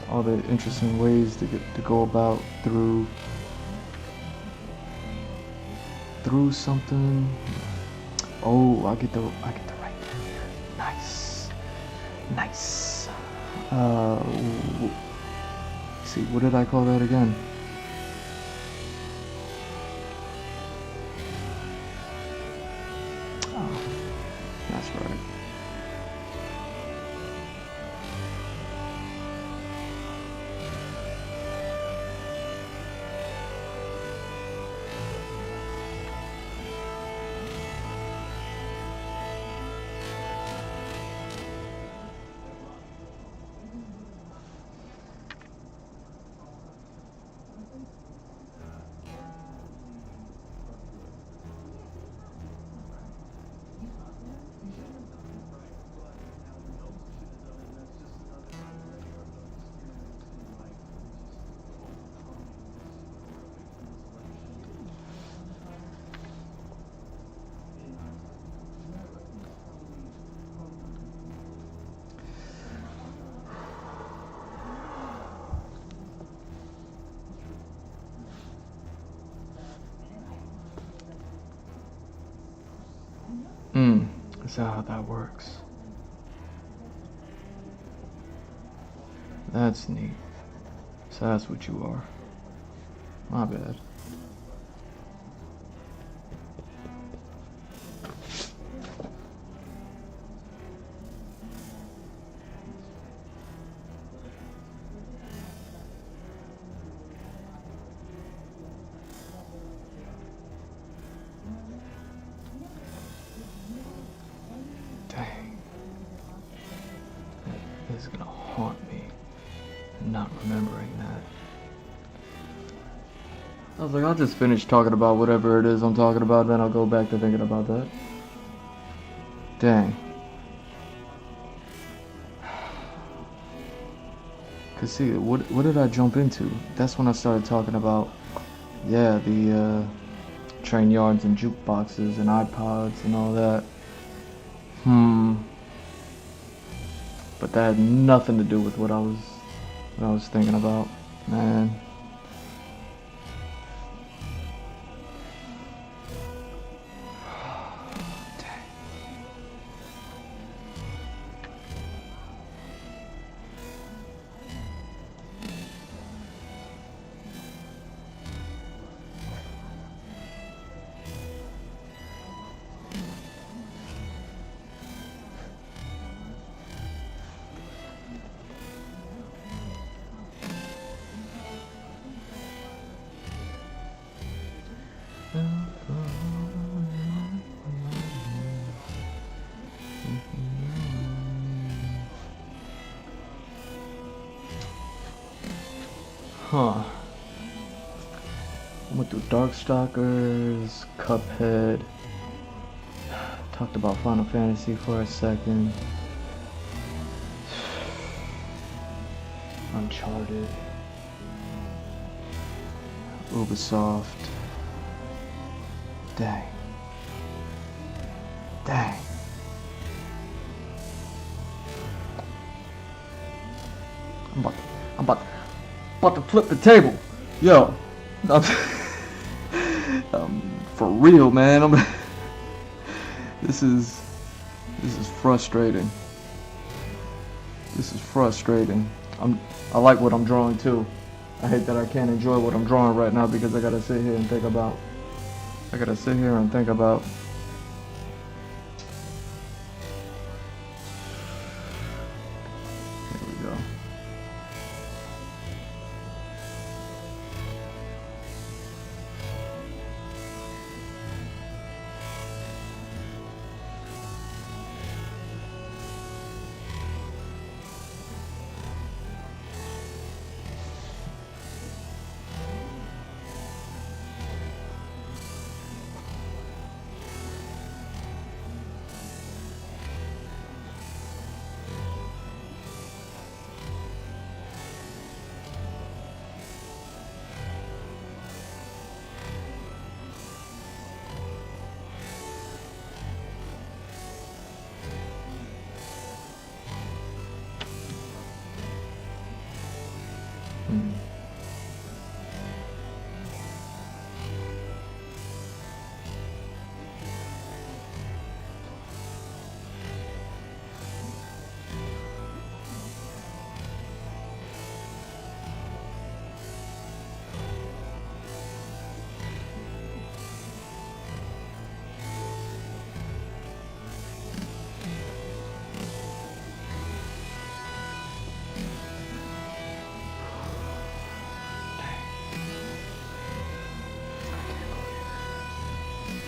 All the interesting ways to go about through something. Oh, I get the right thing here. Nice. See, what did I call that again? Oh, that's right. Is that how that works? That's neat. So that's what you are. My bad. Dang. This is gonna haunt me. Not remembering that. I was like, I'll just finish talking about whatever it is I'm talking about, then I'll go back to thinking about that. Dang. Cause see, what did I jump into? That's when I started talking about, yeah, the train yards and jukeboxes and iPods and all that. But that had nothing to do with what I was thinking about, man. Huh. I went through Darkstalkers, Cuphead, talked about Final Fantasy for a second, Uncharted, Ubisoft. Dang. I'm about to flip the table. Yo. For real, man. This is frustrating. This is frustrating. I like what I'm drawing too. I hate that I can't enjoy what I'm drawing right now because I gotta sit here and think about. There we go.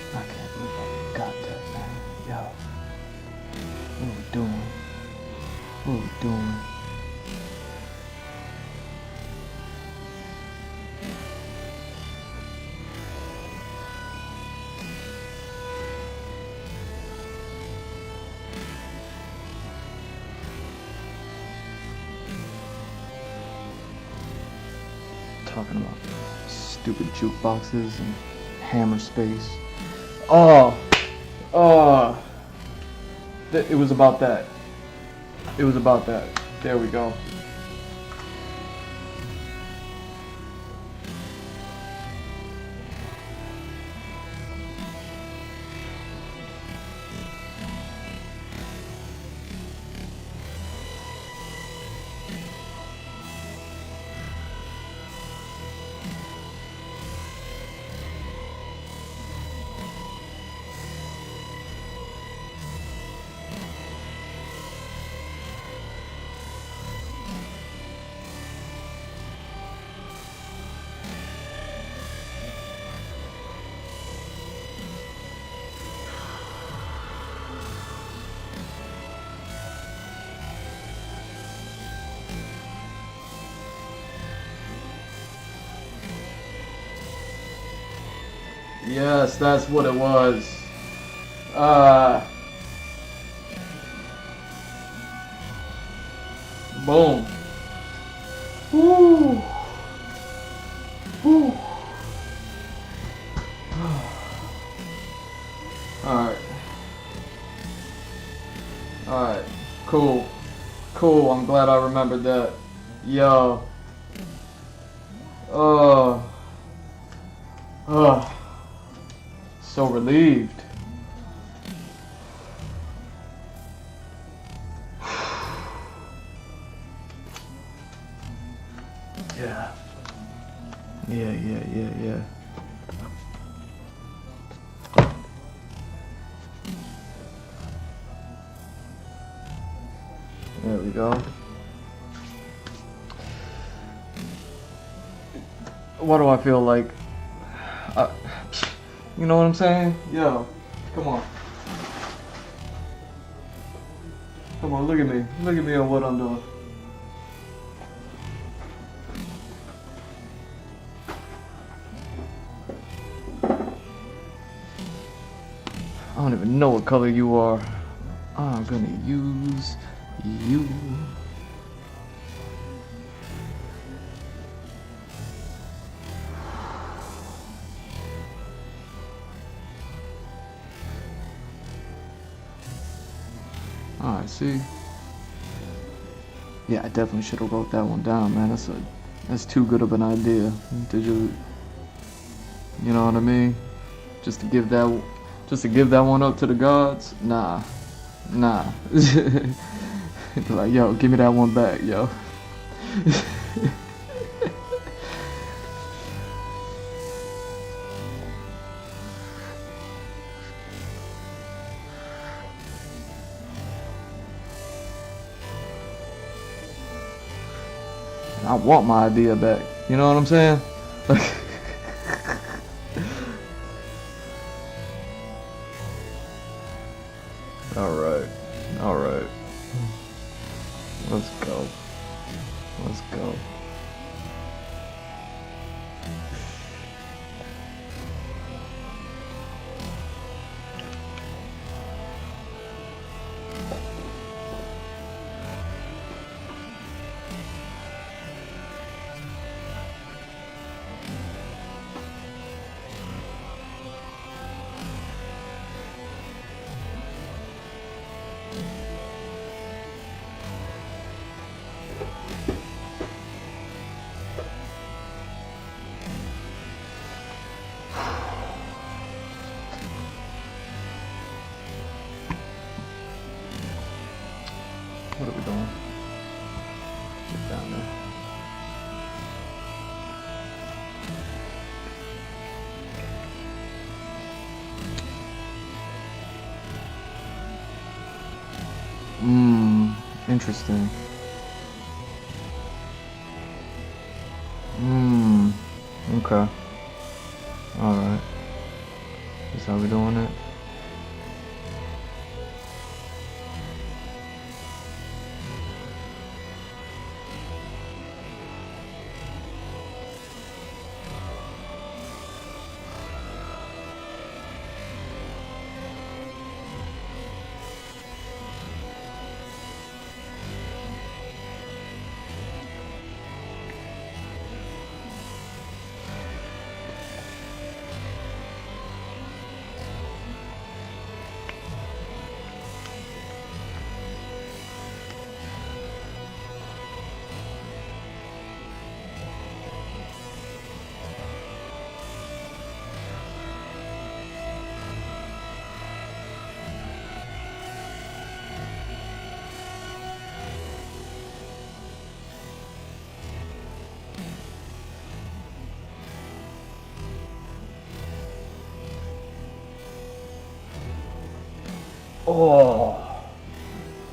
I can't believe I got that, man. Yo. What are we doing? Talking about stupid jukeboxes and hammer space. It was about that. There we go. Yes, that's what it was. Uh, Boom. Woo. Woo. Alright. Alright. Cool. Cool. I'm glad I remembered that. Yo. Oh. Oh. So relieved. Yeah. Yeah. There we go. What do I feel like? You know what I'm saying? Yo, come on. Come on, look at me. Look at me on what I'm doing. I don't even know what color you are. I'm gonna use you. Alright, see? Yeah, I definitely should have wrote that one down, man. That's too good of an idea. Did you know what I mean? Just to give that one up to the gods? Nah. Like, yo, give me that one back, yo. I want my idea back. You know what I'm saying? All right. Let's go. What are we doing? Get down there. Interesting. Okay. Alright. That's how we doing it?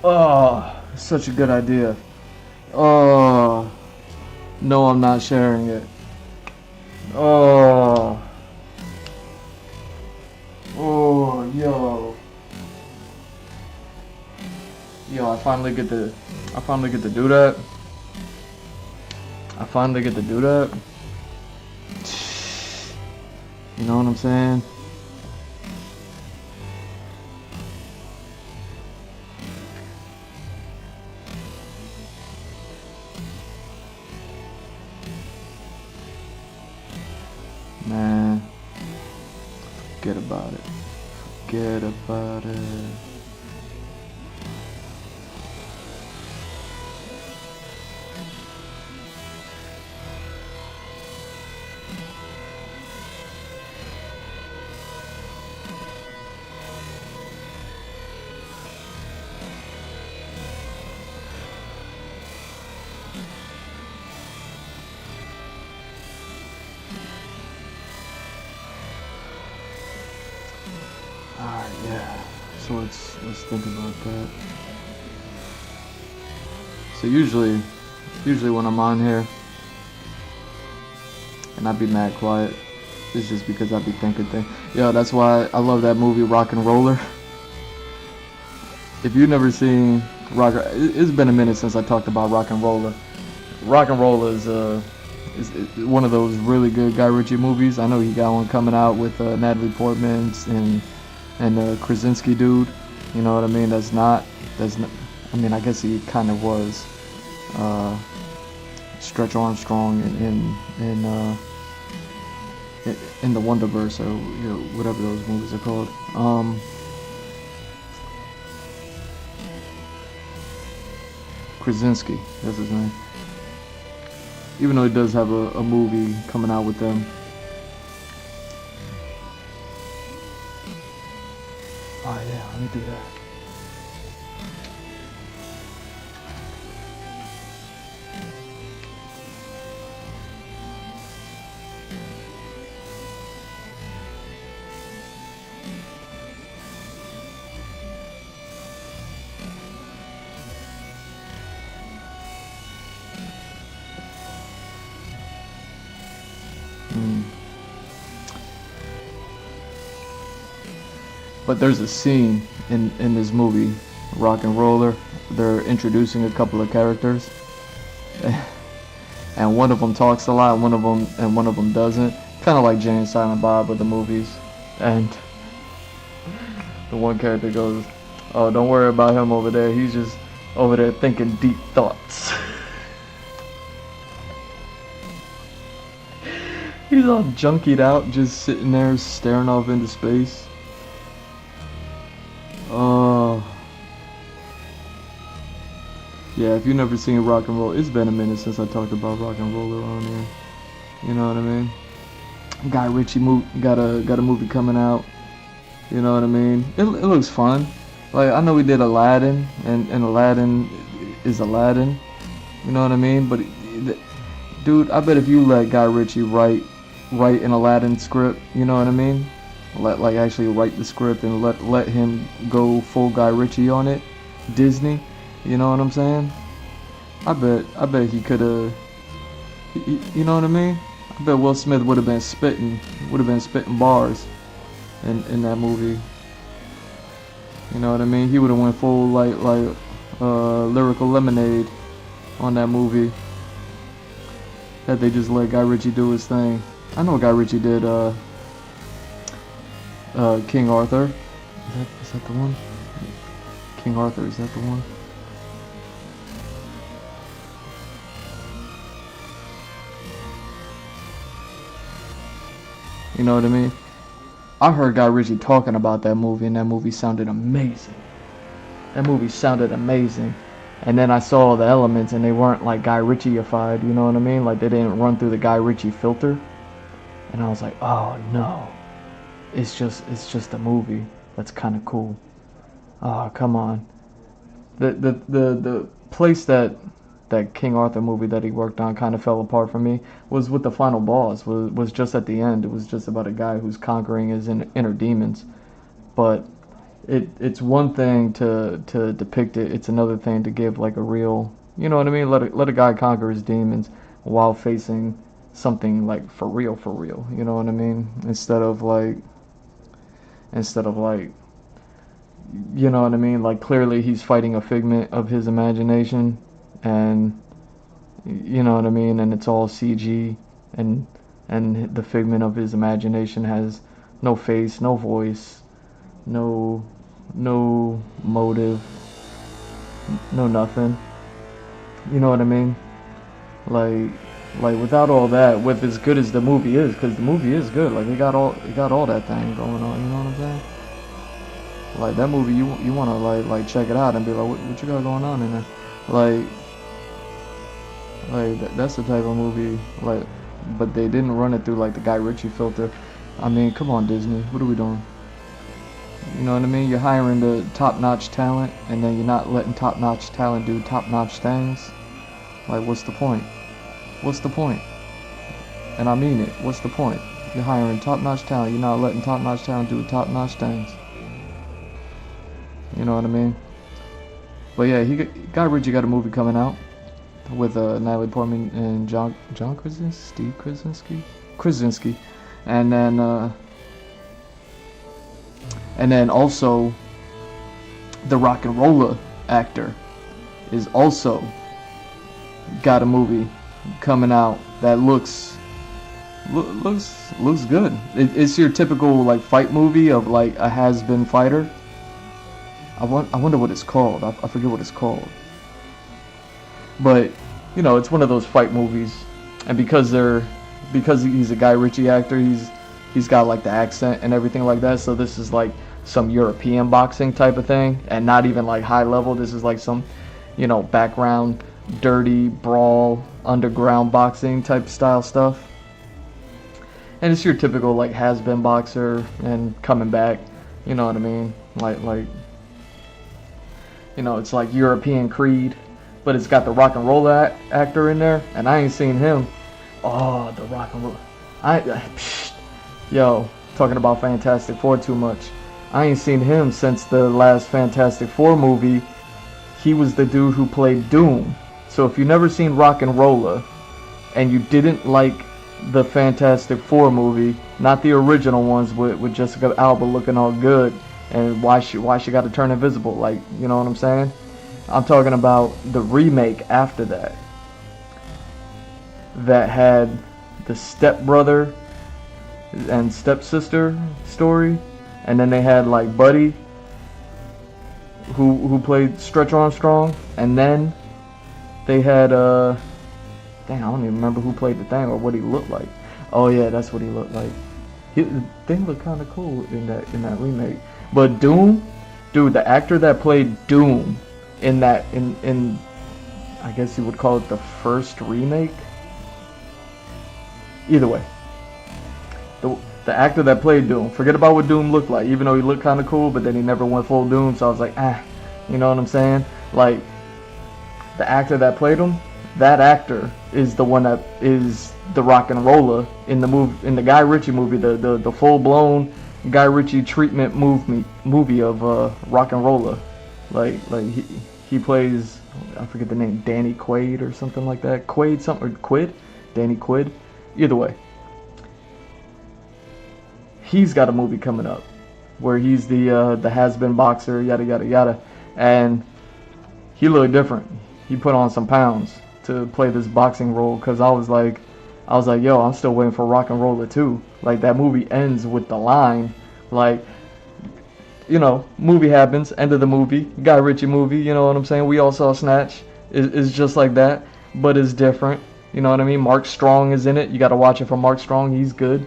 Oh, such a good idea. Oh, no, I'm not sharing it. Oh, yo, I finally get to do that. You know what I'm saying? Man, forget about it. Forget about it. Alright, yeah. So let's think about that. So usually when I'm on here and I be mad quiet, it's just because I be thinking things. Yo, that's why I love that movie Rock and Roller. If you've never seen it's been a minute since I talked about Rock and Roller. Rock and Roller is one of those really good Guy Ritchie movies. I know he got one coming out with Natalie Portman and Krasinski dude. You know what I mean? That's not. I mean, I guess he kind of was Stretch Armstrong in the Wonderverse, or whatever those movies are called. Krasinski, that's his name. Even though he does have a movie coming out with them. Oh yeah, let me do that. But there's a scene in this movie, Rock and Roller. They're introducing a couple of characters, and one of them talks a lot, and one of them doesn't. Kind of like Jay and Silent Bob with the movies. And the one character goes, "Oh, don't worry about him over there. He's just over there thinking deep thoughts." He's all junkied out, just sitting there staring off into space. Yeah, if you've never seen Rock and Roll, it's been a minute since I talked about Rock and Roller on here. You know what I mean? Guy Ritchie got a movie coming out. You know what I mean? It looks fun. Like, I know we did Aladdin, and Aladdin is Aladdin. You know what I mean? But dude, I bet if you let Guy Ritchie write an Aladdin script, you know what I mean? Like actually write the script and let him go full Guy Ritchie on it, Disney. You know what I'm saying? I bet he could have. You know what I mean? I bet Will Smith would have been spitting bars in that movie. You know what I mean? He would have went full like Lyrical Lemonade on that movie. That they just let Guy Ritchie do his thing. I know Guy Ritchie did King Arthur. Is that the one? King Arthur, is that the one? You know what I mean? I heard Guy Ritchie talking about that movie, and that movie sounded amazing. That movie sounded amazing. And then I saw the elements, and they weren't like Guy Ritchie-ified, you know what I mean? Like, they didn't run through the Guy Ritchie filter. And I was like, oh no. It's just a movie. That's kind of cool. Oh, come on. The place that King Arthur movie that he worked on kind of fell apart for me was with the final boss, was just at the end. It was just about a guy who's conquering his inner demons. But it's one thing to depict it, it's another thing to give like a real, you know what I mean, let a guy conquer his demons while facing something like for real, you know what I mean, instead of like you know what I mean, like clearly he's fighting a figment of his imagination, and you know what I mean, and it's all CG, and and the figment of his imagination, has no face, no voice, no no motive, no nothing. You know what I mean? Like like without all that, with as good as the movie is, because the movie is good. Like it got all that thing going on. You know what I'm saying? Like that movie, you wanna like check it out and be like, what you got going on in there? Like that's the type of movie like, but they didn't run it through like the Guy Ritchie filter. I mean, come on Disney, what are we doing? You know what I mean? You're hiring the top-notch talent, and then you're not letting top-notch talent do top-notch things. Like, what's the point? What's the point? And I mean it. What's the point? You're hiring top-notch talent. You're not letting top-notch talent do top-notch things. You know what I mean? But yeah, Guy Ritchie got a movie coming out with Natalie Portman and John Krasinski, and then also the rock and roller actor is also got a movie coming out that looks good. It's your typical like fight movie of like a has-been fighter. I wonder what it's called. I forget what it's called. But you know, it's one of those fight movies, and because he's a Guy Ritchie actor, he's got like the accent and everything like that. So this is like some European boxing type of thing, and not even like high level. This is like some, you know, background, dirty brawl, underground boxing type style stuff. And it's your typical like has-been boxer and coming back. You know what I mean? Like you know, it's like European Creed, but it's got the rock and roll actor in there, and I ain't seen him. Oh, the rock and roll. Yo, talking about Fantastic Four too much. I ain't seen him since the last Fantastic Four movie. He was the dude who played Doom. So if you've never seen Rock and Roller, and you didn't like the Fantastic Four movie, not the original ones with Jessica Alba looking all good, and why she got to turn invisible, like, you know what I'm saying? I'm talking about the remake after that had the stepbrother and stepsister story, and then they had like Buddy who played Stretch Armstrong, and then they had dang, I don't even remember who played the thing or what he looked like. Oh yeah, that's what he looked like. The thing looked kind of cool in that remake. But Doom, dude, the actor that played Doom in I guess you would call it the first remake. Either way, the actor that played Doom, forget about what Doom looked like, even though he looked kind of cool, but then he never went full Doom, so I was like, you know what I'm saying? Like, the actor that played him, that actor is the one that is the rock and roller in the Guy Ritchie movie, the full-blown Guy Ritchie treatment movie of rock and roller. Like he plays, I forget the name, Danny Quaid or something like that. Quaid something, or Quid? Danny Quid? Either way. He's got a movie coming up where he's the has-been boxer, yada yada yada, and he looked different. He put on some pounds to play this boxing role, because I was like, yo, I'm still waiting for Rock and Roller 2. Like, that movie ends with the line, like, you know, movie happens, end of the movie, Guy Ritchie movie, you know what I'm saying? We all saw Snatch. It's just like that, but it's different. You know what I mean? Mark Strong is in it. You got to watch it for Mark Strong. He's good.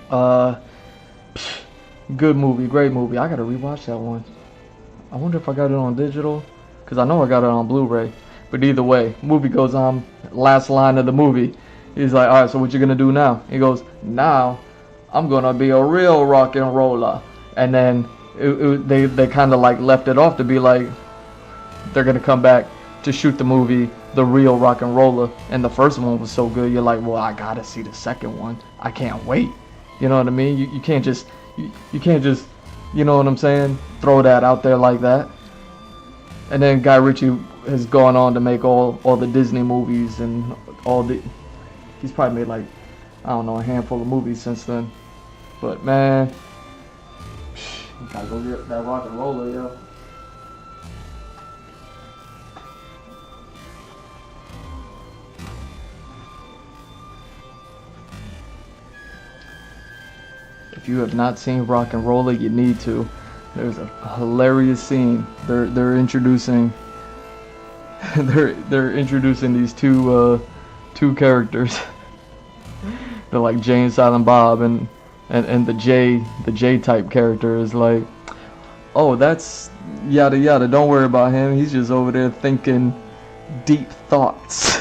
Good movie, great movie. I got to rewatch that one. I wonder if I got it on digital, because I know I got it on Blu-ray. But either way, movie goes on. Last line of the movie, he's like, all right, so what you gonna do now? He goes, now I'm gonna be a real rock and roller. And then they kind of like left it off to be like, they're gonna come back to shoot the movie The Real Rock and Roller. And the first one was so good, you're like, well, I gotta see the second one. I can't wait. You know what I mean? You can't just you know what I'm saying, throw that out there like that. And then Guy Ritchie has gone on to make all the Disney movies, and he's probably made like, I don't know, a handful of movies since then. But man, you gotta go get that rock and roller, yo. If you have not seen Rock and Roller, you need to. There's a hilarious scene. They're introducing they're introducing these two characters. They're like Jay and Silent Bob, and the J type character is like, oh, that's yada yada. Don't worry about him. He's just over there thinking deep thoughts.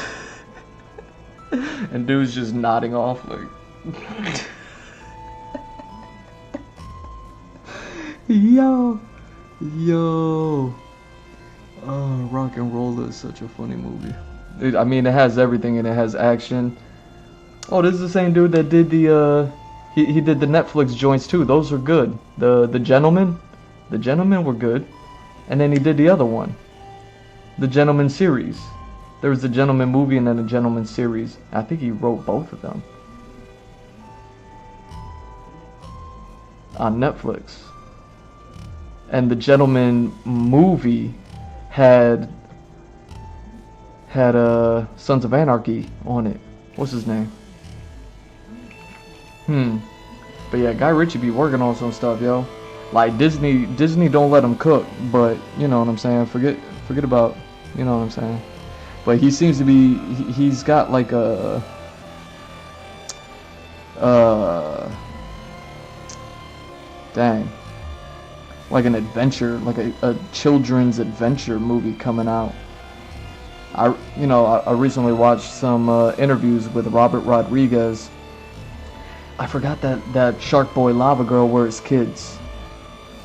And dude's just nodding off like. Yo. Oh, Rock and Roller is such a funny movie. I mean, it has everything, and it has action. Oh, this is the same dude that did the he did the Netflix joints too. Those are good. The Gentlemen were good. And then he did the other one, the Gentleman series. There was the Gentleman movie and then the Gentleman series. I think he wrote both of them on Netflix. And the Gentleman movie had Sons of Anarchy on it. What's his name? But yeah, Guy Ritchie be working on some stuff, yo. Like Disney don't let him cook, but you know what I'm saying. Forget about, you know what I'm saying. But he seems to be, he's got like a dang, like an adventure, like a children's adventure movie coming out. I recently watched some interviews with Robert Rodriguez. I forgot that Shark Boy Lava Girl were his kids.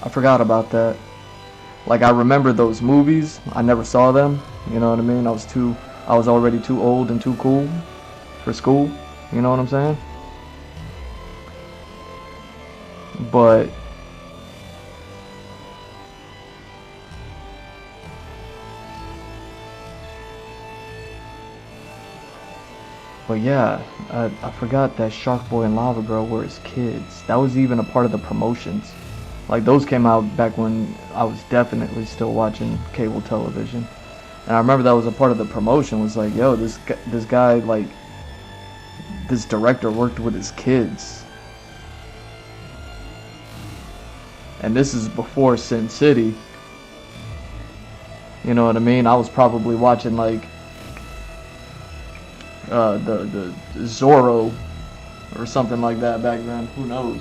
I forgot about that. Like, I remember those movies. I never saw them. You know what I mean? I was already too old and too cool for school. You know what I'm saying? But yeah, I forgot that Shark Boy and Lava Girl were his kids. That was even a part of the promotions. Like, those came out back when I was definitely still watching cable television. And I remember that was a part of the promotion, was like, yo, this guy, like, this director worked with his kids. And this is before Sin City. You know what I mean? I was probably watching, like, the Zorro or something like that back then. Who knows?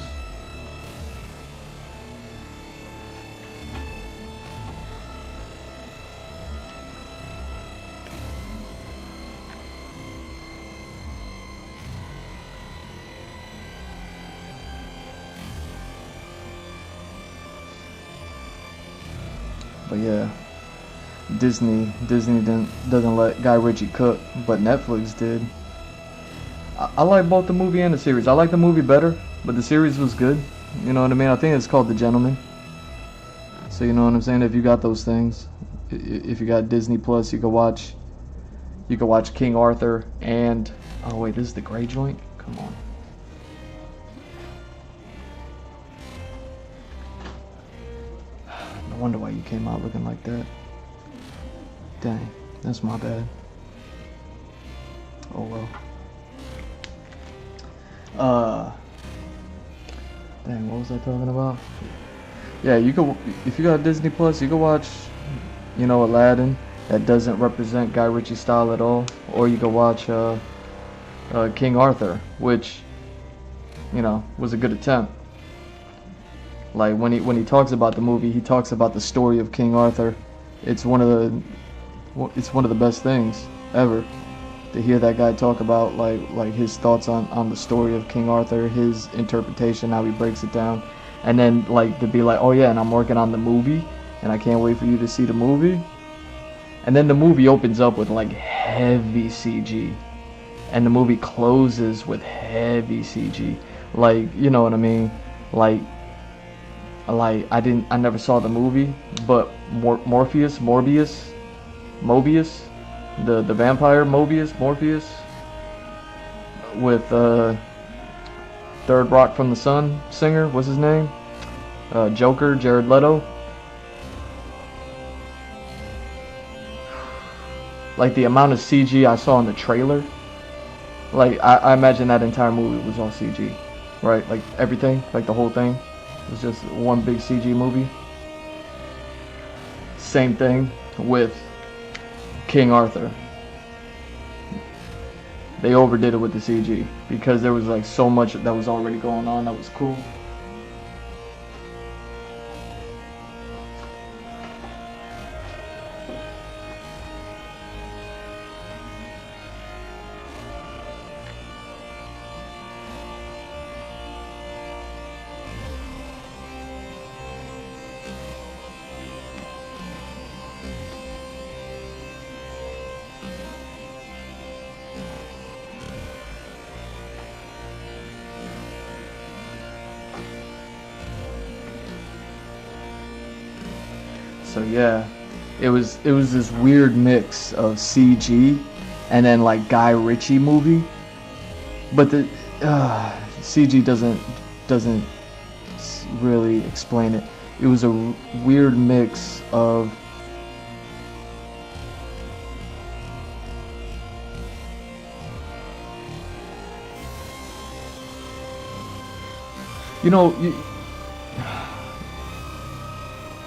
But yeah, Disney doesn't let Guy Ritchie cook, but Netflix did. I like both the movie and the series. I like the movie better, but the series was good. You know what I mean? I think it's called The Gentleman. So you know what I'm saying? If you got those things, if you got Disney Plus, you can watch King Arthur and, oh wait, this is the gray joint? Come on. No wonder why you came out looking like that. Dang, that's my bad. Oh well. Dang, what was I talking about? Yeah, you could, if you got Disney Plus, you can watch, you know, Aladdin. That doesn't represent Guy Ritchie's style at all. Or you could watch King Arthur, which, you know, was a good attempt. Like when he talks about the movie, he talks about the story of King Arthur. It's one of the best things ever to hear that guy talk about like his thoughts on the story of King Arthur, his interpretation, how he breaks it down, and then like to be like, oh yeah, and I'm working on the movie, and I can't wait for you to see the movie. And then the movie opens up with like heavy CG, and the movie closes with heavy CG. Like, you know what I mean? Like I never saw the movie, but Morbius, the vampire Morpheus, with Third Rock from the Sun singer, what's his name? Joker, Jared Leto. Like the amount of CG I saw in the trailer, like I imagine that entire movie was all CG. right? Like everything, like the whole thing was just one big CG movie. Same thing with King Arthur. They overdid it with the CG because there was like so much that was already going on that was cool. So yeah, it was this weird mix of CG and then like Guy Ritchie movie, but the CG doesn't really explain it. It was a weird mix of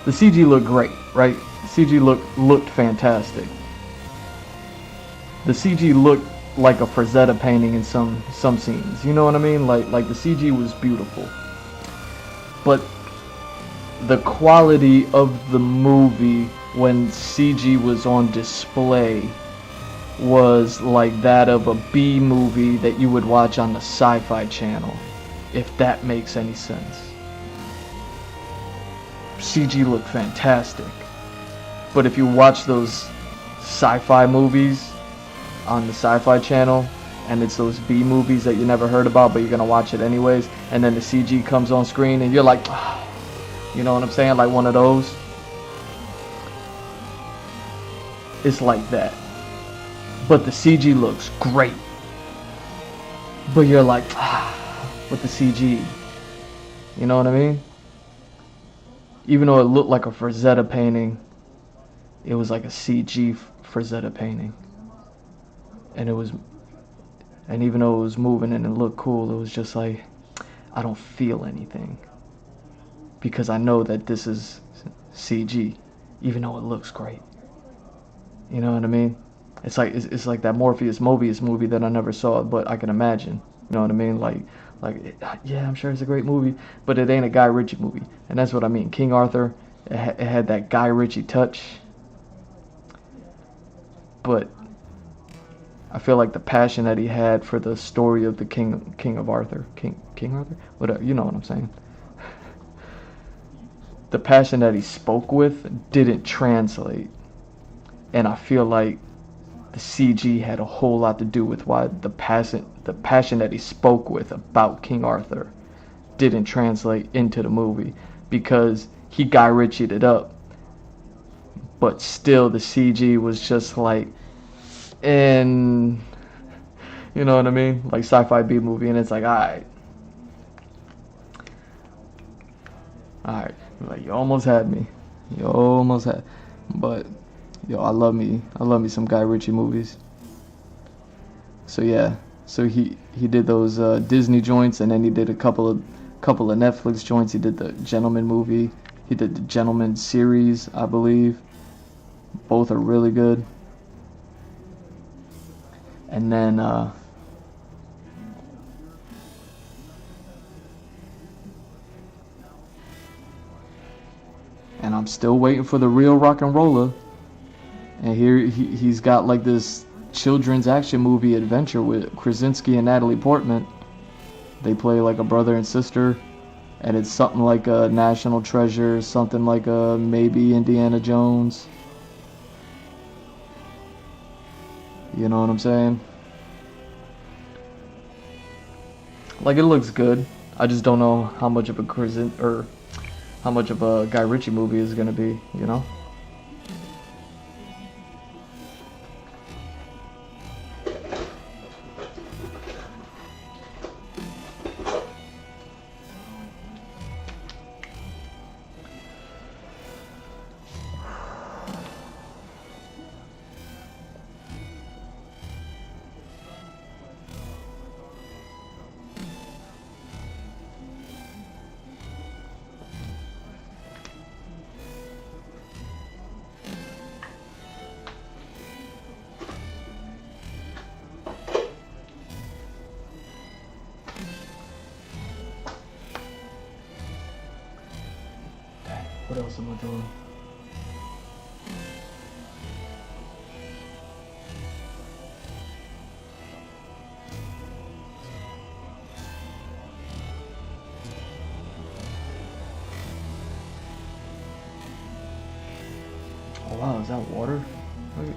the CG looked great, right? CG looked fantastic. The CG looked like a Frazetta painting in some scenes. You know what I mean? Like the CG was beautiful. But the quality of the movie when CG was on display was like that of a B movie that you would watch on the Sci-Fi Channel, if that makes any sense. CG looked fantastic, but if you watch those sci-fi movies on the Sci-Fi Channel and it's those B movies that you never heard about but you're gonna watch it anyways, and then the CG comes on screen and you're like, ah, you know what I'm saying, like one of those, it's like that. But the CG looks great, but you're like, ah, with the CG, you know what I mean? Even though it looked like a Frazetta painting, it was like a CG Frazetta painting. And even though it was moving and it looked cool, it was just like, I don't feel anything. Because I know that this is CG, even though it looks great. You know what I mean? It's like that Morpheus Mobius movie that I never saw, but I can imagine. You know what I mean? Yeah, I'm sure it's a great movie, but it ain't a Guy Ritchie movie, and that's what I mean. King Arthur, it had that Guy Ritchie touch, but I feel like the passion that he had for the story of the King of Arthur, King Arthur, whatever, you know what I'm saying. The passion that he spoke with didn't translate, and I feel like the CG had a whole lot to do with why the passion that he spoke with about King Arthur didn't translate into the movie, because he Guy Ritchie'd it up, but still the CG was just like, in, you know what I mean, like sci-fi B movie, and it's like, alright, like you almost had me, but yo, I love me some Guy Ritchie movies. So yeah, so he did those Disney joints, and then he did a couple of Netflix joints. He did the Gentleman movie. He did the Gentleman series, I believe. Both are really good. And then and I'm still waiting for the real rock and roller. And here he's got like this children's action movie adventure with Krasinski and Natalie Portman. They play like a brother and sister, and it's something like a National Treasure, something like a maybe Indiana Jones. You know what I'm saying? Like, it looks good. I just don't know how much of a Guy Ritchie movie is gonna be, you know? What else am I doing? Oh wow, is that water? Look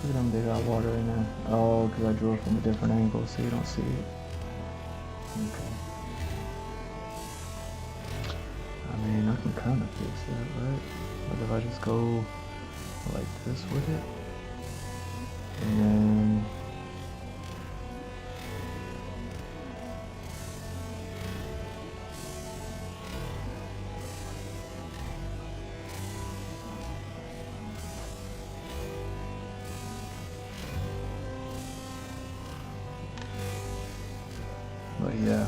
at them, they got water in there. Oh, because I drew it from a different angle so you don't see it. Okay. I mean, I can kind of fix that, right? But if I just go like this with it, and then but yeah.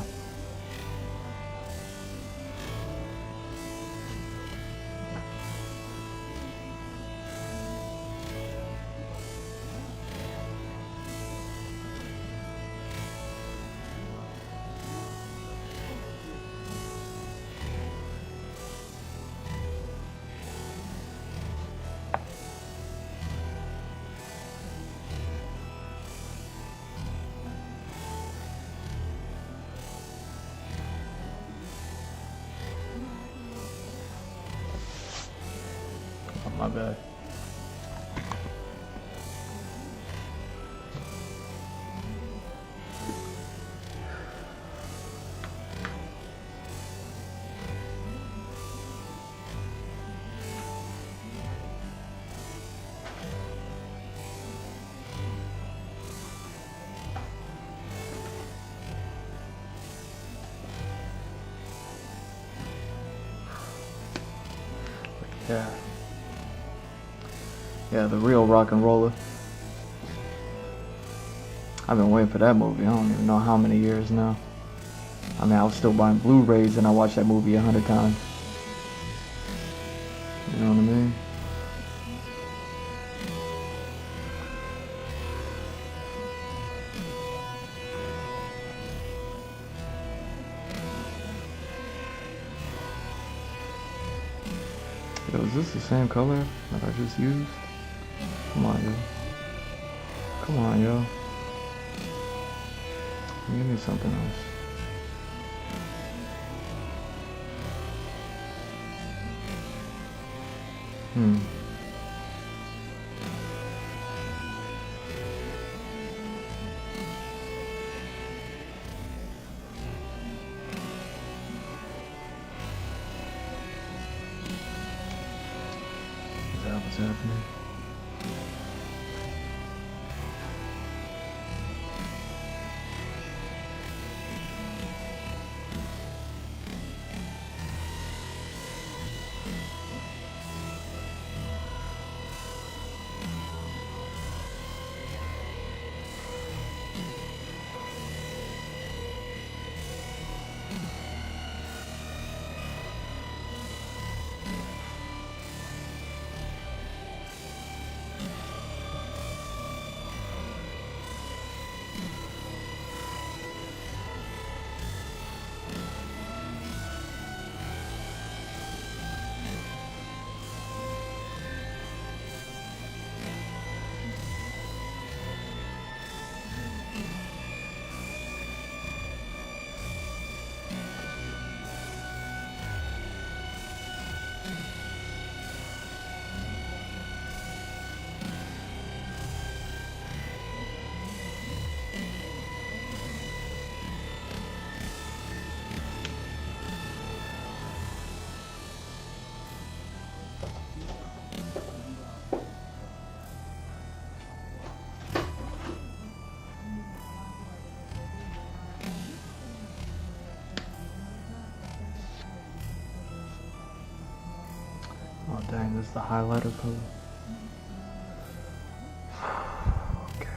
Oh, my bad. Yeah. Yeah, the real rock and roller. I've been waiting for that movie. I don't even know how many years now. I mean, I was still buying Blu-rays and I watched that movie 100 times. You know what I mean? Yo, is this the same color that I just used? Come on, yo. Come on, yo. Give me something else. Is that what's happening? Oh dang, this is the highlighter color. Okay.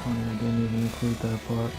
Funny, I didn't even include that part.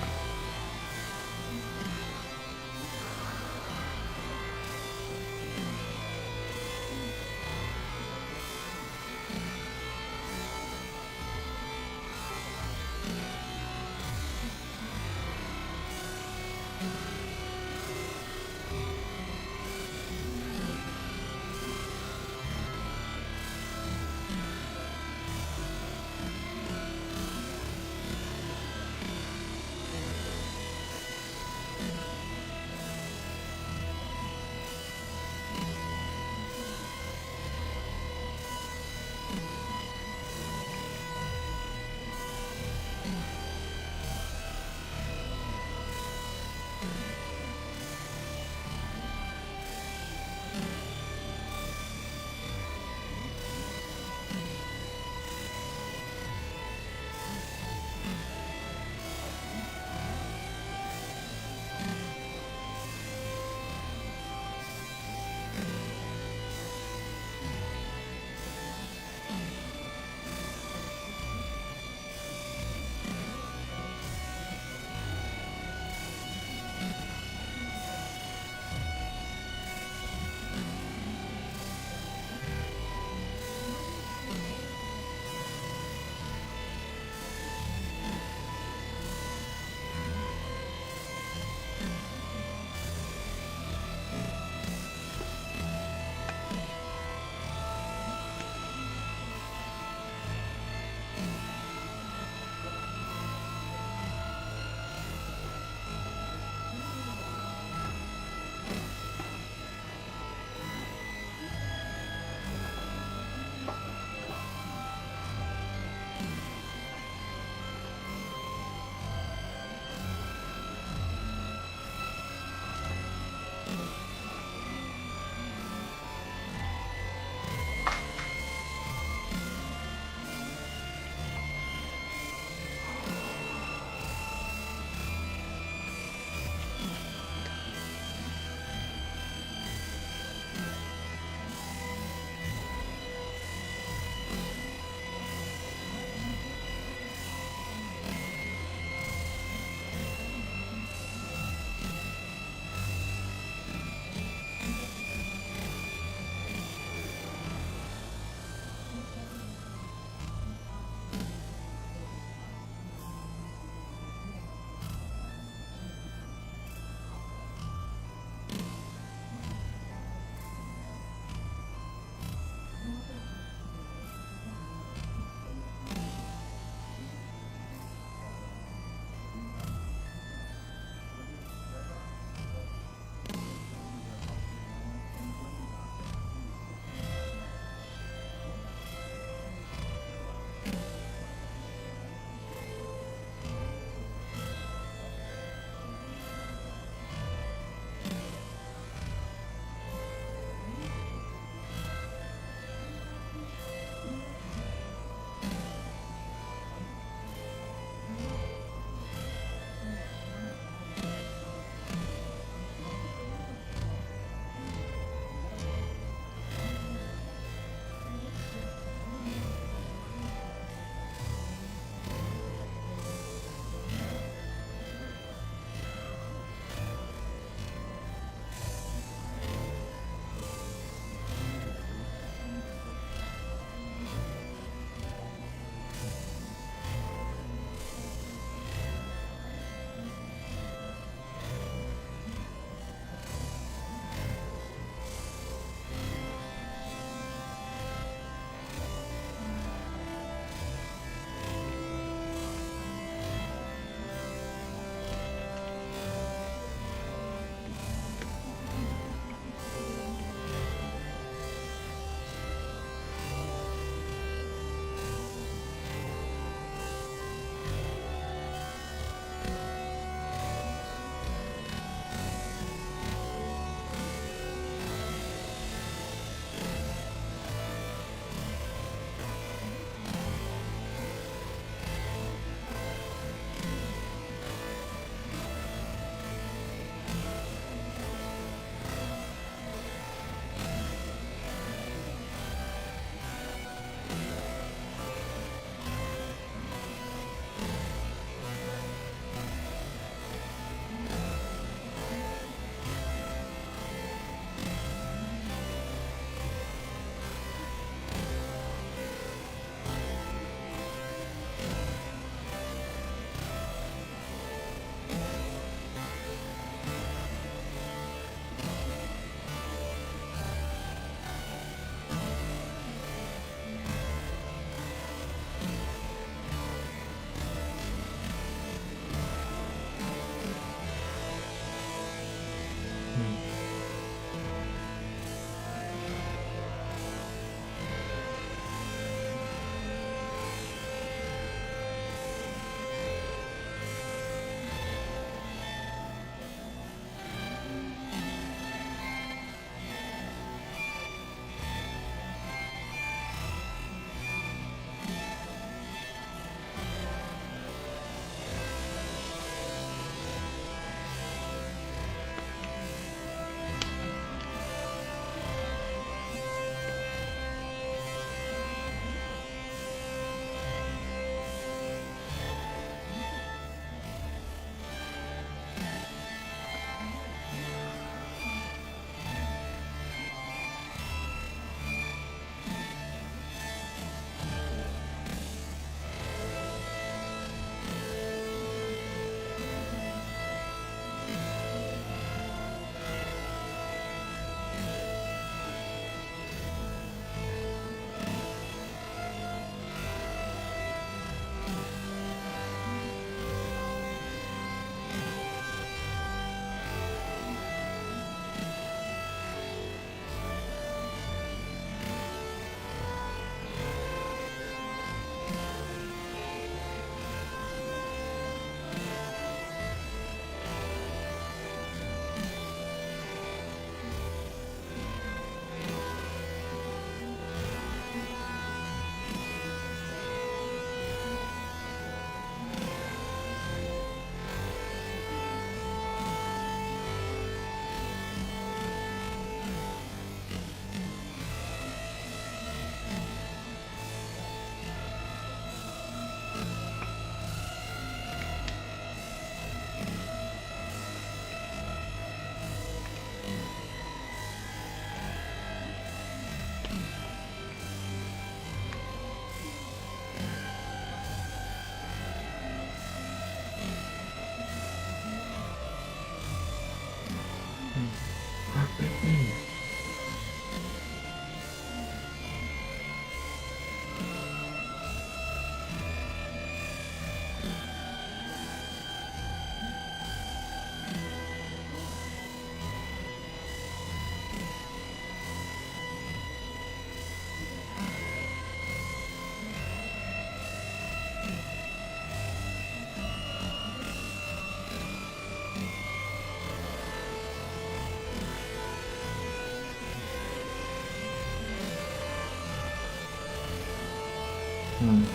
Hmm.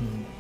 Mm.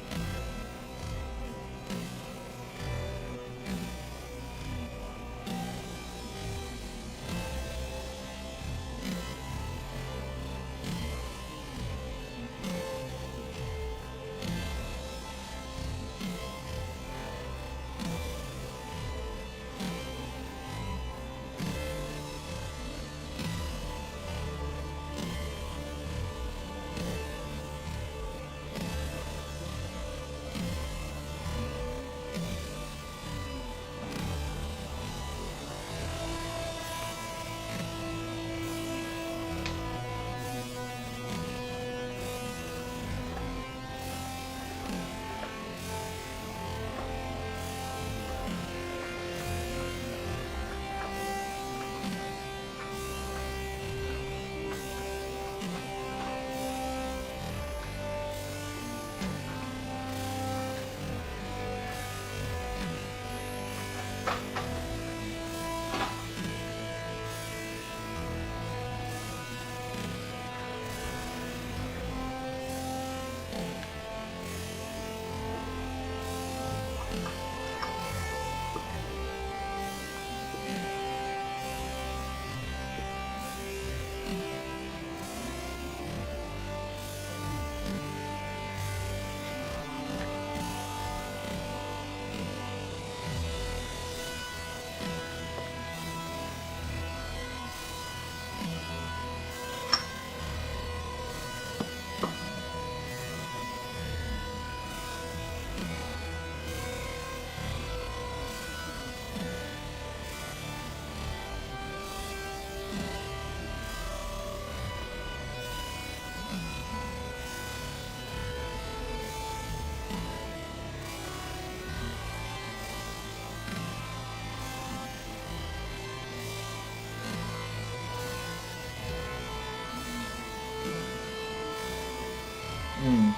Mm.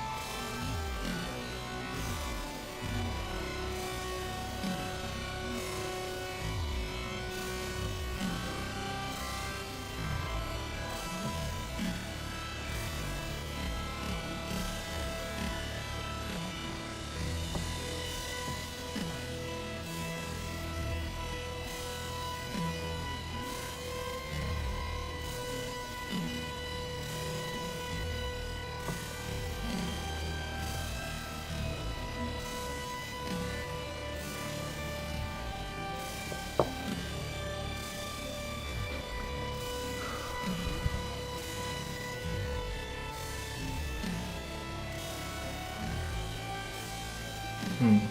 Mm.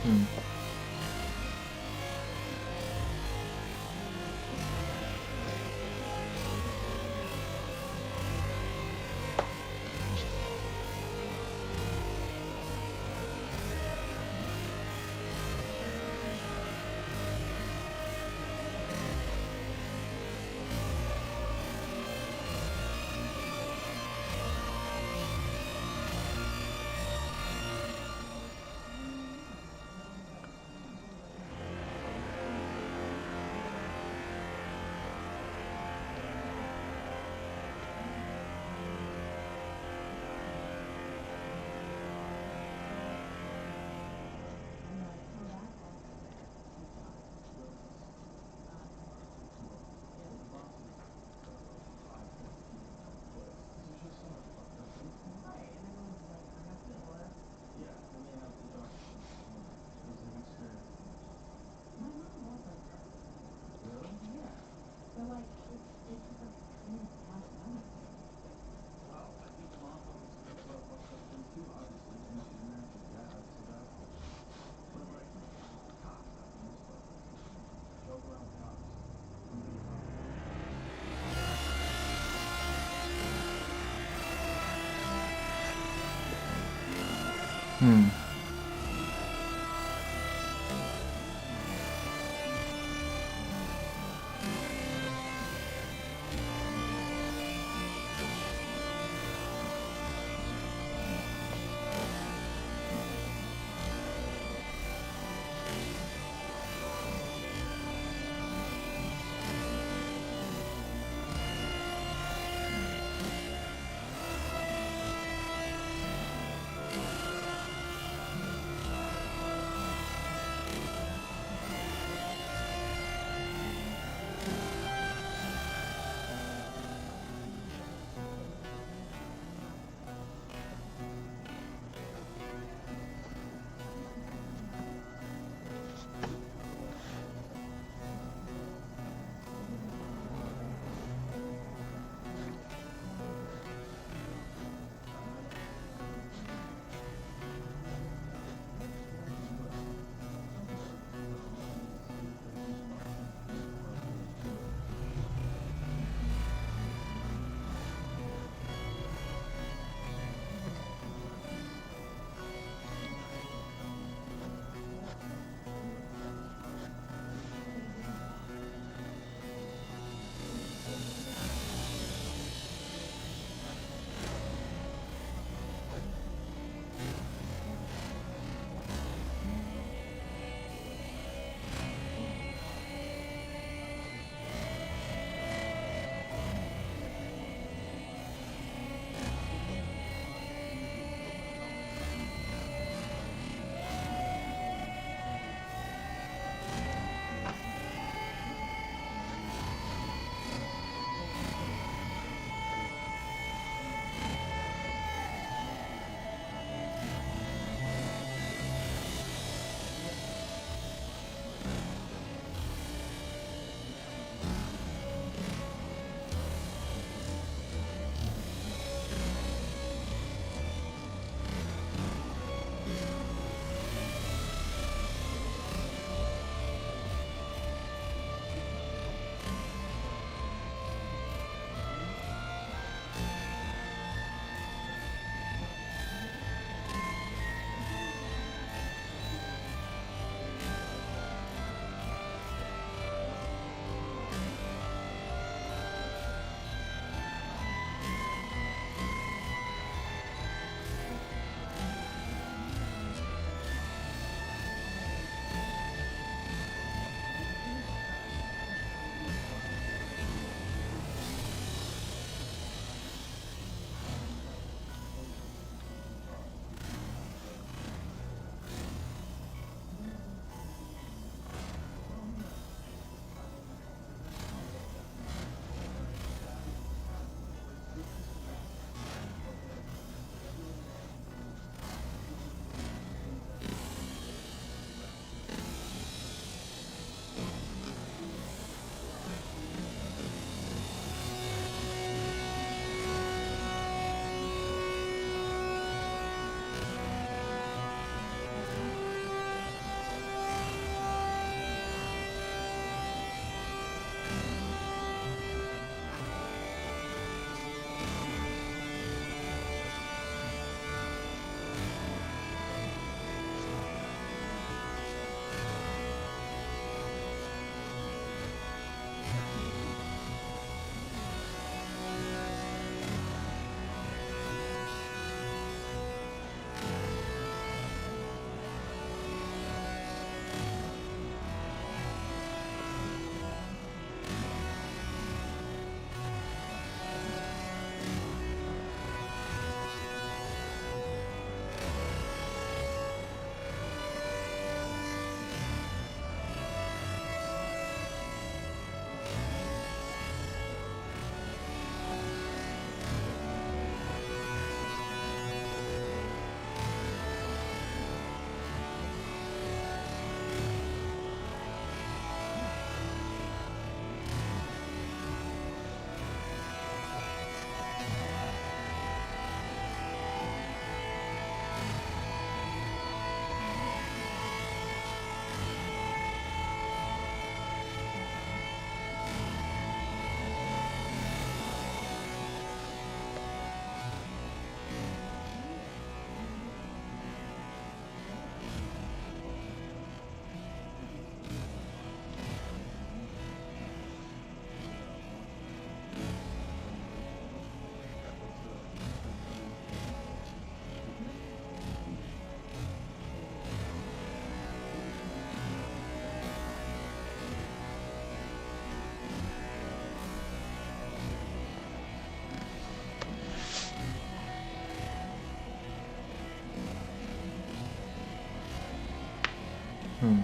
Mm. Hmm. Hmm.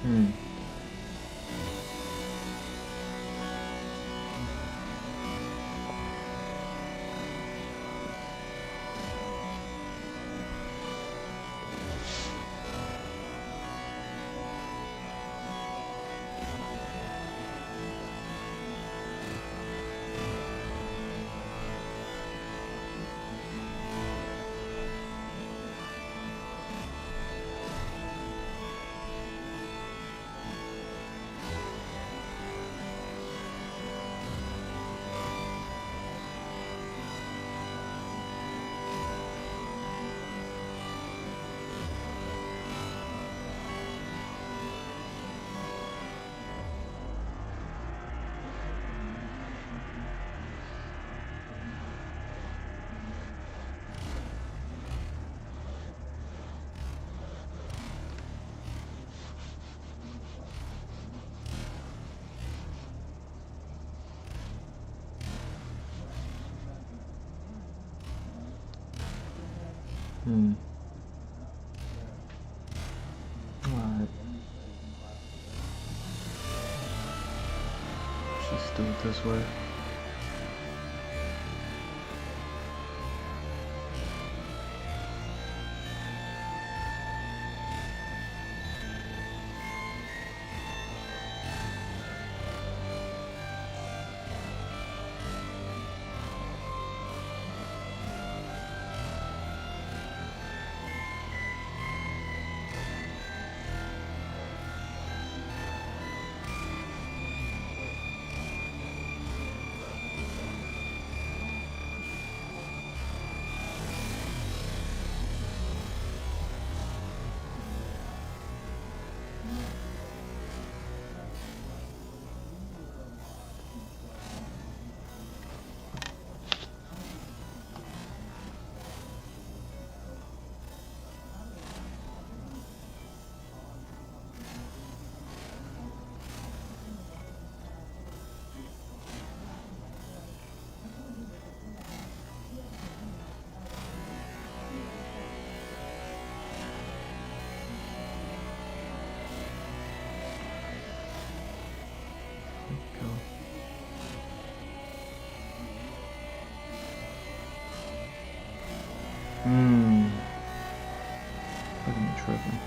Hmm. Hmm. Alright. Just do it this way. Go. Hmm. Look at me tripping.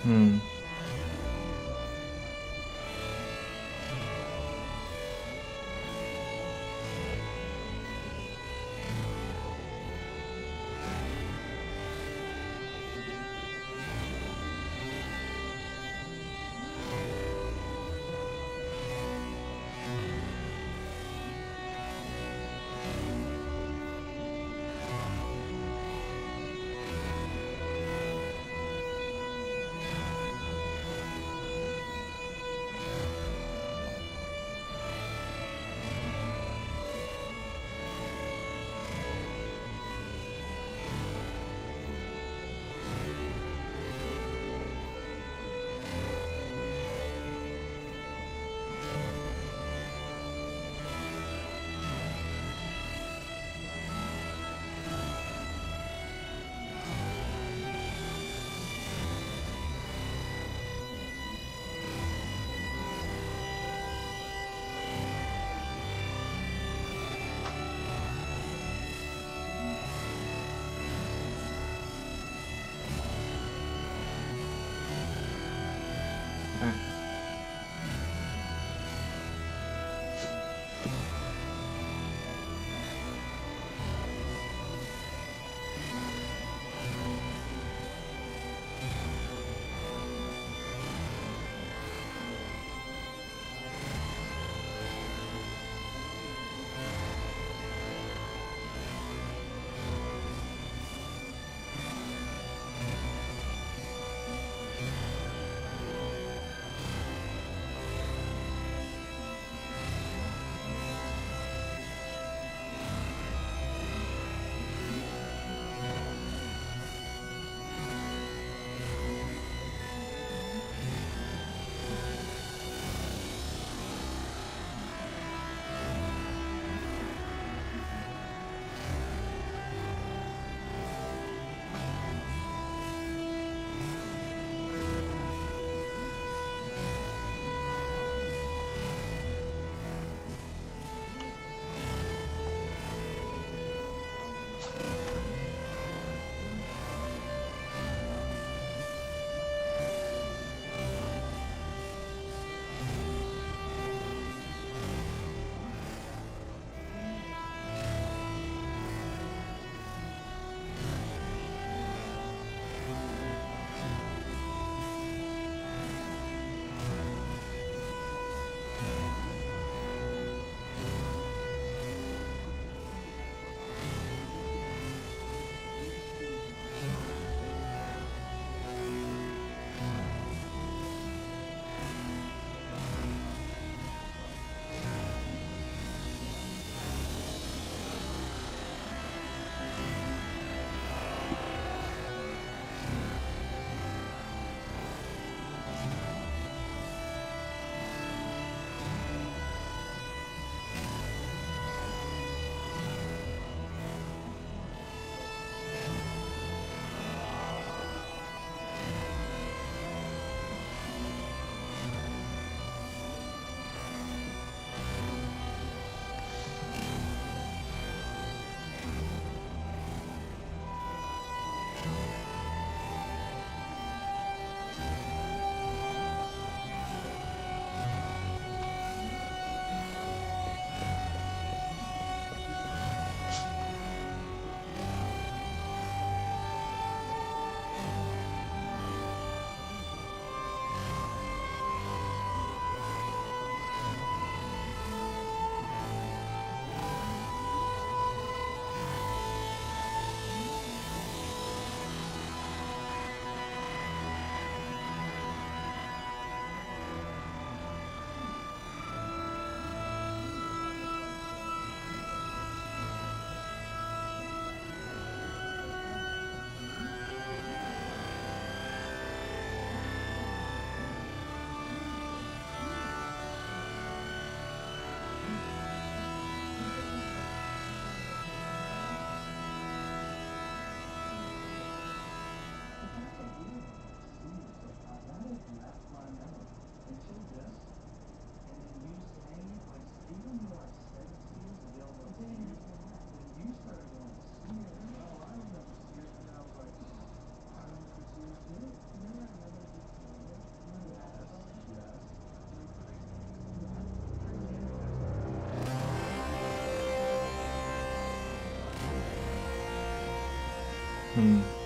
Hmm. Hmm.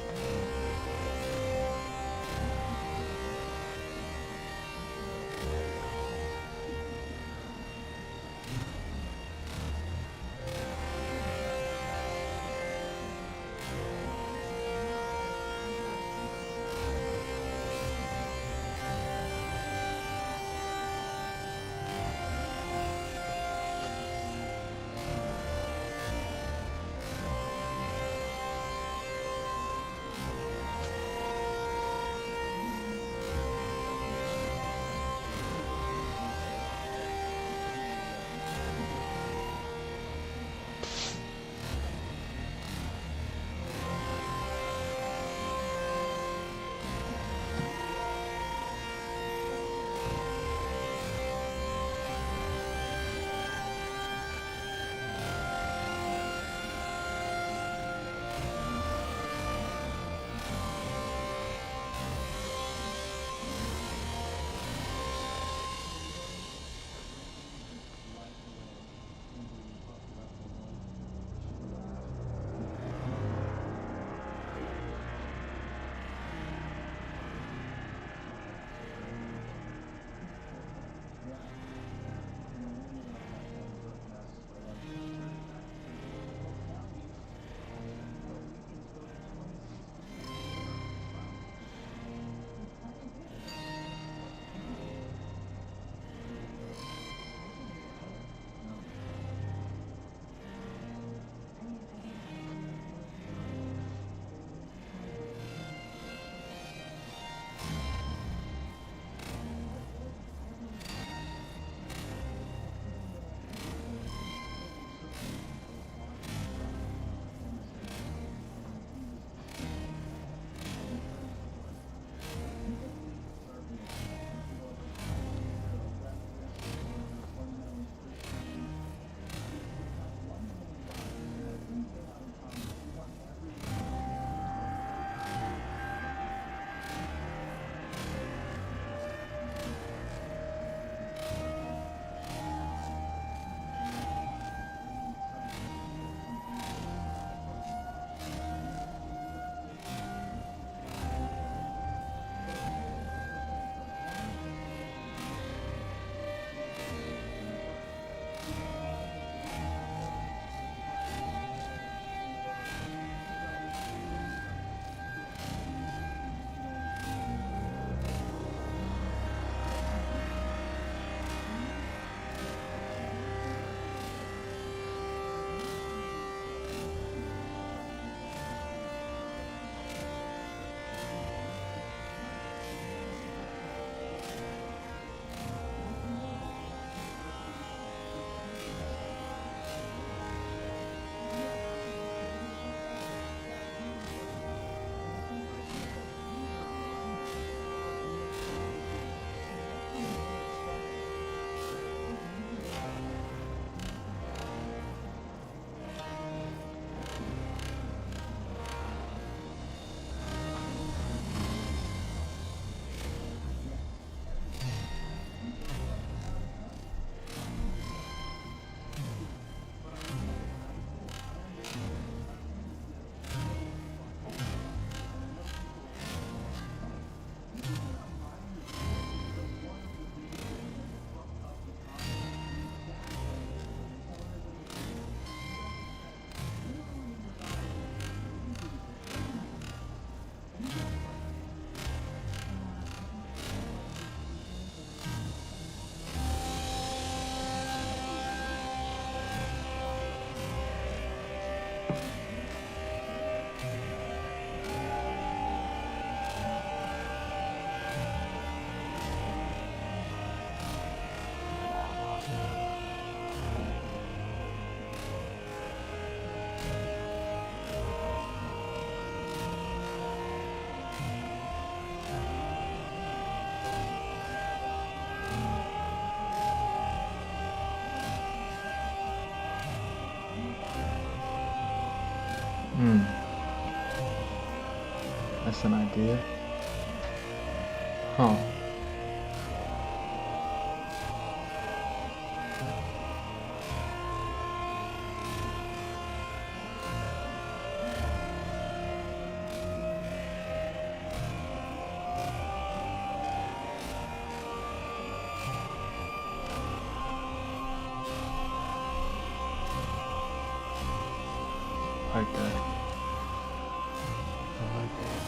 Hmm. That's an idea. Huh. like that.
I like that.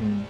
Mm.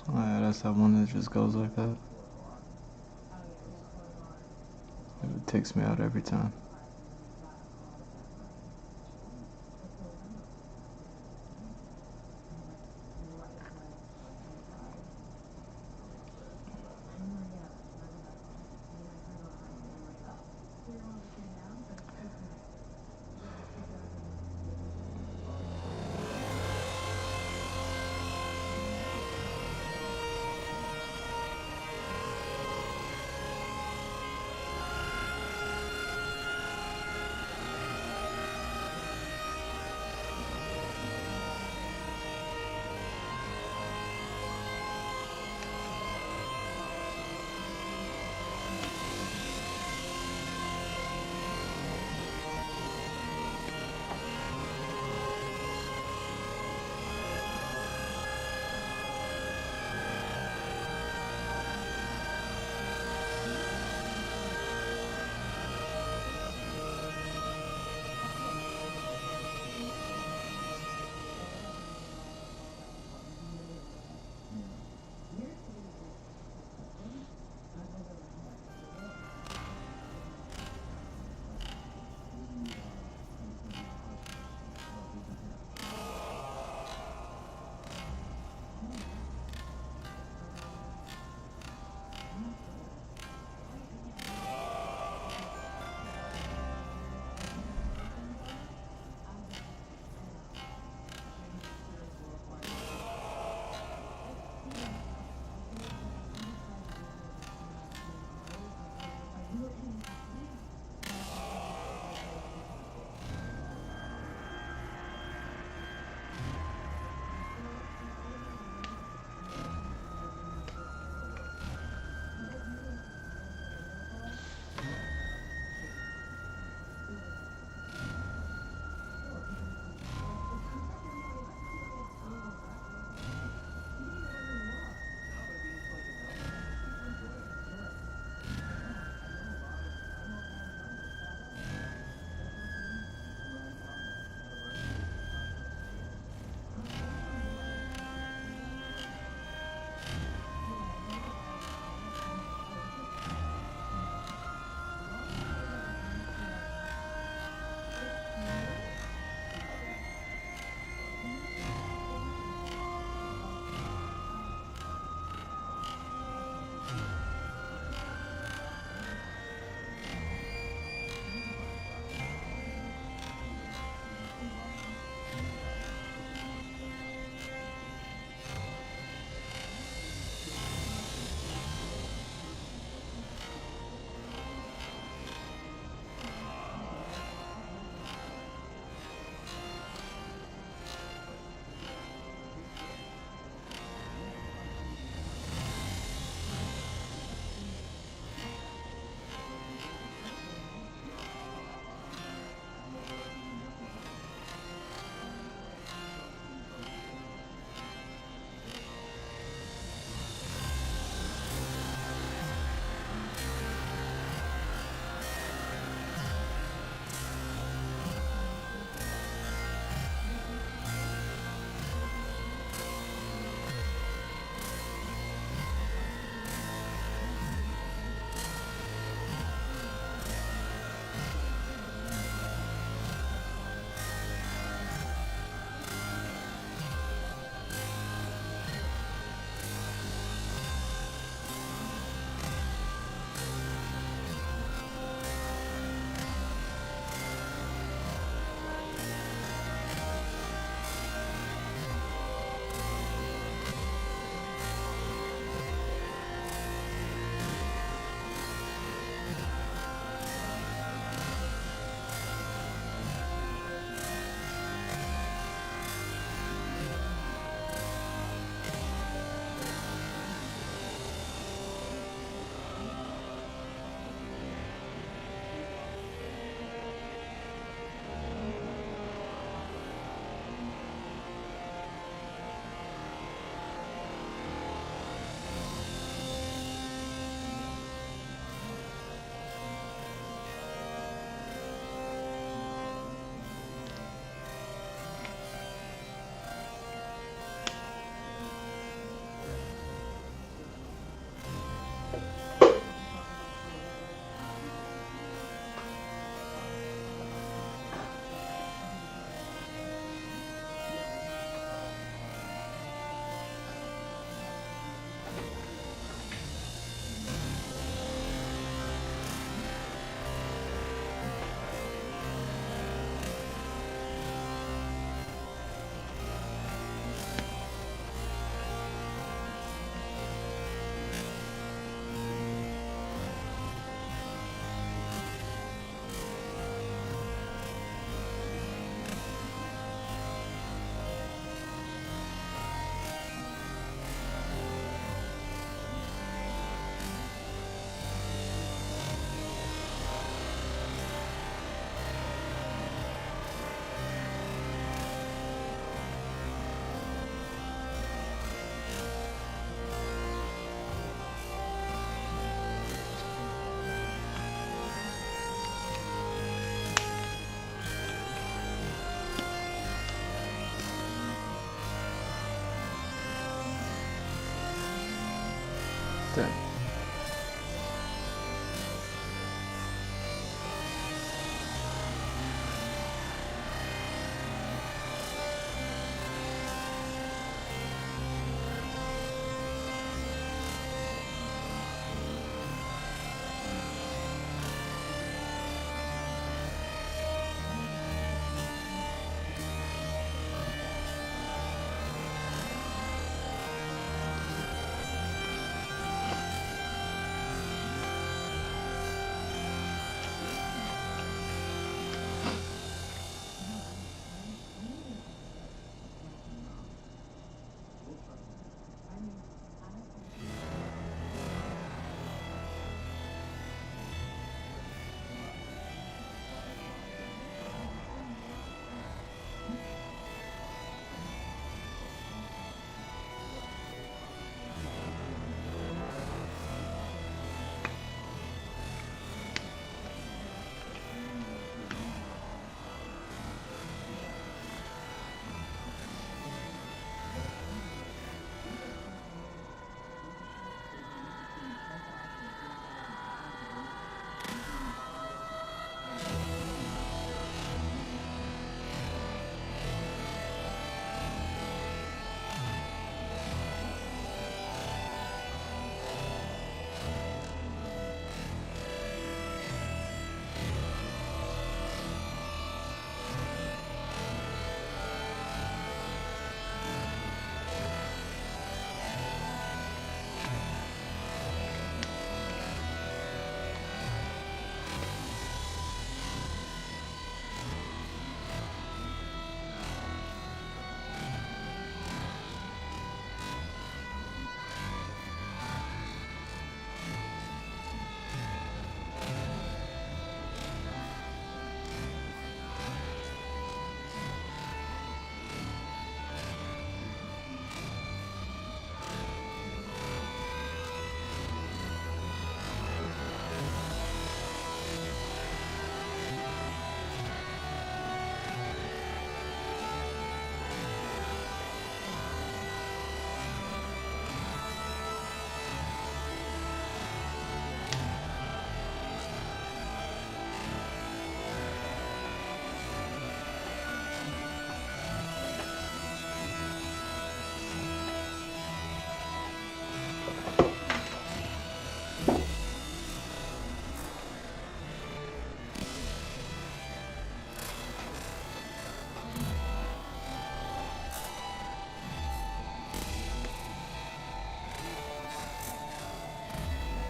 Oh, yeah, that's that one that just goes like that. It takes me out every time.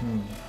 Hmm.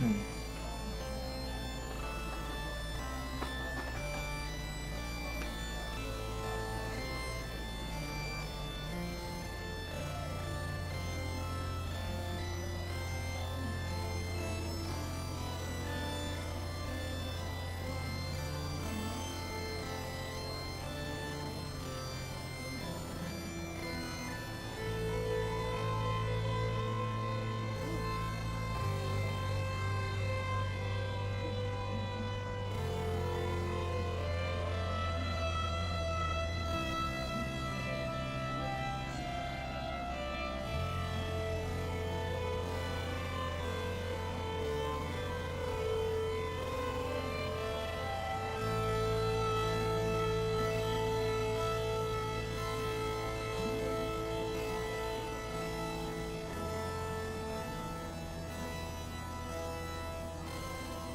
Hmm.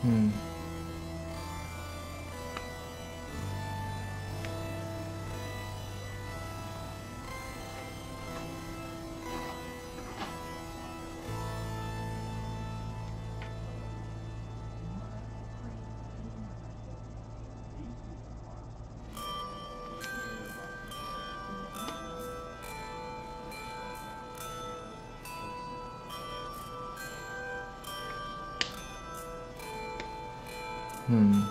Hmm. Hmm.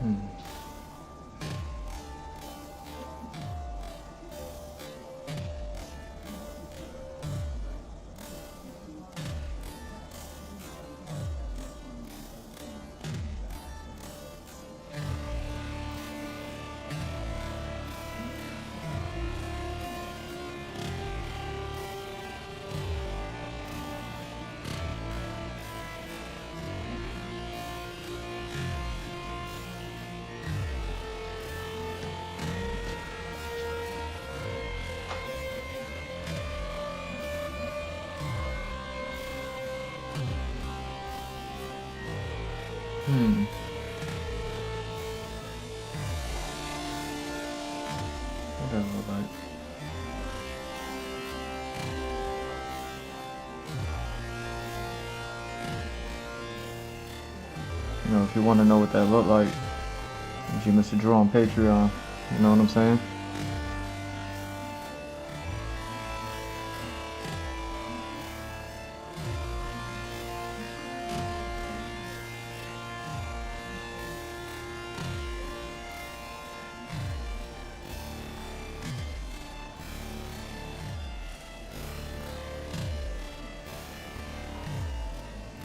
Hmm. Hmm. What does it look like? You know, if you want to know what that looked like, you must draw on Patreon. You know what I'm saying?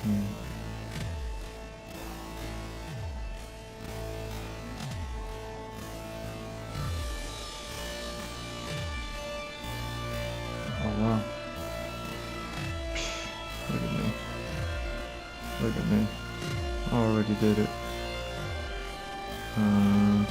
Hmm. Oh wow. Look at me. Look at me. I already did it. Hmm.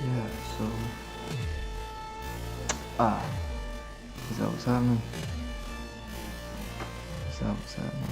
Yeah, so is that what's happening? Is that what's happening?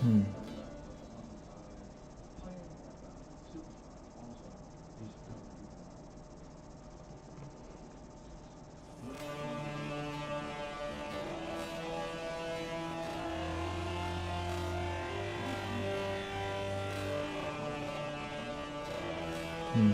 Hmm. Hmm.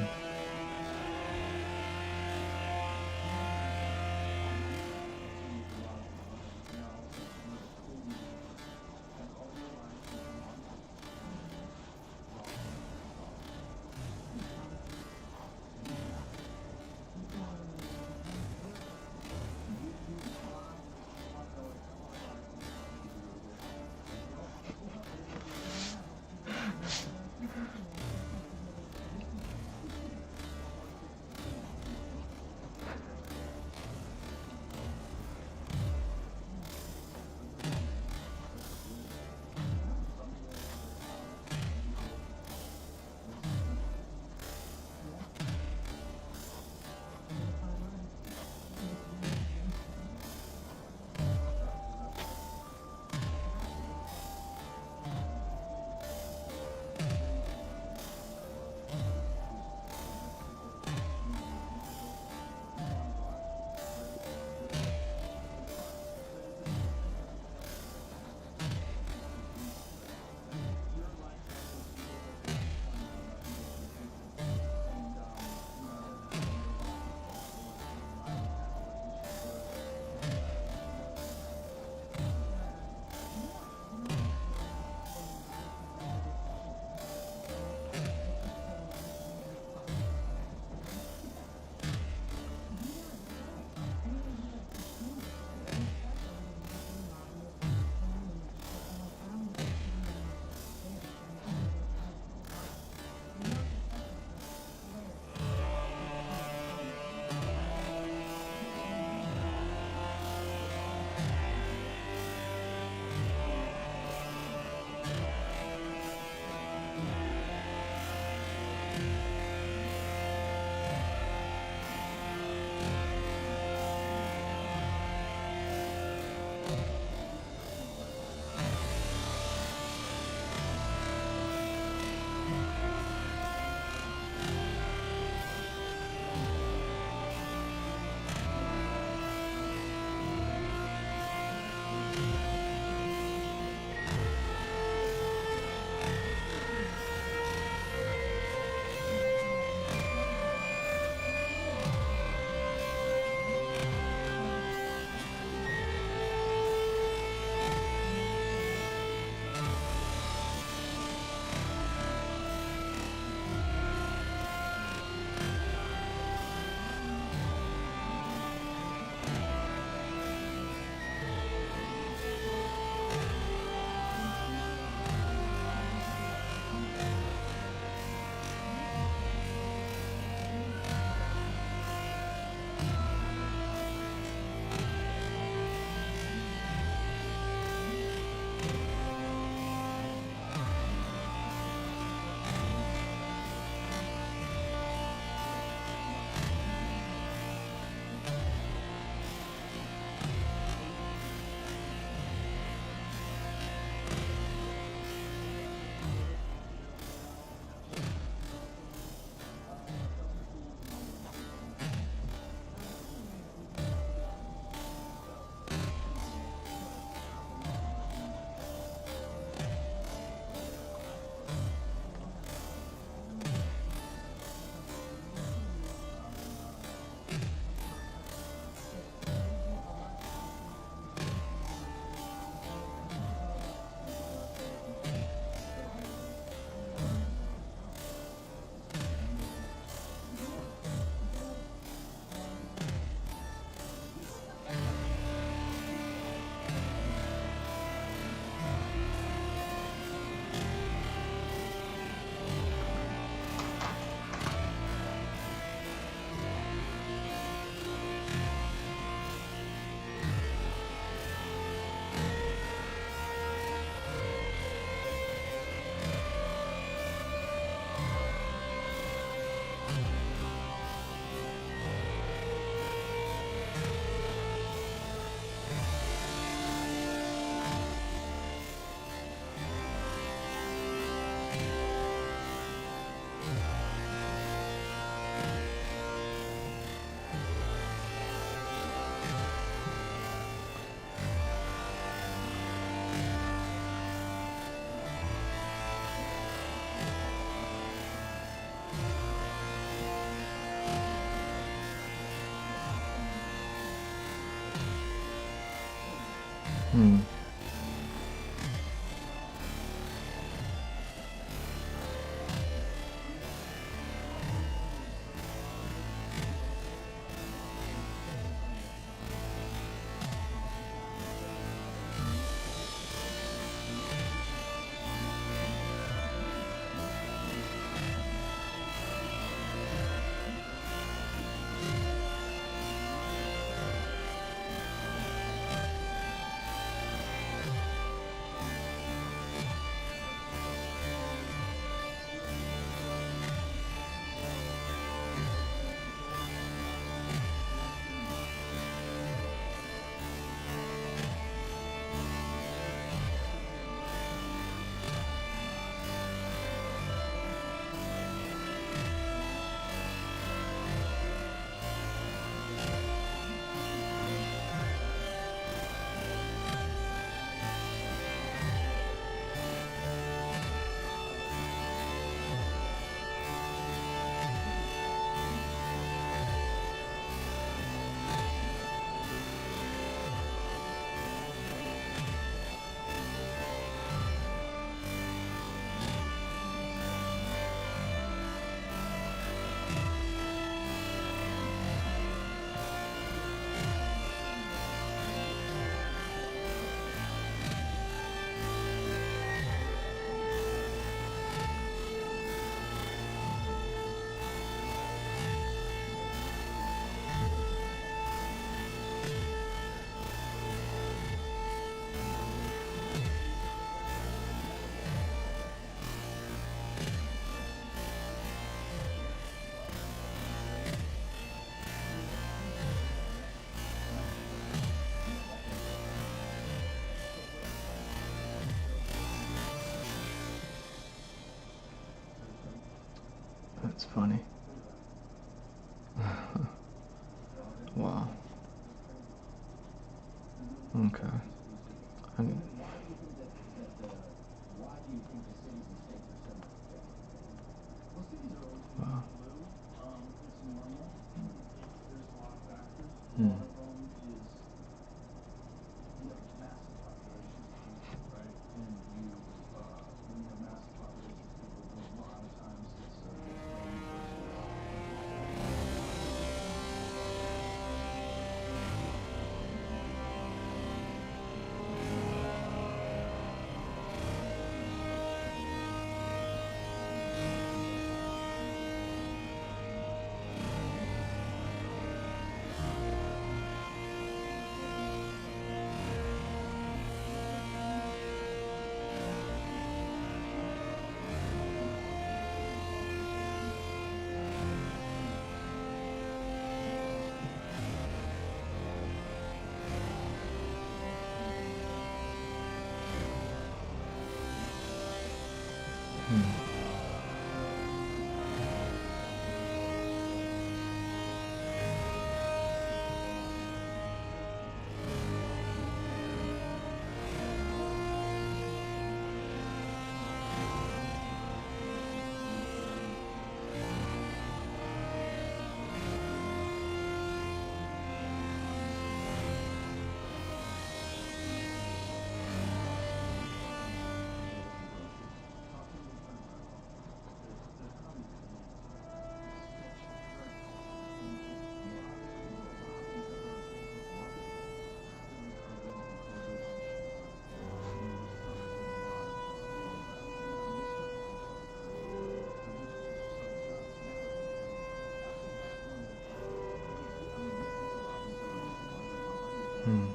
Hmm. That's funny. Wow. Okay. I mean, wow. Hmm. Hmm. Hmm.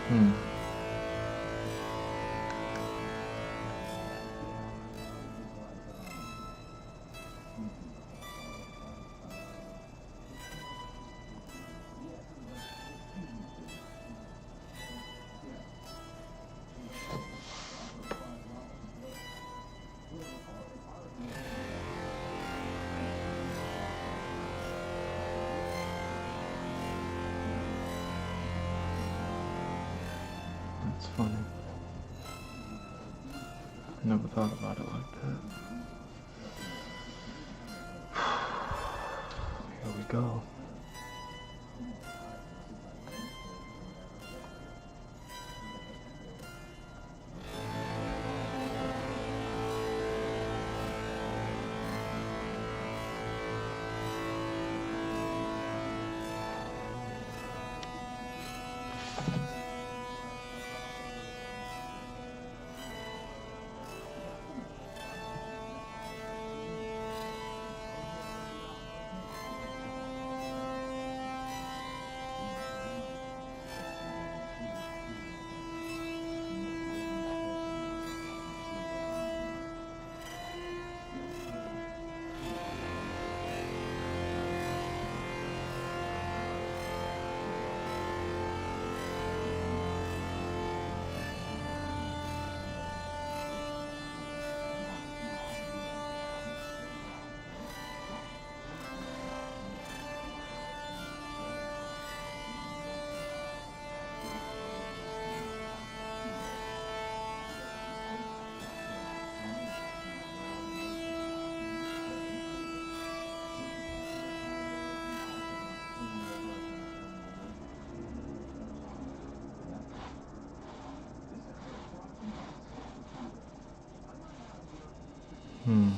Hmm. That's funny. I never thought about it like that. Here we go. Hmm.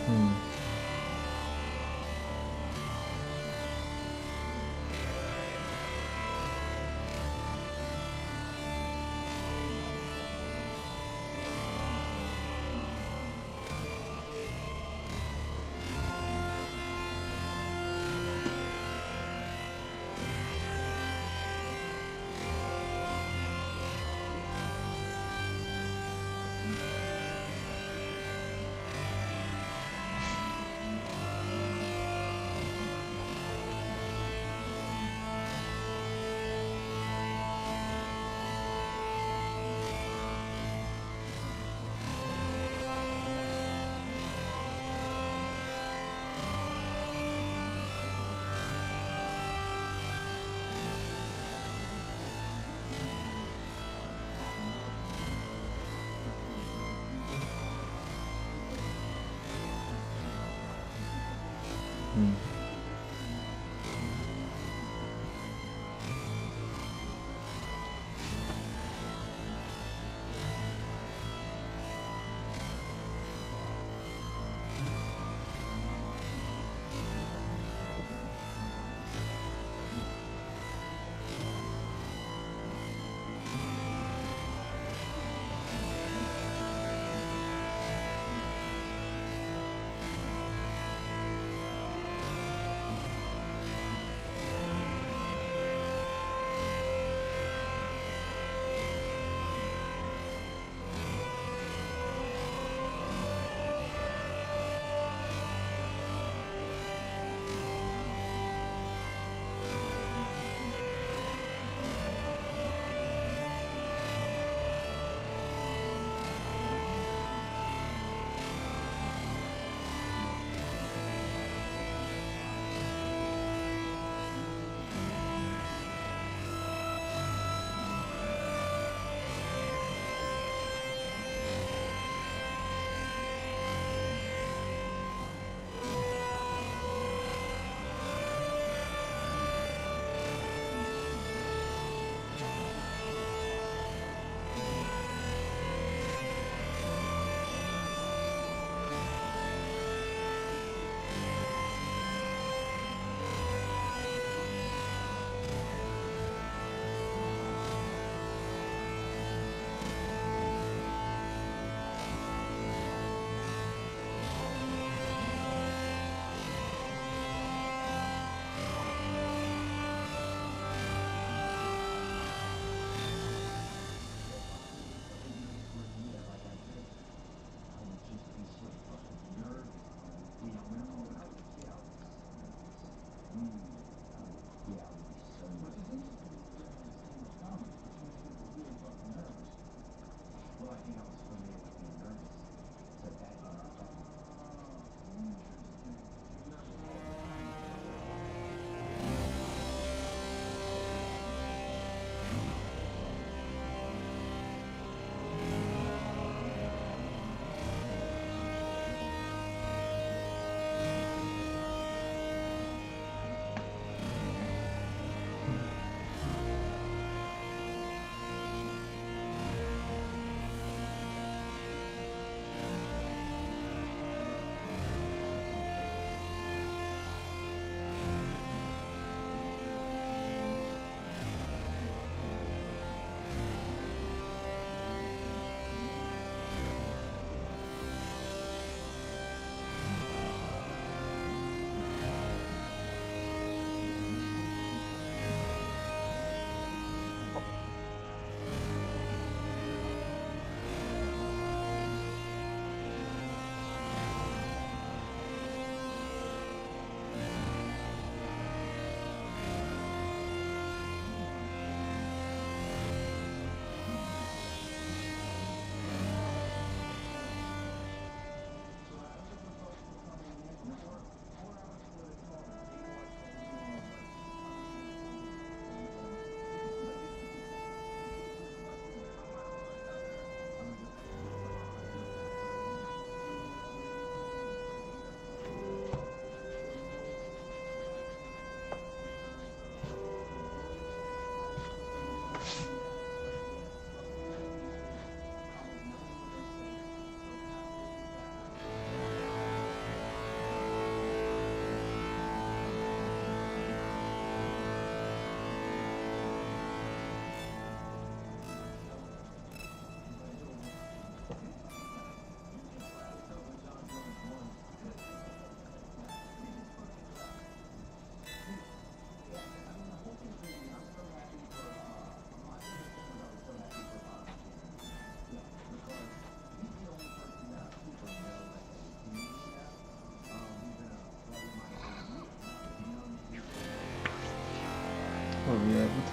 Hmm.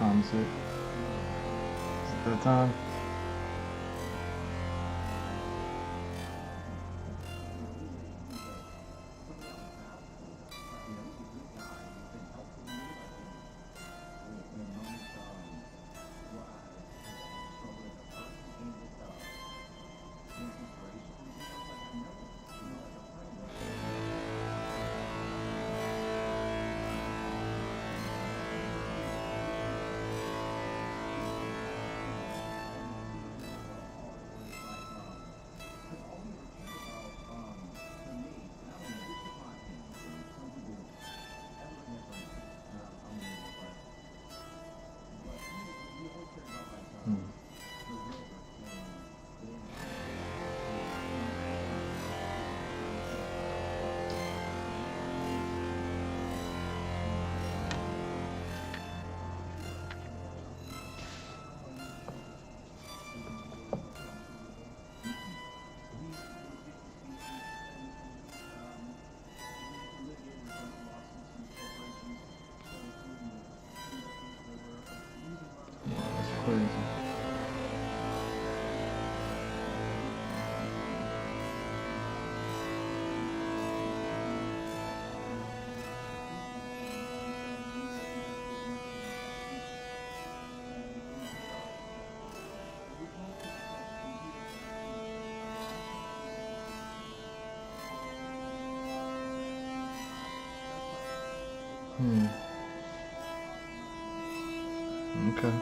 time is it? Is it that time? Crazy. Okay.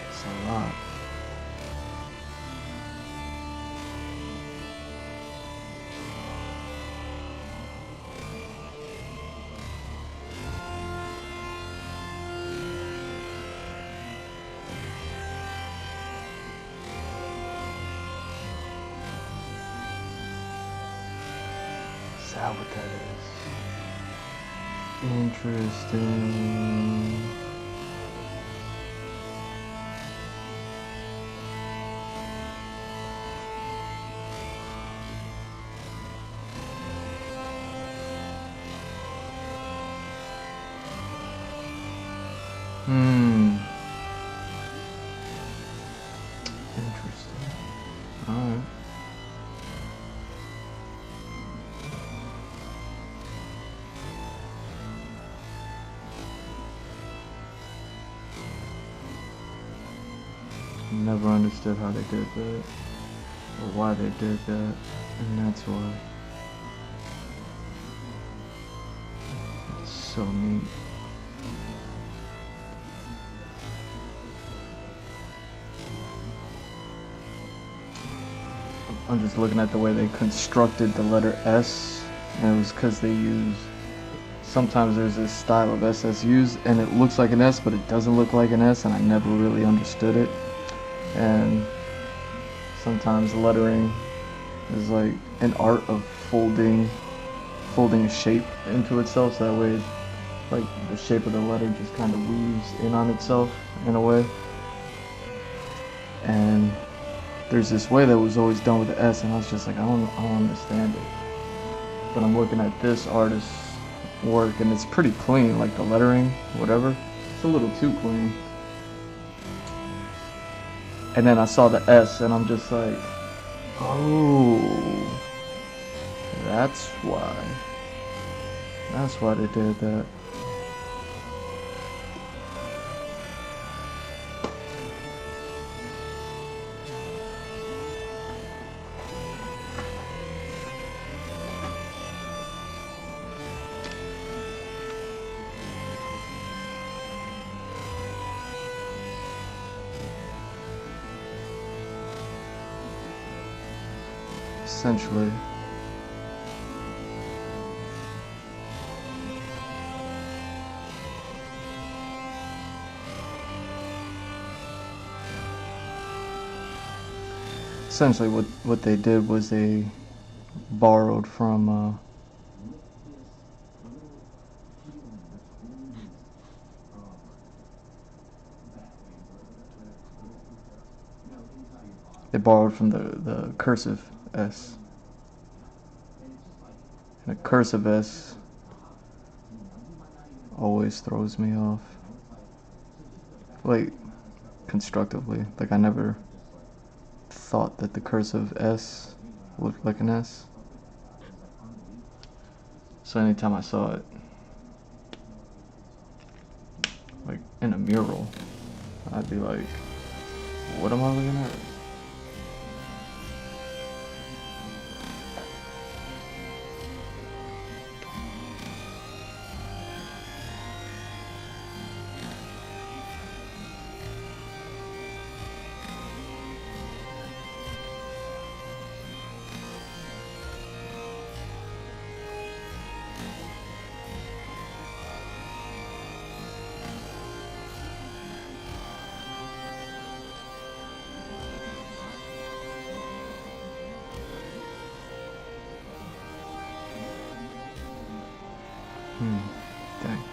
It's a lot. Is that what that is? Interesting. Interesting. Alright. Never understood how they did that, or why they did that, and that's why. so neat. I'm just looking at the way they constructed the letter S, and it was because they use, sometimes there's this style of S that's used and it looks like an S but it doesn't look like an S, and I never really understood it. And sometimes lettering is like an art of folding a shape into itself, so that way like the shape of the letter just kind of weaves in on itself in a way. And there's this way that was always done with the S, and I was just like, I don't understand it. But I'm looking at this artist's work, and it's pretty clean, like the lettering, whatever. It's a little too clean. And then I saw the S, and I'm just like, oh, that's why. That's why they did that. Essentially. Essentially what they did was they borrowed from the cursive S. And a cursive S always throws me off. Like, constructively. Like, I never thought that the cursive S looked like an S. So anytime I saw it, like, in a mural, I'd be like, what am I looking at? Dang.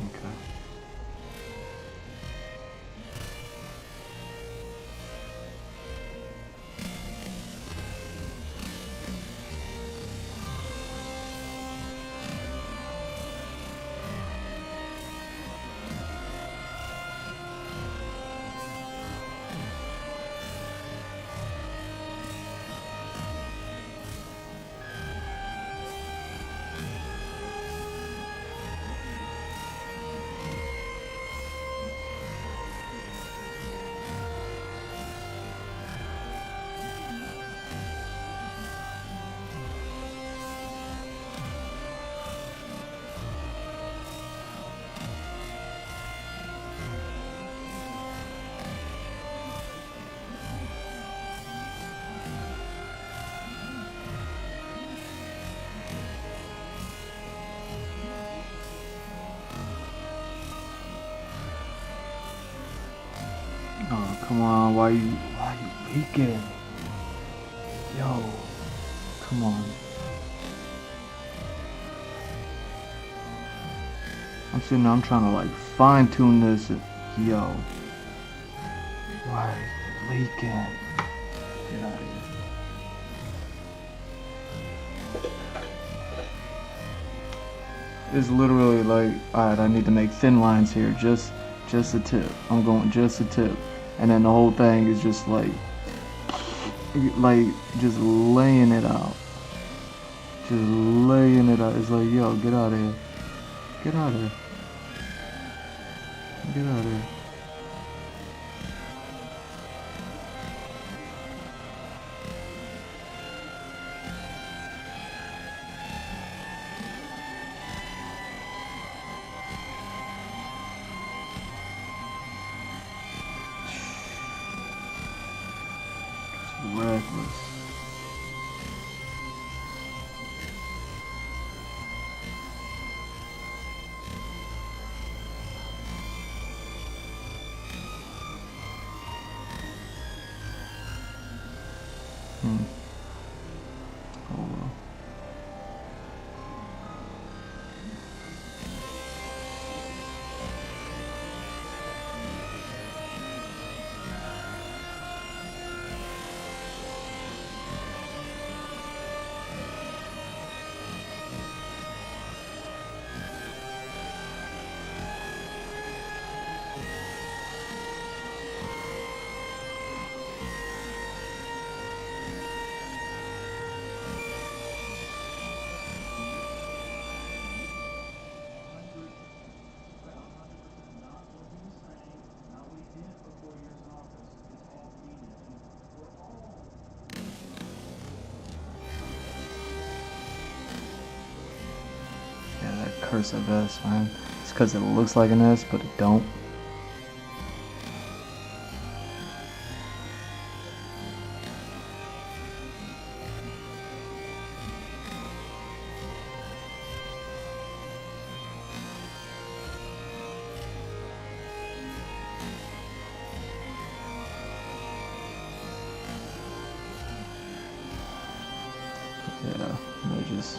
Okay. Come on, why you leaking? Yo, come on. I'm sitting there, I'm trying to like fine tune this. Yo, why leaking? Get out of here. It's literally like, alright, I need to make thin lines here, just a tip. I'm going just a tip, and then the whole thing is just like just laying it out, just laying it out. It's like, yo, get out of here, get out of here, get out of here. Reckless. Oh well. Yeah, that cursive S, man. It's because it looks like an S, but it don't. Yeah, just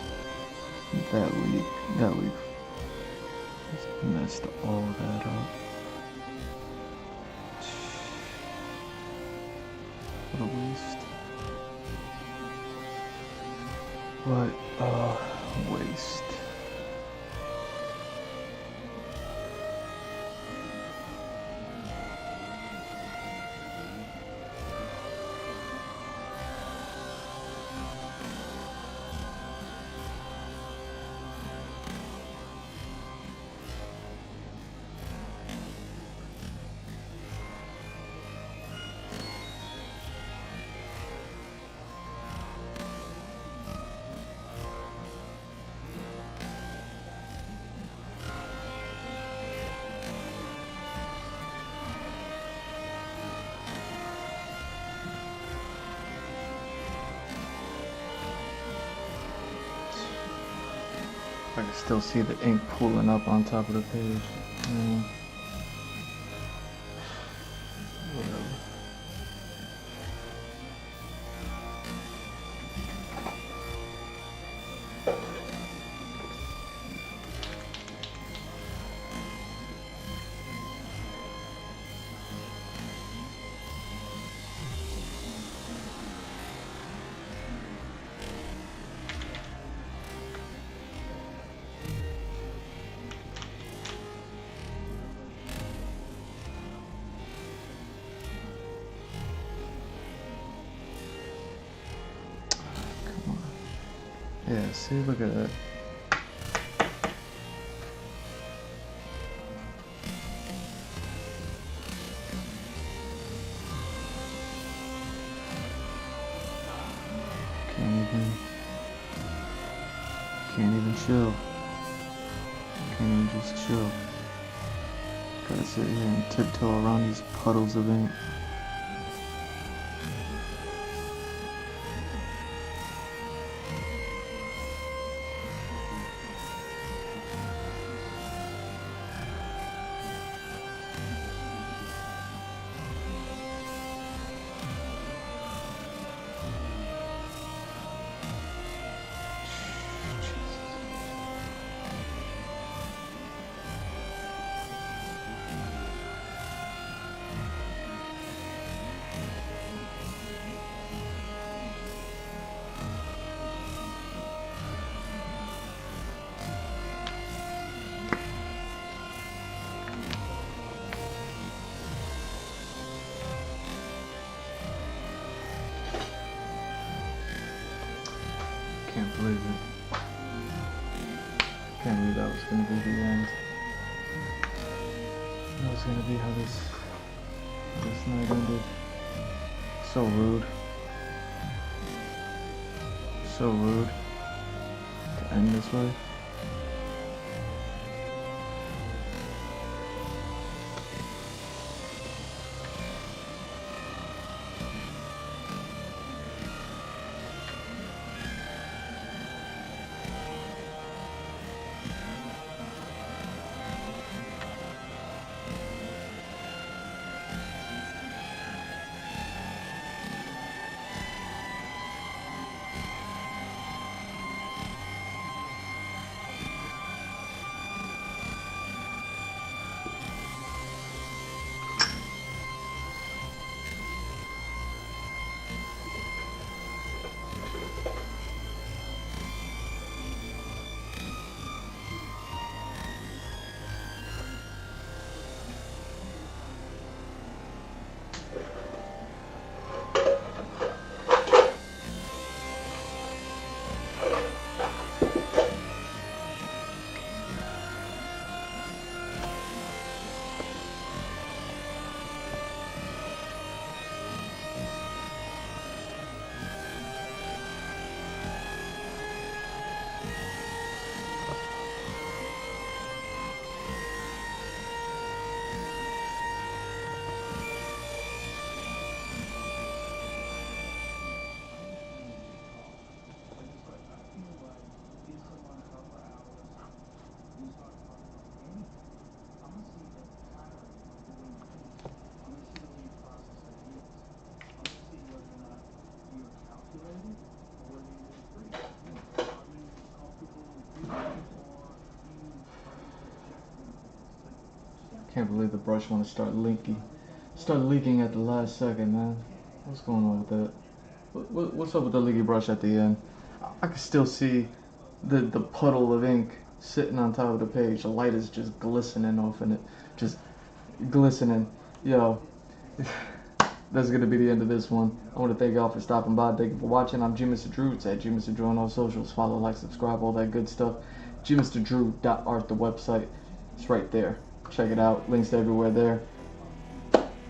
that leak just messed all that up. What a waste. What a waste. I can still see the ink pooling up on top of the page. Whatever. Yeah, see, look at that. Can't even chill. Can't even just chill. Gotta sit here and tiptoe around these puddles of ink. Can't believe that was gonna be the end. That was gonna be how this night ended. So rude. So rude to end this way. Can't believe the brush want to start leaking at the last second, man. What's going on with that? What's up with the leaky brush at the end? I can still see the puddle of ink sitting on top of the page. The light is just glistening off in it, just glistening. Yo, that's gonna be the end of this one. I want to thank y'all for stopping by. Thank you for watching. I'm G Mr. Drew. It's at G Mr. Drew on all socials. Follow, like, subscribe, all that good stuff. gmrdrew.art, the website. It's right there. Check it out. Links everywhere there.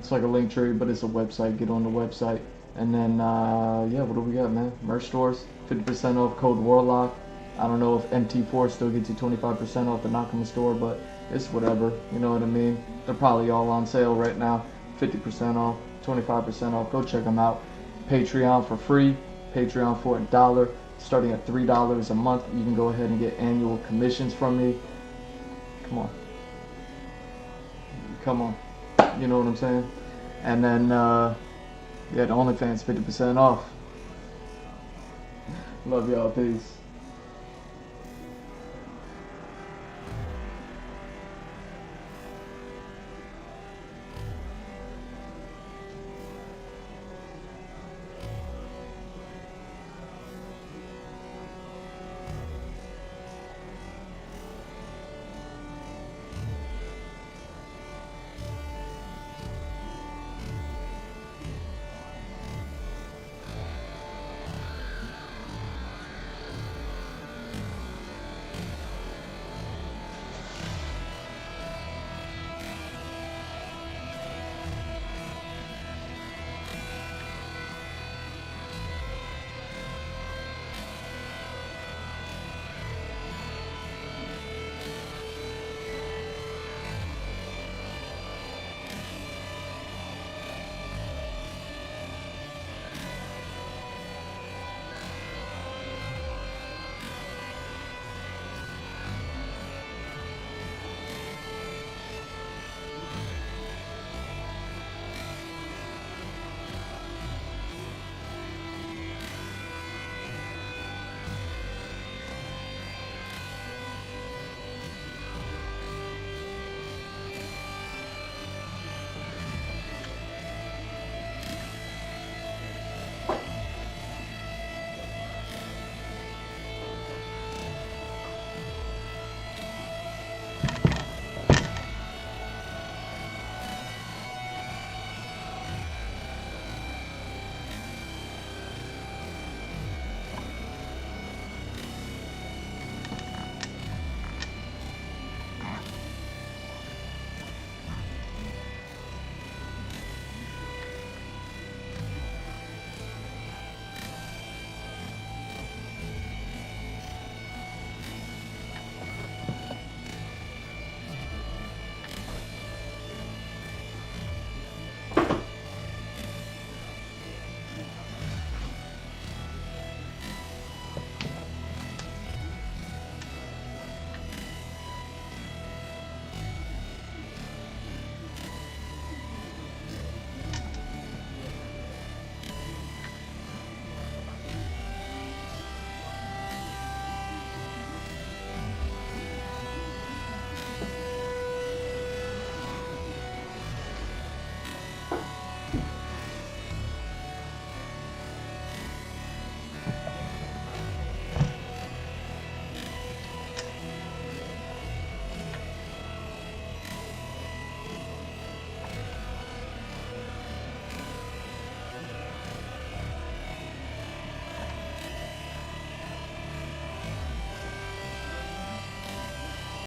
It's like a link tree, but it's a website. Get on the website. And then, yeah, what do we got, man? Merch stores, 50% off, code Warlock. I don't know if MT4 still gets you 25% off the Nakama store, but it's whatever. You know what I mean? They're probably all on sale right now. 50% off, 25% off. Go check them out. Patreon for free. Patreon for $1. Starting at $3 a month, you can go ahead and get annual commissions from me. Come on. Come on. You know what I'm saying? And then, yeah, the OnlyFans 50% off. Love y'all. Peace.